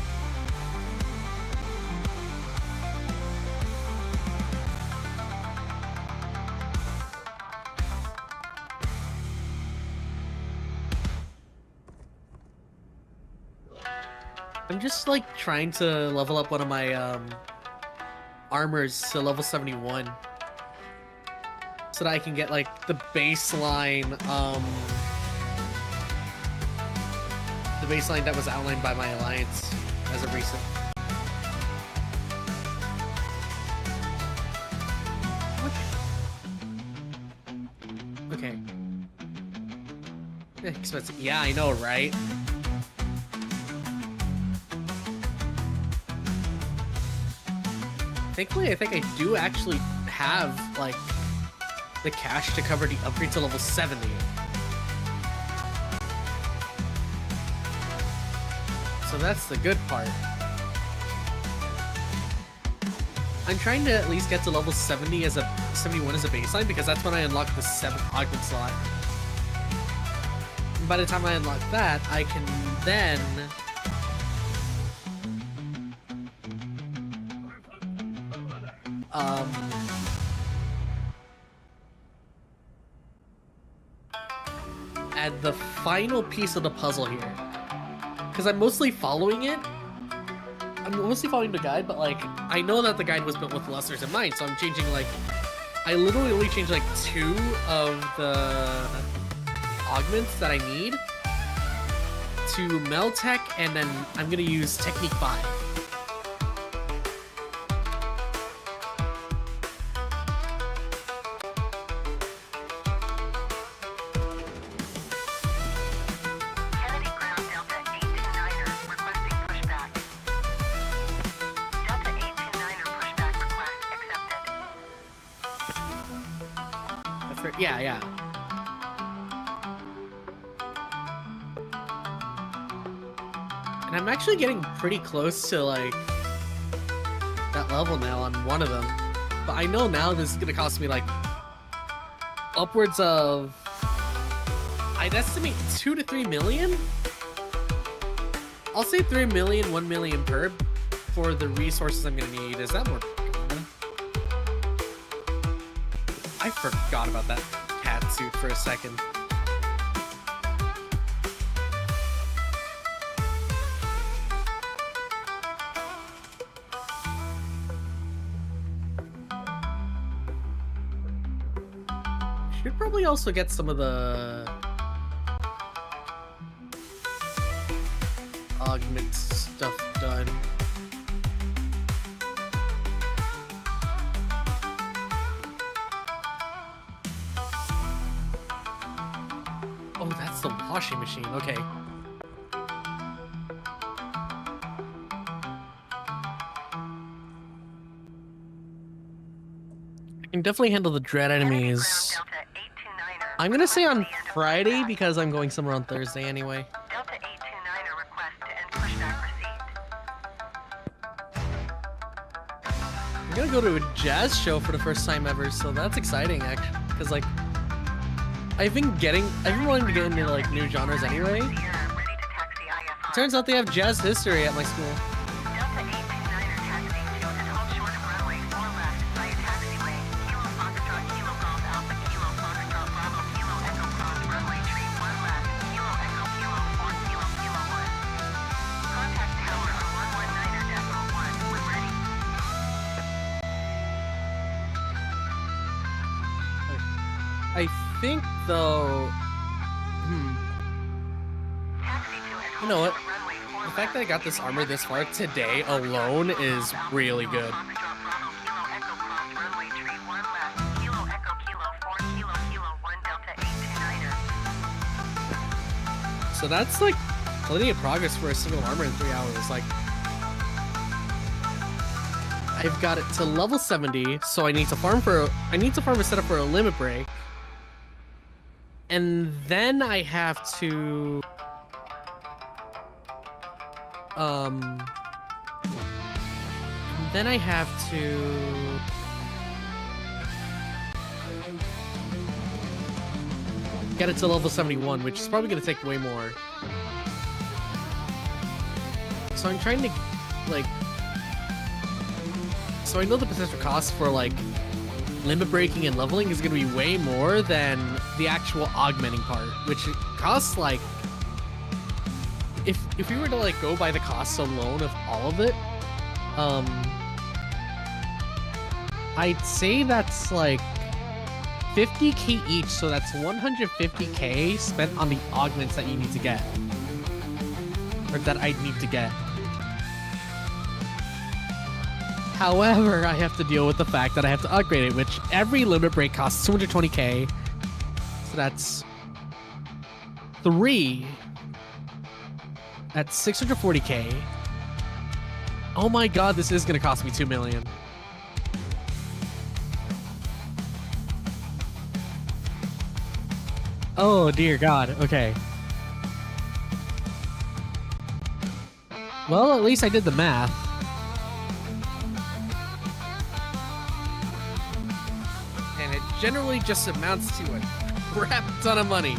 I'm just like trying to level up one of my armors to level 71 so that I can get like the baseline that was outlined by my alliance as of recent. Okay. Expensive. Yeah, I know, right? Thankfully, I think I do actually have, like, the cash to cover the upgrade to level 70. So that's the good part. I'm trying to at least get to level 70 as a 71 as a baseline because that's when I unlock the 7th augment slot. And by the time I unlock that, I can then add the final piece of the puzzle here. Because I'm mostly following it. I'm mostly following the guide, but like, I know that the guide was built with lusters in mind, so I'm changing like, I literally only changed like 2 of the augments that I need to Meltech, and then I'm gonna use Technique 5. Yeah. And I'm actually getting pretty close to like that level now on one of them. But I know now this is gonna cost me like upwards of, I'd estimate 2 to 3 million. I'll say 3 million, 1 million per for the resources I'm gonna need. Is that more? I forgot about that cat suit for a second. Should probably also get some of the augment stuff done. Oh, that's the washing machine. Okay. I can definitely handle the dread enemies. I'm gonna say on Friday because I'm going somewhere on Thursday anyway. Delta 829er request to end pushback received. I'm gonna go to a jazz show for the first time ever, so that's exciting actually. Because like, I've been wanting to get into like new genres anyway. Turns out they have jazz history at my school. Delta 829er taxiing to and hold short of runway 4 left via taxiway. Kilo Foxtrot Kilo Golf Alpha Kilo Foxtrot Bravo Kilo Echo Cross runway tree 1 left. Kilo Echo Kilo 4 Kilo Kilo 1. I think though. You know what? The fact that I got this armor this far today alone is really good. So that's like plenty of progress for a single armor in 3 hours. Like, I've got it to level 70, so I need to farm a setup for a limit break. And then I have to get it to level 71, which is probably going to take way more. So I'm trying to, like... So I know the potential cost for, like, limit breaking and leveling is going to be way more than the actual augmenting part, which costs, like... If we were to, like, go by the costs alone of all of it, I'd say that's, like, 50k each, so that's 150k spent on the augments that you need to get. Or that I need to get. However, I have to deal with the fact that I have to upgrade it, which every limit break costs 220k. So that's 3. That's 640k. Oh my god, this is gonna cost me 2 million. Oh dear god, okay. Well, at least I did the math. And it generally just amounts to a crap ton of money.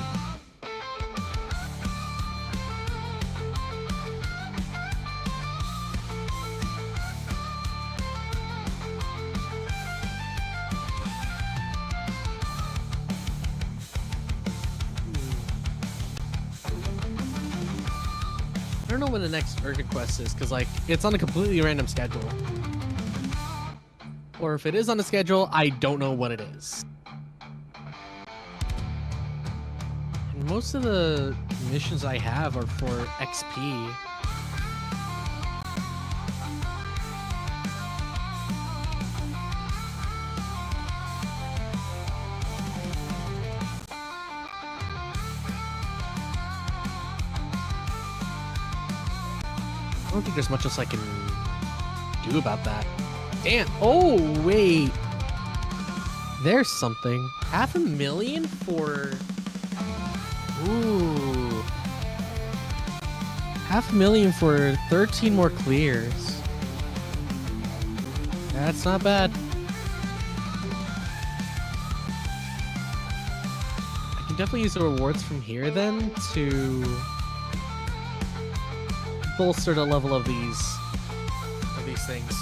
I don't know when the next urgent quest is, because, like, it's on a completely random schedule. Or if it is on a schedule, I don't know what it is. And most of the missions I have are for XP. I don't think there's much else I can do about that. Damn. Oh, wait. There's something. 500,000 for... Ooh. 500,000 for 13 more clears. That's not bad. I can definitely use the rewards from here then to bolster the level of these things.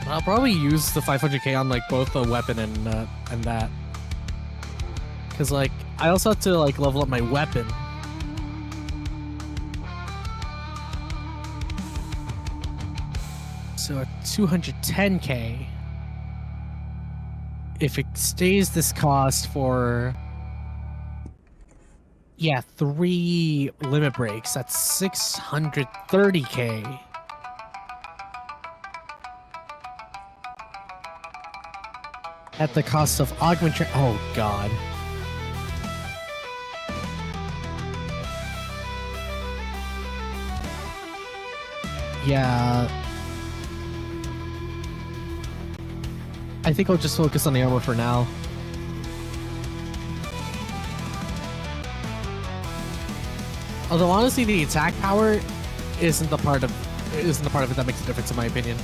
I'll probably use the 500k on, like, both the weapon and that, because, like, I also have to, like, level up my weapon. So at 210k, if it stays this cost for, yeah, 3 limit breaks, that's 630k. At the cost of augment. Oh god. Yeah. I think I'll just focus on the armor for now. Although honestly, the attack power isn't the part of it that makes a difference, in my opinion.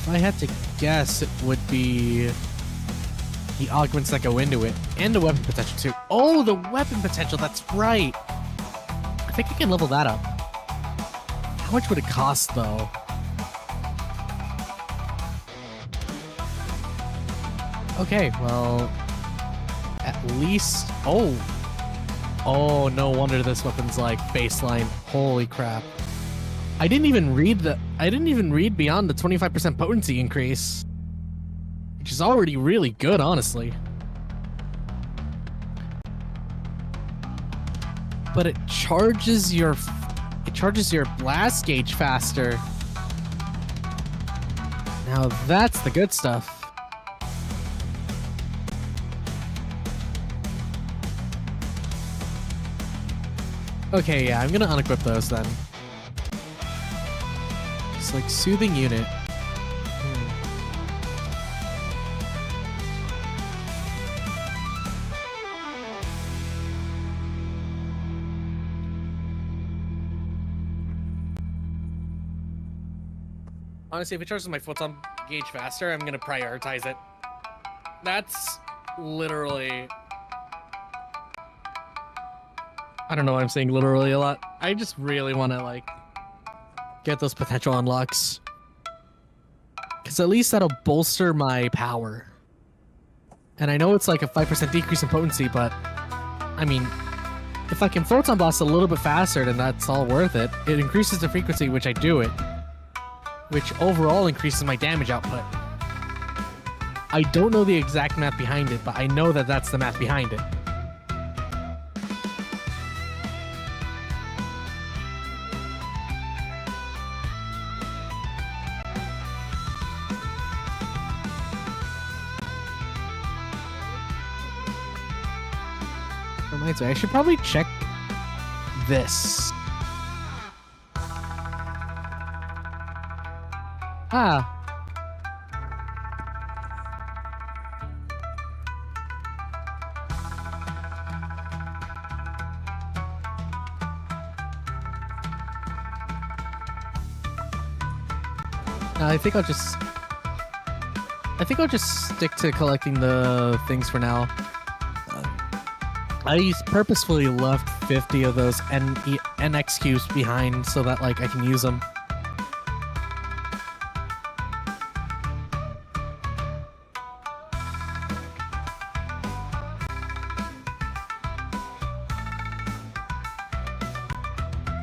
If I had to guess, it would be the augments that go into it, and the weapon potential too. Oh, the weapon potential, that's right! I think I can level that up. How much would it cost, though? Okay, well, at least... Oh! Oh, no wonder this weapon's like baseline. Holy crap. I didn't even read beyond the 25% potency increase, which is already really good, honestly. But it charges your blast gauge faster. Now that's the good stuff. Okay, yeah, I'm gonna unequip those then. It's like soothing unit. Honestly, if it charges my photon gauge faster, I'm gonna prioritize it. That's literally... I don't know why I'm saying literally a lot. I just really want to, like, get those potential unlocks. Because at least that'll bolster my power. And I know it's like a 5% decrease in potency, but... I mean, if I can photon blast a little bit faster, then that's all worth it. It increases the frequency which I do it, which overall increases my damage output. I don't know the exact math behind it, but I know that that's the math behind it. Reminds me, I should probably check this. Ah. I think I'll just stick to collecting the things for now. I purposefully left 50 of those NX cubes behind so that like I can use them.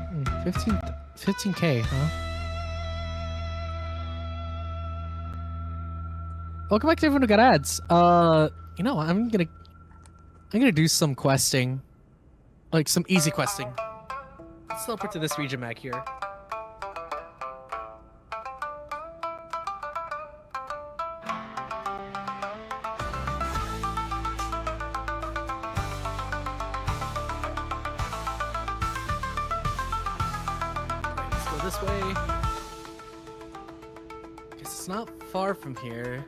Hmm, 15K, huh? Welcome back to everyone who got ads. You know what? I'm gonna do some questing. Like some easy questing. Let's teleport to this region back here. Right, let's go this way. Guess it's not far from here.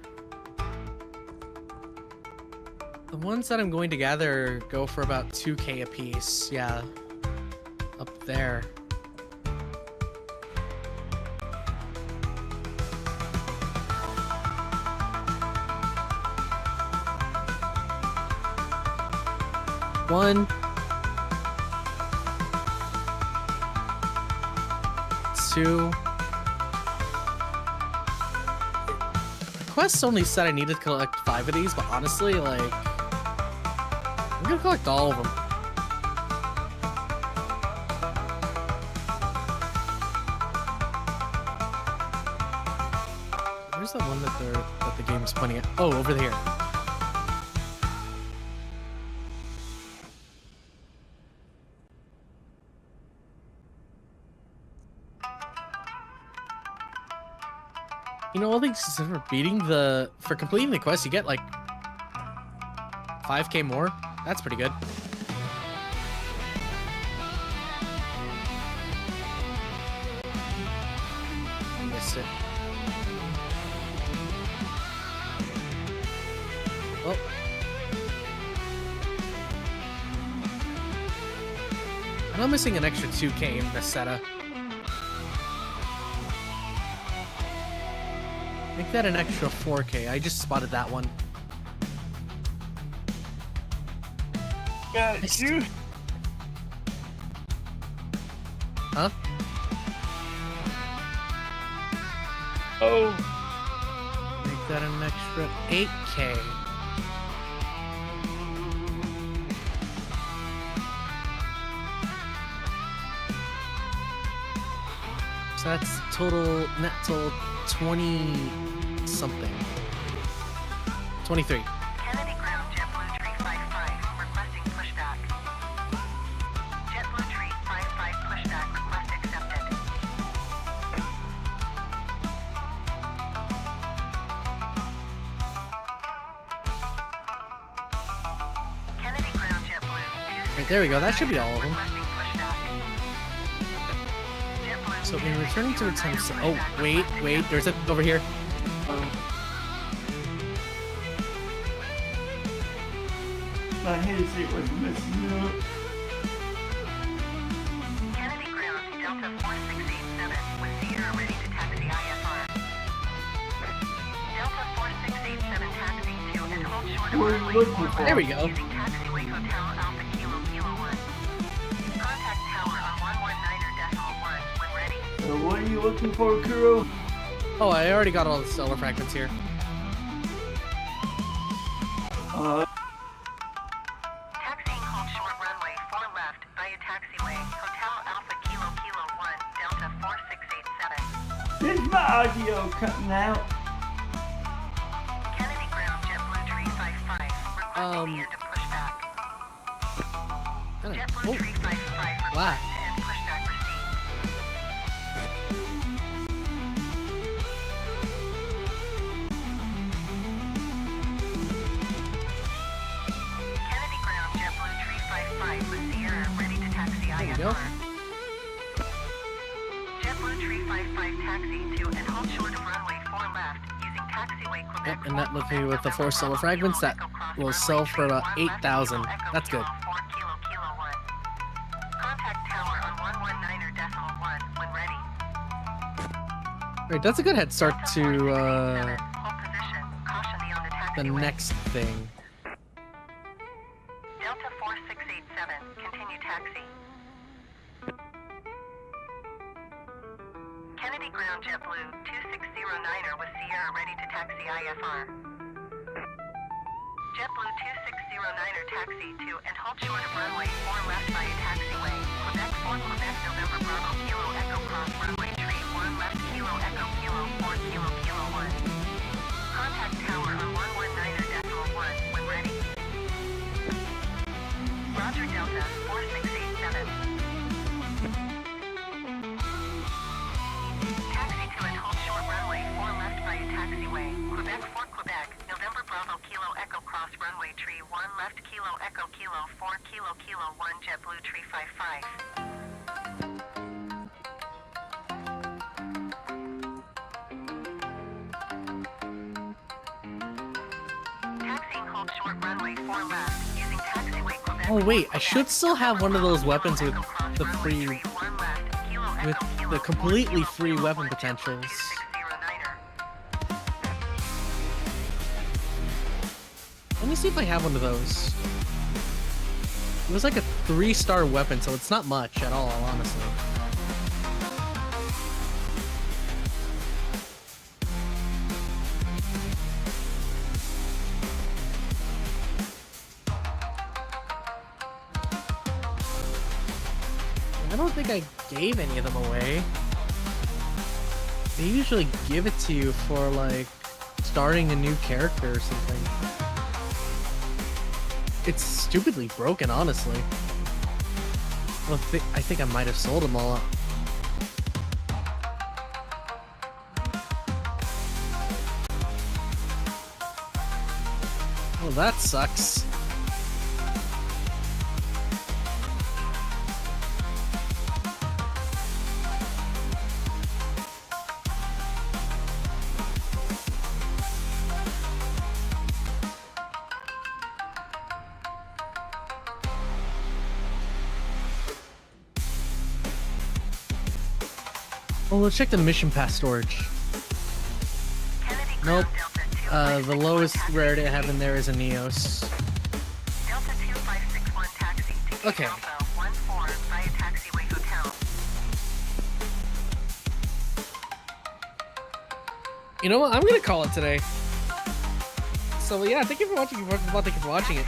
The ones that I'm going to gather go for about 2K a piece. Yeah. Up there. One. Two. Quest only said I needed to collect 5 of these, but honestly, like... I'm gonna collect all of them. Where's that one that the game's pointing at? Oh, over here. You know, all these for completing the quest, you get like 5K more. That's pretty good. Missed it. Oh. And I'm missing an extra 2K in Meseta. Make that an extra 4K. I just spotted that one. Got you. Huh? Oh. Make that an extra 8K. So that's net total 20 something. 23. Kennedy Ground JetBlue Tree 55 requesting pushback. JetBlue Tree 55 pushback request accepted. Kennedy Ground JetBlue Right, there we go. That should be all of them. So in returning to attempts. Oh, wait. There's it over here. My headset was messing up. Kennedy Ground Delta 4687 with Sierra ready to taxi IFR. Delta 4687 taxi to and hold short of runway 4 There we go. using taxiway Hotel Alpha Kilo Kilo 1. Contact tower on 119.1 when ready. So what are you looking for, Kuro? Oh, I already got all the solar fragments here. Taxiing hold short runway 4 left via taxiway Hotel Alpha Kilo Kilo 1 Delta 4687. Is my audio cutting out? Kennedy Ground JetBlue Tree 55 requesting the end of pushback. JetBlue Tree 55 Wow. request to end pushback received. Kennedy Ground JetBlue Tree 55 with Sierra ready to taxi There we IFR. go. JetBlue Tree 55 taxi to and hold short of runway 4 left using taxiway Quebec. Yep, and that left me with the 4 solar fragments that will sell for about 8,000. That's good. Contact tower on 119.1 when ready. Right, that's a good head start to Hold position. Caution the on the the taxiway. next thing. Delta 4687 continue taxi. Kennedy Ground JetBlue 2609er with Sierra ready to taxi IFR. JetBlue 2609er taxi to and hold short of runway 4 left via taxiway. Quebec 4 Quebec November Bravo Kilo Echo Cross runway tree 1 left Kilo Echo Kilo 4 Kilo Kilo 1. Contact tower on 119.1 when ready. Roger Delta 4687. Taxi to and hold short runway 4 left via taxiway. Quebec 4 Quebec, November Bravo Kilo Echo Cross runway tree 1 left Kilo Echo Kilo 4 Kilo Kilo 1 JetBlue Tree 55. Taxiing hold short runway 4 left using taxiway Quebec. Oh wait, I should still have one of those weapons with the free, with the completely free weapon potentials. Let me see if I have one of those. It was like a 3-star weapon, so it's not much at all, honestly. I don't think I gave any of them away. They usually give it to you for, like, starting a new character or something. It's stupidly broken, honestly. Well, I think I might have sold them all. Well, that sucks. Well, let's check the mission pass storage. Nope. The lowest rarity I have in there is a Neos. Delta 2561 taxi to Okay. Alpha 14 via taxiway Hotel. You know what? I'm gonna call it today. So yeah, thank you for watching. Thank you for watching it.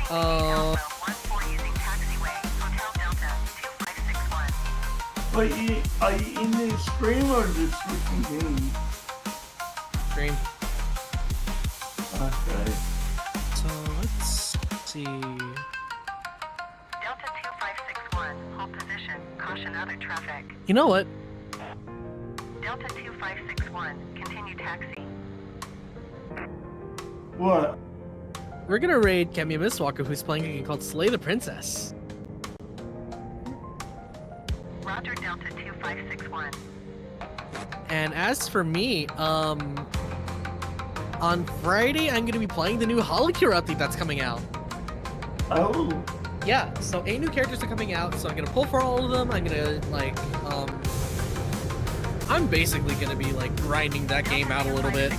Wait, are you in this stream or just switching games? Stream. Okay. So let's see. Delta 2561, hold position. Caution other traffic. You know what? Delta 2561, continue taxi. What? We're gonna raid Kemiya Mistwalker, who's playing a game called Slay the Princess. Roger, Delta 2561. And as for me, on Friday I'm gonna be playing the new Holocure update that's coming out. Oh. Yeah, so 8 new characters are coming out, so I'm gonna pull for all of them. I'm gonna like I'm basically gonna be like grinding that game out a little bit.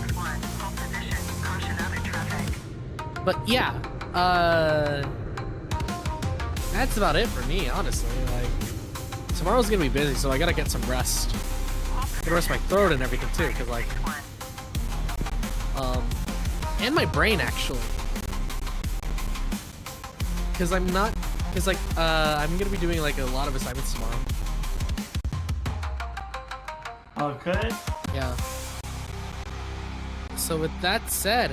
But yeah, that's about it for me, honestly. Like, tomorrow's gonna be busy, so I gotta get some rest. Gotta rest my throat and everything too, cause like, and my brain actually. Cause I'm gonna be doing like a lot of assignments tomorrow. Okay. Yeah. So with that said,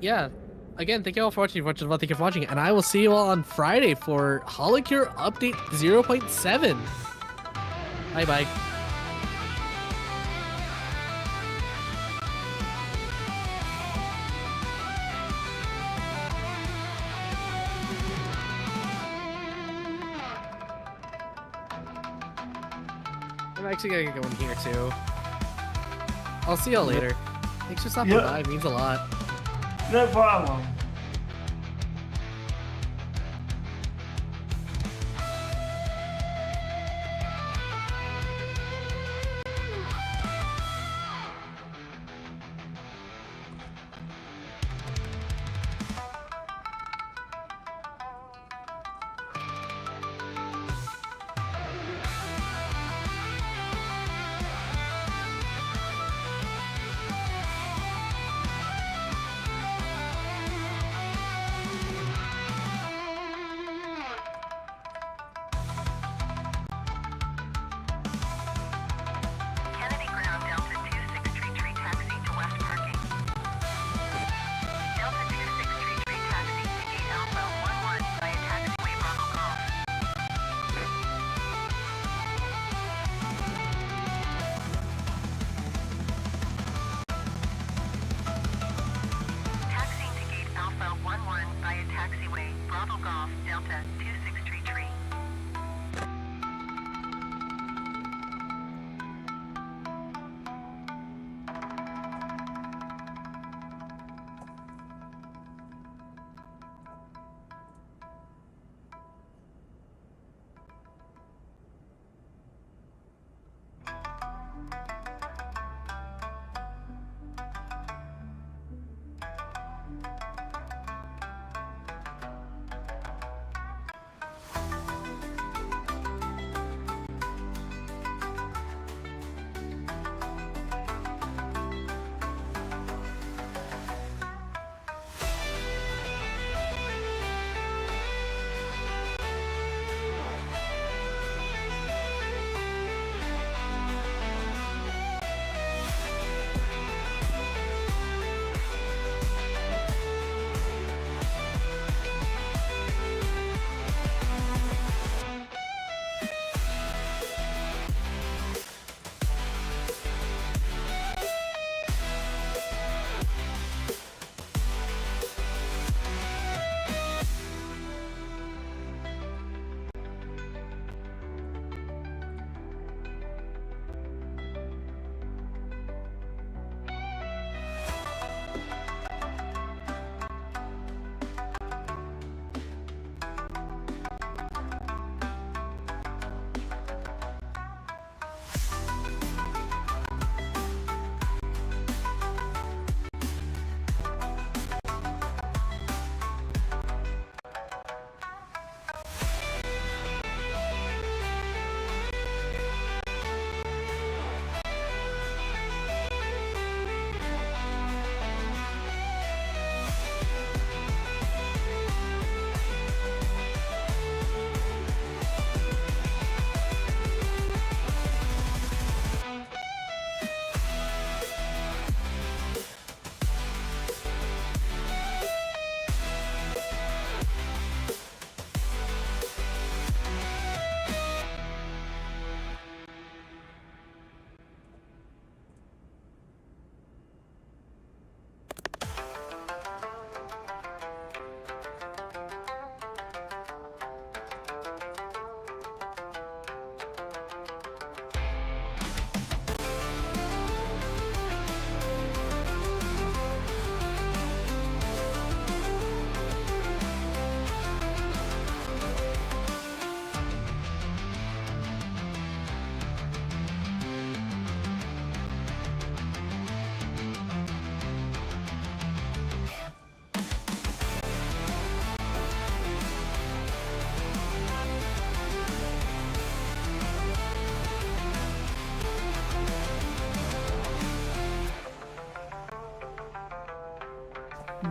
yeah. Again, thank you all for watching. Thank you for watching, and I will see you all on Friday for Holocure Update 0.7. Bye bye. I'm actually gonna get going here too. I'll see y'all later. Thanks for stopping by. It means a lot. No problem.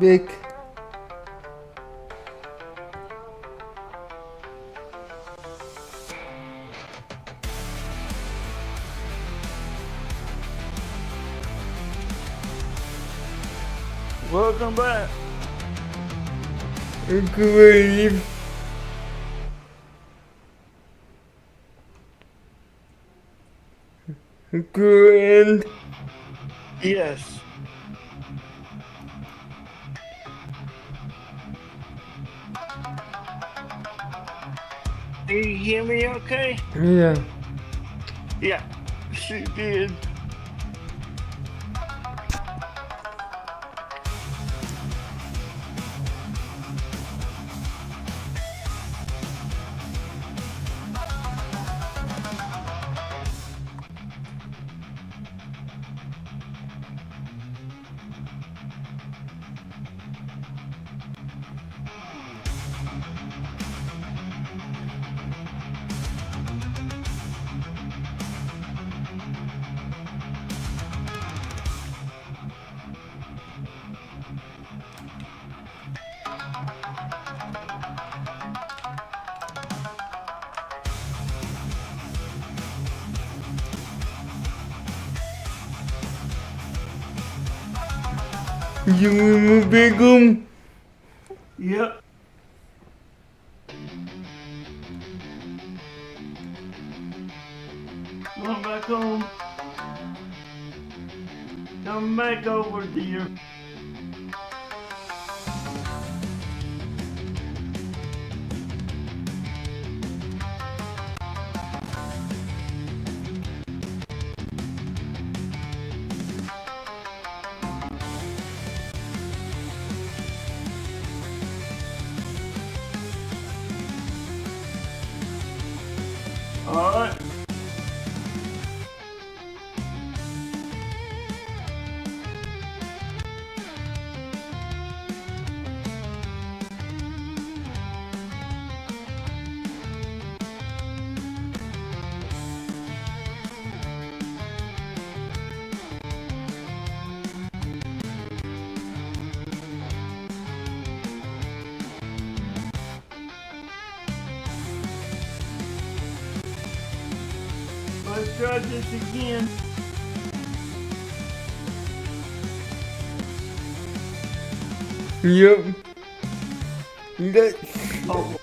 Back. Welcome back. Great. Grand. Yes. Do you hear me okay? Yeah. Yeah, she did. You remember Begum? Yep. Come back home. Come back over, dear. Alright. Let's try this again. Yep. Let's. Oh.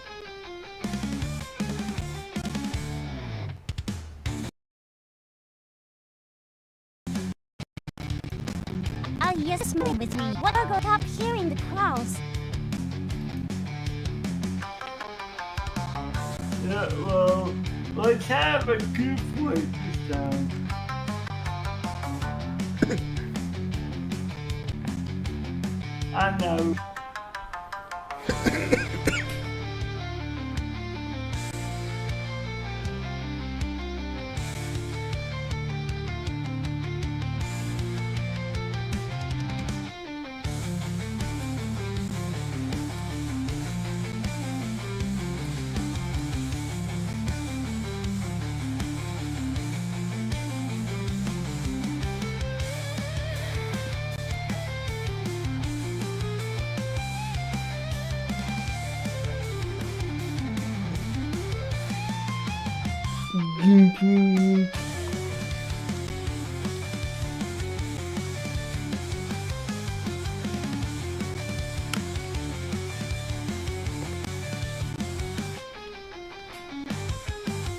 Ah, yes, move with me. What I got up here in the clouds? Yeah, well, let's have a good fight this time. I know.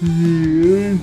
Yeah.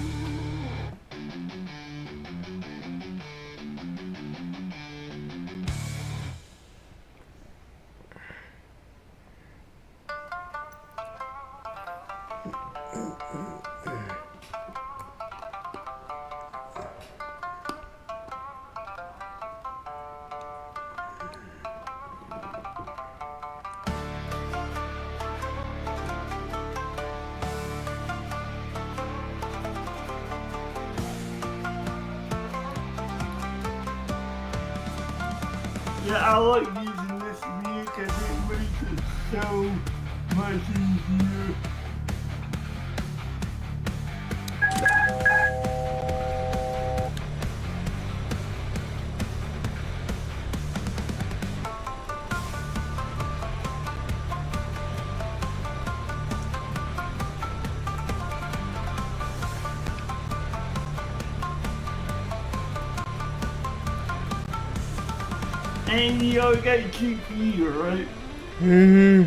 Yeah, I like using this view because it makes it so much easier. And you already got a GPU, right? Mm-hmm.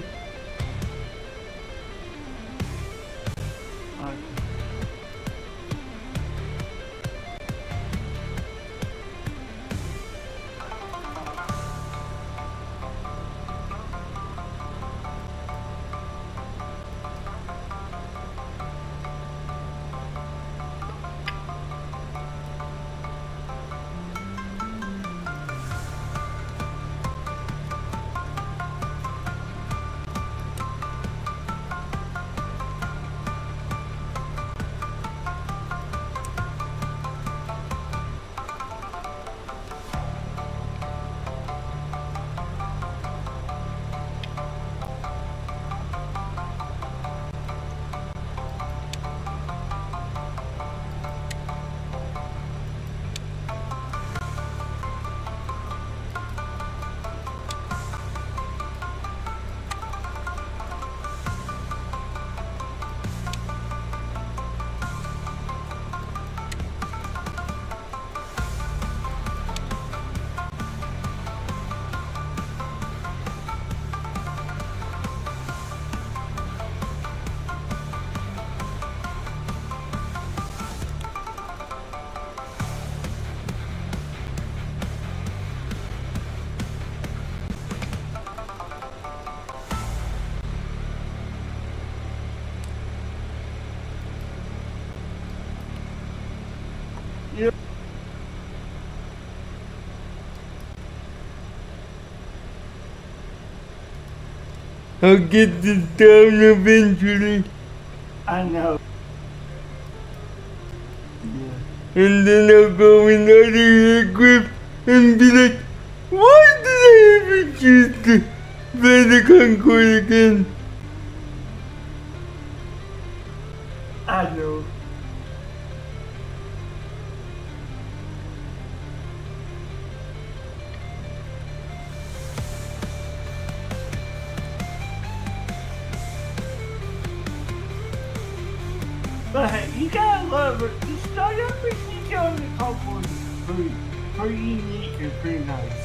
I'll get this down eventually. I know. And then I'll go in other aircraft and be like, why did I ever choose to fly the Concorde again? I know. But hey, you gotta love it. The startup procedure on the Concorde is pretty unique and pretty nice.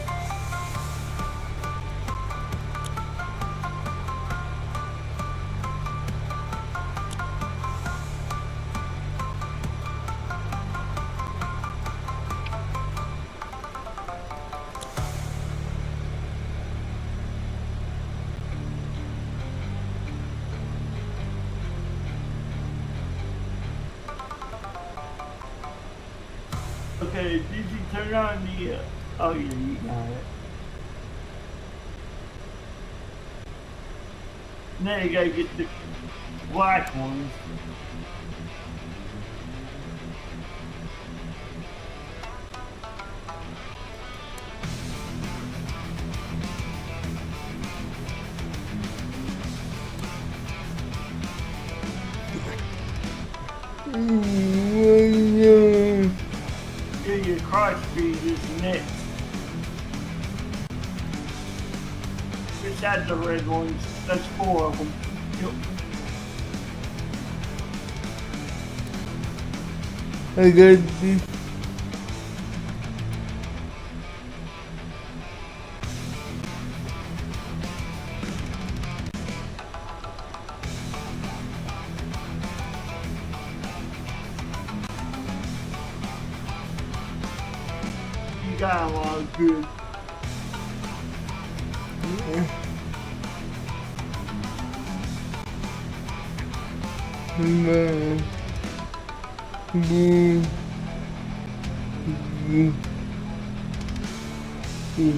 Okay, did you turn on the, oh yeah, you got it. Now you gotta get the black ones. Your cross speed is next. Besides the red ones, that's 4 of them. I got this. You got a lot of good. No. Boo. Boo. Boo.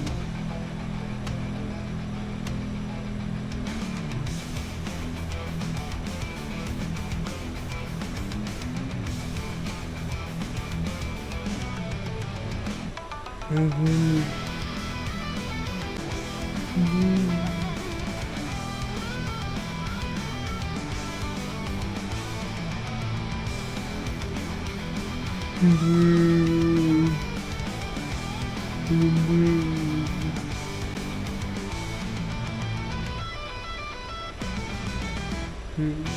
Mm-hmm. Mm-hmm. Mm-hmm. Mm-hmm. Mm-hmm.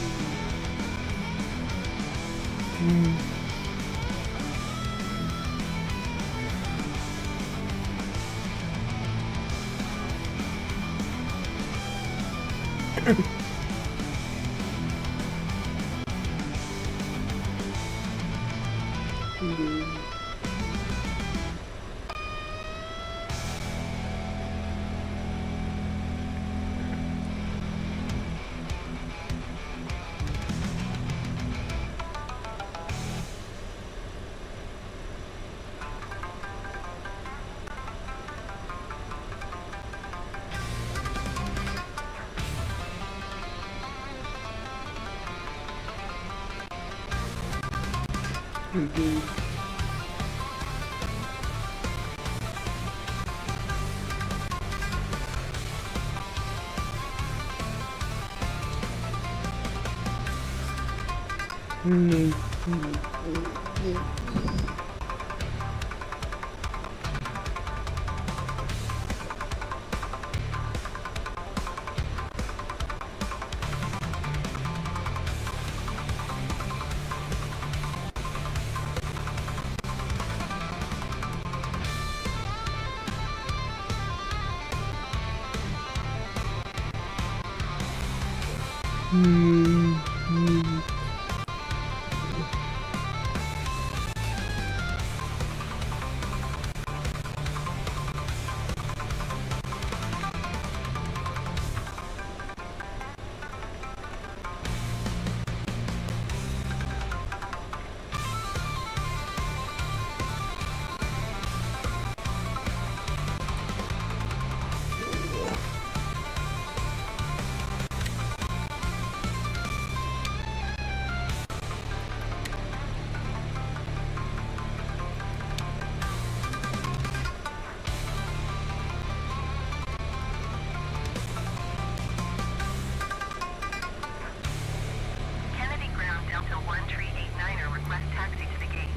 Kennedy Ground Delta 1389er request taxi to the gate.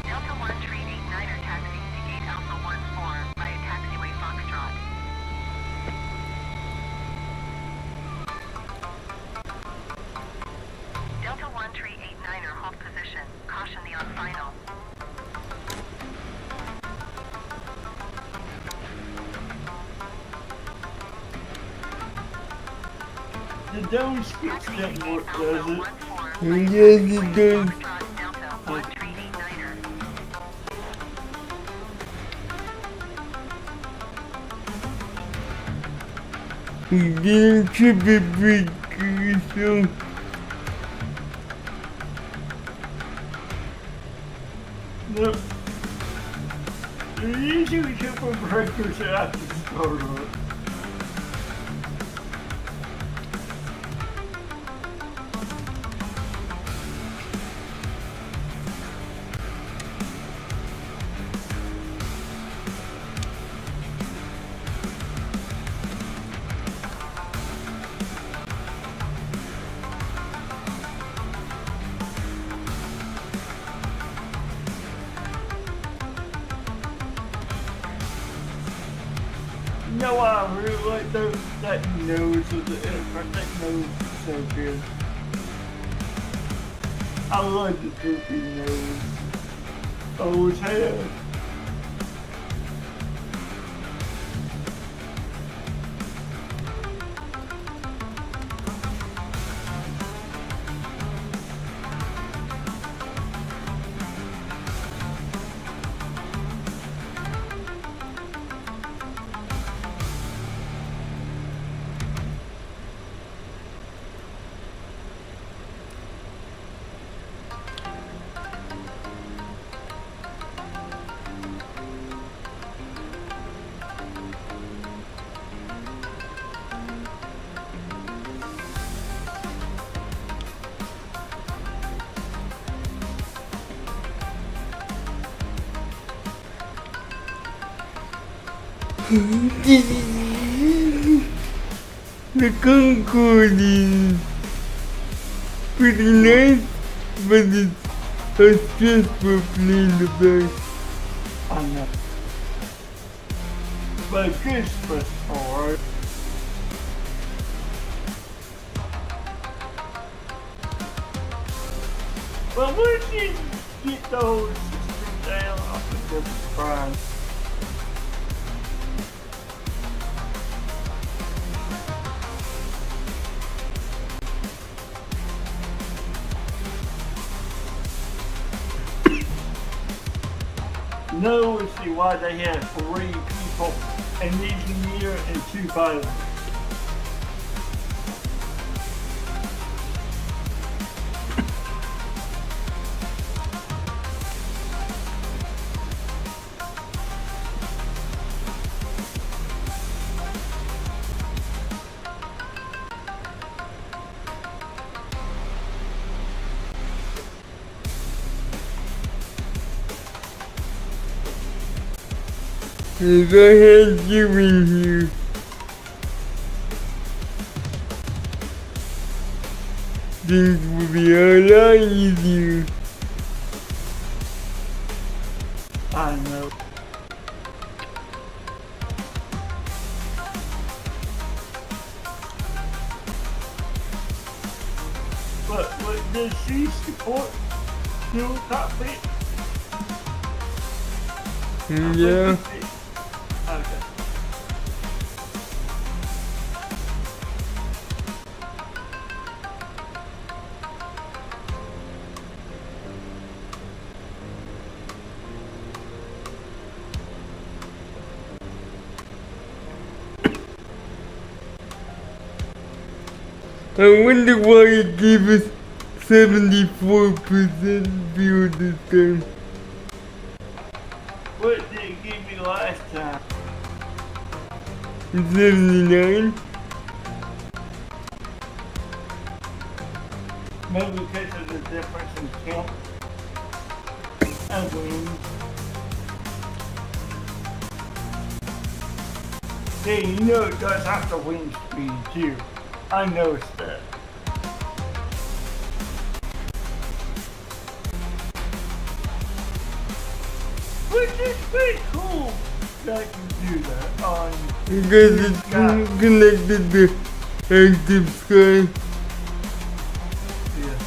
Delta 1389er taxi to gate Alpha 14 via taxiway Foxtrot. Delta 1389er hold position. Caution the on final. The dome speaks doesn't work, does it? Yes, it does. Getting to be big, so No. Usually triple breakers at the start. No, I really like that nose of the aircraft. That nose is so good. I like the droopy nose. Oh, it's hell. The Concorde is pretty nice, but it's a stressful plane to fly. I know. But good stress, alright. Well, once you get the whole system down, I think that's fine. no see why they had 3 people, an engineer and 2 pilots. If I had you in here, things would be a lot easier. I know. But does she support dual cockpit? Yeah. Okay. I wonder why it gave us 74% fuel this time. What did it give me last time? 79? Maybe because of the difference in count and wind. See, you know it does have the wind speed too. I noticed that. Which is pretty cool that I can do that on... Because it's connected to active sky. Yeah.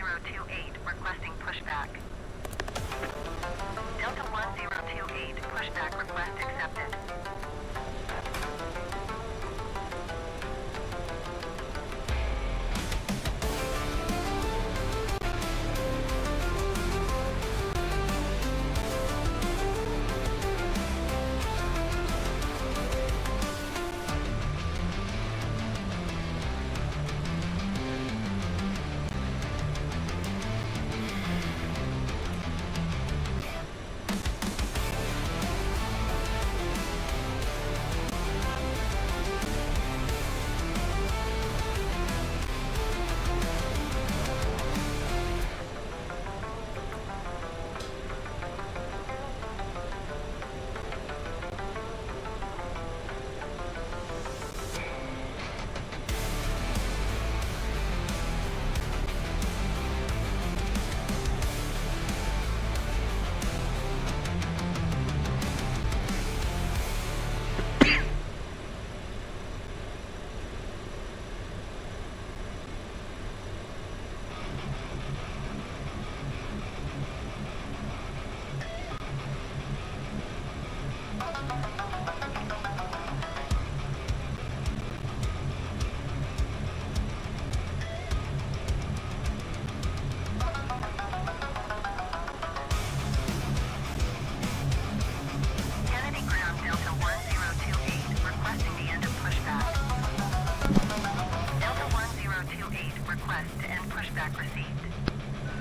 1028 requesting pushback. Delta 1028 pushback request accepted.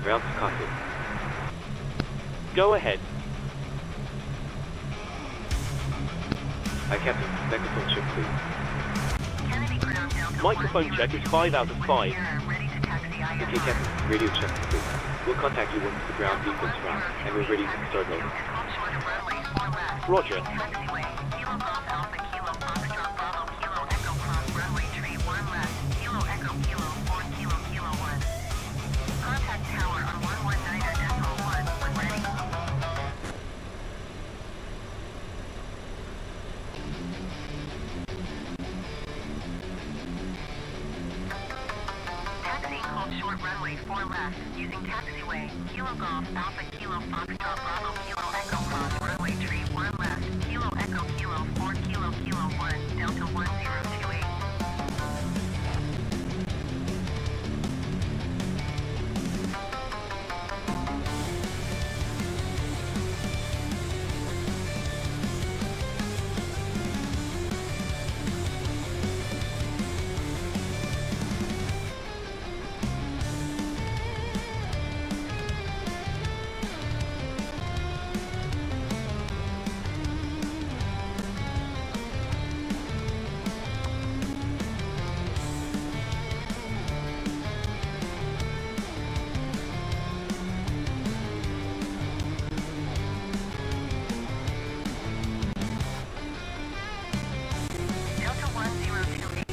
Ground copy. Go ahead. Hi, Captain. Microphone check, please. Microphone check is 5 out of 5. Okay, Captain. Radio check, please. We'll contact you once the ground vehicle's around, and we're ready to start loading. Roger. Short runway 4 left, using taxiway, Kilo Golf, Alpha Kilo Foxtrot Bravo Kilo Echo Cross runway tree 1 left, Kilo Echo Kilo 4 Kilo Kilo 1, Delta 1028. Delta 1028.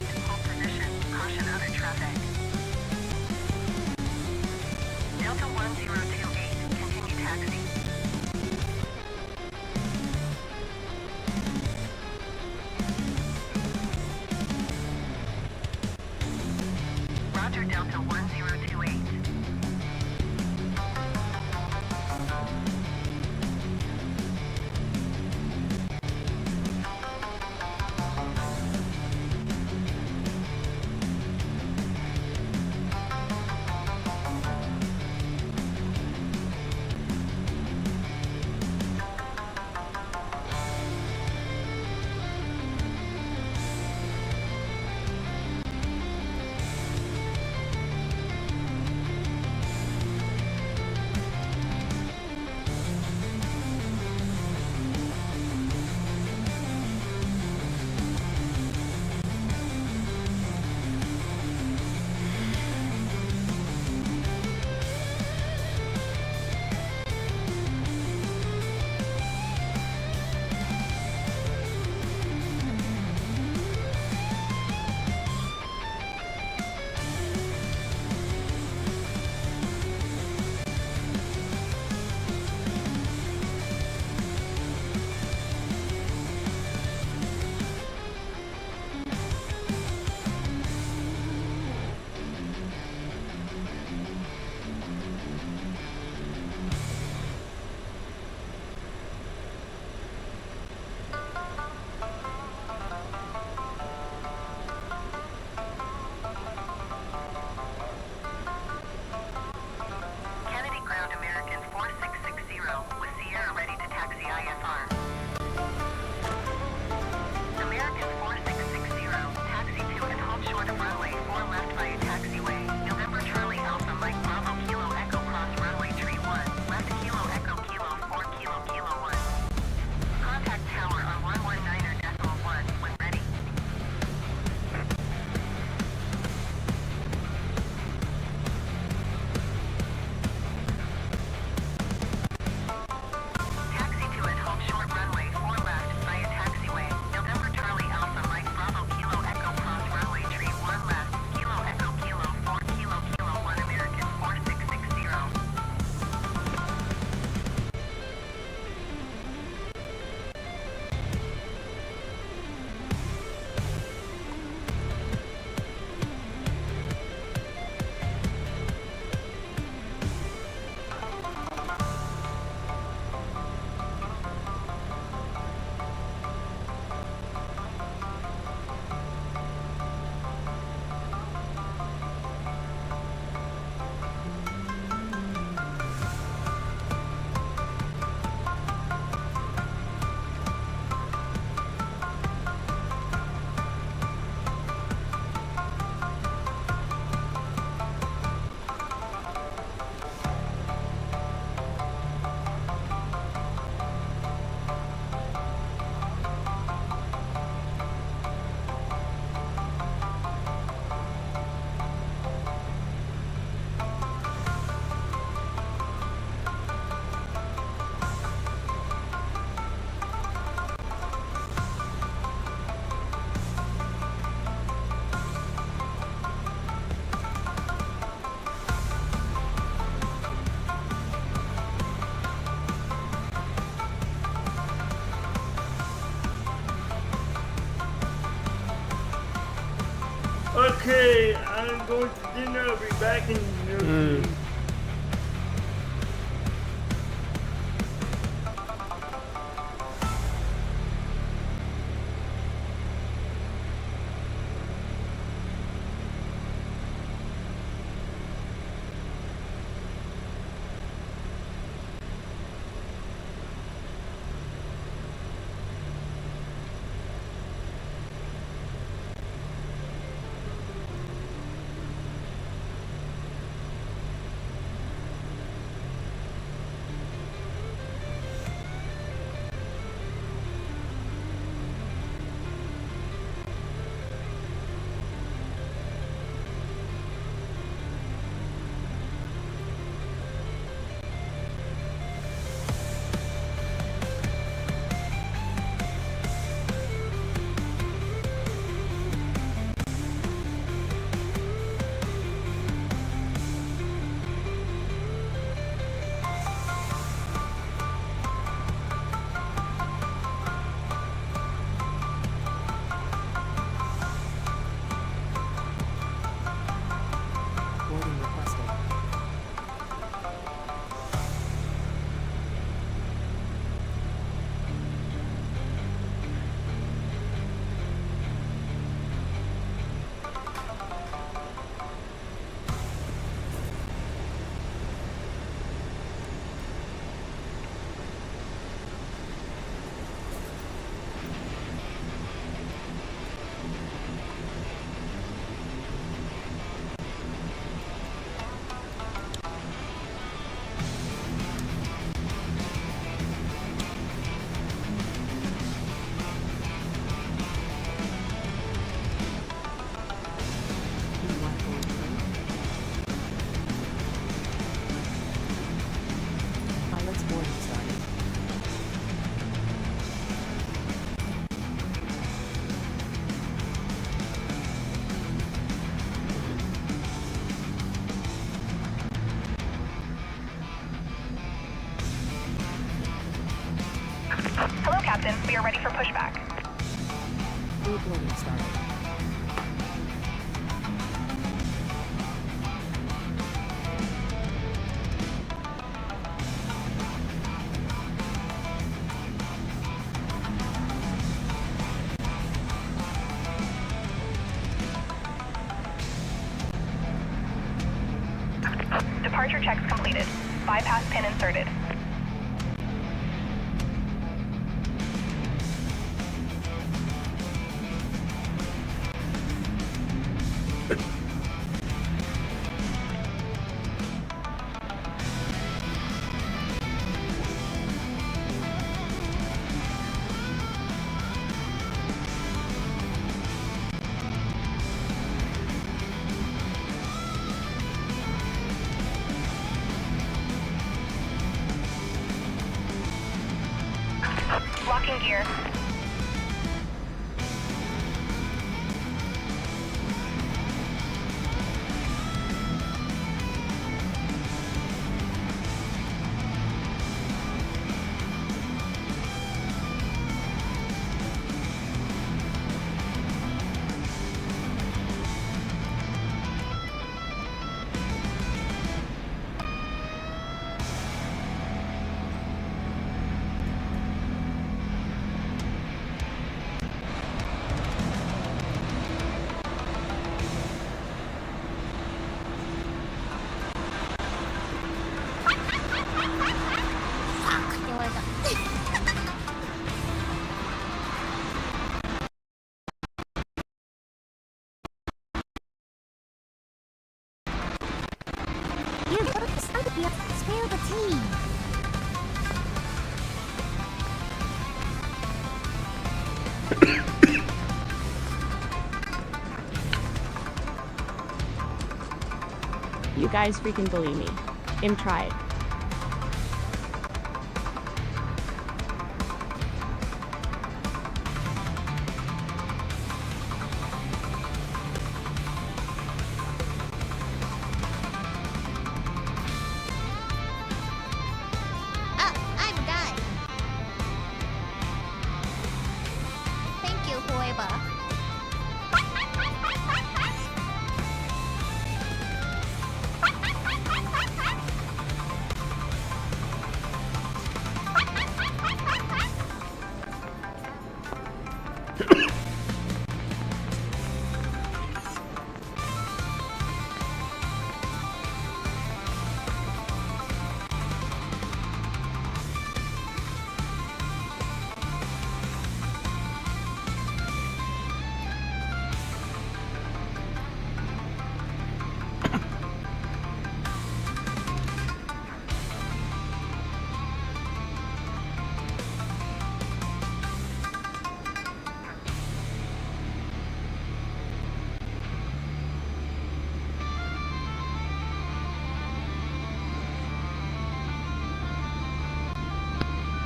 Okay, I'm going to dinner. I'll be back in a few. Hello, Captain. We are ready for pushback. Departure checks completed. Bypass pin inserted. Locking gear. You got to spill the tea. You guys freaking believe me. Im tried. I'm done. Thank you, whoever.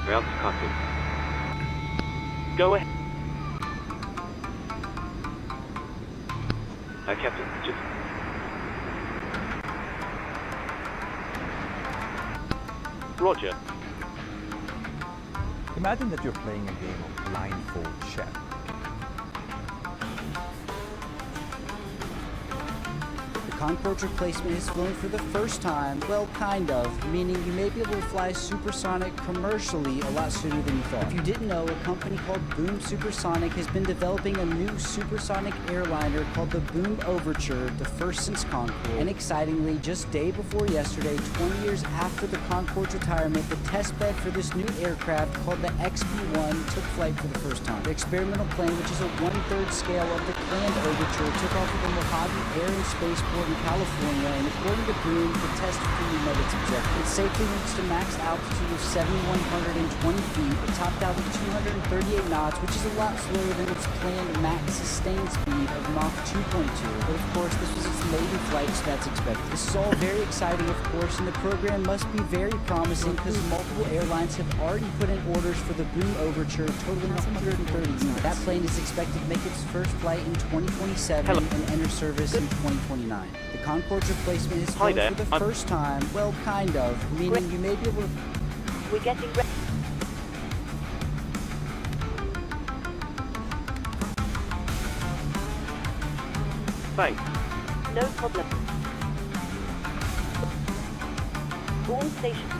Ground to Kaku. Go ahead. Captain, just... Roger. Imagine that you're playing a game of blindfold chess. The Concorde's replacement has flown for the first time, well, kind of, meaning you may be able to fly supersonic commercially a lot sooner than you thought. If you didn't know, a company called Boom Supersonic has been developing a new supersonic airliner called the Boom Overture, the first since Concorde. And excitingly, just day before yesterday, 20 years after the Concorde's retirement, the test bed for this new aircraft called the XB-1 took flight for the first time. The experimental plane, which is a 1/3 scale of the planned Overture, took off at the Mojave Air and Spaceport in California, and according to Boom, the test flew met its objective. It safely reached a max altitude of 7,120 feet. It topped out at 238 knots, which is a lot slower than its planned max sustained speed of Mach 2.2. But of course, this was its maiden flight, so that's expected. This is all very exciting, of course, and the program must be very promising because multiple airlines have already put in orders for the Boom Overture, totaling 130 units. That plane is expected to make its first flight in 2027 and enter service in 2029. The Concorde's replacement is flown for the first time, well, kind of, meaning you may be able to... We're getting ready. Thanks. No problem. All stations.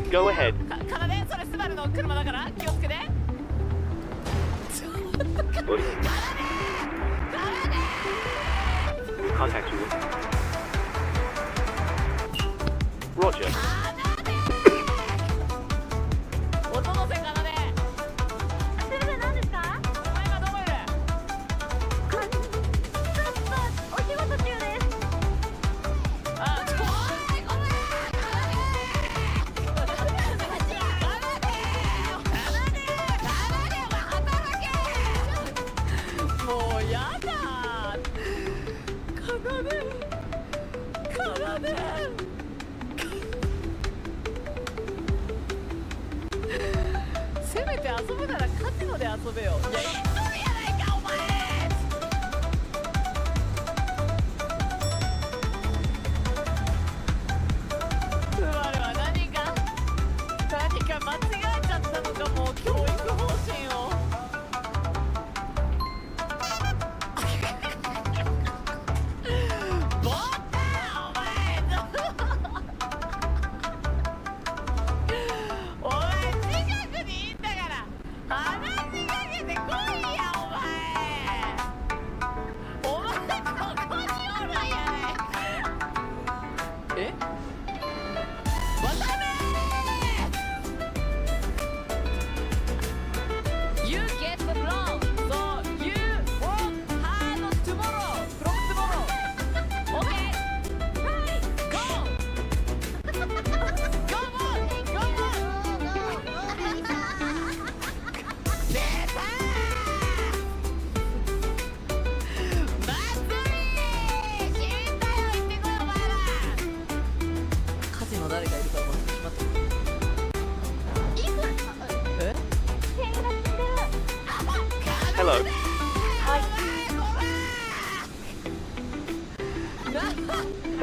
Go ahead. Contact you. Roger.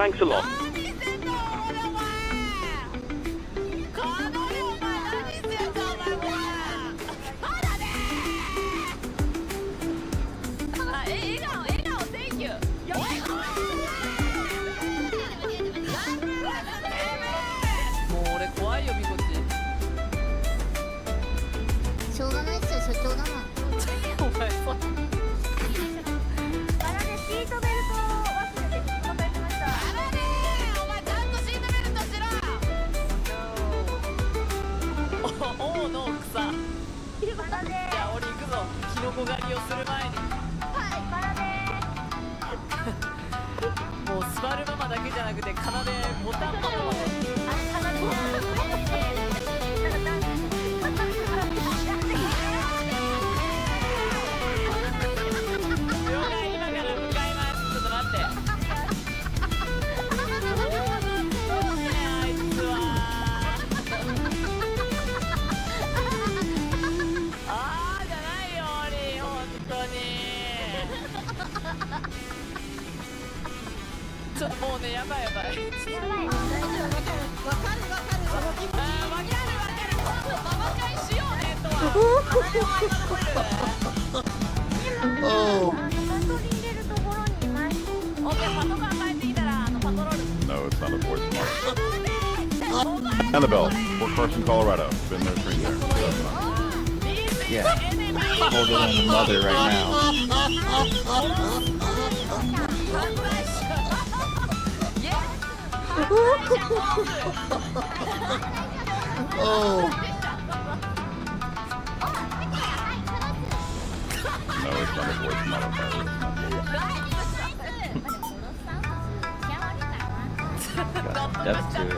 Thanks a lot. No, it's not a voice model. Annabelle, Fort Carson, Colorado. Been there 3 years. Yeah. Hold it on the mother right Oh. No, it's not a voice model. Depth to it.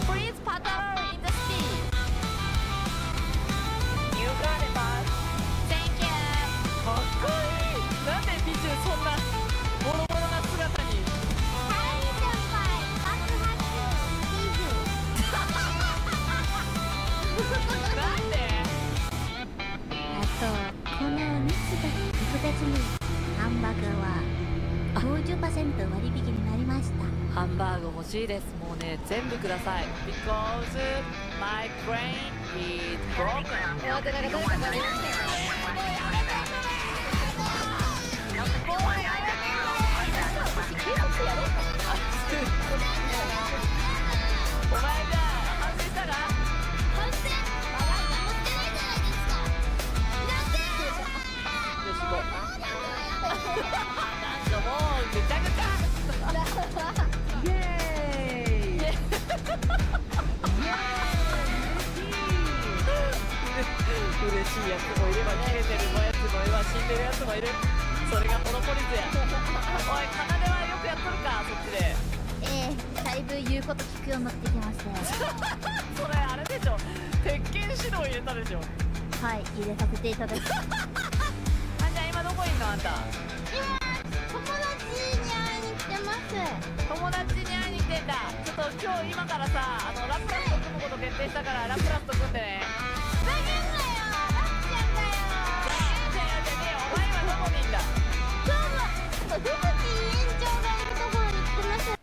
Please patrol in the city. You got it, boss. Thank you. かっこいい。なんで美女そんなボロボロな姿に。ハリー先輩、爆発。何50% 割引になりました。ハンバーグ欲しいです。もうね、全部ください。Because my brain is broken。待って、なんか誰かが言ってる。お前じゃあ反省したら？反省？持ってないじゃないですか。なんで？よし、行こう。なんかもうめちゃくちゃ。イエーイ。イエーイ。嬉しいやつもいれば切れてるやつもいれば死んでるやつもいる。それがモノポリスや。おい、かなではよくやっとるか、そっちで。だいぶ言うこと聞くようになってきましたよ。それあれでしょ、鉄拳指導入れたでしょ。はい、入れさせていただきます。あんちゃん今どこいんのあんた？友達に会いに来てます。友達に会いに来てんだ。ちょっと今日今からさ、ラプラスと組むこと決定したからラプラスと組んでね。ふざけんなよ、ラプちゃんだよ。じゃねえよ、お前今どこにいんだ？どうも、ふぶき委員長がいるところに来てます。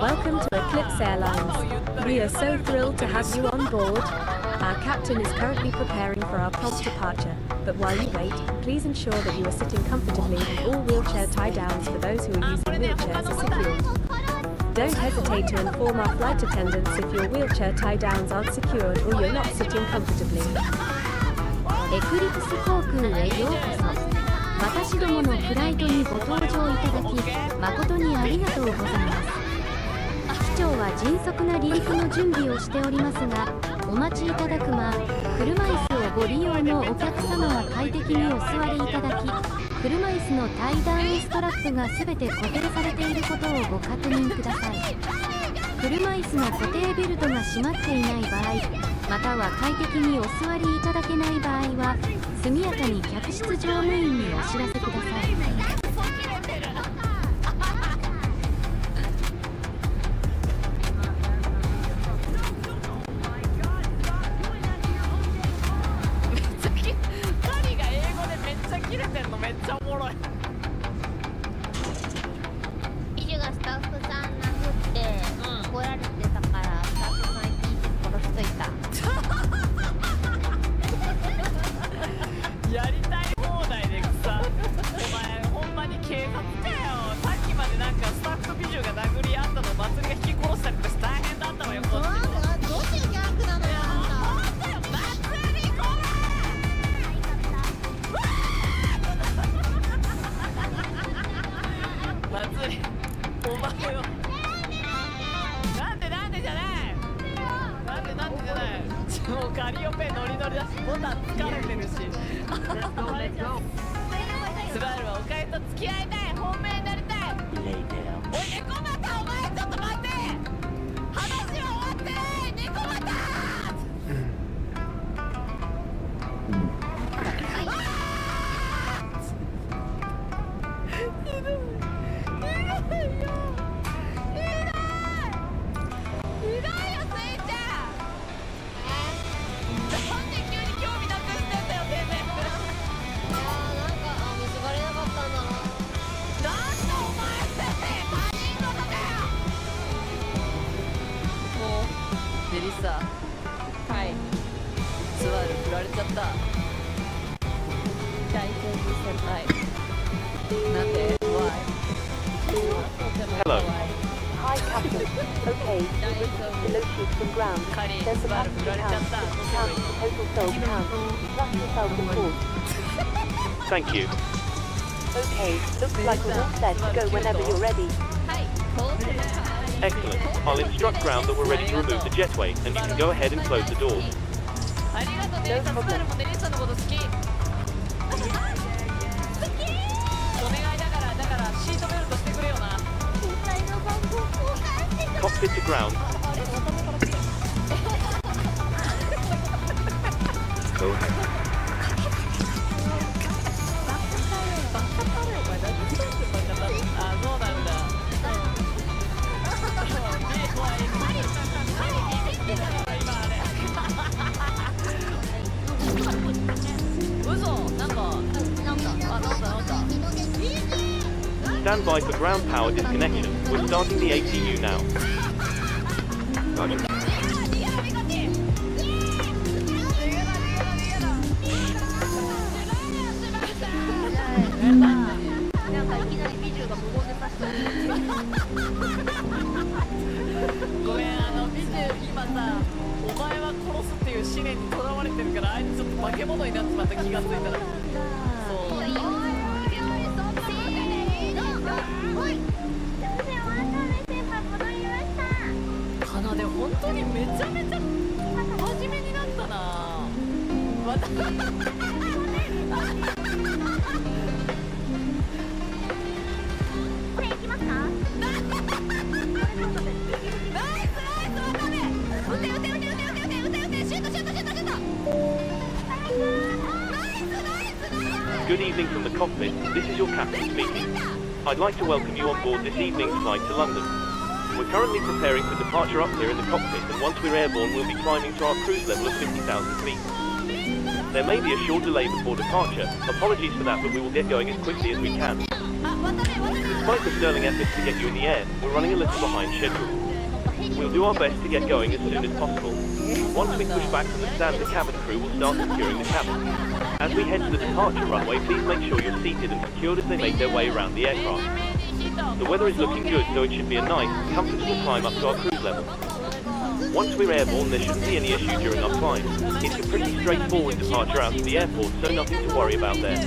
Welcome to Eclipse Airlines. We are so thrilled to have you on board. Our captain is currently preparing for our prompt departure, but while you wait, please ensure that you are sitting comfortably and all wheelchair tie-downs for those who are using wheelchairs are secured. Don't hesitate to inform our flight attendants if your wheelchair tie-downs aren't secured or you're not sitting comfortably. エクリプス航空へようこそ。私どものフライトにご搭乗いただき、誠にありがとうございます。機長は迅速な離陸の準備をしておりますが、お待ちいただく間、車椅子をご利用のお客様は快適にお座りいただき、車椅子のタイダウンストラップが全て固定されていることをご確認ください。車椅子の固定ベルトが閉まっていない場合、または快適にお座りいただけない場合は、速やかに客室乗務員にお知らせください。ビジュがスタッフさん殴って怒られてたから、スタッフさん聞いて殺しといた。やりたい放題でさ、お前ほんまに警察かよ。さっきまでなんかスタッフ美女が殴り合ったのを祭りが引き殺したりとかして大変だったわよ。こっちもどういうギャングなのよ。祭り、お前よ。なんでじゃない。なんでじゃない。もうカリオペノリノリだし、ボタン疲れてるし。スバルはおかゆと付き合いたい。本命になりたい。おい、猫又、お前ちょっと待って。話は終わってない。猫又。メリッサ、はい、スバル振られちゃった。大丈夫先輩。なんで Why? Hello. Hi, Captain. Okay, we've locate from ground. There's a passenger count. Count the total sold count. Plus the self-report. Thank you. Okay, looks like we're all set to go whenever you're ready. Excellent. I'll instruct ground that we're ready to remove the jetway, and you can go ahead and close the doors. ありがとう、ネリさん。スバルもネリさんのこと好き。お願いだからシートベルトしてくれよな。 Cockpit to ground. Go ahead. Stand by for ground power disconnection. We're starting the ATU now. Roger. なんかいきなり美女が無言で刺した。ごめん、美女今さ、お前は殺すっていう思念にとらわれてるから、あいつちょっと化け物になってまた気がついたら。そう。かなで本当にめちゃめちゃ真面目になったな。また。これ行きますか？ナイスナイスわかめ。撃てシュートシュート。Good evening from the cockpit. This is your captain speaking. I'd like to welcome you on board this evening's flight to London. We're currently preparing for departure up here in the cockpit, and once we're airborne, we'll be climbing to our cruise level of 50,000 feet. There may be a short delay before departure. Apologies for that, but we will get going as quickly as we can. Despite the sterling efforts to get you in the air, we're running a little behind schedule. We'll do our best to get going as soon as possible. Once we push back from the stand, the cabin crew will start securing the cabin. As we head to the departure runway, please make sure you're seated and secured as they make their way around the aircraft. The weather is looking good, so it should be a nice, comfortable climb up to our cruise level. Once we're airborne, there shouldn't be any issue during our climb. It's a pretty straightforward departure out of the airport, so nothing to worry about there.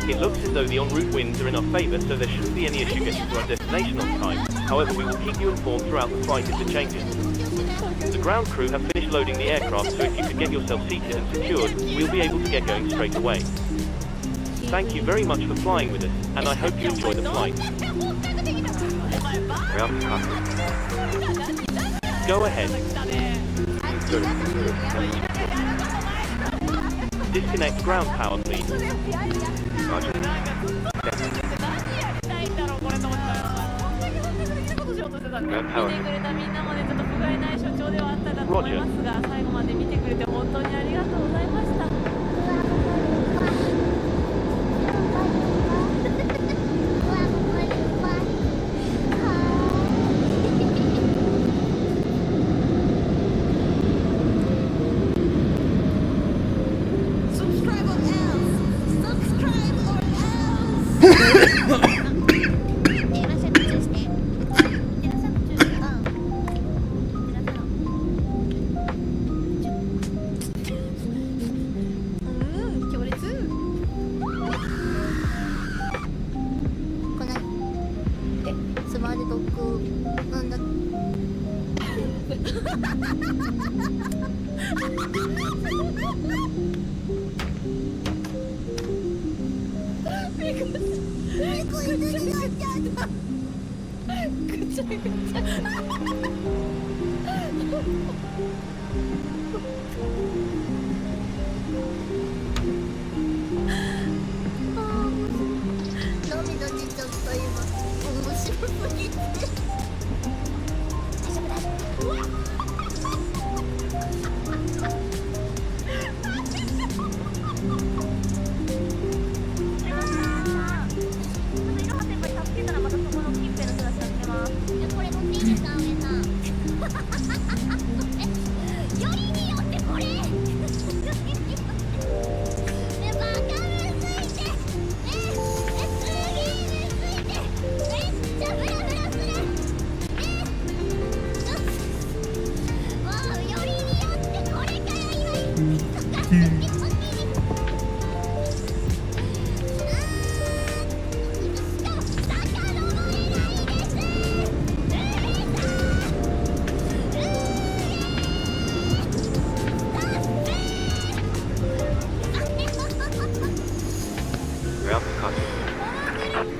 It looks as though the en route winds are in our favour, so there shouldn't be any issue getting to our destination on time. However, we will keep you informed throughout the flight if it changes. The ground crew have finished loading the aircraft, so if you could get yourself seated and secured, we'll be able to get going straight away. Thank you very much for flying with us, and I hope you enjoy the flight. Go ahead. Disconnect ground power, please. Ground power. 見てくれたみんなもね、ちょっと不甲斐ない所長ではあったかと思いますが、最後まで見てくれて本当にありがとうございました。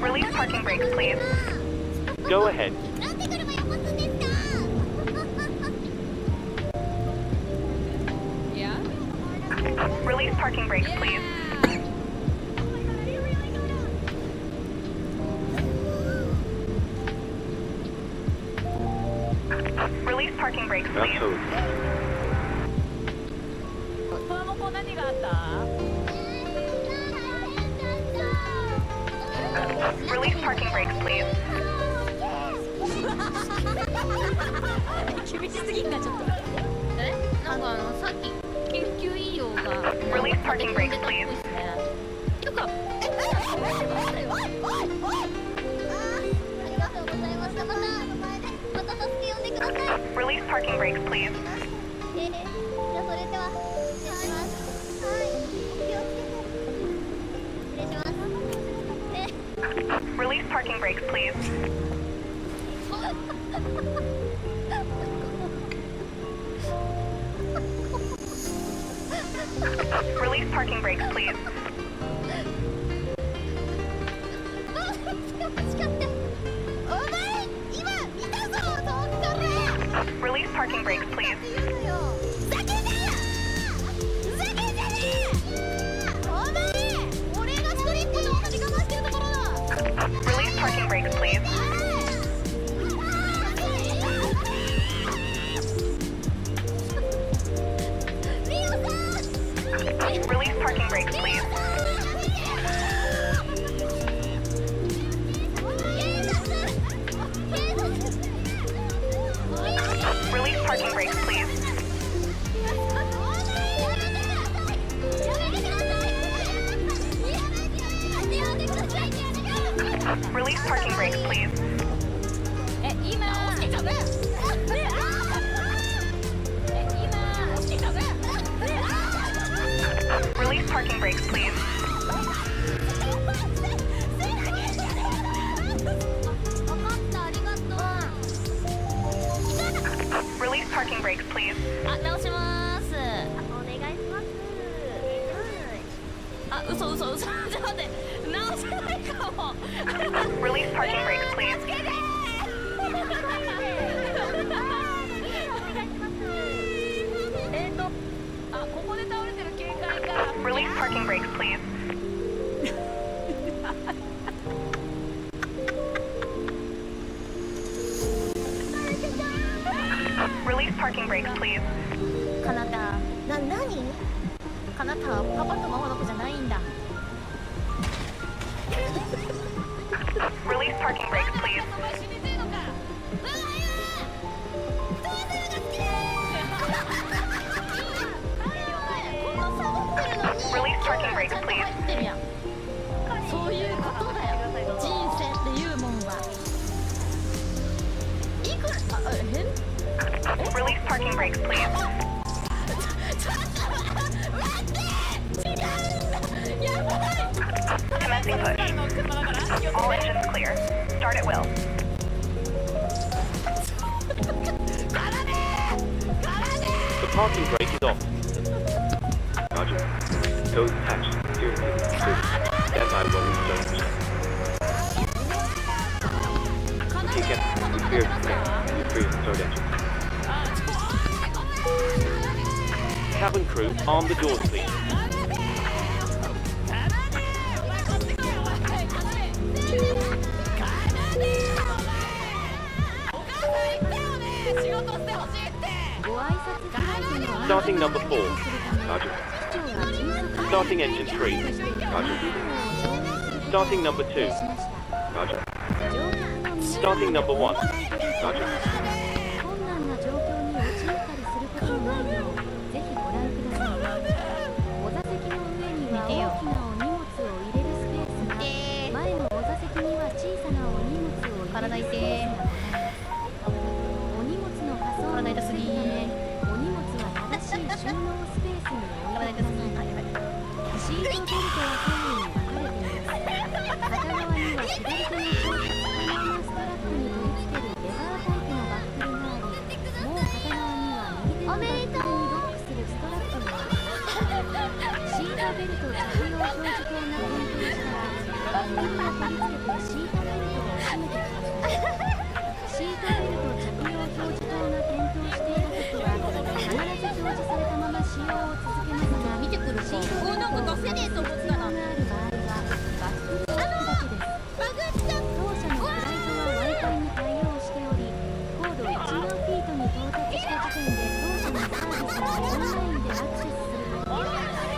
Release parking brakes, please. Go ahead. Yeah? Release parking brakes, please. Release parking brakes, please. この子何があった？ Release parking brakes, please. 厳しすぎんかちょっと。なんかさっき緊急医療が Release parking brakes, please. てかRelease parking brakes, please. それでは失礼します。 Release parking brakes, please. Release parking brakes, please. Release parking brakes, please. Release parking brakes, please. Release parking brakes, please. Release parking brakes, please. Release parking brakes, please. 今 Release parking brakes, please. Release parking brakes, please. あ、直します。お願いします。あ、嘘。ちょっと待って。Release parking brakes, please. Release parking brakes, please. Release parking brakes, please. かなた、何かなた、パパとママの子じゃないんだ。Release parking brakes, please. Release parking brakes, please. そういうことだよ。人生っていうもんは。いくら、変Release parking brakes, please. Commencing push. All engines clear. Start at will. The parking brake is off. Roger. Code attached. Steering wheel clear. Stand by while we start the check. Okay, Captain. We clear the command. Free to start engine. Cabin crew, arm the doors, please. Starting number 4. Roger. Starting engine 3. Roger. Starting number 2. Roger. Starting number 1. Roger. 困難な状況に陥ったりすることのないよう、ぜひご覧ください。お座席の上には大きなお荷物を入れるスペースが、前のお座席には小さなお荷物を入れるスペースがございます。お荷物の仮装をするため、お荷物は正しい収納スペースに置いてください。シートベルトは左右に分かれています。片側には左手の長さストラップに取り付けるレバータイプのバックルがあり、もう片側には右手のバックルにロックするストラップがあります。シートベルト着用表示灯が点灯したら、バックルを取り付けてシートベルトを締めてください。シートベルト着用表示灯が点灯しているときは、必ず表示されたまま使用を続けますが、見てくるシートベルトの点灯がある場合は、バックルを押すだけです。当社のフライトは Wi-Fi に対応しており、高度1万フィートに到達した時点で当社のサービスにオンラインでアクセスすることができます。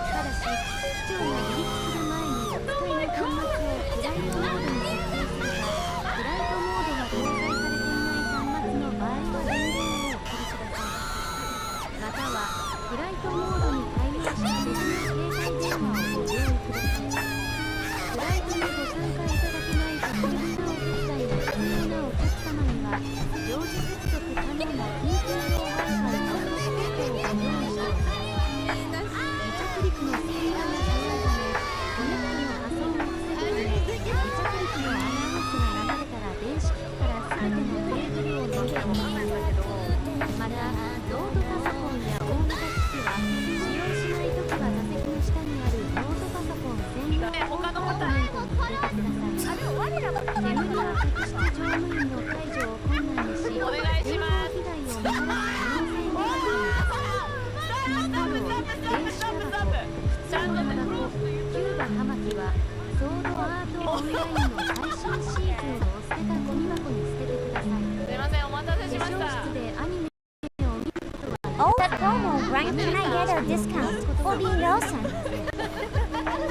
ただし、機長が離陸する前にお使いの端末をフライトモードに設定するか、フライトモードが搭載されていない端末の場合は電源をお切りください。または、フライトモードに対応した別の携帯電話をご用意ください。フライトにご参加いただけない特別なお手伝いが必要なお客様には、常時接続可能な緊急用 Wi-Fi ホットスポットをご用意しております。離着陸のスピードが速いため、コネクトの破損を防ぐため、離着陸のアナウンスが流れたら電子機器から全てのケーブルを抜いております。また、ノートパソコンや大型機器は、使用しないときは座席の下にあるノートパソコン専用コンパートメントに入れてください。煙は客室乗務員の解除を困難にし、お願いします。被害をもたらす可能性があります。電子タバコ、普通のタバコ、キューバ葉巻は、ソードアートオンラインの最新シーズンを捨てたゴミ箱に捨ててください。すいません、お待たせしました。化粧室でアニメを見ることは、Oh, that promo, Brian, can I get a discount for being awesome? 機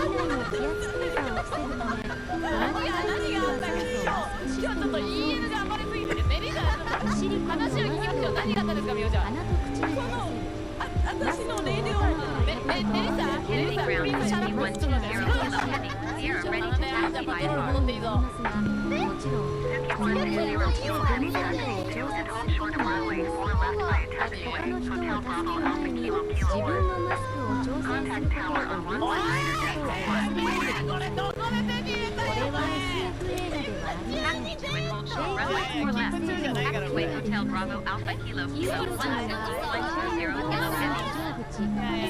内の気圧低下を防ぐため、何があったんですか？今日ちょっと EL が暴れすぎてメリが話を聞きますよ。何があったんですか、みおちゃん。鼻と口に入れます。私のレイディオメリサ、プリーズシャラップ。ちょっと待って、じゃあパトロール戻っていいぞ。もちろん、強気のゴミ箱を調節することもないので、他の人の助けを前に自分のマスクを調整することを優先することを忘れないでください。これは SF 映画ではありません。米国の実情ではなく、イエスさんは社会の非常口、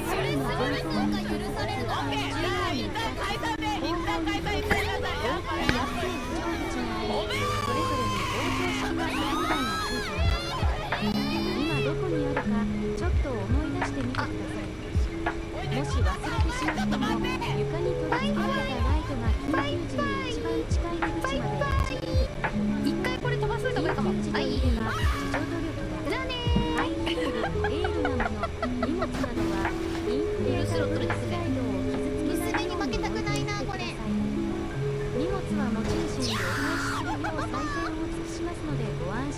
彼の前方の従業員2つ、従業員2つ、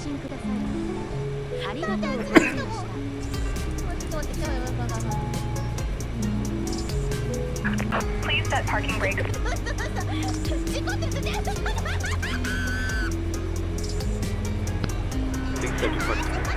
信ください。ありがとうございました。ちょっと待って、Please set parking brakes. 事故ですね。 Please set your parking brake.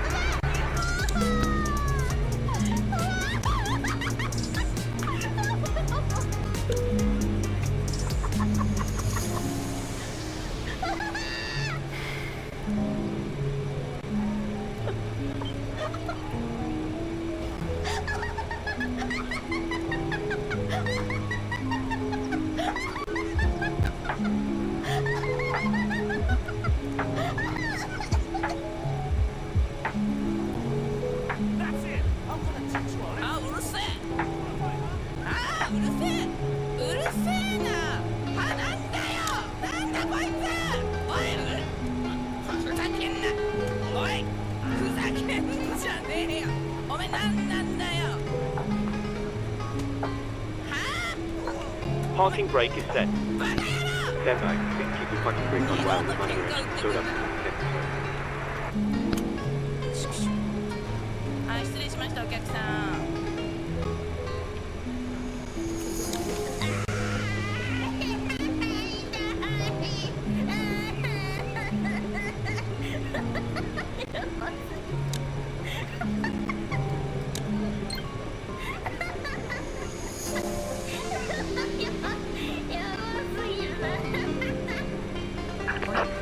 Parking brake is set. Stand by. Please keep your parking brake on while the monitor is stored up. はい、失礼しました、お客さん。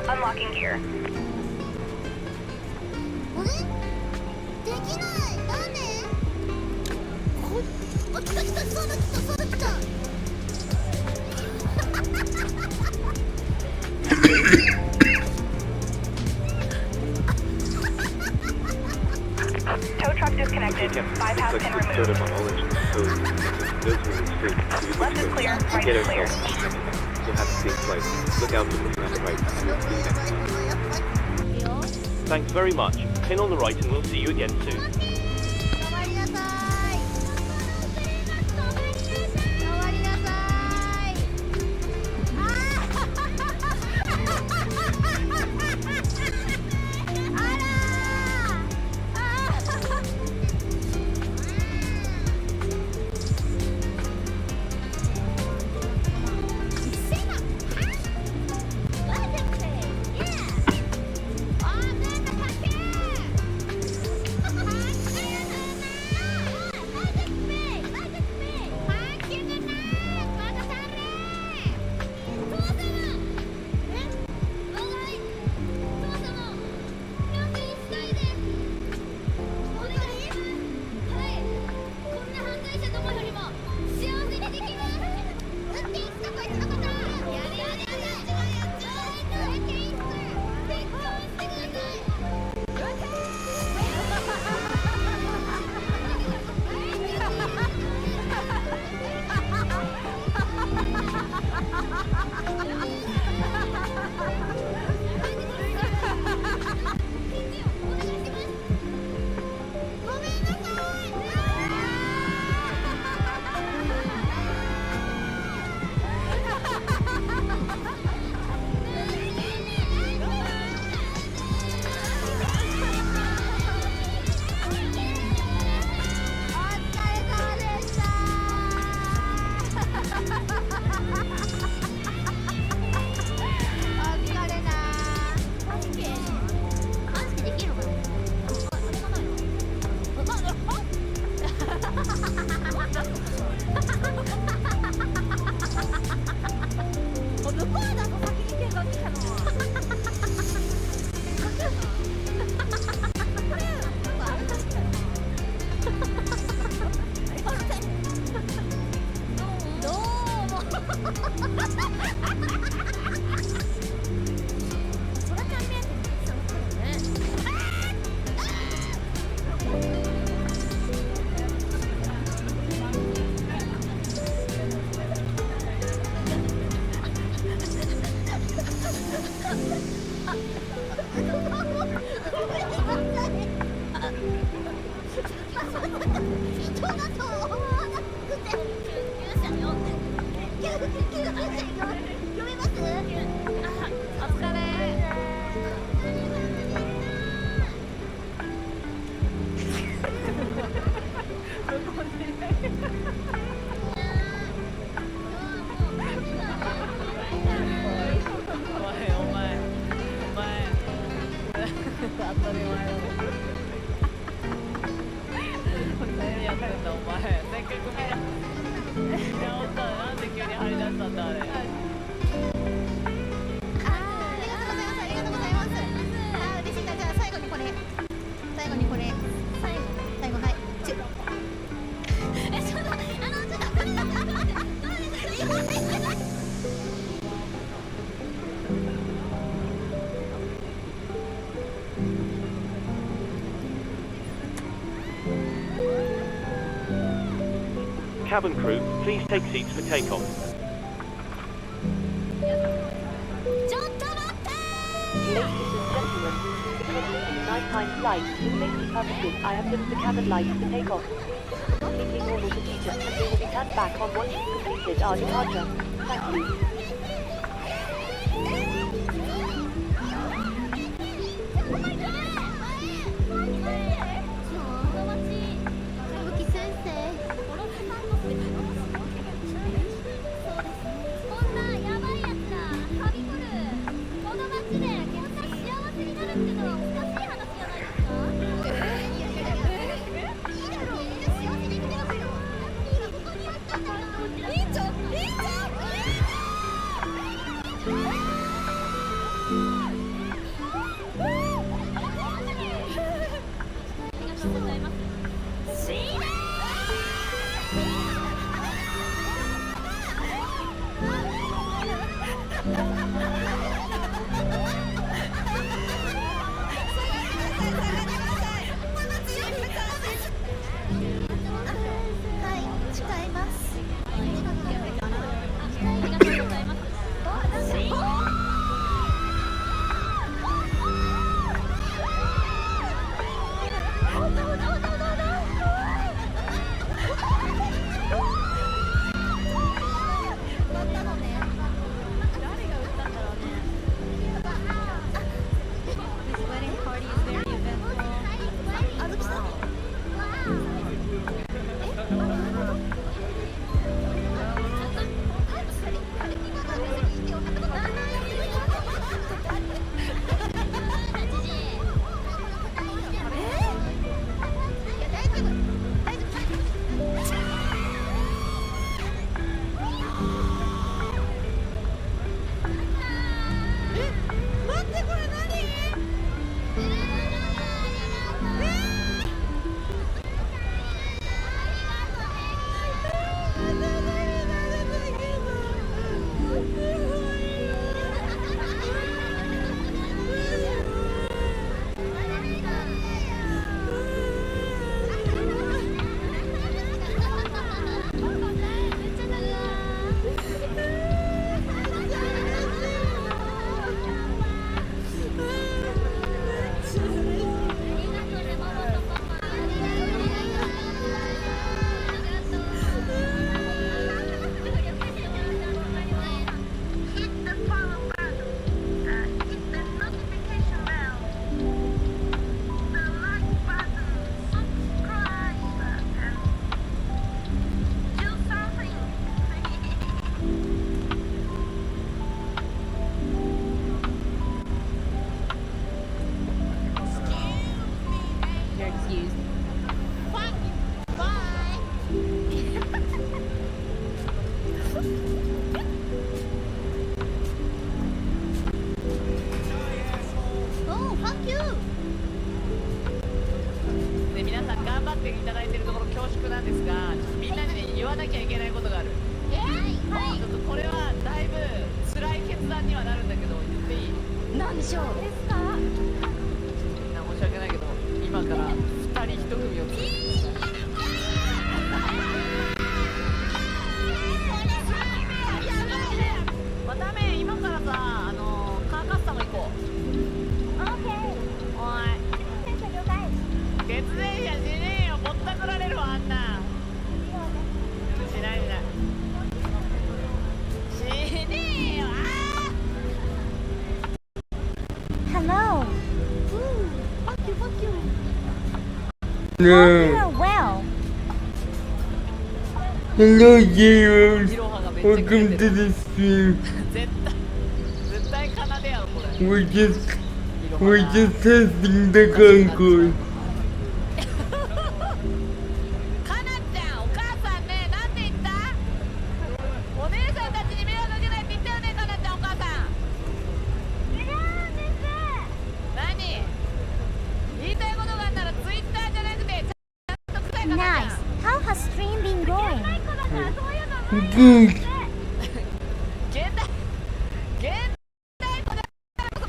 Unlocking gear. あれできない。なんであ、来た来た、そうだ来た、そうだ来た。Tow truck disconnected. Bypass pin removed. Left is clear, right is clear. You'll have a safe flight. Look out for the on the right, and we'll see you next time. Thanks very much. Pin on the right and we'll see you again soon. 止まりなさい。止まりなさい。cabin crew, please take seats for takeoff. Ladies and gentlemen, because this is a nighttime flight, for safety purposes, I have dimmed the cabin lights for takeoff. Completely normal procedure, and we will be turned back on once you've completed our departure. Thank you. No. Well. Hello, Zeros. Welcome to the stream. We're just testing the Concorde. Nice. How has stream been going? Good.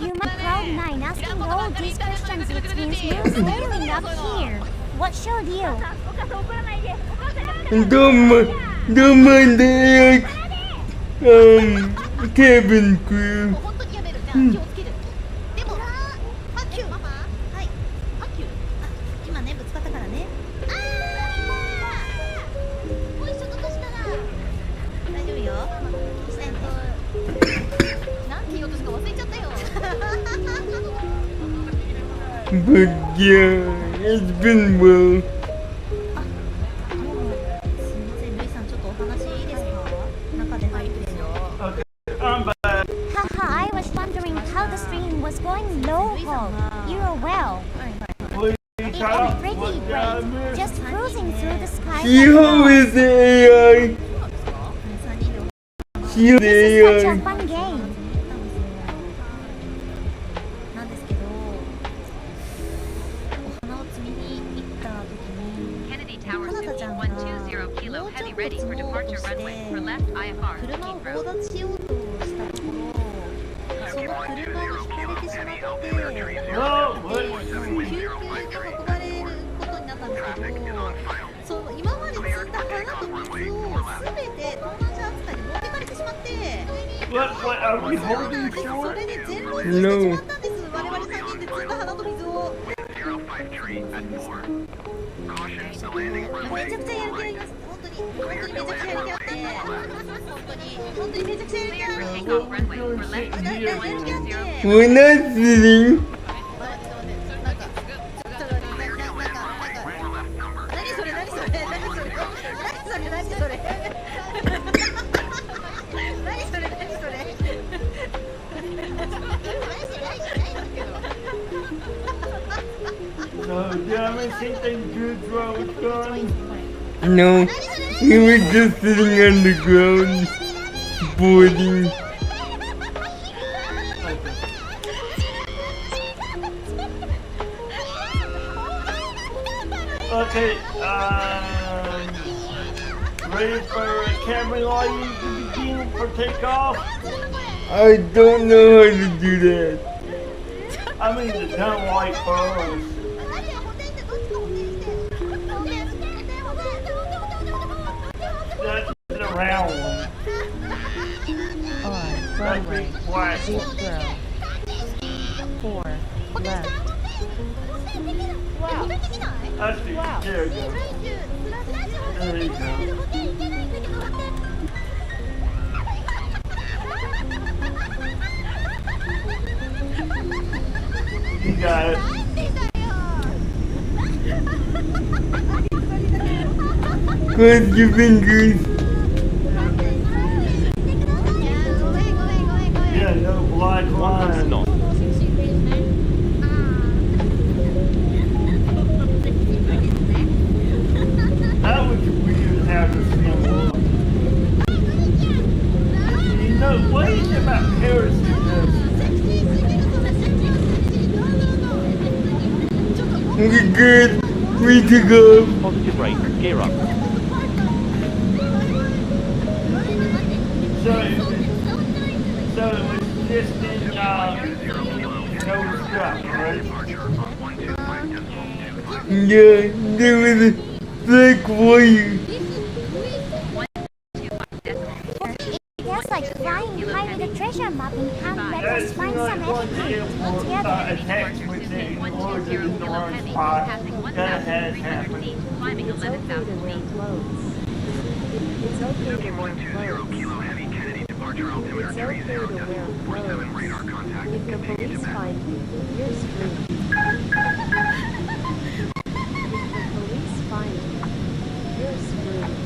You might Cloud9 asking all these questions. It means you're scaling up here. What showed you? Don't Don't mind the cabin crew. 本当にやめる。じゃあ気をつける。でも、パキューママ、はい。パキュー。あ、今ねぶつかったからね。あー。もう一緒としたら。大丈夫よ。なんて言おうとしか忘れちゃったよ。But yeah, it's been well. すみません、ルイさん、ちょっとお話いいですか？中で入って。Haha, I was wondering how the stream was going local. You're well. It went pretty great. Just cruising through the sky. Shiho is the AI. Shiho is This is the such a AI. fun game. なんですけど、お花を摘みに行った時に、かなたちゃんがもうちょっと摘もうとして、車を強奪しようとしたところ、その車にひかれてしまって、救急車で運ばれることになったんですけど、その今まで積んだ花と水をすべて盗難者扱いに持ってかれてしまって、What are we holding そ short? れで全漏にしてしまったんです。我々3人で積んだ花と水を。めちゃくちゃやる気あります。本当にめちゃくちゃやる気あって、本当にめちゃくちゃやる気あって、We're not sitting. 何それ何それ何それ何それ何それ何それSo, damn it, something good was going. No, we were just sitting on the ground, boarding. Okay, ready for camera lighting to begin for takeoff? I don't know how to do that. I mean the down light first. That's the round one. On That runway big black one. 4 left. That's the, there you go. There you go. You got it. Cross your fingers. Yeah, no black line. Not. That was weird how this thing looked. You know, what is it about Paris in this? We're good. We to go. Positive rate. Gear up. So it was just in, no stuff, right? Yeah, there was a black wire. It's like flying high with a treasure map in hand. Let us find some everything. Put together. Attached with the order in the wrong spot. That has happened. It's okay to wear clothes. It's okay to wear clothes. It's okay to wear clothes. If the police find you, you're screwed. If the police find you, you're screwed.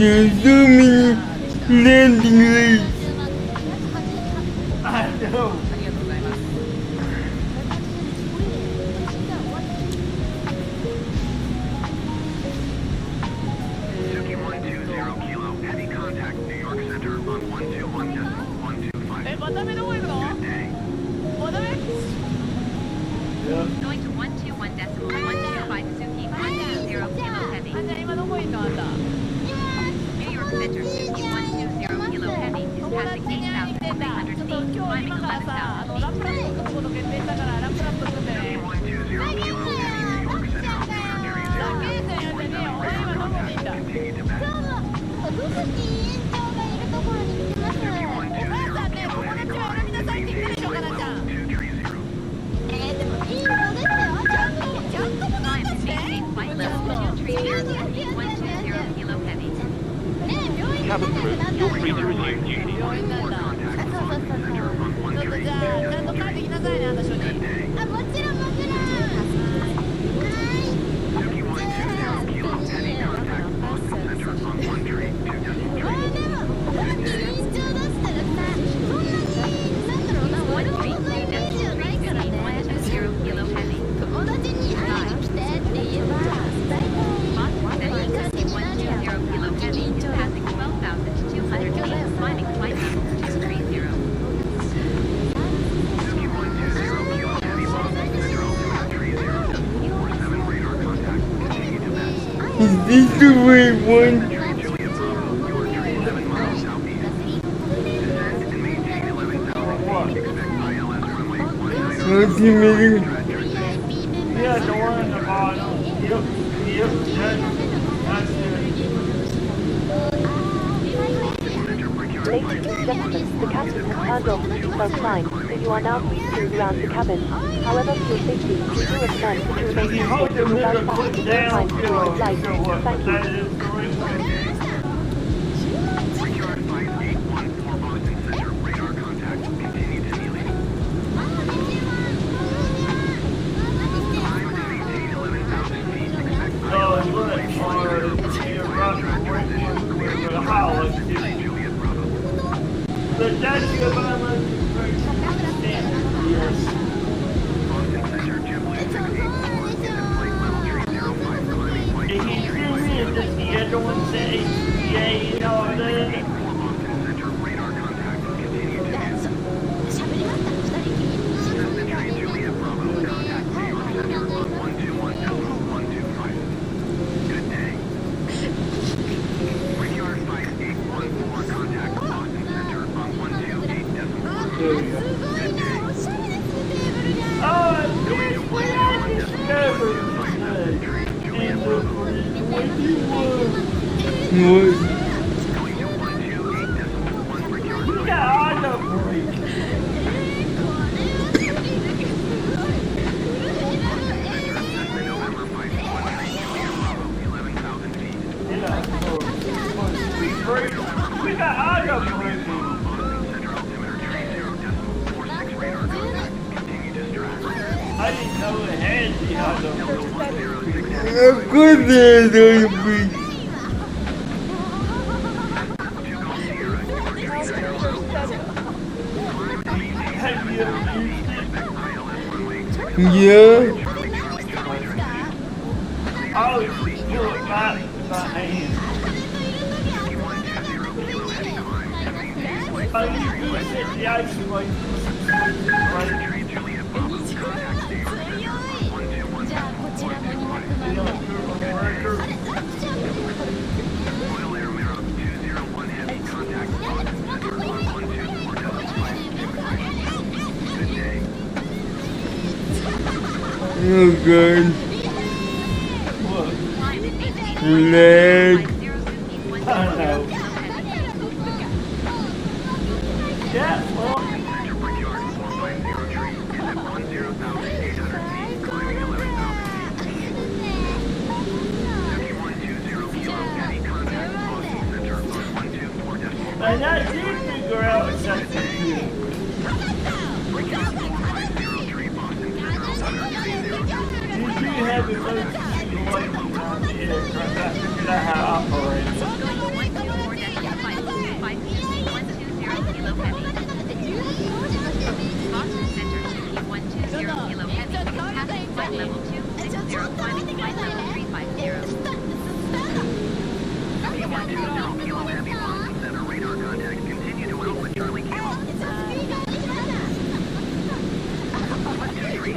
There's so many landing lights. I know. Suzuki 120 Kilo, heavy contact, New York Center on 121.125. え、また目どこ行くの？また目？ Going to 121.125 Suzuki 120 Kilo heavy. あんた今どこいんのあんた？ New York Center Suzuki 120 Kilo heavy is 友達 passing に会いに行ってんだ。ちょっと今日今からさ、ラップラップのこと決定したからラップラップ組んでね。ざけんなやつねえよ。俺今どこにいんだ？どうも、ブフキ委員長がいるところに来てます。お母さんね、友達を選びなさいって言ってるでしょ、かなちゃん。でもいい子ですよ。ちゃんともなんかして。Cabin crew, you're free to resume duty. 病院なんだ。ちょっとじゃあ、ちゃんと帰ってきなさいね、あんた署に。あ、もちろんもちろん。はい。じゃあ、Is this the right one? What's the matter? Yeah, the one in the bottom. Yep, that's it. Ladies and gentlemen, the captain has turned off the seatbelt sign, so you are now free to move around the cabin. However, for your safety, we do recommend that you remain seated without passing the time during the flight. Thank you. The Statue of Yes. Did he screw me? Does the other one say yay and all that? We got auto braking. I didn't know it had the auto braking. Of course there's auto braking. Have you ever used it? Yeah. I always do it by hand. I usually set the isolation right. じゃあこちらも200万Oh god. Relax. I know. Yeah, well. And I did figure out something here. You do have emergency lighting on the aircraft. I figured out how to operate it. flight level 260, climbing to flight level 350. Suki 120 Kilo Heavy Boston Center radar contact. Continue to Alpha Charlie Kilo. 123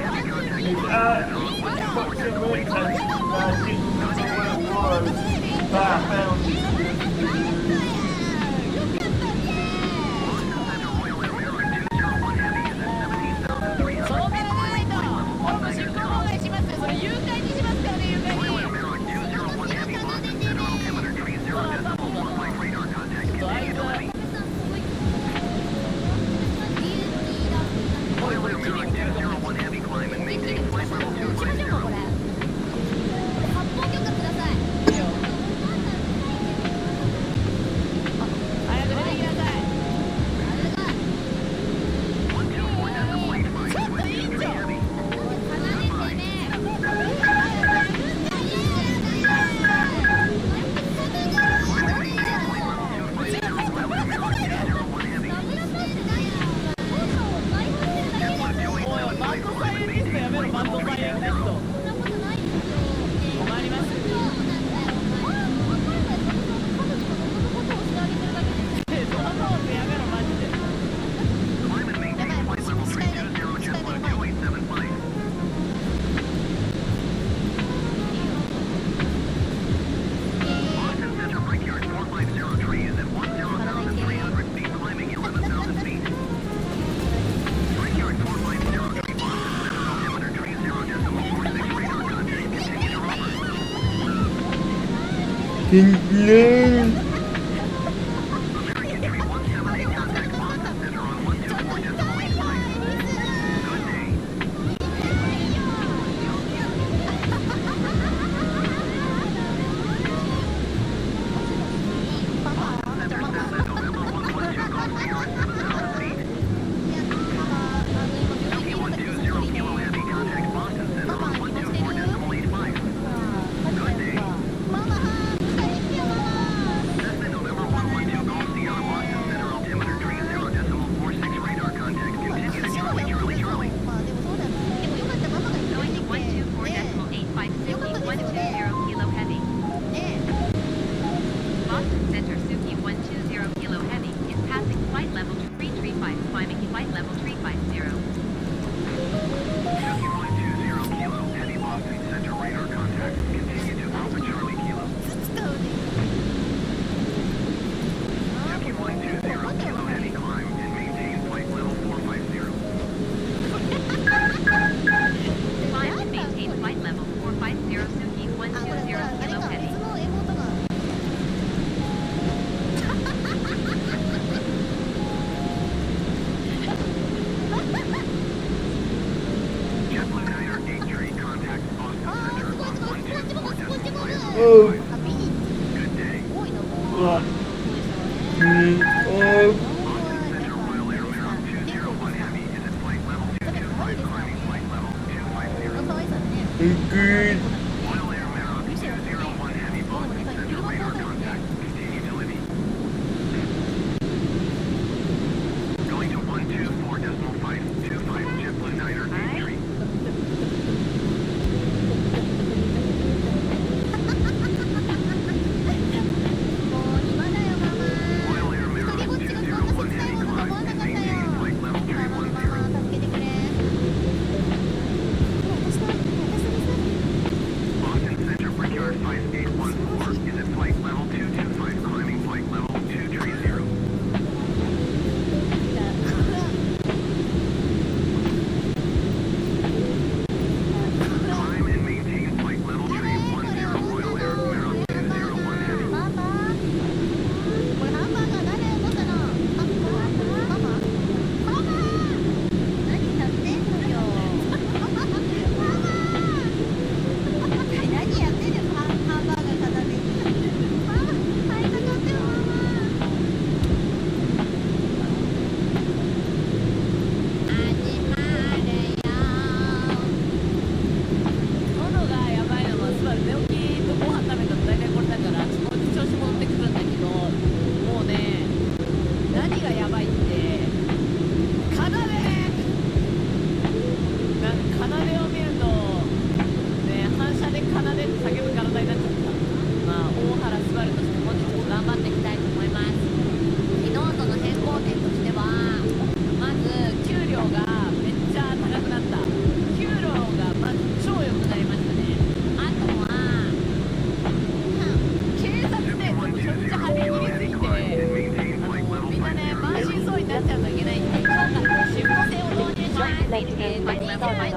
Heavy contact. England. Good.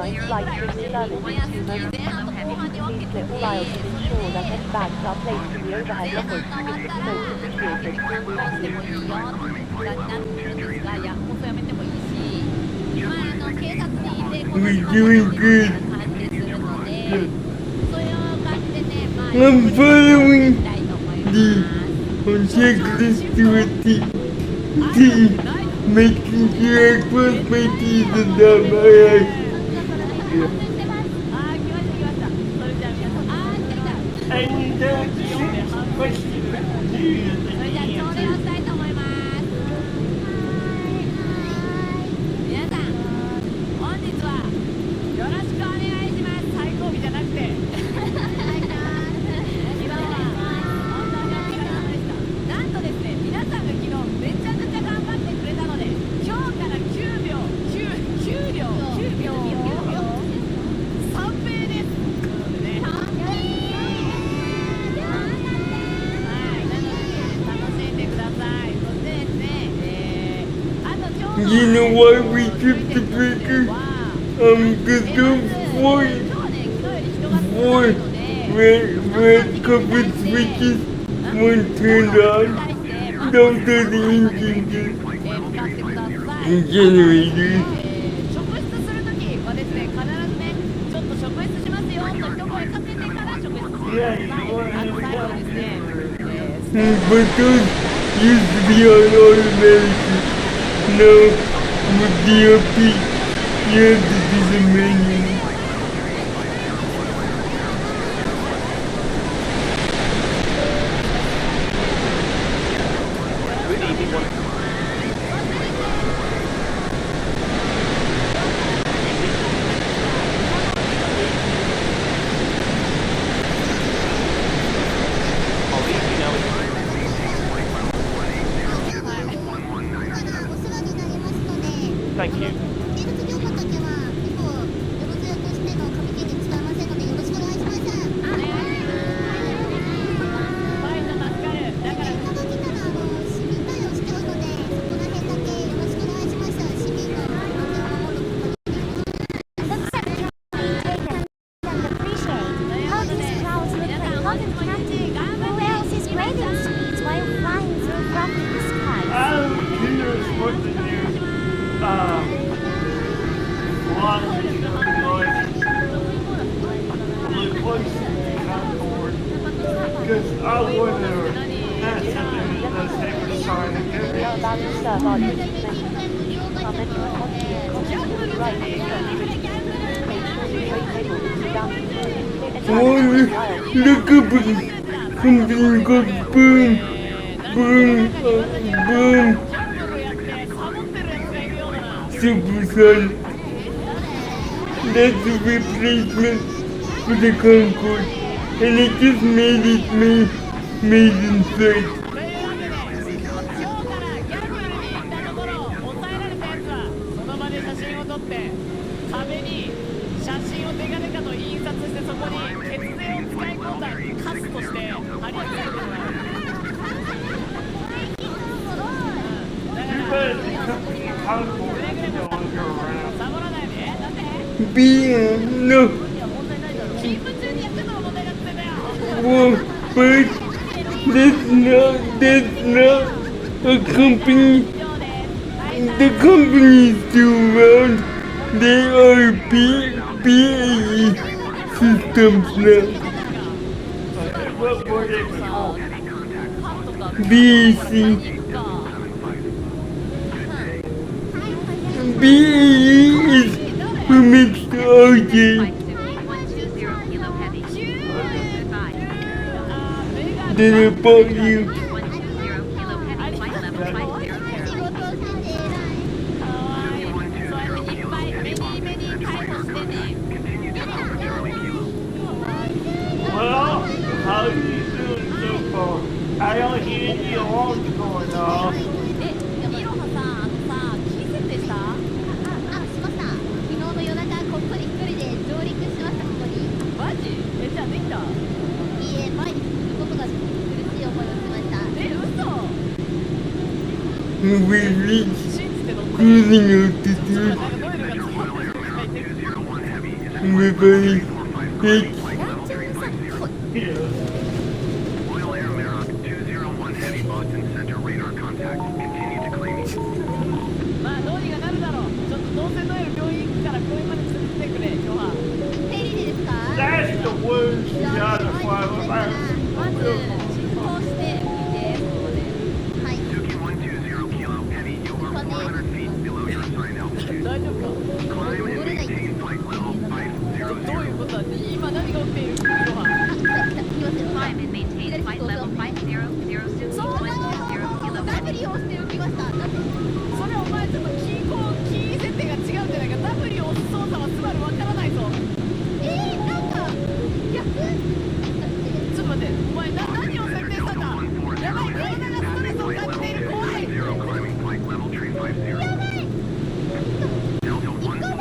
Airlines Flight 57 to Mercury. Please lift files and ensure that any bags are placed in the overhead lockers to keep the smoke appreciated. でもいいよってなってるんですが、いや、放送やめてもいいし、まあ、警察にいて、この We're doing good. 感じするので、それを買ってね、まあ、 I'm following the checklist to a T. Making sure I cross my T's and dot my I's. え、じゃあ、これ、それじゃあ朝礼をしたいと思います。皆さん、本日はよろしくお願いします。最後尾じゃなくて。なんとですね、皆さんが昨日めちゃくちゃ頑張ってくれたので、今日から9秒、9秒、3名です。ね。You know why we tripped the breaker? Cause four red covered switches, one turned on. Those are the engine generators. 職質するときはですね、必ずね、ちょっと職質しますよと一声かけてから職質する。最後ですね。But those used to be on automatic. Now, with DRP, you have to do the manual. Thank you. Look up something called boom. Supersonic. That's the replacement for the Concorde, and it just made it made in sight. 壁に写真をデカデカと印刷してそこに血税を使い込んだカスとして貼り付けられてるからサボらないでだって No. 勤務中にやってたら問題だってんだよ Well, but that's not a company. The company is still around. They are BAE systems now. What were they called? BAC. BAE is who makes the RJ. Then about you. Well, how are you doing so far? I don't hear any alarms going off. いろはさ、気づいてした？しました。昨日の夜中ここに一人で上陸しました。ここに。マジ？じゃあできた？いいえ、前に進むことが苦しい思いをしました。嘘？ We reached cruising altitude. Everybody, it's Oil Air Merrick, 201 Heavy Boston Center radar contact. Continue to clean. まあどうにかなるだろう。ちょっと動線のある病院から病院まで連れてってくれ、今日は。 That's the worst you gotta fly with that. まず進行してみて、そこで。 Suki 120 Kilo Heavy, you are 400 feet below your assigned altitude. 大丈夫か Climb and maintain flight level 500. どういうことだって今何が起きているのは Climb and maintain flight level 500. Suki 120 Kilo Heavy. それお前ちょっとキー設定が違うんじゃないか W を押す操作はつまりわからないぞちょっと待ってお前何を設定したんだやばい体がストレスを感じている怖い Climbing flight level tree 50. Delta 140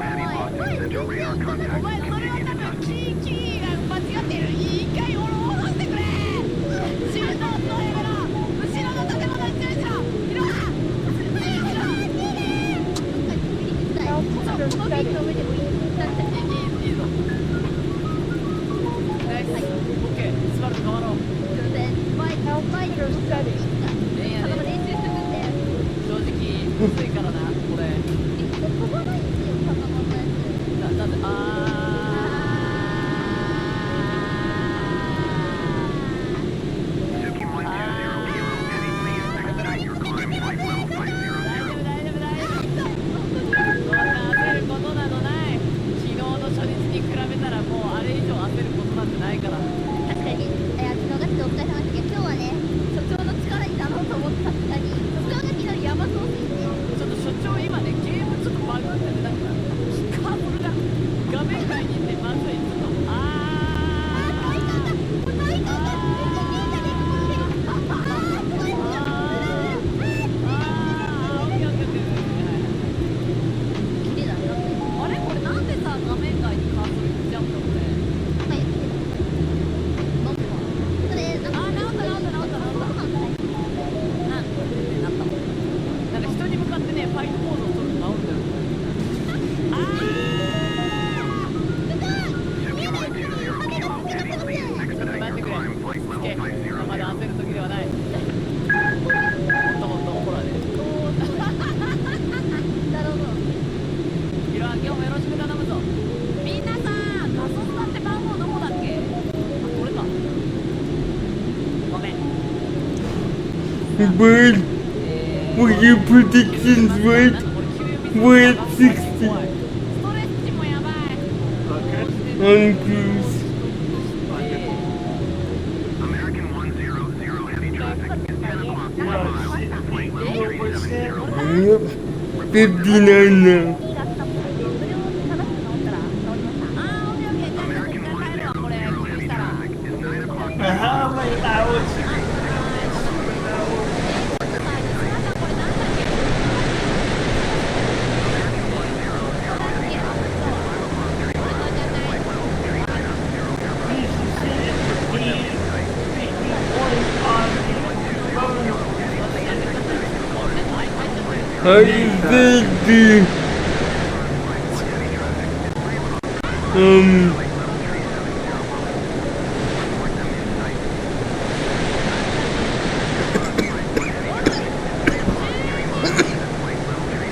Heavy Boston Center radar お contact. 前それは多分キーが間違っているいいかい俺を下ろしてくれシュートを止めろ後ろの建物に注意しろいろはBut were your predictions right? We're at 60 on cruise. American 100 Heavy traffic is 10 o'clock miles. Flight level 370. Yep, 59 now. American 100 Heavy traffic is 9 o'clock And how many hours? I think the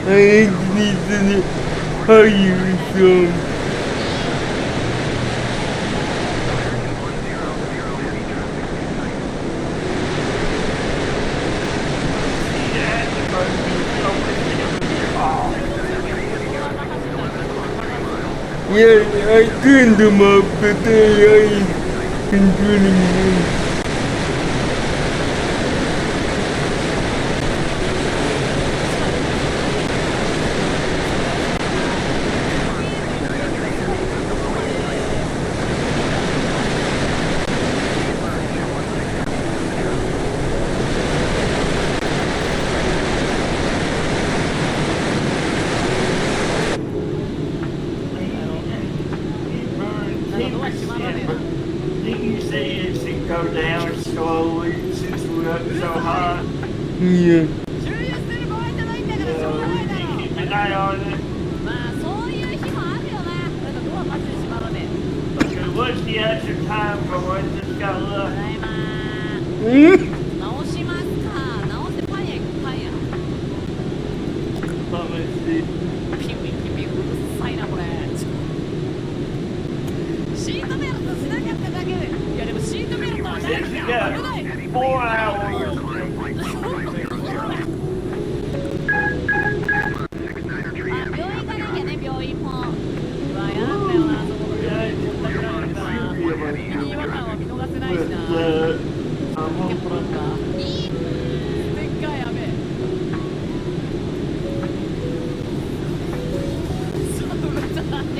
I actually said it higher, so yeah, I turned them up, but I been turning them. Didn't you say it should go down slowly since we're up so high? Yeah. Keep an eye on it. What's the extra time for what just got left? 直しますか。直してパン屋行くパン屋。 Let me see. ピンピンピンピンうるさいなこれ。シートベルトしなかっただけで。いやでもシートベルトはない If じ you ゃん。 got 危ない。 4 hours. あ、病院行かなきゃね、病院も。うわ、やなんだよな、そこの病院もったくなるから。ミニ違和感は見逃せないしな。ポケモンか。でっかい雨。そうだね。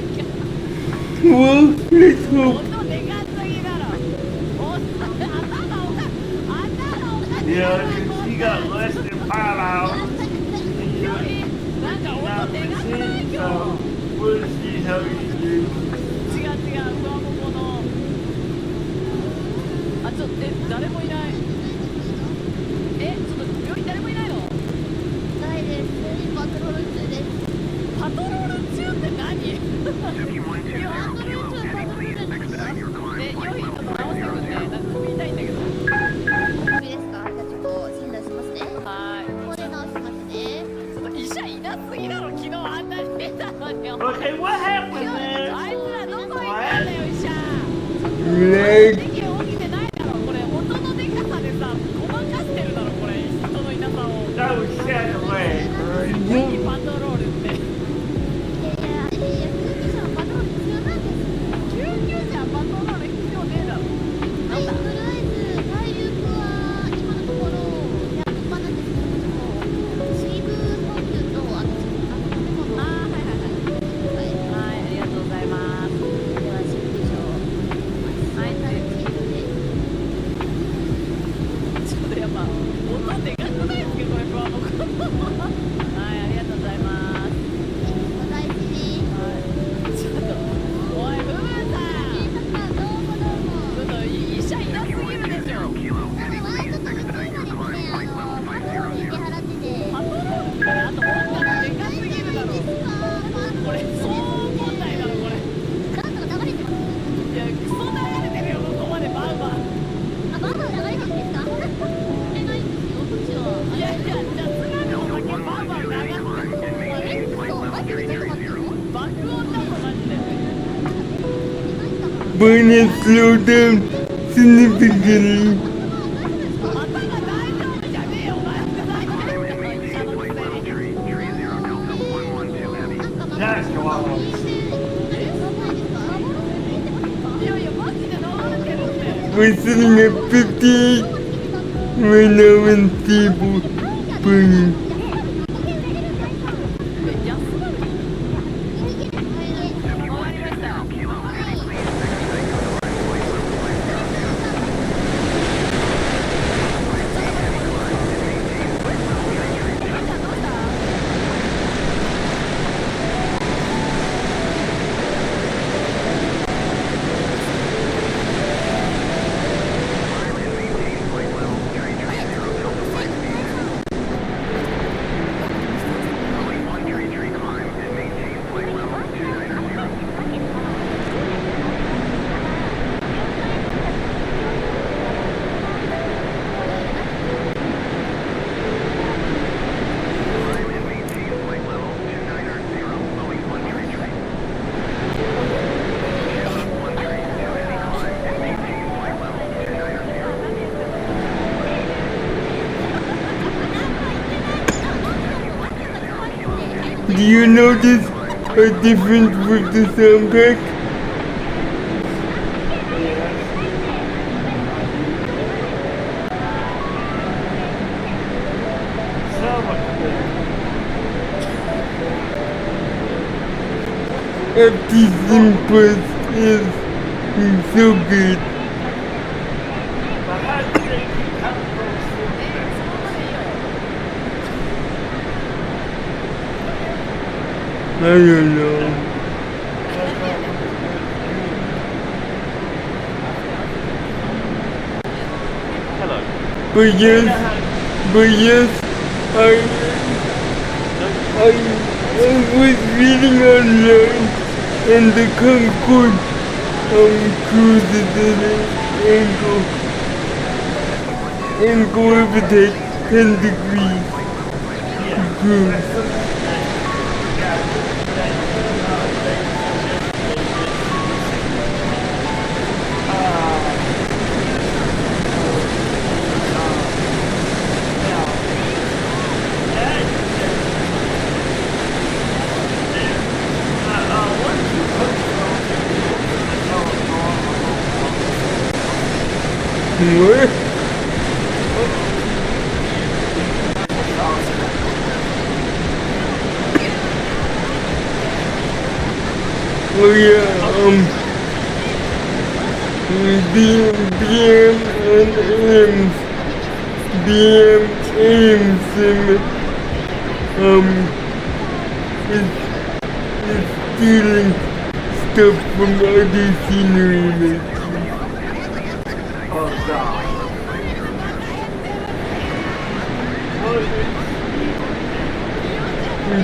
Well, let's hope. 音でかすぎだろ。頭おかしい。 Yeah, she got less than 5 hours. なんか音でかくない今日。 So we'll see how you do. 違う違う、ふわもこの。あ、ちょっと、誰もいない。ちょっと、病院誰もいないの？ないです。パトロール中です。パトロール中って何？いや、パトロール中はパトロールじゃないですか？良いとこ直せるんで、なんか首痛いんだけど。首ですか？じゃあちょっと診断しますね。はーい。ここで直しますね。ちょっと医者いなすぎだろ、昨日あんなに見たのに。 Okay, what happened あい there? つらどこ行ったんだよ、医者。 Leg. 事件起きてないだろ、これ。音のでかさでさ、ごまかしてるだろ、これ。人のいなさを。 That was Saturday, right? 何パトロールって。いや、救急車はパトロール必要なんです。救急車パトロール必要ねえだろ。はい、とりあえず回復は今のところ100%なんですけども、水分補給とあと食べ物。あー、はいはいはい。はい、ありがとうございます。では救急車を。はい、はい。ちょっとやっぱ音でかくないですかこれふわもこ。はい、ありがとうございます。お大事に。はい。ちょっとおいブーさん。警察官どうもどうも。ちょっと医者いなすぎるでしょ。ちょっとうち今ですね、パトロールに出払ってて。パトロールってあと音がでかすぎるだろ。これ騒音問題だろこれ。なんとか流れてます。いやクソ流れてるよここまでバンバン。あ、バンバン流れてるんですか？それがいいんですよ、こっちは。いやいやじゃあ津軽のだけバンバン流して。そう、マジでちょっと待ってよ。爆音だもんマジで。 When it slowed down significantly. 頭大丈夫じゃねえよお前って大丈夫だよ医者のくせに。 That's why. いやいやマジで流れてるって。 We're sitting at 58 right now in stable burning. 安なのに。わかりました。 Do you notice a difference with the soundtrack? FT's input is so good. I don't know. Hello. But yes, I was reading online and the Concord cruises at an angle of attack 10 degrees cruise. What? Oh yeah, BM and Ames. BM Ames is stealing stuff from other scenery makers. Oh God.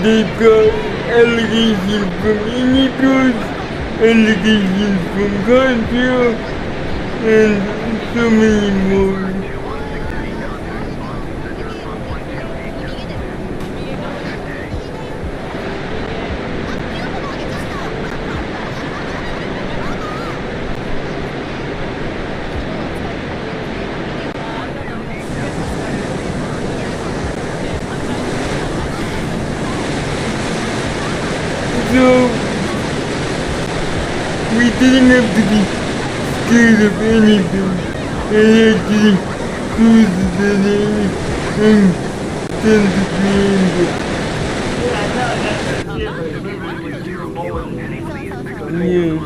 They've got allegations from Inipros, allegations from Contra, and so many more. So, we didn't have to be scared of anything. And actually cruises at and tends to be angry. Yeah.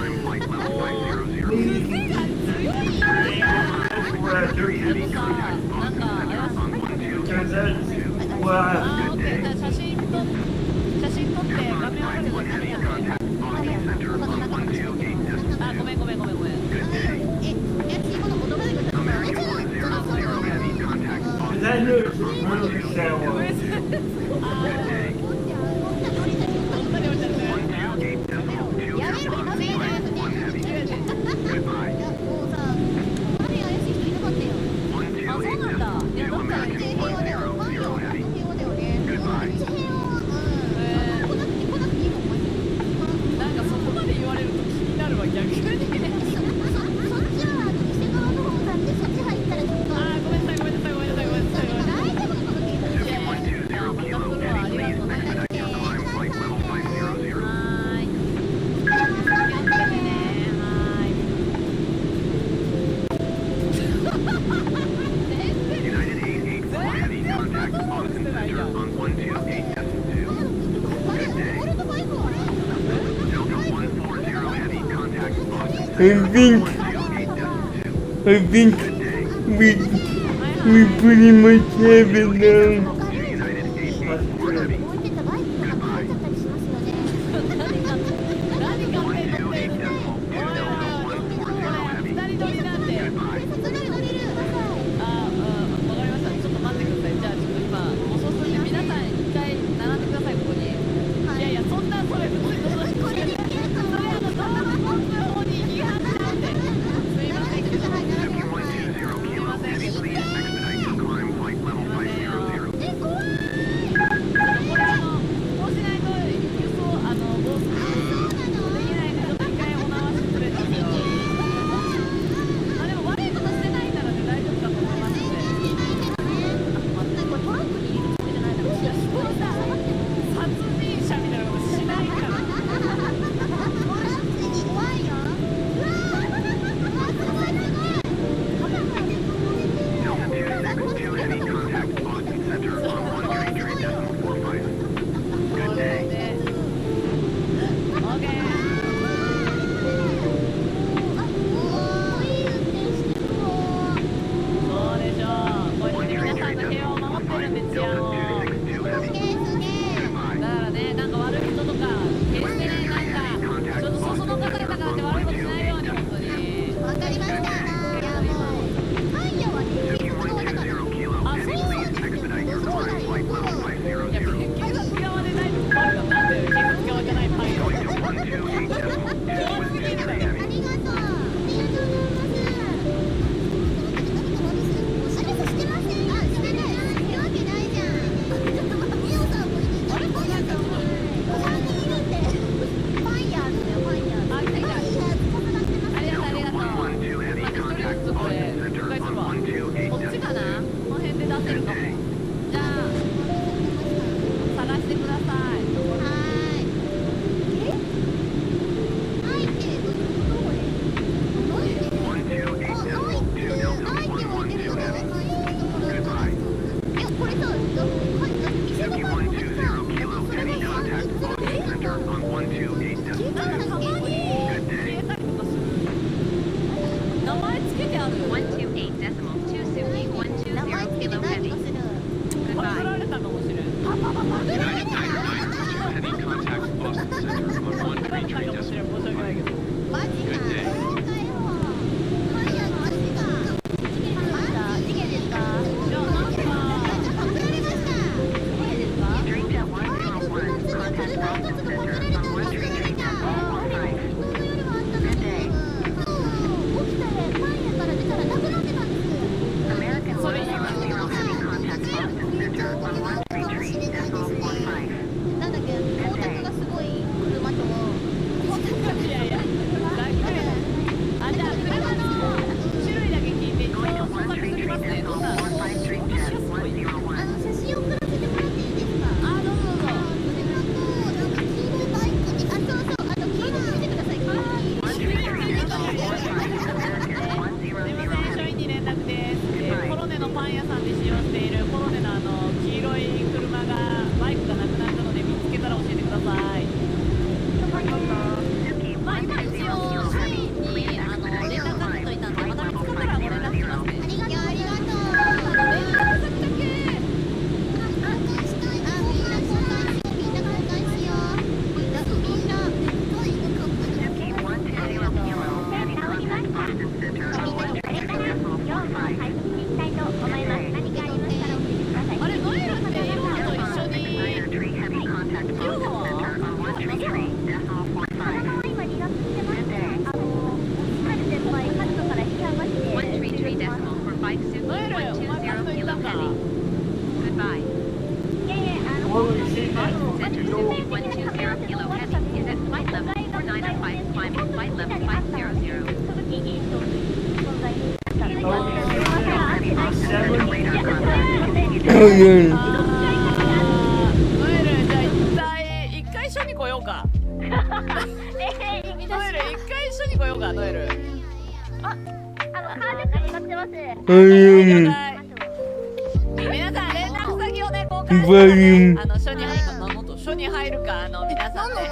I think we pretty much have it now. right left 500. Ayun. ノエル、じゃあ一回一緒に来ようか。ノエル、一回一緒に来ようか、ノエル。カード使ってます。Ayun. 皆さん連絡先をね、交換してVolume. 書に入るか、皆さんね。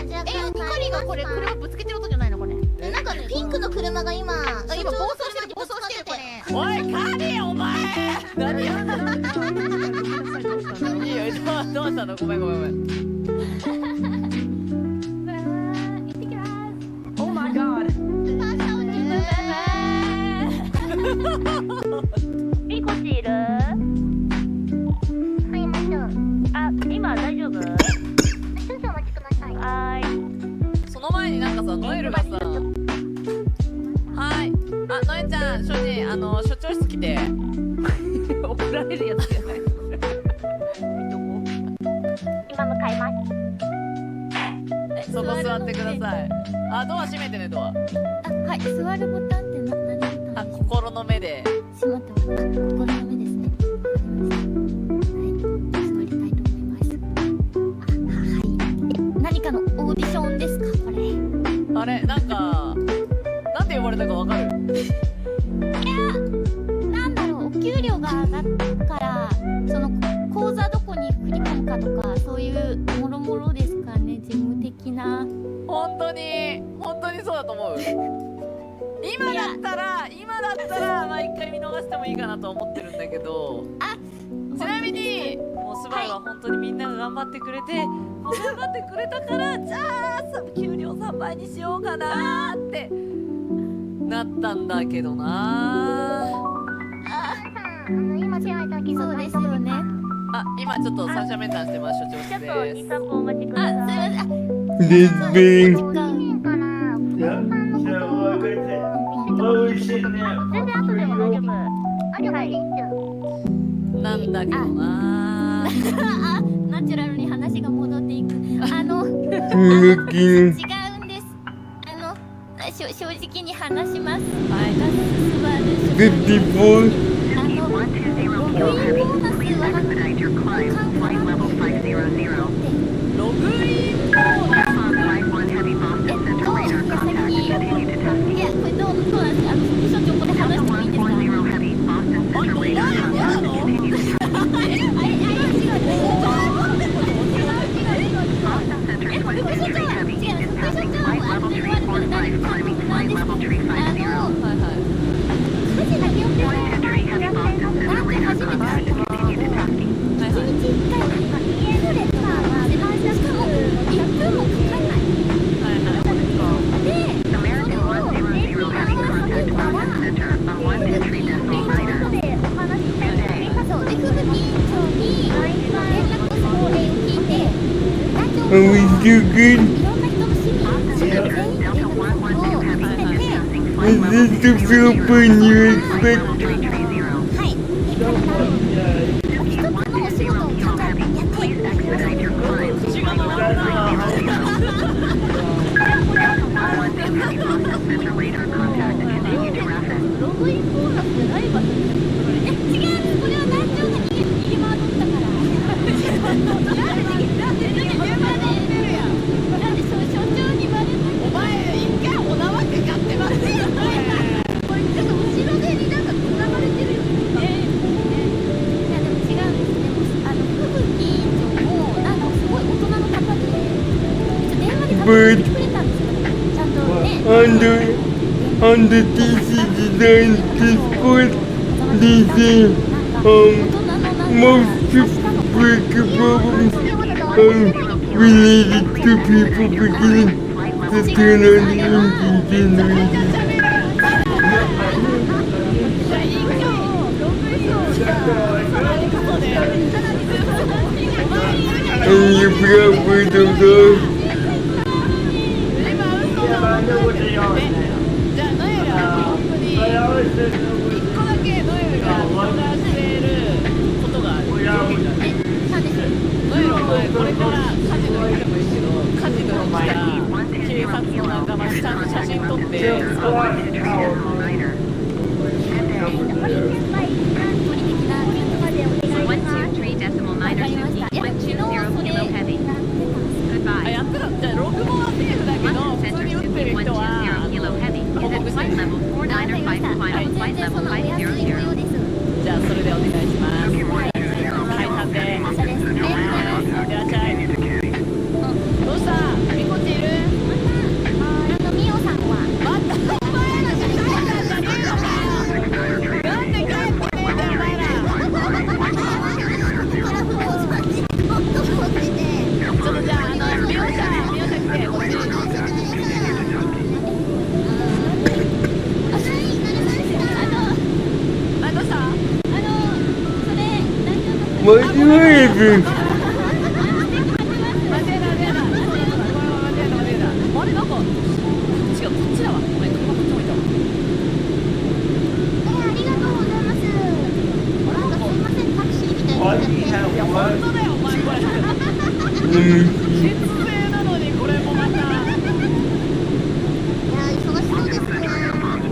ニカリがこれ車ぶつけてる音じゃないのこれ。なんかピンクの車が今暴走してるこれ。おい、カーディお前何やいいよ、どうしたの、ごめん。Oh my god。ピコチいる？はい、もちろん。あ、今大丈夫？少々お待ちください。はーい。その前になんかさ、ノエルがさ、はい、あ、ノエちゃん、所長室来て。怒られるやつじゃない。今向かいます。そこ座ってください。あ、ドア閉めてね、ドア。あ、はい、座るボタンって何ボタン？あ、心の目で。閉まってます。心の目ですね。座りたいと思います。はい。何かのオーディションですか、これ。あれ、なんで呼ばれたかわかる？なんだろう、お給料が上がったから、その口座どこに振り込むかとか、そういうもろもろですかね、事務的な。本当にそうだと思う。今だったら、まあ一回見逃してもいいかなと思ってるんだけど。ちなみに、もうスバルは本当にみんなが頑張ってくれて、もう頑張ってくれたから、じゃあ、給料3倍にしようかなーってなったんだけどなー。今手配だけそうですよね。あ、今ちょっと三者面談してます、所長室です。ちょっと2、3分お待ちください。あ、すいません。This being. Yeah, so like I said, while we're sitting there, 全然後でも大丈夫。はい。なんだけどなあ、ナチュラルに話が戻っていく。Looking. 違うんです。正直に話します。はい。54. ログインボーナスはログインボーナス。いや、これどうなんですか？秘書長ここで話してもいいですか？Are we still good? Is this the viewpoint you expect? But on the DC design Discord, they say most breaker problems are related to people beginning to turn on the engine generators. And you forgot where those are? I know what they are now. じゃあノエルは本当に1個だけノエルが相談していることがある。ノエルお前これからカジノ行ってもいいけど、カジノに来た警察の仲間にちゃんと写真撮って使う。 あ、やってた。じゃあログもはセーフだけど、普通に打ってる人は報告してね。じゃあそれでお願いします。はい、さて。いってらっしゃい。どうした？みこちいる？ミオさんはまたお前らじゃ帰ったんじゃねえのかよ。なんで帰ってねえんだよお前ら。ちょっとじゃあミオちゃん来てこっち。どうした？マジワイブ。あれなんか違うこっちだわ。ごめん車こっち置いたわ。ありがとうございます。なんかすいませんタクシーみたいになっちゃって。いや本当だよお前これ。血税なのにこれもまた。いや忙しそうですね。い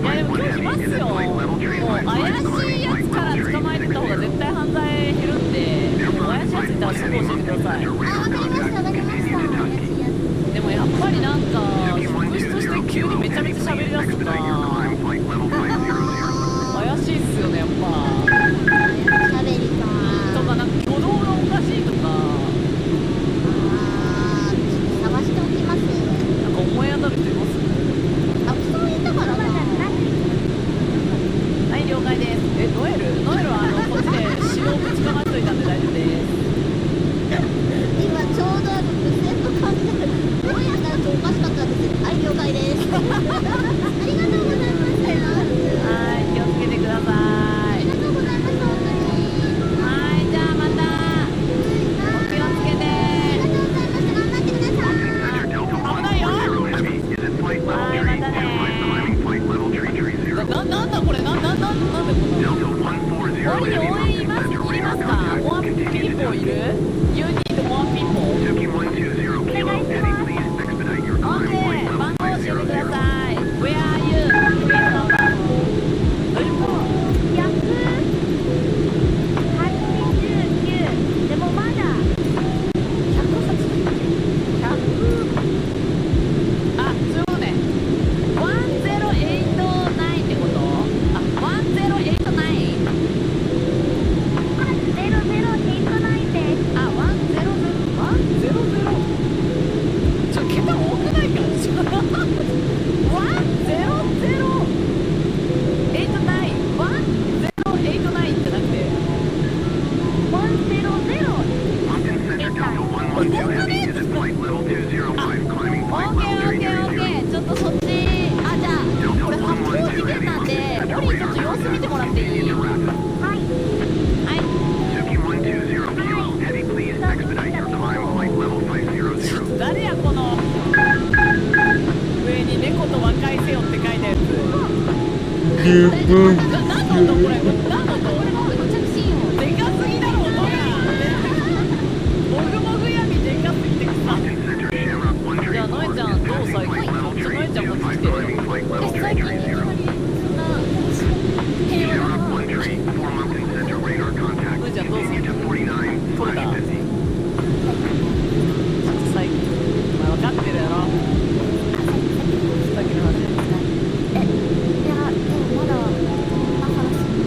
やでも今日来ますよ。もう怪しいやつから捕まえてた方が絶対犯罪減るんで、もう怪しいやついたらすぐ教えてください。あ、わかりましたわかりました。でもやっぱりなんか職質として急にめちゃめちゃ喋り出すとか怪しいっすよねやっぱ。喋りか。とかなんか挙動がおかしいとか。探しておきます。なんか思い当たる人います？たくさんいたからな。はい了解です。ノエルはこっちで指導ぶちかまっといたんで大丈夫です。今ちょうど無線の感じでどうやったらおかしかったんです。はい了解です。ありがとうございます。はい気をつけてください。ありがとうございます本当に。はいじゃあまたお気をつけて。ありがとうございます。頑張ってください。危ないよ。はいまたね。なんだこれなんでこの応援いりますか？モアピーポーいる？ You need more people。 お願いします。OK 番号教えてください。 Where are you？ 大丈夫か？189でもまだあ、そういうことね。1089ってこと？あ、1089。あ、100。ちょ、桁多くないか？1009。1089じゃなくて。本当ね？オッケー。ちょっとそっち。あ、じゃあ、これ発砲事件なんで、ポリーちょっと様子見てもらっていい？はい。誰やこの上に猫と和解せよって書いたやつ。何の音これ？何の音？でかすぎだろ音が。もぐもぐ闇でかすぎてくさ。じゃあノエちゃんどう最近？ノエちゃんこっち来て。私最近あんまりそんな平和なノエちゃんどうする？取れた？最近お前分かってるやろ。さっきの話。いやでもまだこんな話に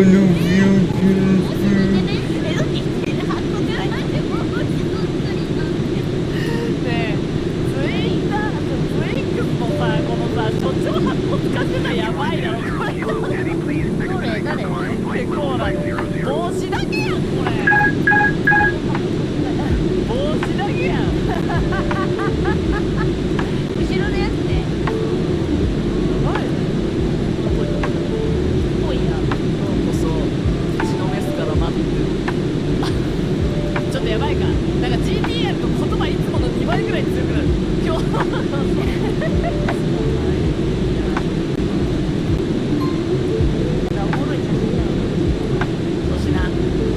the future food. ねえ、ツイッター、ツイックスのさ、このさ、所長発行使ってたらやばいだろ、これ。誰ペコーラの。帽子だけやん、これ。帽子だけやん。後ろのやつね。やばいね。ぽいな。こそ、打ちのめすから待ってる。ちょっとやばいか。なんか GTA やると言葉いつもの2倍ぐらい強くなる。今日。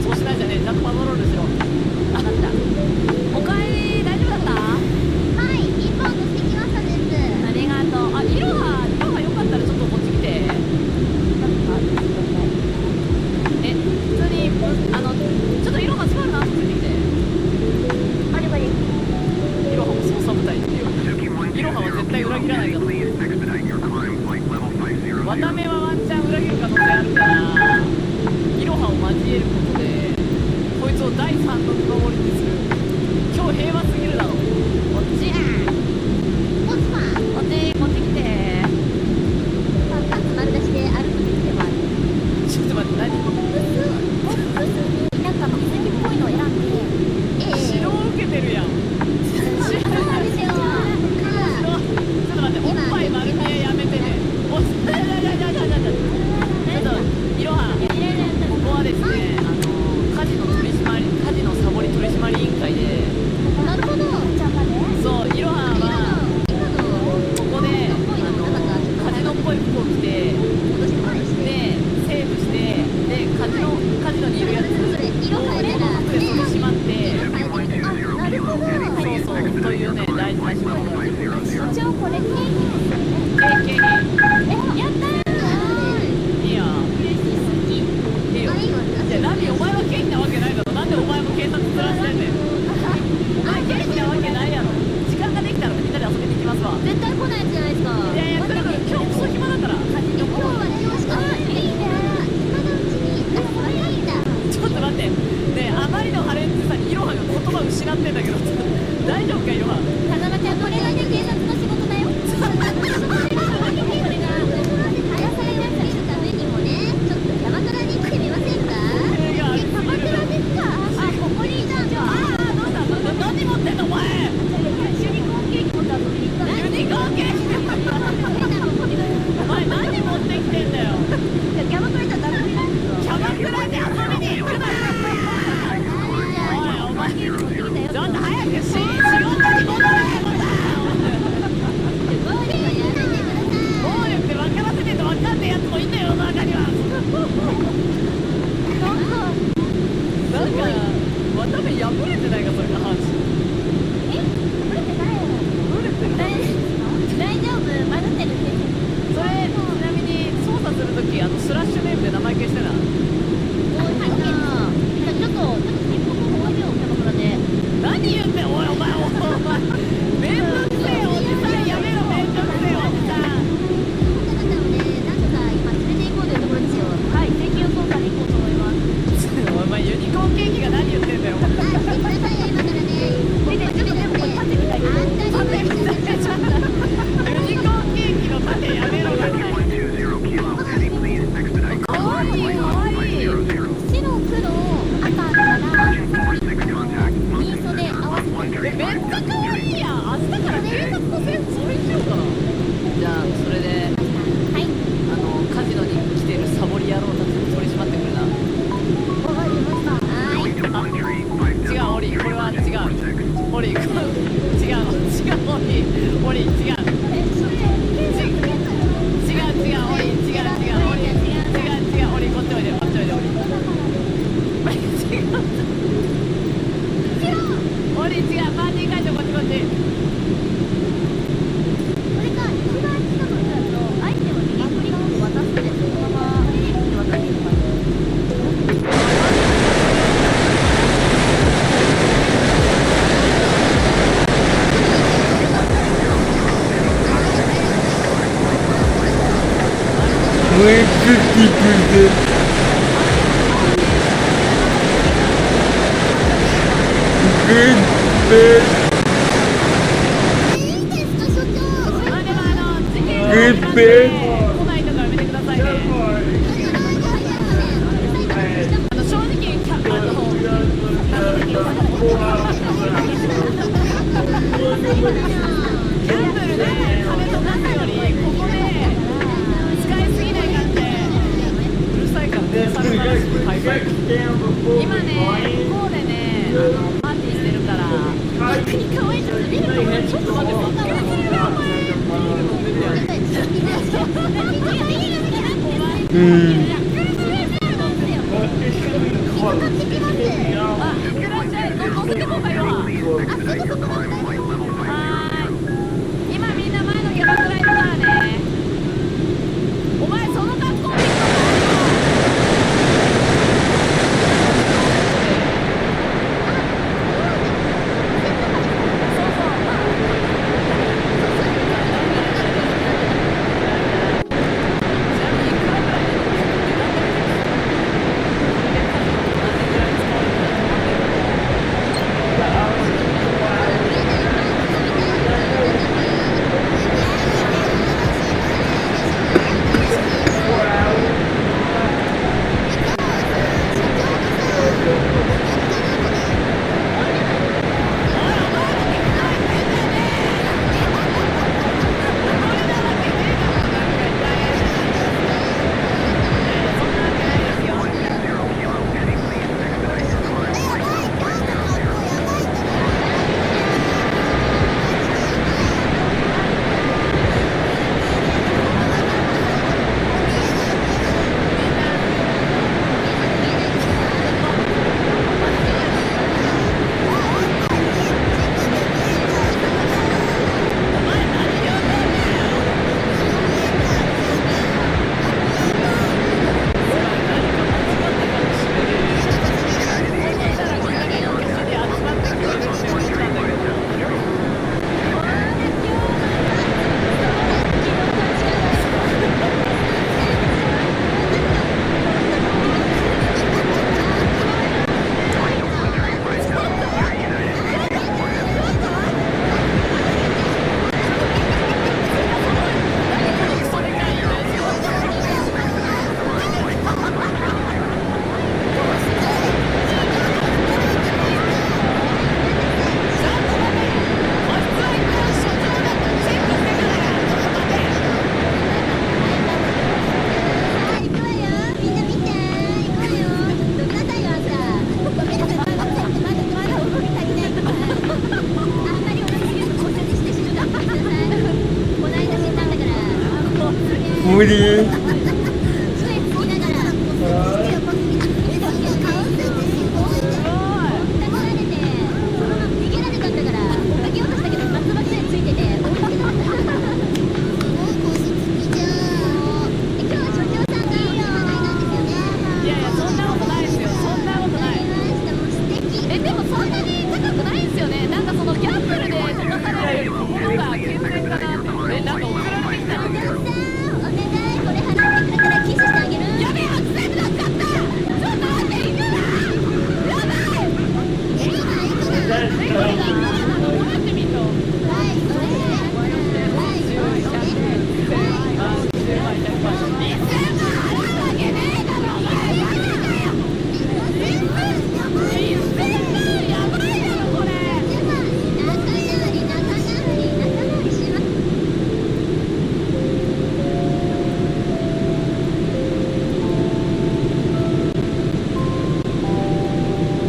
そうしないじゃねえ、ちゃんとパトロールしろ。分かった。おかえり、大丈夫だった？はい、インバウンドしてきましたです。ありがとう。あ、いろはよかったらちょっとこっち来て。え、普通に、ちょっといろは閉まるなとついてきて。あればいい。いろはも捜査部隊っていう。いろはは絶対裏切らないから。渡目はワンチャン裏切る可能性あるから。いろはを交えることでこいつを第3の見守りにする。今日平和すぎるだろ。こっちこっち来て。丸出しで歩くってばちょっと待って、何なんか水着っぽいの選んで指導を受けてるやん。指導なんですよ。ちょっと待って、おっぱい丸見えやめてね。ちょっといろはここはですね、カジノサボり取締委員会で。なるほど。そう、いろははここでカジノっぽい服を着て、でセーブして、でカジノにいるやつをレモン服で取り締まって、そうそうというね大事な仕事がある。所長これ経費やったー。いいよ。いいよ。じゃあ何お前は経費なわけないだろ。なんでお前も警察ずらしてんねん。お前経費なわけないやろ。時間ができたらみんなで遊びに行きますわ。絶対来ないじゃないですか。いやいや、来るの今日クソ暇だから。今日は今日しかない。ちょっと待って。ねえ、あまりのハレンチさにイロハが言葉失ってんだけど大丈夫かイロハ。風間ちゃんこれがね警察の仕事だよ。We're 50%. 無理。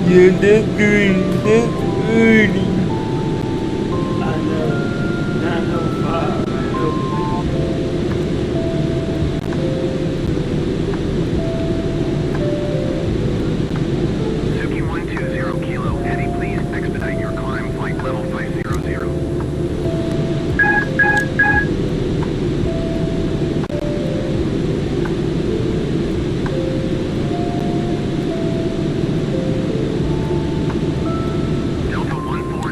You're not doing this early. I know. 9:05. Suki 120 Kilo, Eddie, please expedite your climb, flight level 500. Delta 140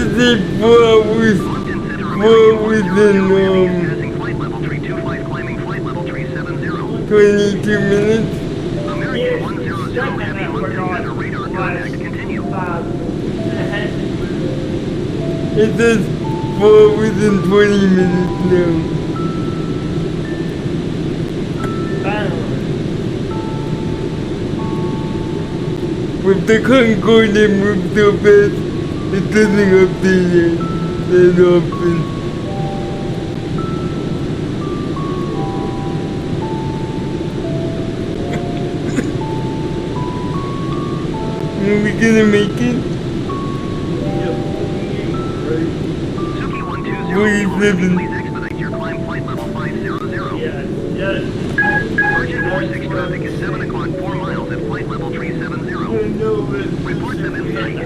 to say 4 hours. 4 hours and 22 minutes. It says 4 hours and 20 minutes now. With the Concordia moves so fast, it doesn't update it that often. Are we gonna make it? 47. Virgin 46 traffic is 7 o'clock, 4 miles at flight level 370. Report them in sight.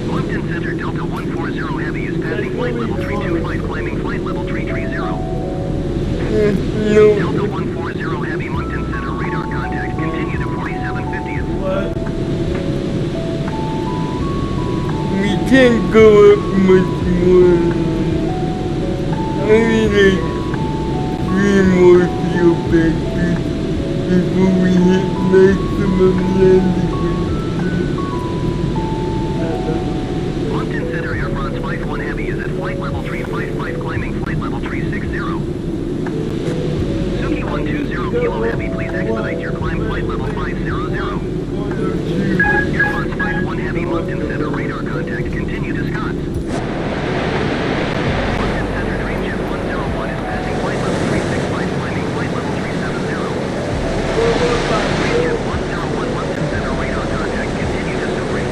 Moncton Center, Delta 140 Heavy is passing flight level 325, climbing flight level 330. No. Delta 140 Heavy, Moncton Center, radar contact, continue to 4750. We can't go up much more. I need like 3 more fuel factors before we hit maximum landing weight. Moncton Center, Air France 51 Heavy is at flight level 355, climbing flight level 360. Suki 120 Kilo Heavy, please expedite your climb flight level 500. Air France 51 Heavy, Moncton Center, radar contact, continue to Scots. Moncton Center, Dreamjet 101 is passing flight level 365, climbing flight level 370. Dreamjet 101, Moncton Center, radar contact, continue to Sudbury.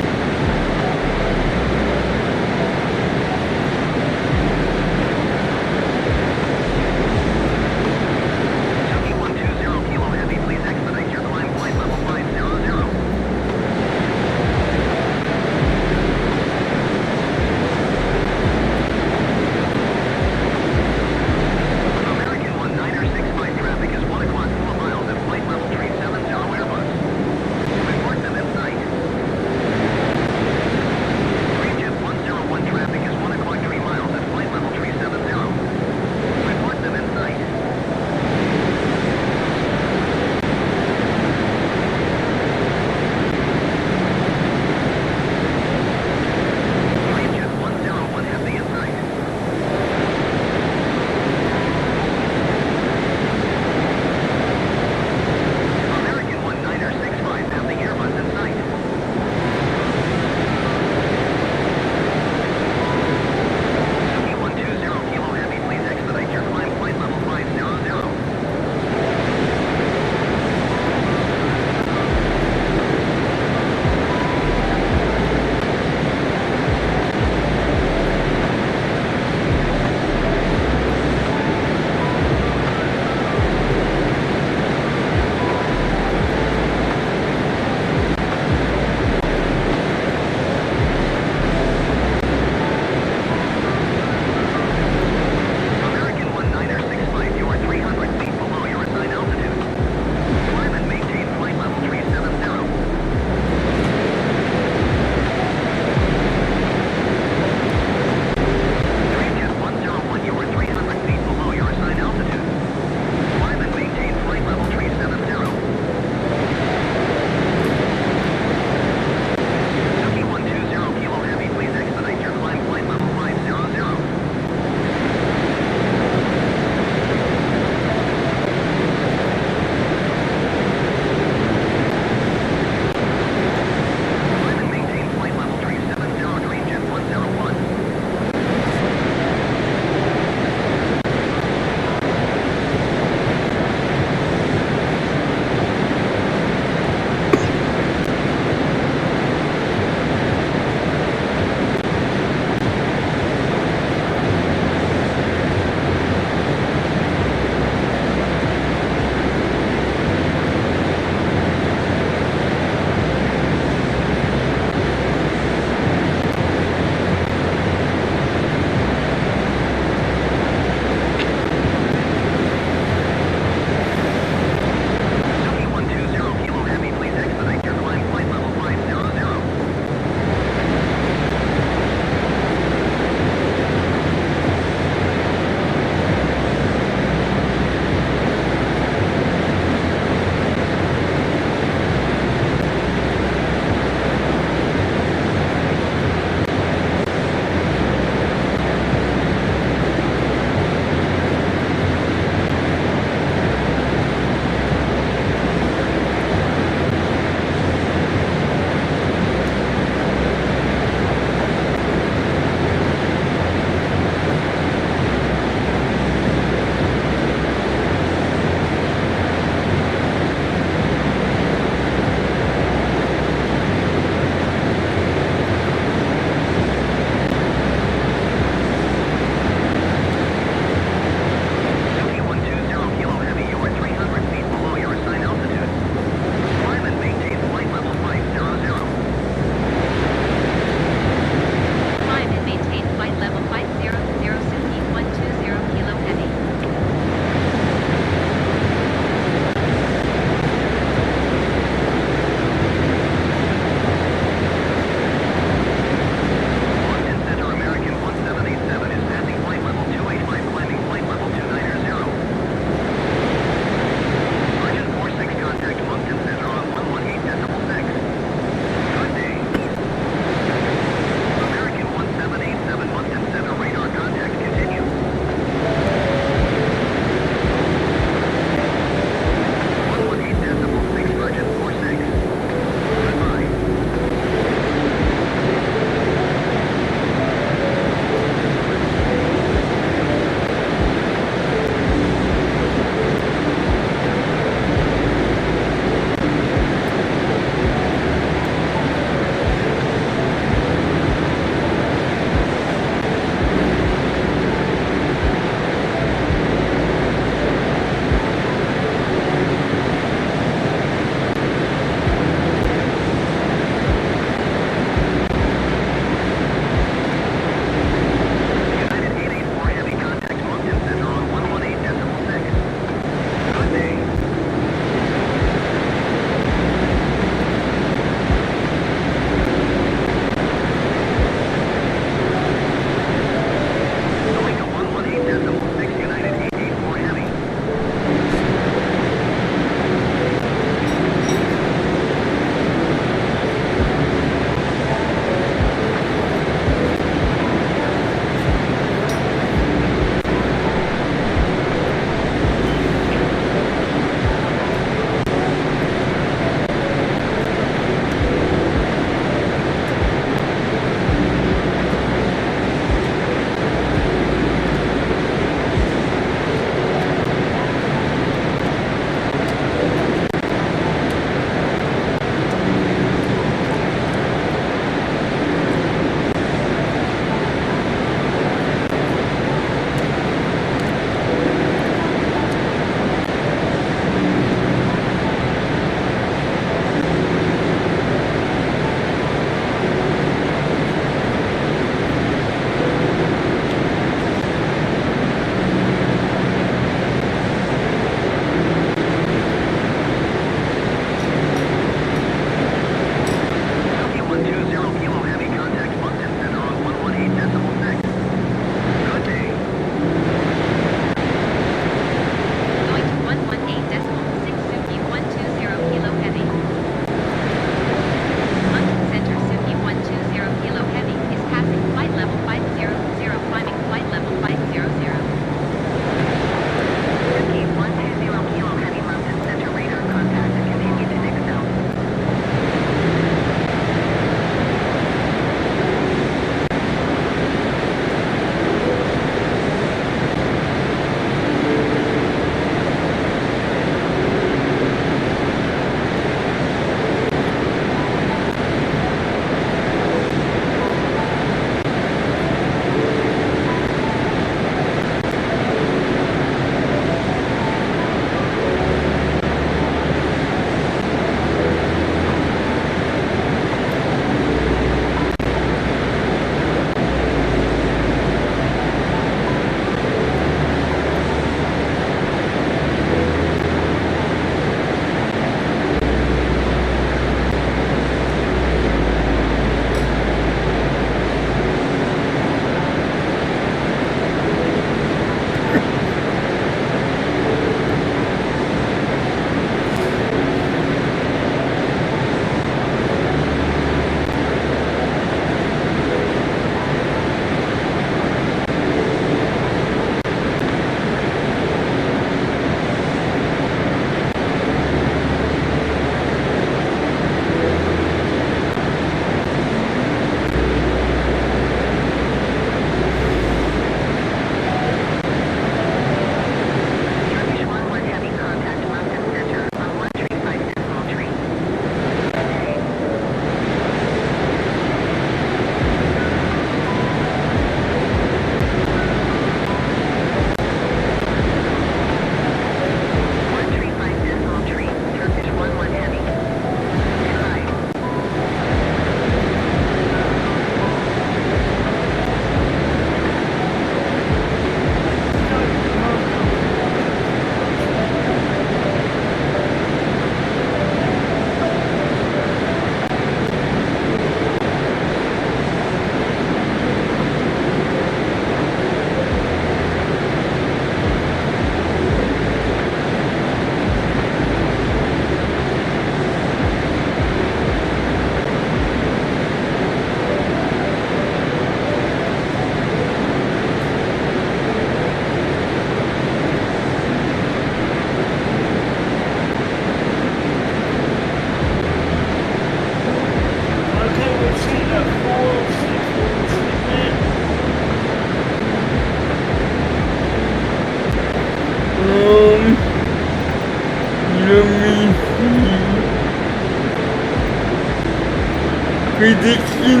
prediction?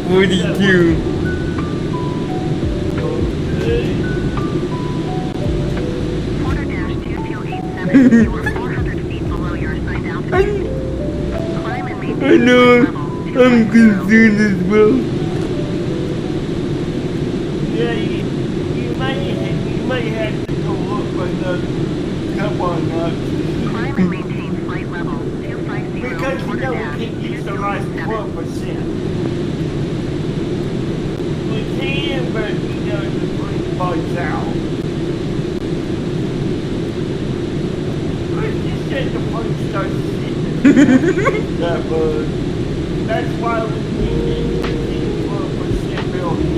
What do you do? I know I'm concerned as well. Yeah, you may have to go look for another couple of nuts. Climb and maintain flight level 250 Because you know we can use the last 12%. We can, but you know the free bugs out. Let's just say the plane starts sitting that bug. That's why we need to keep 12% built in.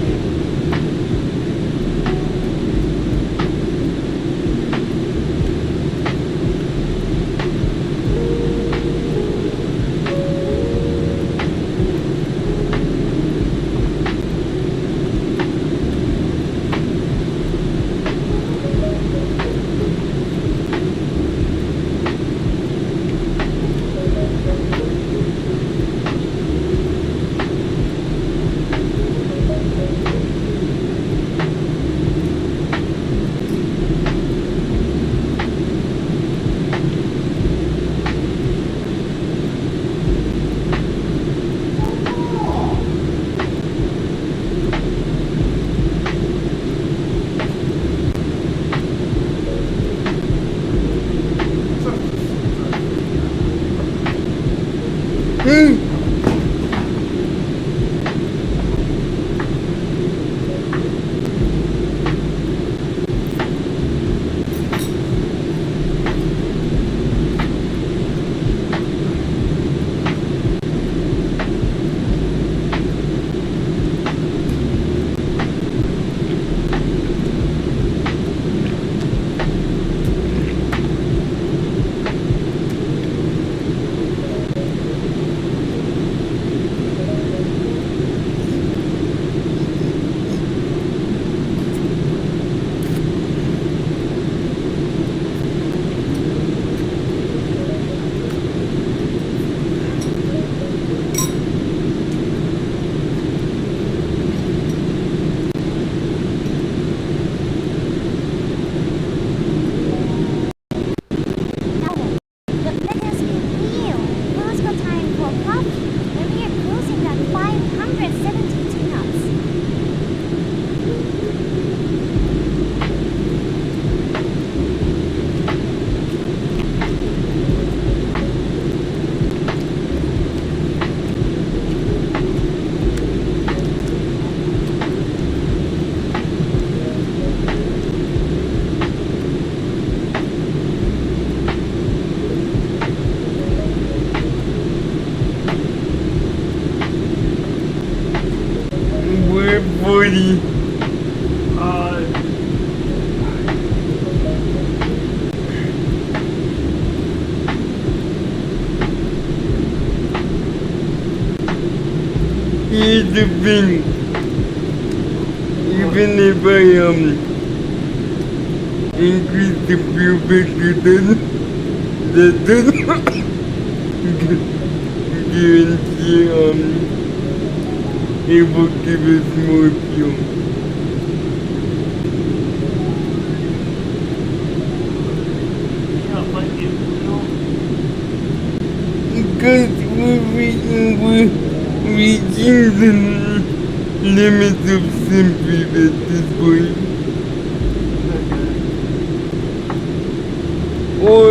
Woody. Here's the thing. Even if I increase the fuel factor, that doesn't guarantee it will give us more fuel. Because we're reaching the limits of simply at this point. Or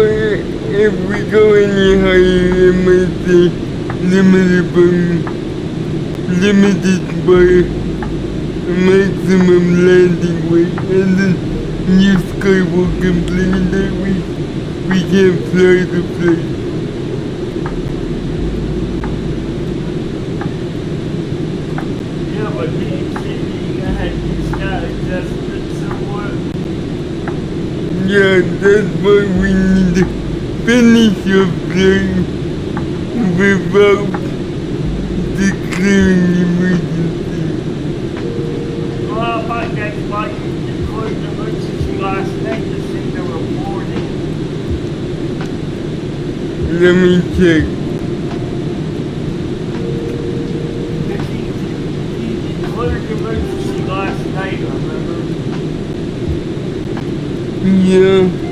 if we go any higher, it might say limited by maximum landing weight, and then New Sky will complain that we can't fly the plane. Yeah, but you said you had to start adjusting somewhat. Yeah, that's why we need to finish your plane without declaring emergency. last night to see the reporting. Let me check. He declared emergency last night, remember? Yeah.